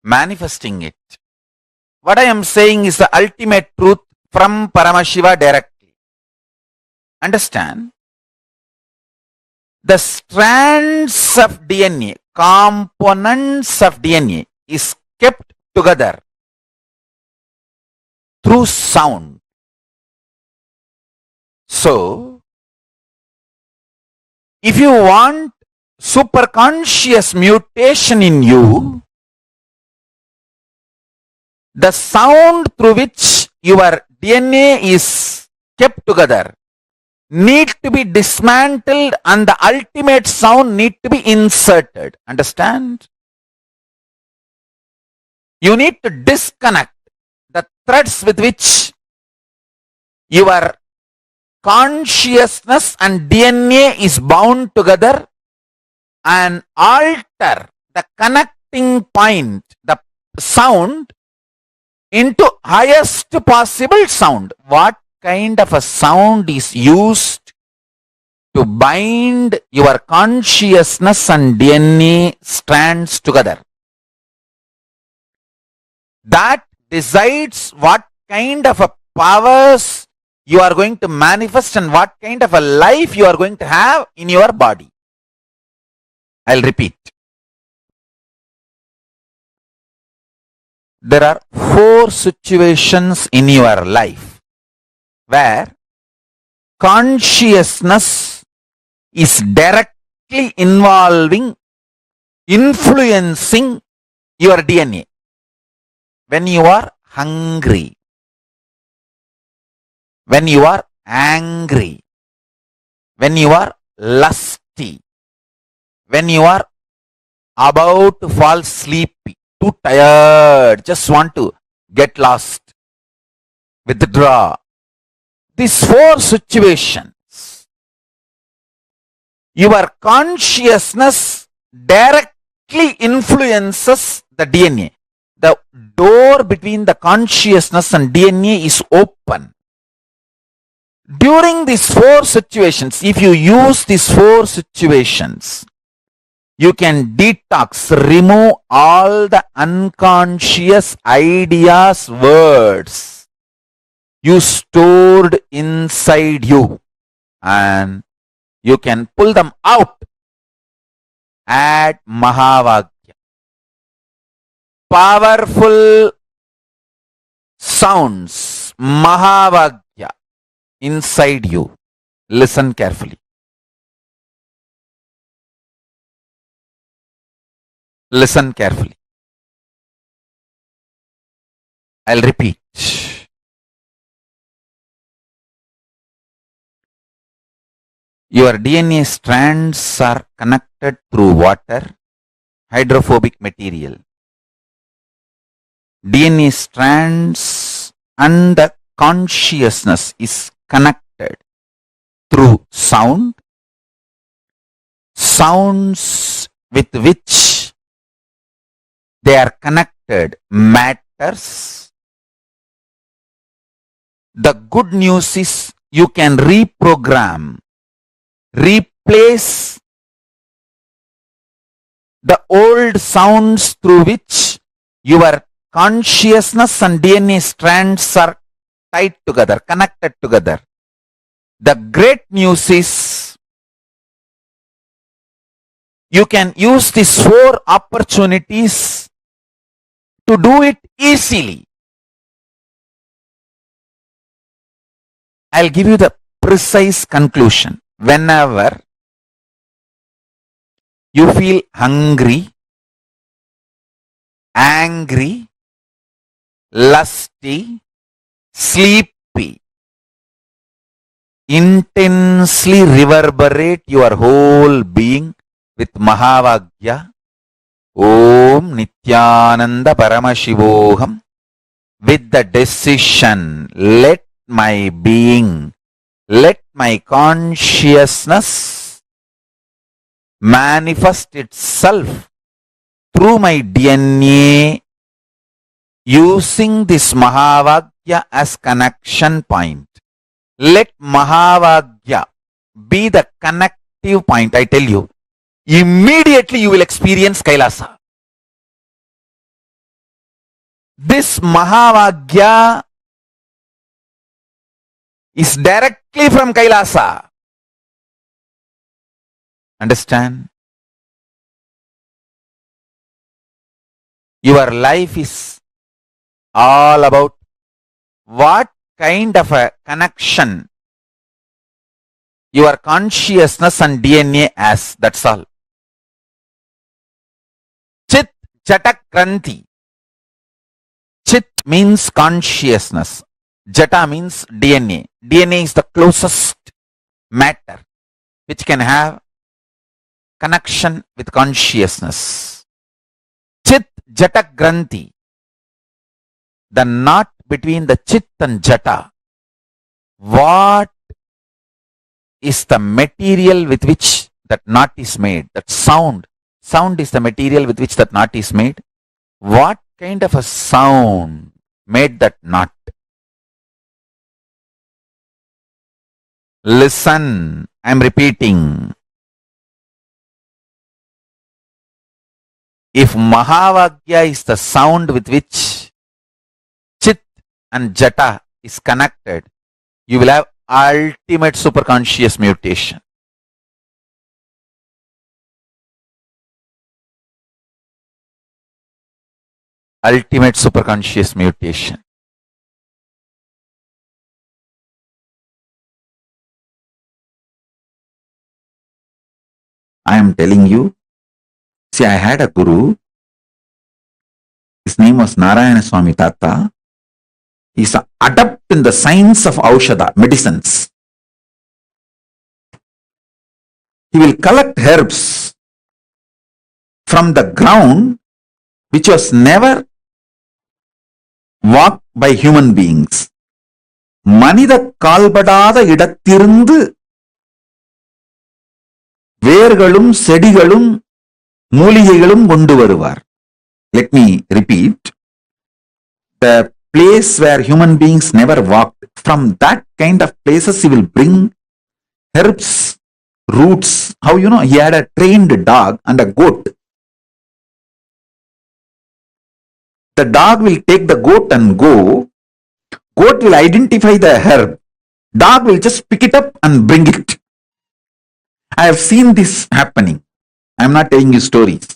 manifesting it. What I am saying is the ultimate truth from Paramashiva directly. Understand? The strands of DNA, components of DNA is kept together through sound. So, if you want superconscious mutation in you, the sound through which your DNA is kept together need to be dismantled and the ultimate sound need to be inserted. Understand? You need to disconnect the threads with which your consciousness and DNA is bound together and alter the connecting point, the sound, into highest possible sound. What kind of a sound is used to bind your consciousness and DNA strands together? That decides what kind of a powers you are going to manifest and what kind of a life you are going to have in your body. I'll repeat. There are 4 situations in your life where consciousness is directly influencing your DNA. When you are hungry, when you are angry, when you are lusty, when you are about to fall sleepy, too tired, just want to get lost, withdraw. These 4 situations, your consciousness directly influences the DNA. The door between the consciousness and DNA is open. During these 4 situations, if you use these 4 situations, you can detox, remove all the unconscious ideas, words you stored inside you, and you can pull them out. Add Mahavagya. Powerful sounds, Mahavagya, inside you. Listen carefully. Listen carefully. I'll repeat. Your DNA strands are connected through water, hydrophobic material. DNA strands and the consciousness is connected through sound, sounds with which they are connected matters. The good news is you can reprogram, replace the old sounds through which your consciousness and DNA strands are tied together, connected together. The great news is you can use these 4 opportunities to do it easily. I'll give you the precise conclusion. Whenever you feel hungry, angry, lusty, sleepy, intensely reverberate your whole being with Mahavagya, Om Nityananda Paramashivoham, with the decision, let my being, let my consciousness manifest itself through my DNA using this Mahavagya as connection point. Let Mahavagya be the connective point. I tell you, immediately you will experience KAILASA. This Mahavagya is directly from KAILASA. Understand? Your life is all about what kind of a connection your consciousness and DNA has. That's all. Chit Jata Kranti. Chit means consciousness. Jata means DNA. DNA is the closest matter which can have connection with consciousness. Chit Jata Granthi. The knot between the Chit and Jata. What is the material with which that knot is made? That sound. Sound is the material with which that knot is made. What kind of a sound made that knot? Listen, I'm repeating. If Mahavagya is the sound with which Chit and Jata is connected, you will have ultimate superconscious mutation. Ultimate superconscious mutation. I am telling you, see, I had a guru. His name was Narayana Swami Tata. He's an adept in the science of Aushadha, medicines. He will collect herbs from the ground which was never walked by human beings. மனித கால்படாத இடத்திலிருந்து வேர்களும் செடிகளும் மூலிகைகளும் கொண்டு வருவார். Let me repeat. The place where human beings never walked, from that kind of places he will bring herbs, roots. How you know? He had a trained dog and a goat. The dog will take the goat and go. Goat will identify the herb. Dog will just pick it up and bring it. I have seen this happening. I am not telling you stories.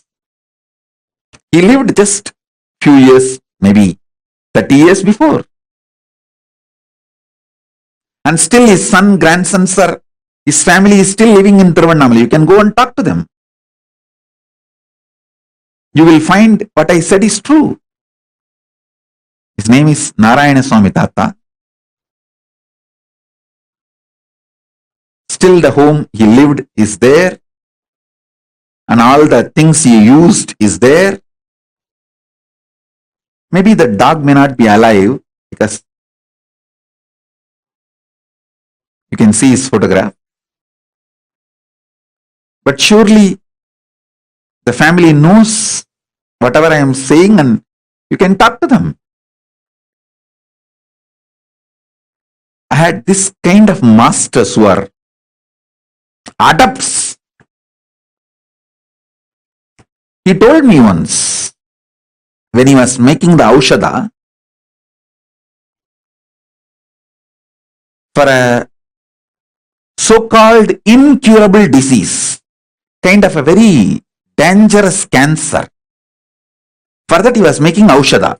He lived just few years, maybe 30 years before. And still his son, grandsons are, his family is still living in Tiruvannamalai. You can go and talk to them. You will find what I said is true. His name is Narayana Swami Tata. still the home he lived is there, and all the things he used is there. Maybe the dog may not be alive because you can see his photograph. But surely the family knows whatever I am saying and you can talk to them. I had this kind of masters who are adepts. He told me once, when he was making the aushadha for a so-called incurable disease, kind of a very dangerous cancer. For that he was making aushadha.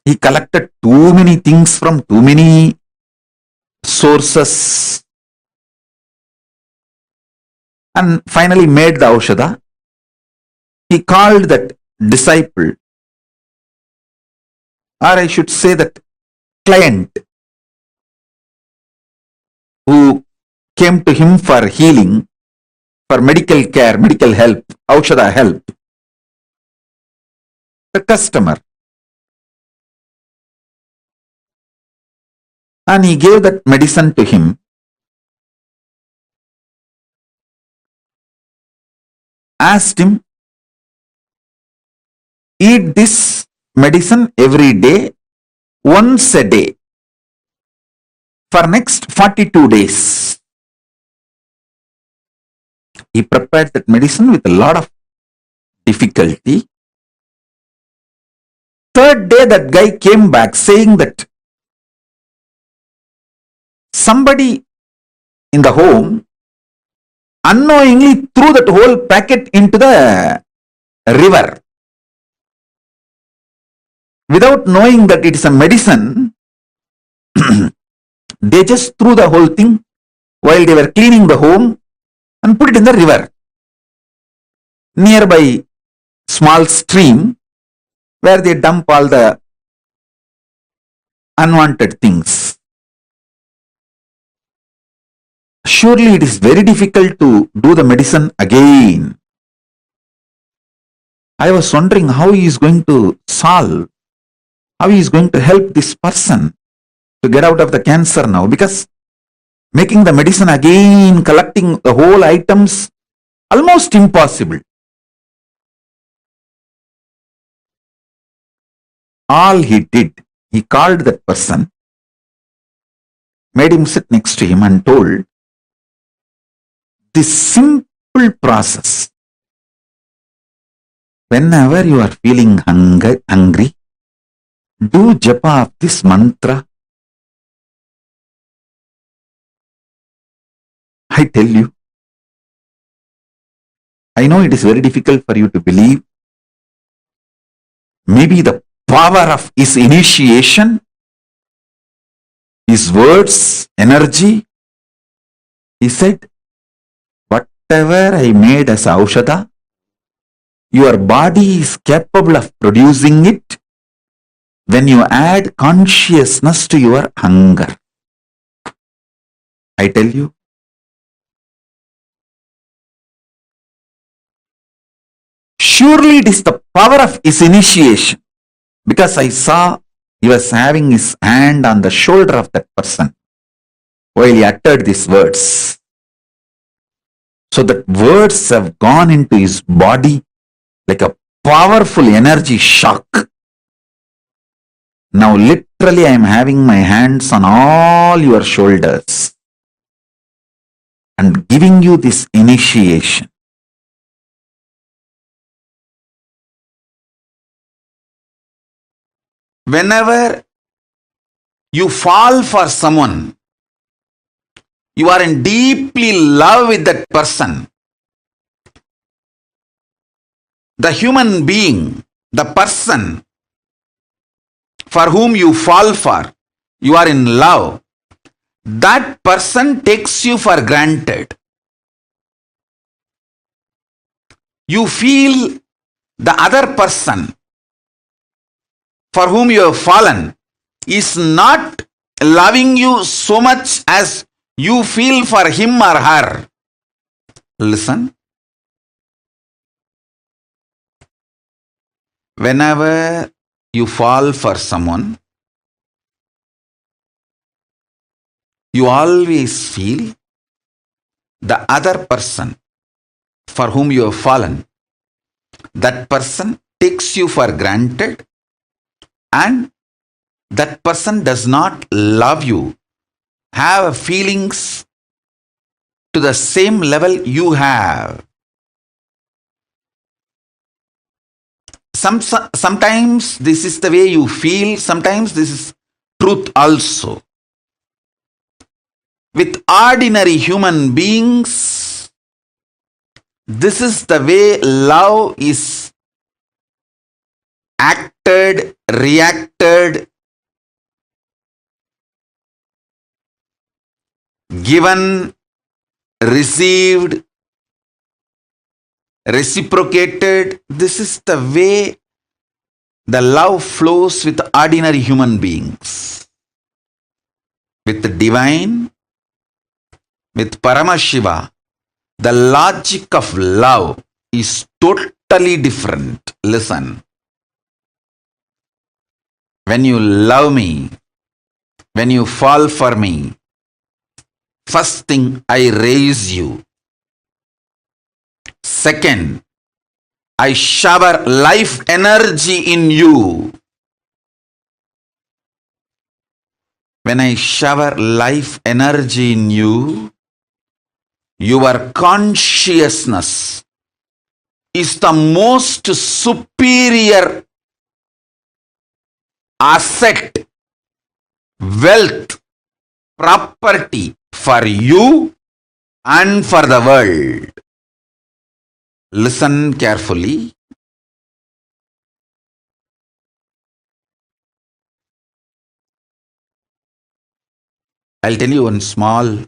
He collected too many things from too many sources and finally made the aushadha. He called that disciple, or I should say that client, who came to him for healing, for medical care, medical help, aushadha help, the customer. And he gave that medicine to him. Asked him, eat this medicine every day, once a day, for next 42 days. He prepared that medicine with a lot of difficulty. Third day, that guy came back saying that somebody in the home unknowingly threw that whole packet into the river. Without knowing that it is a medicine, they just threw the whole thing while they were cleaning the home and put it in the river. Nearby small stream where they dump all the unwanted things. Surely it is very difficult to do the medicine again. I was wondering how he is going to solve, how he is going to help this person to get out of the cancer now, because making the medicine again, collecting the whole items, almost impossible. All he did, he called that person, made him sit next to him and told, this simple process, whenever you are feeling hungry, do japa of this mantra. I tell you, I know it is very difficult for you to believe. Maybe the power of his initiation, his words, energy. He said, whatever I made as aushadha, your body is capable of producing it when you add consciousness to your hunger. I tell you, surely it is the power of his initiation, because I saw he was having his hand on the shoulder of that person while he uttered these words. So that words have gone into his body like a powerful energy shock. Now literally I am having my hands on all your shoulders and giving you this initiation. Whenever you fall for someone, you are in deeply love with that person, the human being, the person for whom you fall for, you are in love, that person takes you for granted. You feel the other person for whom you have fallen is not loving you so much as you feel for him or her. Listen. Whenever you fall for someone, you always feel the other person for whom you have fallen, that person takes you for granted and that person does not love you, have feelings to the same level you have. Sometimes this is the way you feel, sometimes this is truth also. With ordinary human beings, this is the way love is acted, reacted, given, received, reciprocated. This is the way the love flows with ordinary human beings. With the divine, with Paramashiva, the logic of love is totally different. Listen. When you love me, when you fall for me, first thing, I raise you. Second, I shower life energy in you. When I shower life energy in you, your consciousness is the most superior asset, wealth, property for you and for the world. Listen carefully. I'll tell you one small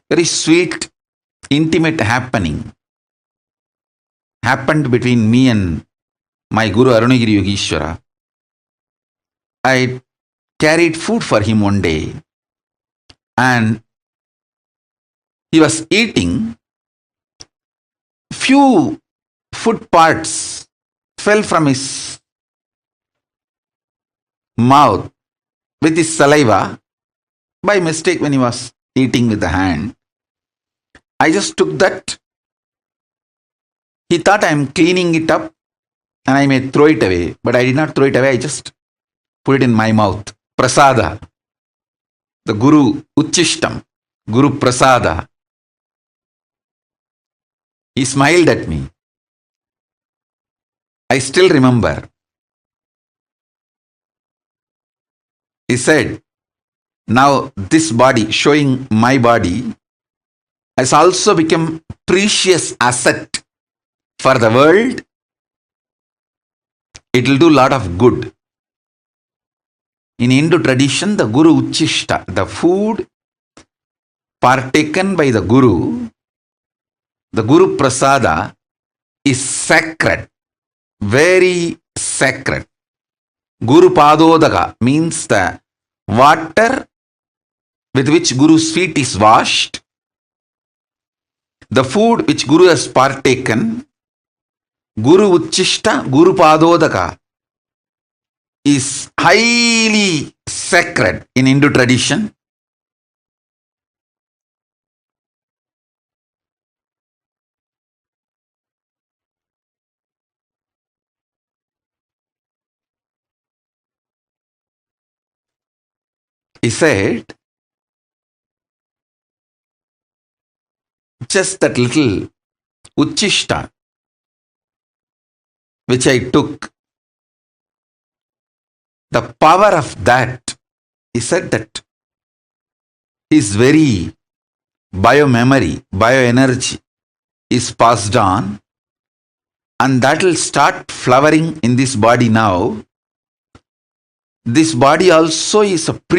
very sweet, intimate happened between me and my Guru Arunagiri Yogeshwara. I carried food for him one day and he was eating. Few food parts fell from his mouth with his saliva by mistake when he was eating with the hand. I just took that. He thought I am cleaning it up and I may throw it away, but I did not throw it away. I just put it in my mouth. Prasada. The Guru Uchishtam. Guru Prasada. He smiled at me. I still remember. He said, now this body, showing my body, has also become precious asset for the world. It will do a lot of good. In Hindu tradition, the Guru Uchishta, the food partaken by the Guru Prasada is sacred, very sacred. Guru Padodaka means the water with which Guru's feet is washed. The food which Guru has partaken, Guru Uchishta, Guru Padodaka, is highly sacred in Hindu tradition. He said, just that little Uchishta which I took, the power of that, he said that his very biomemory, bioenergy is passed on and that will start flowering in this body now. This body also is a